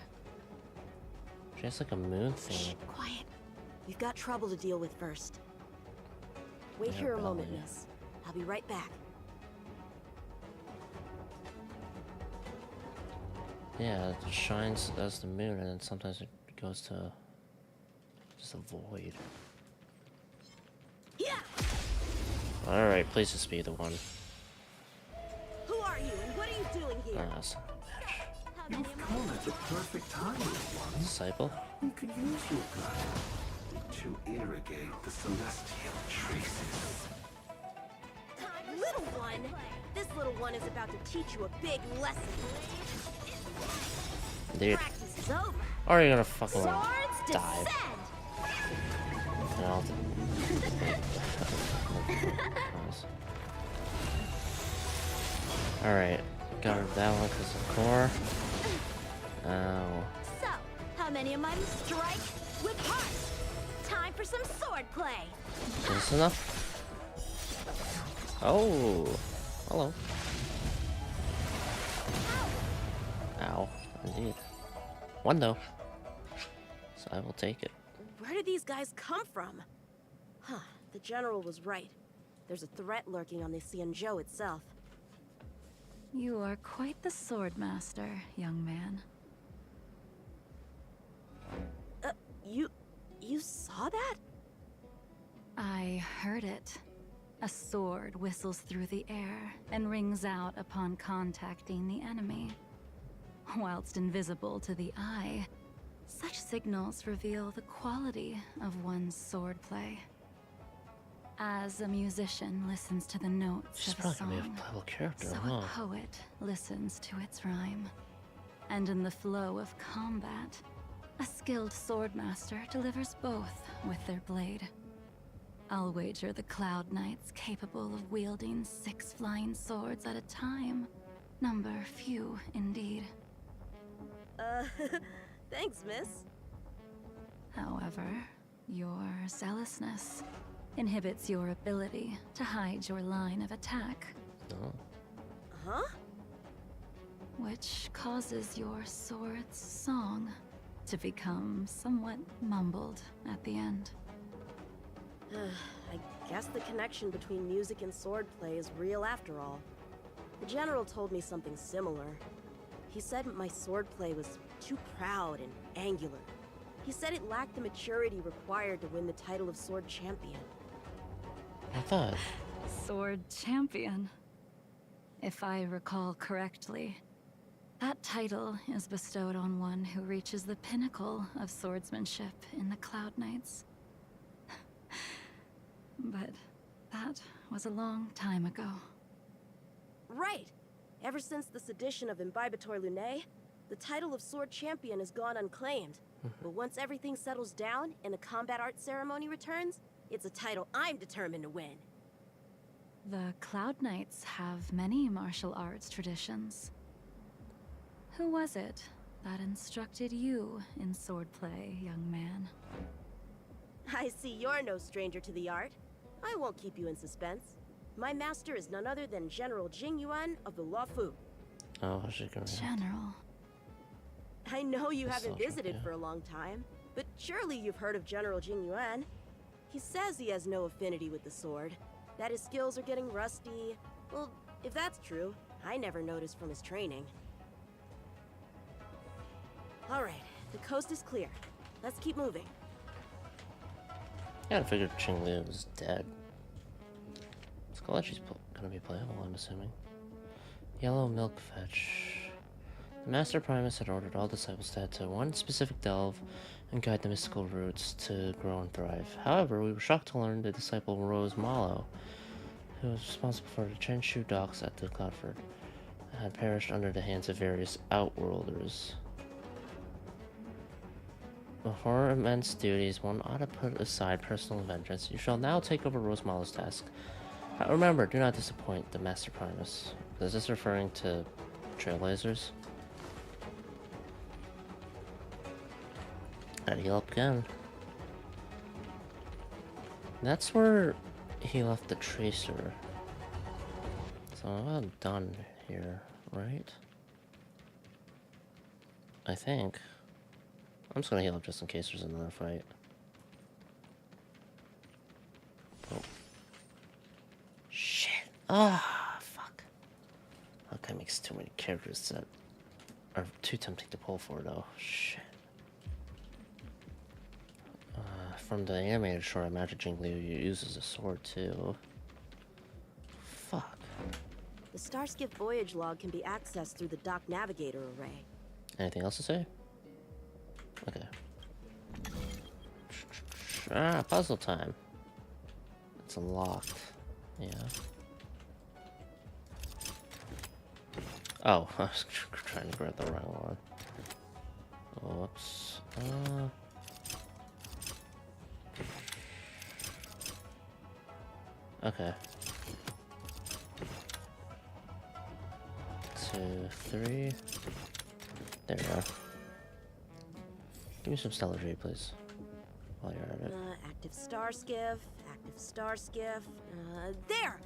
She has like a moon thing. Quiet. We've got trouble to deal with first. Wait Yeah, here a moment, probably. miss. I'll be right back. Yeah, it shines as the moon, and then sometimes it goes to Just avoid. Yeah. Alright, please just be the one. Who are you and what are you doing here? Ah, son of a You've come at the perfect time, little one. disciple. We could use your blood to irrigate the celestial traces. Little one? This little one is about to teach you a big lesson. Dude. Practice is over. Or you're gonna fucking Swords dive. descend. No. Alright, got rid of that one because of core. Ow. So, how many of mine strike with heart? Time for some sword play. Is this enough? Oh, hello. Ow, indeed. One though. So I will take it. Where did these guys come from? Huh, the general was right. There's a threat lurking on the Xianzhou itself. You are quite the sword master, young man. You saw that? I heard it. A sword whistles through the air and rings out upon contacting the enemy. Whilst invisible to the eye, such signals reveal the quality of one's swordplay. As a musician listens to the notes She's of a probably gonna be song, a playable character, so huh? a poet listens to its rhyme. And in the flow of combat, a skilled swordmaster delivers both with their blade. I'll wager the Cloud Knights capable of wielding 6 flying swords at a time. Number few indeed. Thanks, miss. However, your zealousness inhibits your ability to hide your line of attack. Oh. Huh? Which causes your sword's song to become somewhat mumbled at the end. I guess the connection between music and swordplay is real after all. The general told me something similar. He said my swordplay was too proud and angular. He said it lacked the maturity required to win the title of Sword Champion. I thought. Sword Champion. If I recall correctly, that title is bestowed on one who reaches the pinnacle of swordsmanship in the Cloud Knights. But that was a long time ago. Right! Ever since the sedition of Imbibitor Lunae, the title of Sword Champion has gone unclaimed. But once everything settles down and a combat art ceremony returns, it's a title I'm determined to win. The Cloud Knights have many martial arts traditions. Who was it that instructed you in swordplay, young man? I see you're no stranger to the art. I won't keep you in suspense. My master is none other than General Jing Yuan of the Luofu. Oh, she can. General. I know you That's haven't not visited true, yeah. for a long time, but surely you've heard of General Jing Yuan. He says he has no affinity with the sword, that his skills are getting rusty. Well, if that's true, I never noticed from his training. Alright, the coast is clear. Let's keep moving. Yeah, I figured Qingli was dead. Skullature's gonna be playable, I'm assuming. Yellow milk fetch. The Master Primus had ordered all disciples to head to one specific delve and guide the mystical roots to grow and thrive. However, we were shocked to learn the disciple Rose Mallow, who was responsible for the Chenshu docks at the Cloudford, had perished under the hands of various Outworlders. Before immense duties, one ought to put aside personal vengeance. You shall now take over Rose Mallow's task. Remember, do not disappoint the Master Primus. Is this referring to Trailblazers? Gotta heal up again. That's where he left the Tracer. So I'm about done here, right? I think. I'm just gonna heal up just in case there's another fight. Oh. Shit. Ah, fuck. Okay, makes too many characters that are too tempting to pull for, though. Shit. from the animated short, I imagine Jingliu uses a sword too. Fuck. The Starskiff voyage log can be accessed through the dock navigator array. Anything else to say? Okay. Ah, puzzle time. It's unlocked. Yeah. Oh, I was trying to grab the wrong one. Whoops. Okay. 2, 3. There we go. Give me some stellar jade, please. While you're at it. Active Starskiff, active Starskiff. There!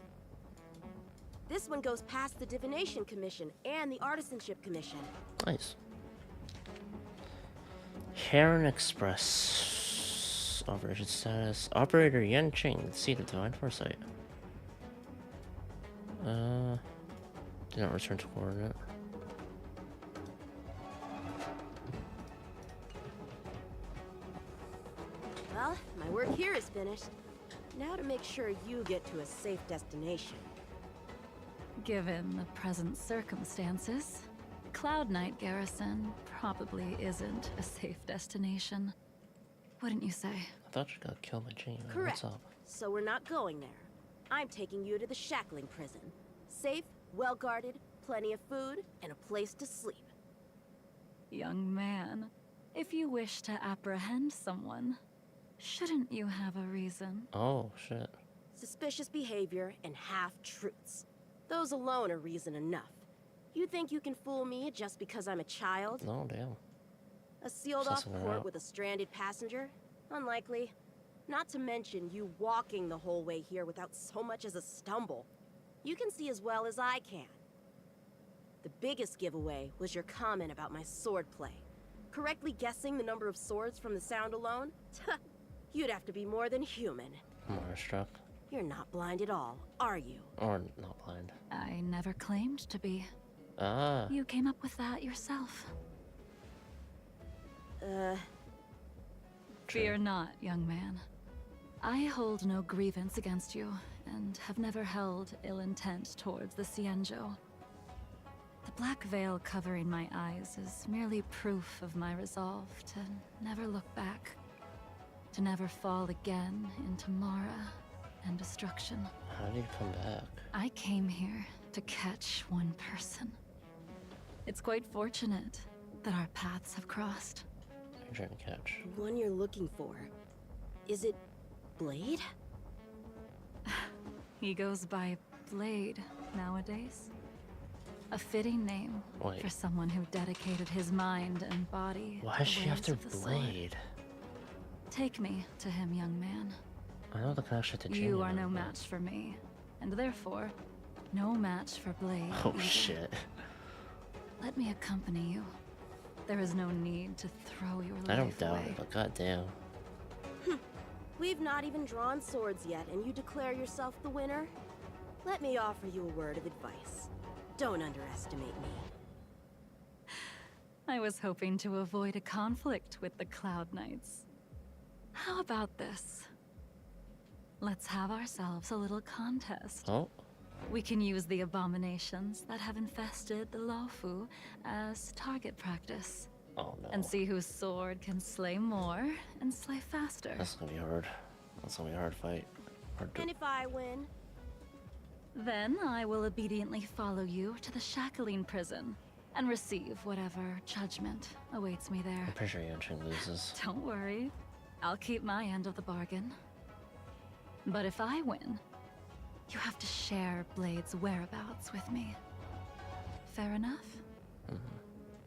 This one goes past the Divination Commission and the Artisanship Commission. Nice. Heron Express. Operation status. Operator Yan Qing, seat of Divine Foresight. Did not return to coordinate. Well, my work here is finished. Now to make sure you get to a safe destination. Given the present circumstances, Cloud Knight Garrison probably isn't a safe destination. Wouldn't you say? I thought you got killed by Jane. Correct. What's up? So we're not going there. I'm taking you to the Shackling Prison. Safe, well-guarded, plenty of food, and a place to sleep. Young man, if you wish to apprehend someone, shouldn't you have a reason? Oh, shit. Suspicious behavior and half-truths. Those alone are reason enough. You think you can fool me just because I'm a child? No, damn. A sealed-off Sussing her port out. with a stranded passenger? Unlikely. Not to mention you walking the whole way here without so much as a stumble. You can see as well as I can. The biggest giveaway was your comment about my swordplay. Correctly guessing the number of swords from the sound alone? You'd have to be more than human. I'm awestruck. You're not blind at all, are you? Or not blind. I never claimed to be. Ah. You came up with that yourself. Fear not, young man. I hold no grievance against you, and have never held ill intent towards the Xianzhou. The black veil covering my eyes is merely proof of my resolve to never look back. To never fall again into Mara and destruction. How did you come back? I came here to catch one person. It's quite fortunate that our paths have crossed. You're trying to catch. The one you're looking for. Is it Blade? He goes by Blade nowadays. A fitting name Wait. for someone who dedicated his mind and body. Why to is she the after ways of the sword. Blade? Take me to him, young man. I know the connection to Jane. You are no match for me, and therefore, no match for Blade. Oh either. shit. Let me accompany you. There is no need to throw your life I don't doubt away. it, but goddamn. We've not even drawn swords yet, and you declare yourself the winner? Let me offer you a word of advice. Don't underestimate me. I was hoping to avoid a conflict with the Cloud Knights. How about this? Let's have ourselves a little contest. Oh. We can use the abominations that have infested the Luofu as target practice. Oh no. And see whose sword can slay more and slay faster. That's gonna be hard. That's gonna be a hard fight. Hard to... And if I win? Then I will obediently follow you to the Shackling Prison and receive whatever judgment awaits me there. I'm pretty sure Yan Qing loses. Don't worry. I'll keep my end of the bargain. But if I win, you have to share Blade's whereabouts with me. Fair enough?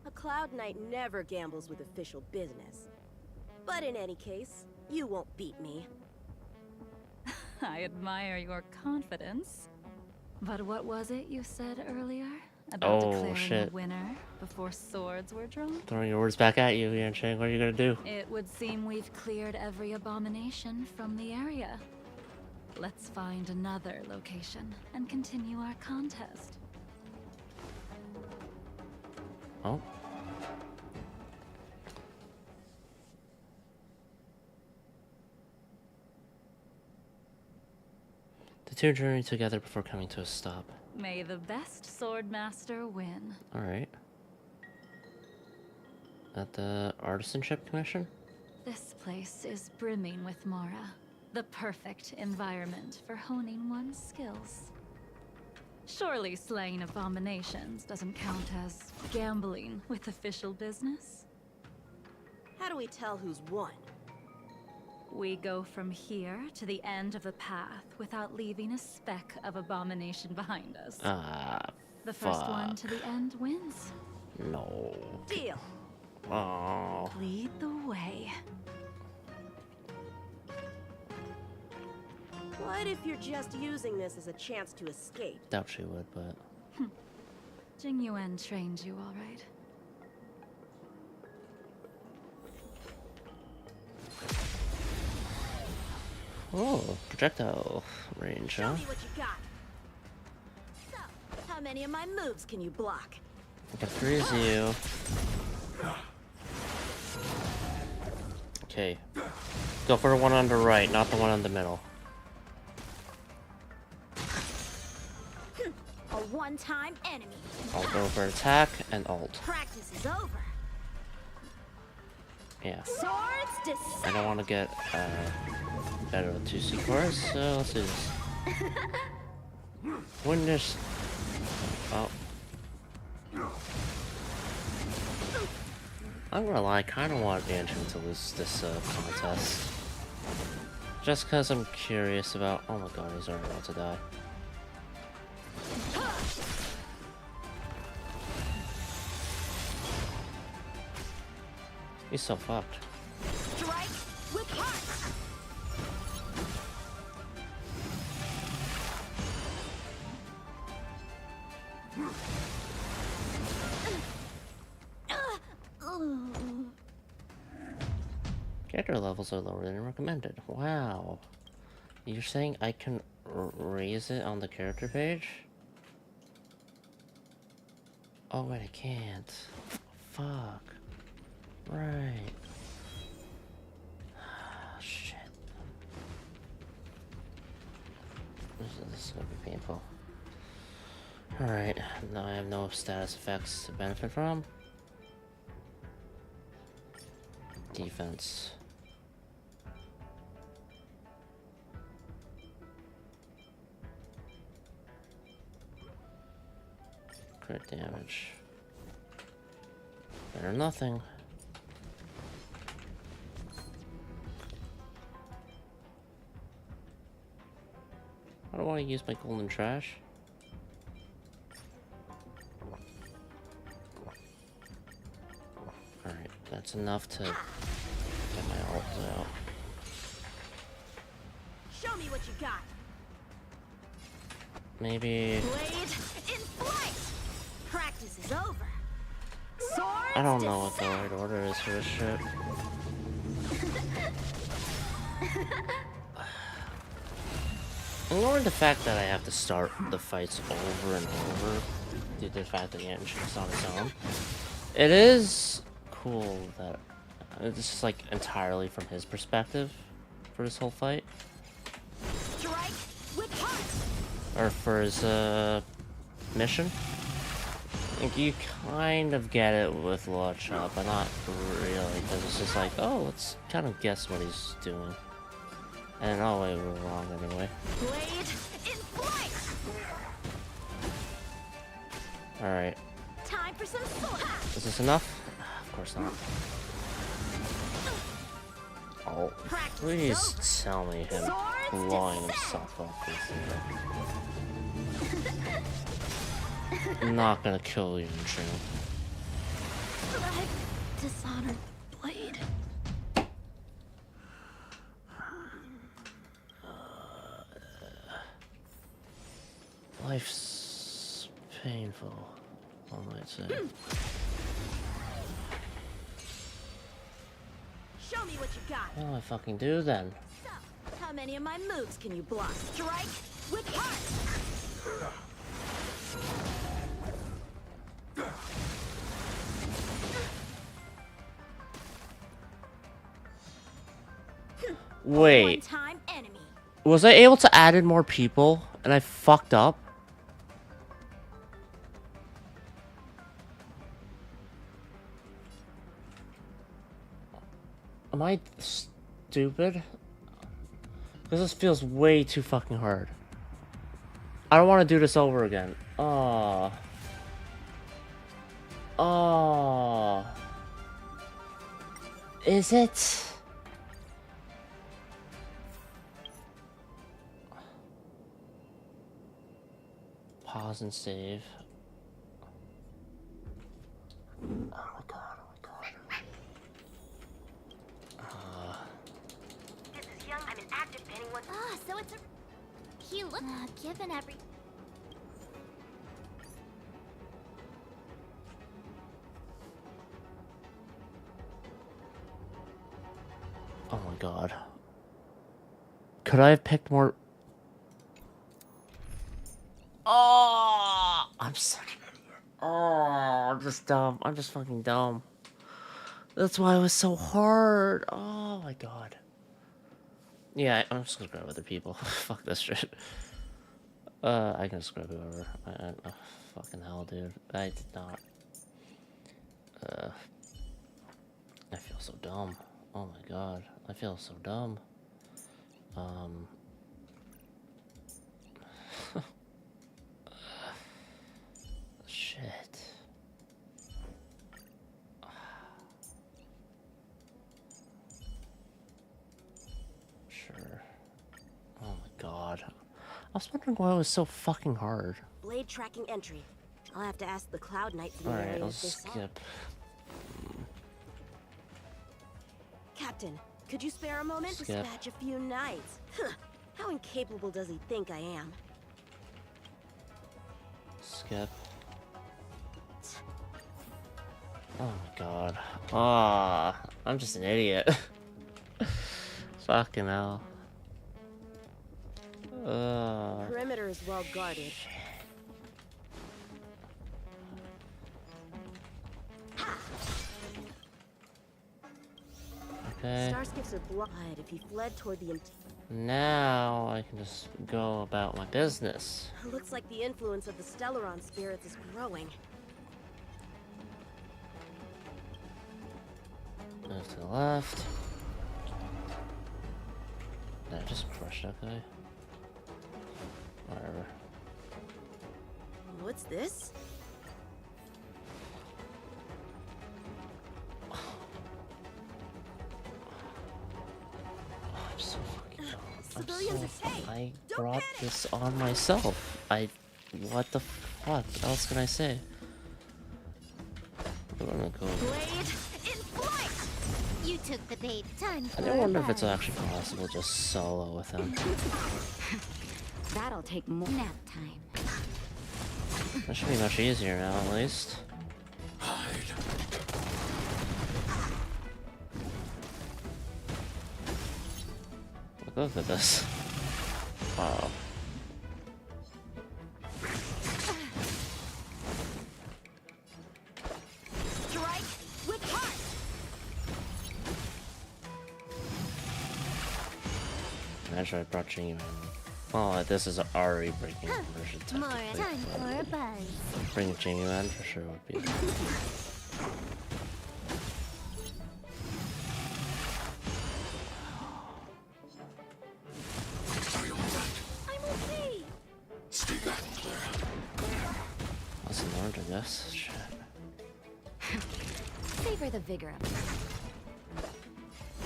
A Cloud Knight never gambles with official business. But in any case, you won't beat me. I admire your confidence. But what was it you said earlier? About declaring shit. a winner before swords were drawn? Throwing your words back at you, Yan Qing. What are you gonna do? It would seem we've cleared every abomination from the area. Let's find another location and continue our contest. Oh. two journey together before coming to a stop. May the best swordmaster win. Alright. At the Artisanship Commission? This place is brimming with Mara. The perfect environment for honing one's skills. Surely slaying abominations doesn't count as gambling with official business? How do we tell who's won? We go from here to the end of the path without leaving a speck of abomination behind us. The first one to the end wins. No. Deal. Oh. Lead the way. What if you're just using this as a chance to escape? Doubt she would, but... Jing Yuan trained you all right. Oh, projectile range, Show huh? me what you got. So, how many of my moves can you block? I can freeze you. Okay. Go for the one on the right, not the one on the middle. A one-time enemy. I'll go for attack and ult. Practice is over. Yeah. Swords descend. I don't want to get better with 2C cores, so let's do this. When there's... Oh. I'm gonna lie, I kinda want Anshin to lose this contest. Just cause I'm curious about... Oh my god, he's already about to die. He's so fucked. Strike with heart. Character levels are lower than recommended. Wow. You're saying I can raise it on the character page? Oh wait, I can't. Fuck. Right. Shit. This is gonna be painful. Alright, now I have no status effects to benefit from. Defense. Crit damage. Better than nothing. I don't want to use my golden trash. Alright, that's enough to get my ult out. Show me what you got. Maybe... Blade in flight. Practice is over. Swords I don't know what the right order is for this shit. Ignoring the fact that I have to start the fights over and over due to the fact that Yanshin's on his own, it is cool that this is like entirely from his perspective for this whole fight. Strike with heart. Or for his mission. Like, you kind of get it with Lodgeshot, but not really, because it's just like, oh, let's kind of guess what he's doing. And oh wait, we were wrong anyway. Blade in flight. Alright. Time for some soha. Is this enough? Of course not. Oh, please tell me him blowing himself up. I'm not gonna kill you, Yanshin. Dishonored blade. Life's painful, one might say. Show me what you got. What do I fucking do then? So, how many of my moves can you block? Strike with heart. Wait. One-time enemy. Was I able to add in more people And I fucked up? Am I stupid? Because this feels way too fucking hard. I don't want to do this over again. Oh. Oh. Is it? Pause and save. Oh my god, oh my god. This is young. I'm an active anyone. Ah, so it's a... He look... given every... Oh my god. Could I have picked more... Oh, I'm such an idiot. Oh, I'm just dumb. I'm just fucking dumb. That's why it was so hard. Oh my god. Yeah, I'm just gonna grab other people. Fuck this shit. I can just grab whoever. Oh, fucking hell, dude. I did not. I feel so dumb. Oh my god. I feel so dumb. Shit. Sure. Oh my god. I was wondering why it was so fucking hard. Blade tracking entry. I'll have to ask the Cloud Knights in the Alright, area I'll if they saw it. skip. Captain, could you spare a moment? Skip. Dispatch a few knights. Huh. How incapable does he think I am? Skip. Oh my god. Ah, I'm just an idiot. Fucking hell. Perimeter is well guarded. Okay. Starskips are blind if he fled toward the Now I can just go about my business. Looks like the influence of the Stellaron spirits is growing. Move to the left. Did I just crush that guy? Whatever. What's this? I'm so fucking dumb. Civilians are safe. I brought this on myself. What the fuck else can I say? I'm gonna go. Blade in flight! You took the bait. Time I for do wonder if bed. it's actually possible just solo with him. That'll take more nap time. That should be much easier now, at least. Look at this. Wow. Strike with heart. Imagine I brought Jinyu in. Oh, this is already breaking immersion More technically. time for a buzz. Bring Jinyu in for sure would be. Lesson learned, I guess. Shit. Savor the vigor of it.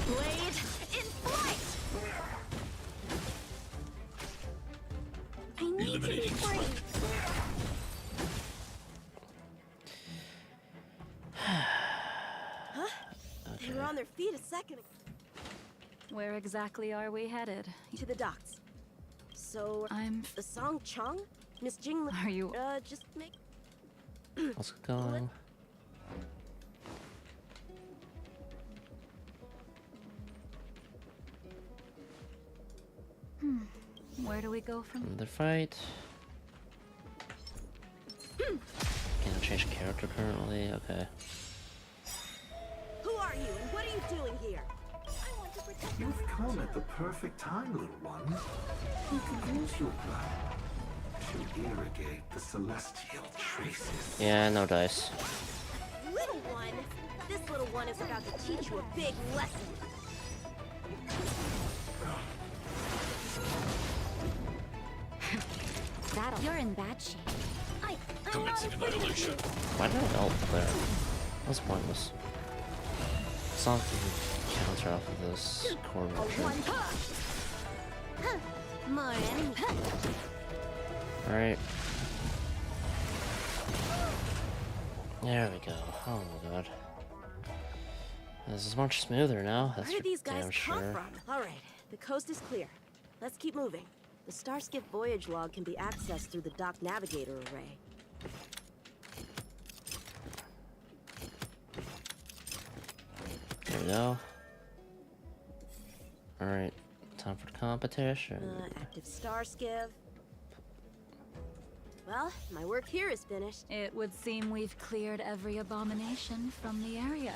Blade in flight. I need to be free. Huh? They were on their feet a second ago. Where exactly are we headed? To the docks. So I'm Song Chong? Miss Jing Are you just make What's going? Where do we go from? Another fight. Can't change character currently. Okay. Who are you and what are you doing here? I want to protect You've come at the perfect time, little one. You can use your blood. to irrigate the celestial traces. Yeah, no dice. Little one! This little one is about to teach you a big lesson. You're in bad shape. Commencing annihilation. Why did I ult there? That was pointless. It's not the counter off of this core motion. More enemies. Alright. There we go. Oh my god. This is much smoother now. That's Where for did these guys damn come sure. from? All right, the coast is clear. Let's keep moving. The Starskiff voyage log can be accessed through the dock navigator array. There we go. Alright, time for the competition. Active Starskiff. Well, my work here is finished. It would seem we've cleared every abomination from the area.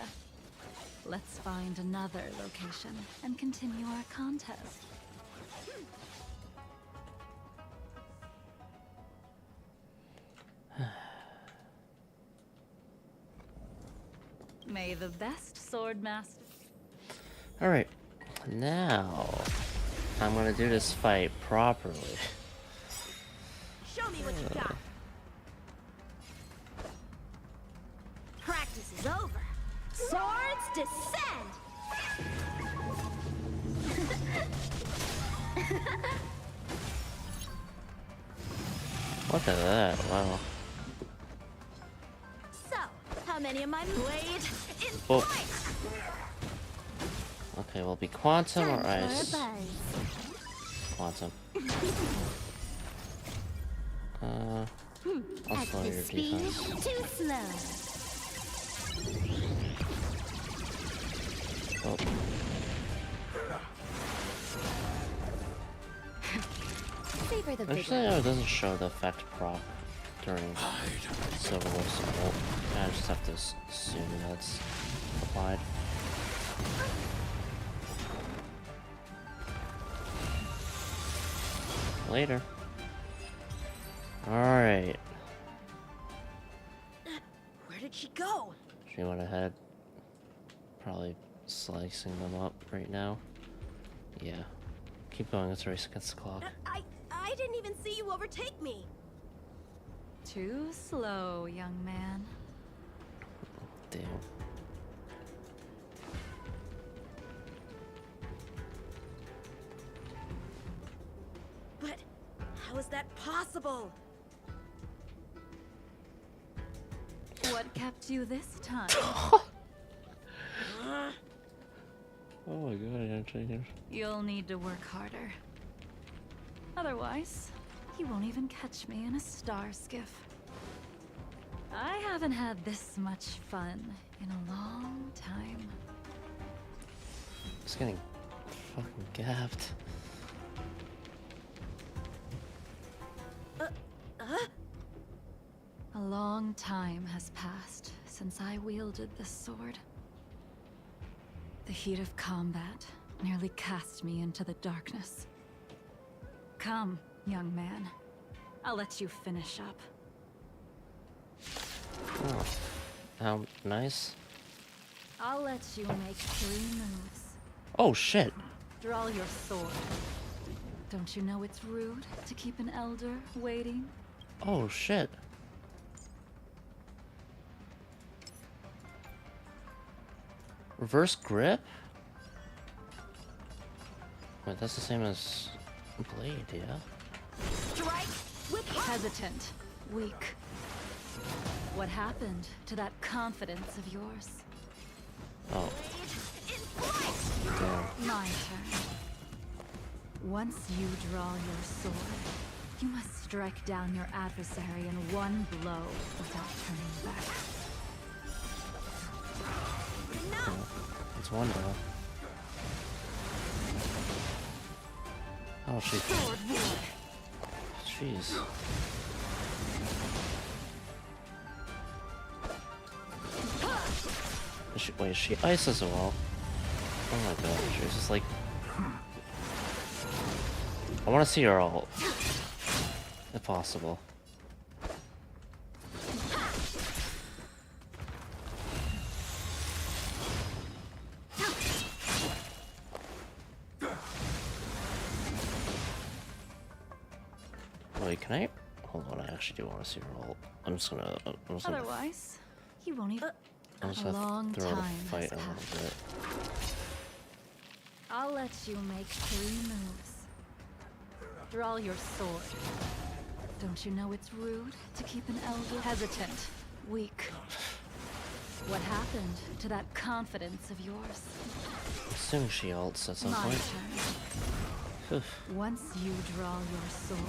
Let's find another location and continue our contest. May the best swordmaster. Alright, now I'm gonna do this fight properly. Show me what you got. Practice is over. Swords descend. Look at that, wow. So, how many of my blade in Oh. flight? Okay, will it be quantum or Time for a ice? buzz. Quantum. I'll slow your defense. Too slow. Oh. Savor the Actually, vigor. it doesn't show the effect prop during Silver Wolf's ult. I just have to assume that's applied. Later. Alright. Where did she go? She went ahead. Probably slicing them up right now. Yeah. Keep going, let's race against the clock. I didn't even see you overtake me. Too slow, young man. Damn. But how is that possible? What kept you this time? Oh my god, I didn't change it. You'll need to work harder. Otherwise, you won't even catch me in a star skiff. I haven't had this much fun in a long time. It's getting fucking gapped. A long time has passed since I wielded this sword. The heat of combat nearly cast me into the darkness. Come, young man. I'll let you finish up. Oh. How nice. I'll let you make 3 moves. Oh shit. Draw your sword. Don't you know it's rude to keep an elder waiting? Oh shit. Reverse grip? Wait, that's the same as blade, yeah? Strike with hesitant, weak. What happened to that confidence of yours? Oh. Damn. My turn. Once you draw your sword, you must strike down your adversary in one blow without turning back. It's one blow. Oh, she. Jeez. Wait, she ice as well. Oh my god, she's just like. I want to see her ult. if possible. Wait, can I? Hold on, I actually do want to see her ult. I'm just gonna. Otherwise, you won't even. I'm just A gonna long throw the time fight has a little bit. I'll let you make 3 moves. Draw your sword. Don't you know it's rude to keep an elder hesitant, weak? What happened to that confidence of yours? As soon as she ults at some My point. turn. Once you draw your sword,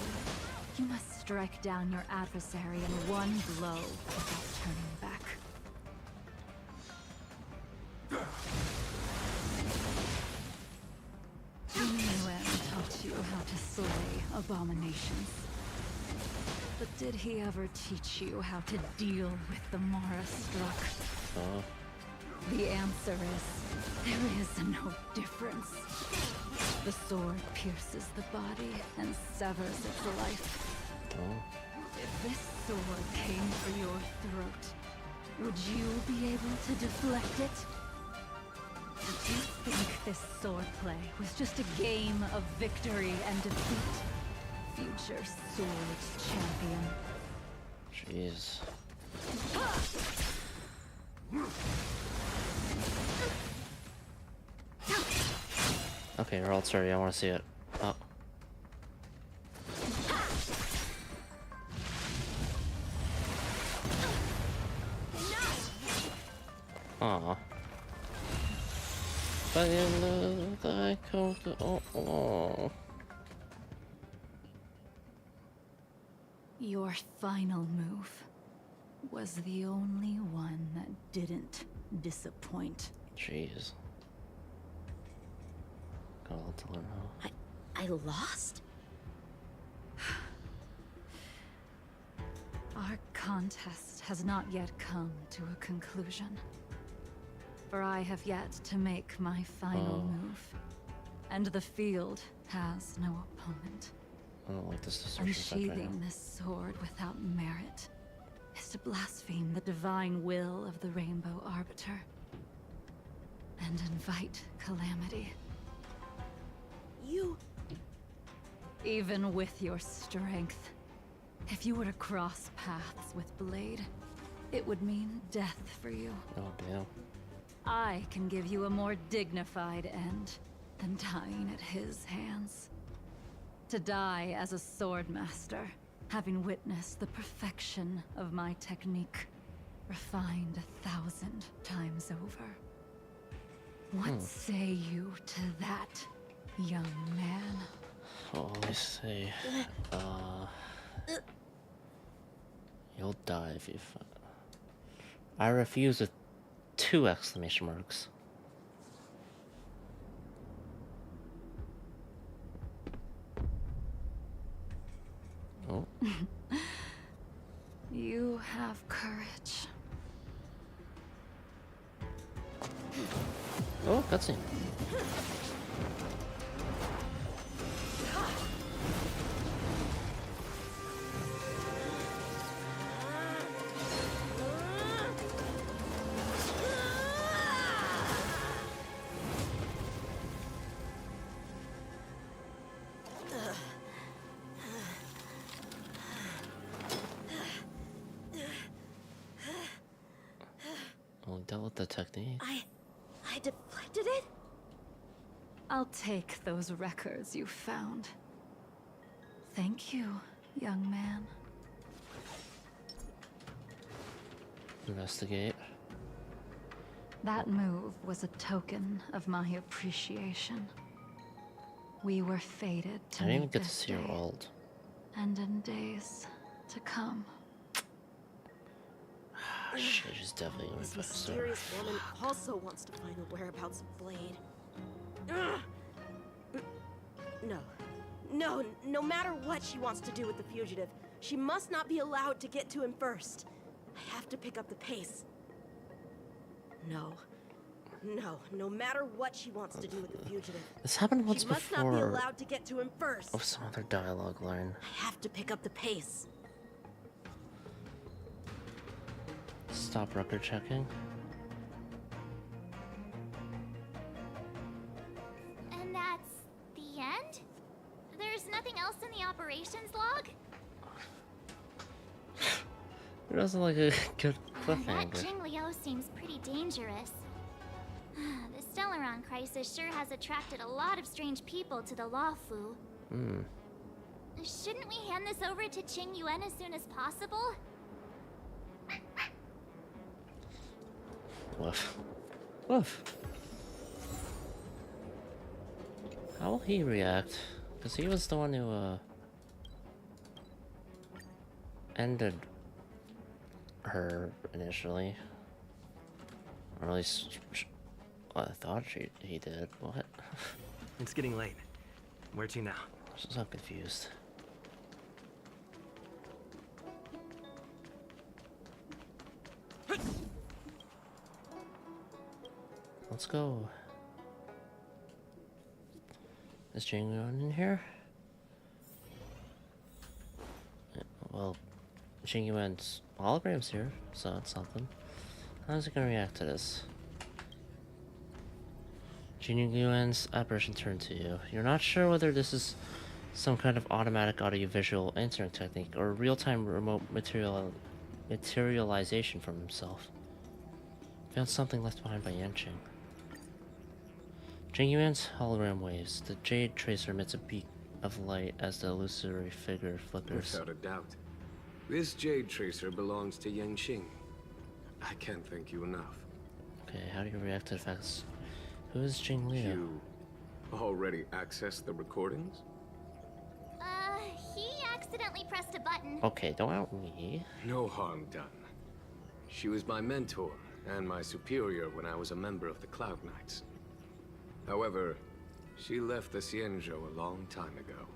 you must strike down your adversary in one blow without turning back. Yuan taught you how to slay abominations. But did he ever teach you how to deal with the Mara struck? Oh. The answer is, there is no difference. The sword pierces the body and severs its life. Oh. If this sword came for your throat, would you be able to deflect it? Did you think this swordplay was just a game of victory and defeat? Future Swords Champion. Jeez. Okay, her ult's ready. I want to see it. Oh. Aw. By the end of the oh. Your final move was the only one that didn't disappoint. Jeez. I'll tell her now. I lost? Our contest has not yet come to a conclusion. For I have yet to make my final move. And the field has no opponent. I don't like this assertion right Unsheathing now. this sword without merit is to blaspheme the divine will of the Rainbow Arbiter. And invite calamity. You... Even with your strength, if you were to cross paths with Blade, it would mean death for you. Oh, damn. I can give you a more dignified end than dying at his hands. To die as a swordmaster, having witnessed the perfection of my technique, refined 1,000 times over. What say you to that, young man? Oh, let me see. You'll die if you. I refuse with 2 exclamation marks. Oh. You have courage. Oh, cutscene. Only dealt with the technique. I deflected it? I'll take those records you found. Thank you, young man. Investigate. That move was a token of my appreciation. We were fated to I didn't even meet get to this see her day, ult. and in days to come. Shit, she's definitely gonna be This faster. mysterious woman also wants to find the whereabouts of Blade. No matter what she wants to do with the fugitive, she must not be allowed to get to him first. I have to pick up the pace. No, No, no matter what she wants to do with the fugitive. This happened once she must before. not be allowed to get to him first. Of some other dialogue line. I have to pick up the pace. Stop record checking. And that's the end? There's nothing else in the operations log? It wasn't like a good That cliffhanger. Jingliu seems pretty dangerous. The Stellaron crisis sure has attracted a lot of strange people to the Lawfu. Hmm. Shouldn't we hand this over to Qing Yuan as soon as possible? Woof. Woof. How will he react? Because he was the one who, ended her initially. Or at least, I thought he did. What? It's getting late. Where to now? I'm so confused. Let's go. Is Qing Yuan in here? Yeah, well, Qing Yuan's hologram's here, so that's something. How's he gonna react to this? Qing Yuan's apparition turned to you. You're not sure whether this is some kind of automatic audiovisual answering technique or real-time remote materialization from himself. Found something left behind by Yanqing. Qing Yuan's hologram waves. The jade tracer emits a beak of light as the illusory figure flickers. Without a doubt. This jade tracer belongs to Yanqing. I can't thank you enough. Okay, how do you react to the facts? Who is Jing Liu? You already accessed the recordings? He accidentally pressed a button. Okay, don't out me. No harm done. She was my mentor and my superior when I was a member of the Cloud Knights. However, she left the Xianzhou a long time ago.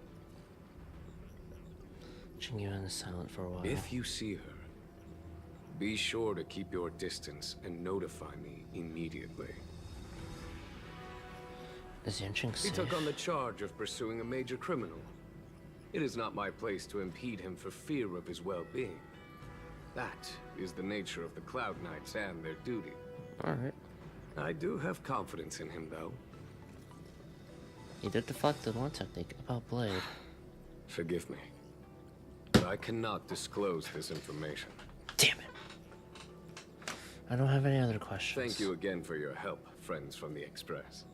Qing Yuan is silent for a while. If you see her, be sure to keep your distance and notify me immediately. Is Yanqing He safe? took on the charge of pursuing a major criminal. It is not my place to impede him for fear of his well-being. That is the nature of the Cloud Knights and their duty. Alright. I do have confidence in him, though. He did deflect the one technique about Blade. Forgive me, but I cannot disclose this information. Damn it. I don't have any other questions. Thank you again for your help, friends from the Express.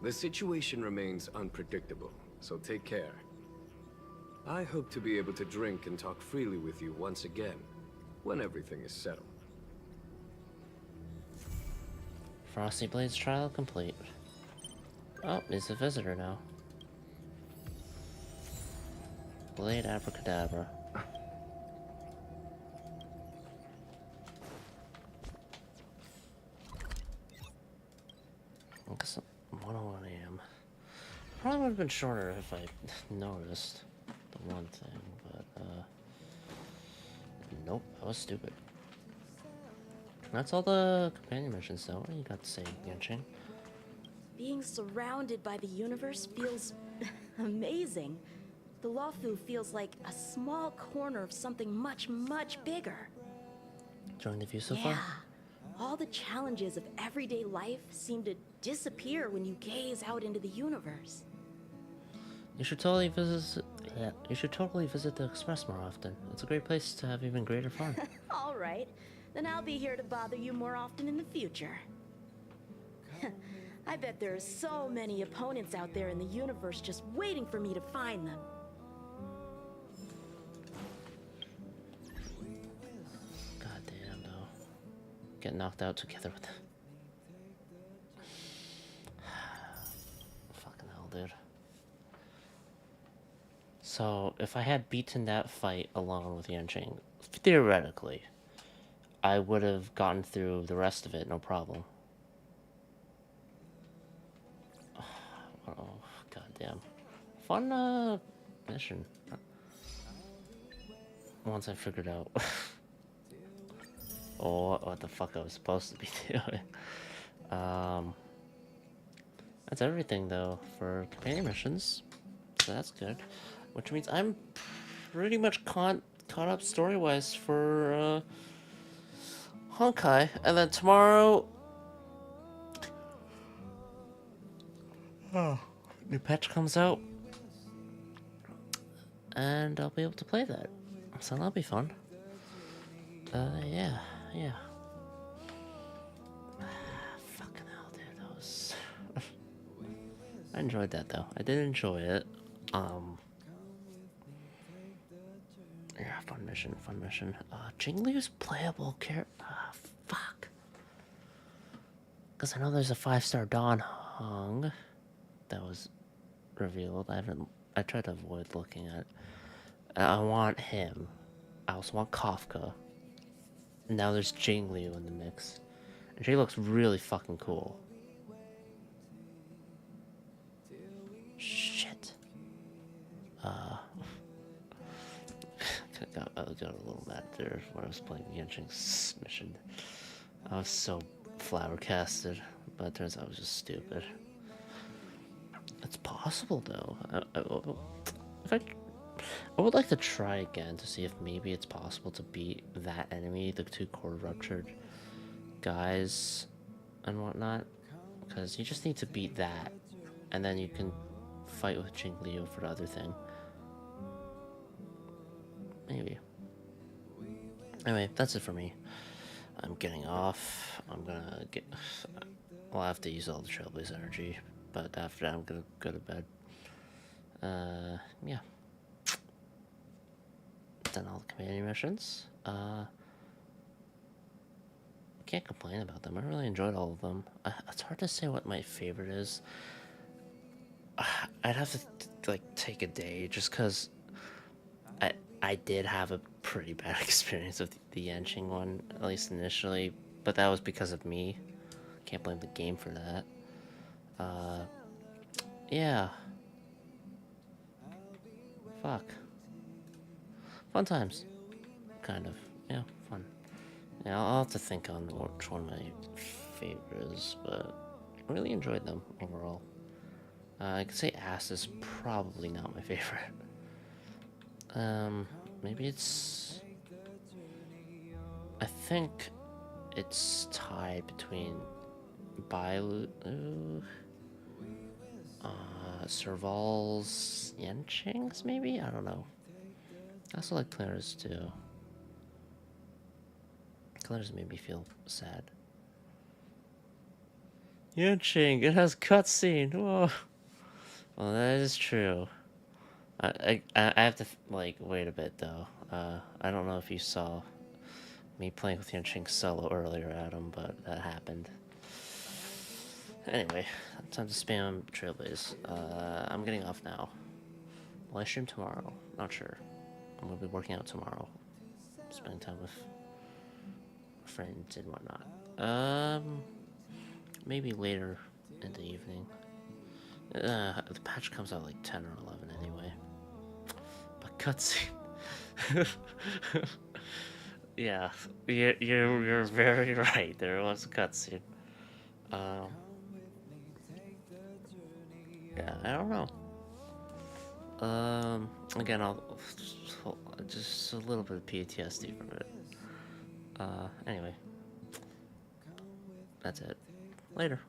The situation remains unpredictable, so take care. I hope to be able to drink and talk freely with you once again, when everything is settled. Frosty Blade's trial complete. Oh, he's a visitor now. Blade Abracadabra. I guess 1:01 a.m. Probably would have been shorter if I noticed the one thing, but nope, I was stupid. That's all the companion missions though. What do you got to say, Yanqing? Being surrounded by the universe feels amazing. The Lawfu feels like a small corner of something much, much bigger. Enjoying the view so Yeah. far? All the challenges of everyday life seem to disappear when you gaze out into the universe. You should totally visit. Yeah, you should totally visit the Express more often. It's a great place to have even greater fun. All right, then I'll be here to bother you more often in the future. I bet there are so many opponents out there in the universe just waiting for me to find them. God damn, though. Get knocked out together with them. Fucking hell, dude. So, if I had beaten that fight alone with Yanqing, theoretically, I would have gotten through the rest of it, no problem. Oh, goddamn. Fun, mission. Once I figured out what the fuck I was supposed to be doing. That's everything though for companion missions, so that's good. Which means I'm pretty much caught up story-wise for Honkai, and then tomorrow, new patch comes out, and I'll be able to play that, so that'll be fun. Yeah. Fucking hell, dude, that was. I enjoyed that though. I did enjoy it. Yeah, fun mission. Jingliu's playable character. Fuck. Because I know there's a 5-star Dawn Hong that was revealed. I tried to avoid looking at. I want him. I also want Kafka. Now there's Jingliu in the mix. And she looks really fucking cool. Shit. I got a little mad there when I was playing the Yanqing's mission. I was so flabbergasted, but it turns out I was just stupid. It's possible though. I would like to try again to see if maybe it's possible to beat that enemy, the 2 core ruptured guys and whatnot. Because you just need to beat that, and then you can fight with Jingliu for the other thing. Maybe. Anyway, that's it for me. I'm getting off. I'll have to use all the Trailblaze energy, but after that I'm gonna go to bed. Yeah. Done all the companion missions. Can't complain about them. I really enjoyed all of them. It's hard to say what my favorite is. I'd have to like take a day, just because I did have a pretty bad experience with the Yanqing one, at least initially, but that was because of me. Can't blame the game for that. Yeah. Fuck. Fun times. Kind of. Yeah, fun. Yeah, I'll have to think on which one my favorite is, but I really enjoyed them overall. I could say Ass is probably not my favorite. Maybe it's... I think it's tied between Bailu... Serval's Yanqing's, maybe? I don't know. I also like Claire's too. Claire's made me feel sad. Yanqing, it has cutscene. Whoa. Well, that is true. I have to like wait a bit though. I don't know if you saw me playing with Yanqing solo earlier, Adam, but that happened. Anyway, time to spam Trailblaze. I'm getting off now. Will I stream tomorrow? Not sure. I'm gonna be working out tomorrow. Spending time with friends and whatnot. Maybe later in the evening. The patch comes out like 10 or 11 anyway. But cutscene. Yeah, you're very right. There was a cutscene. Yeah, I don't know. Again, I'll just a little bit of PTSD from it. Anyway, that's it. Later.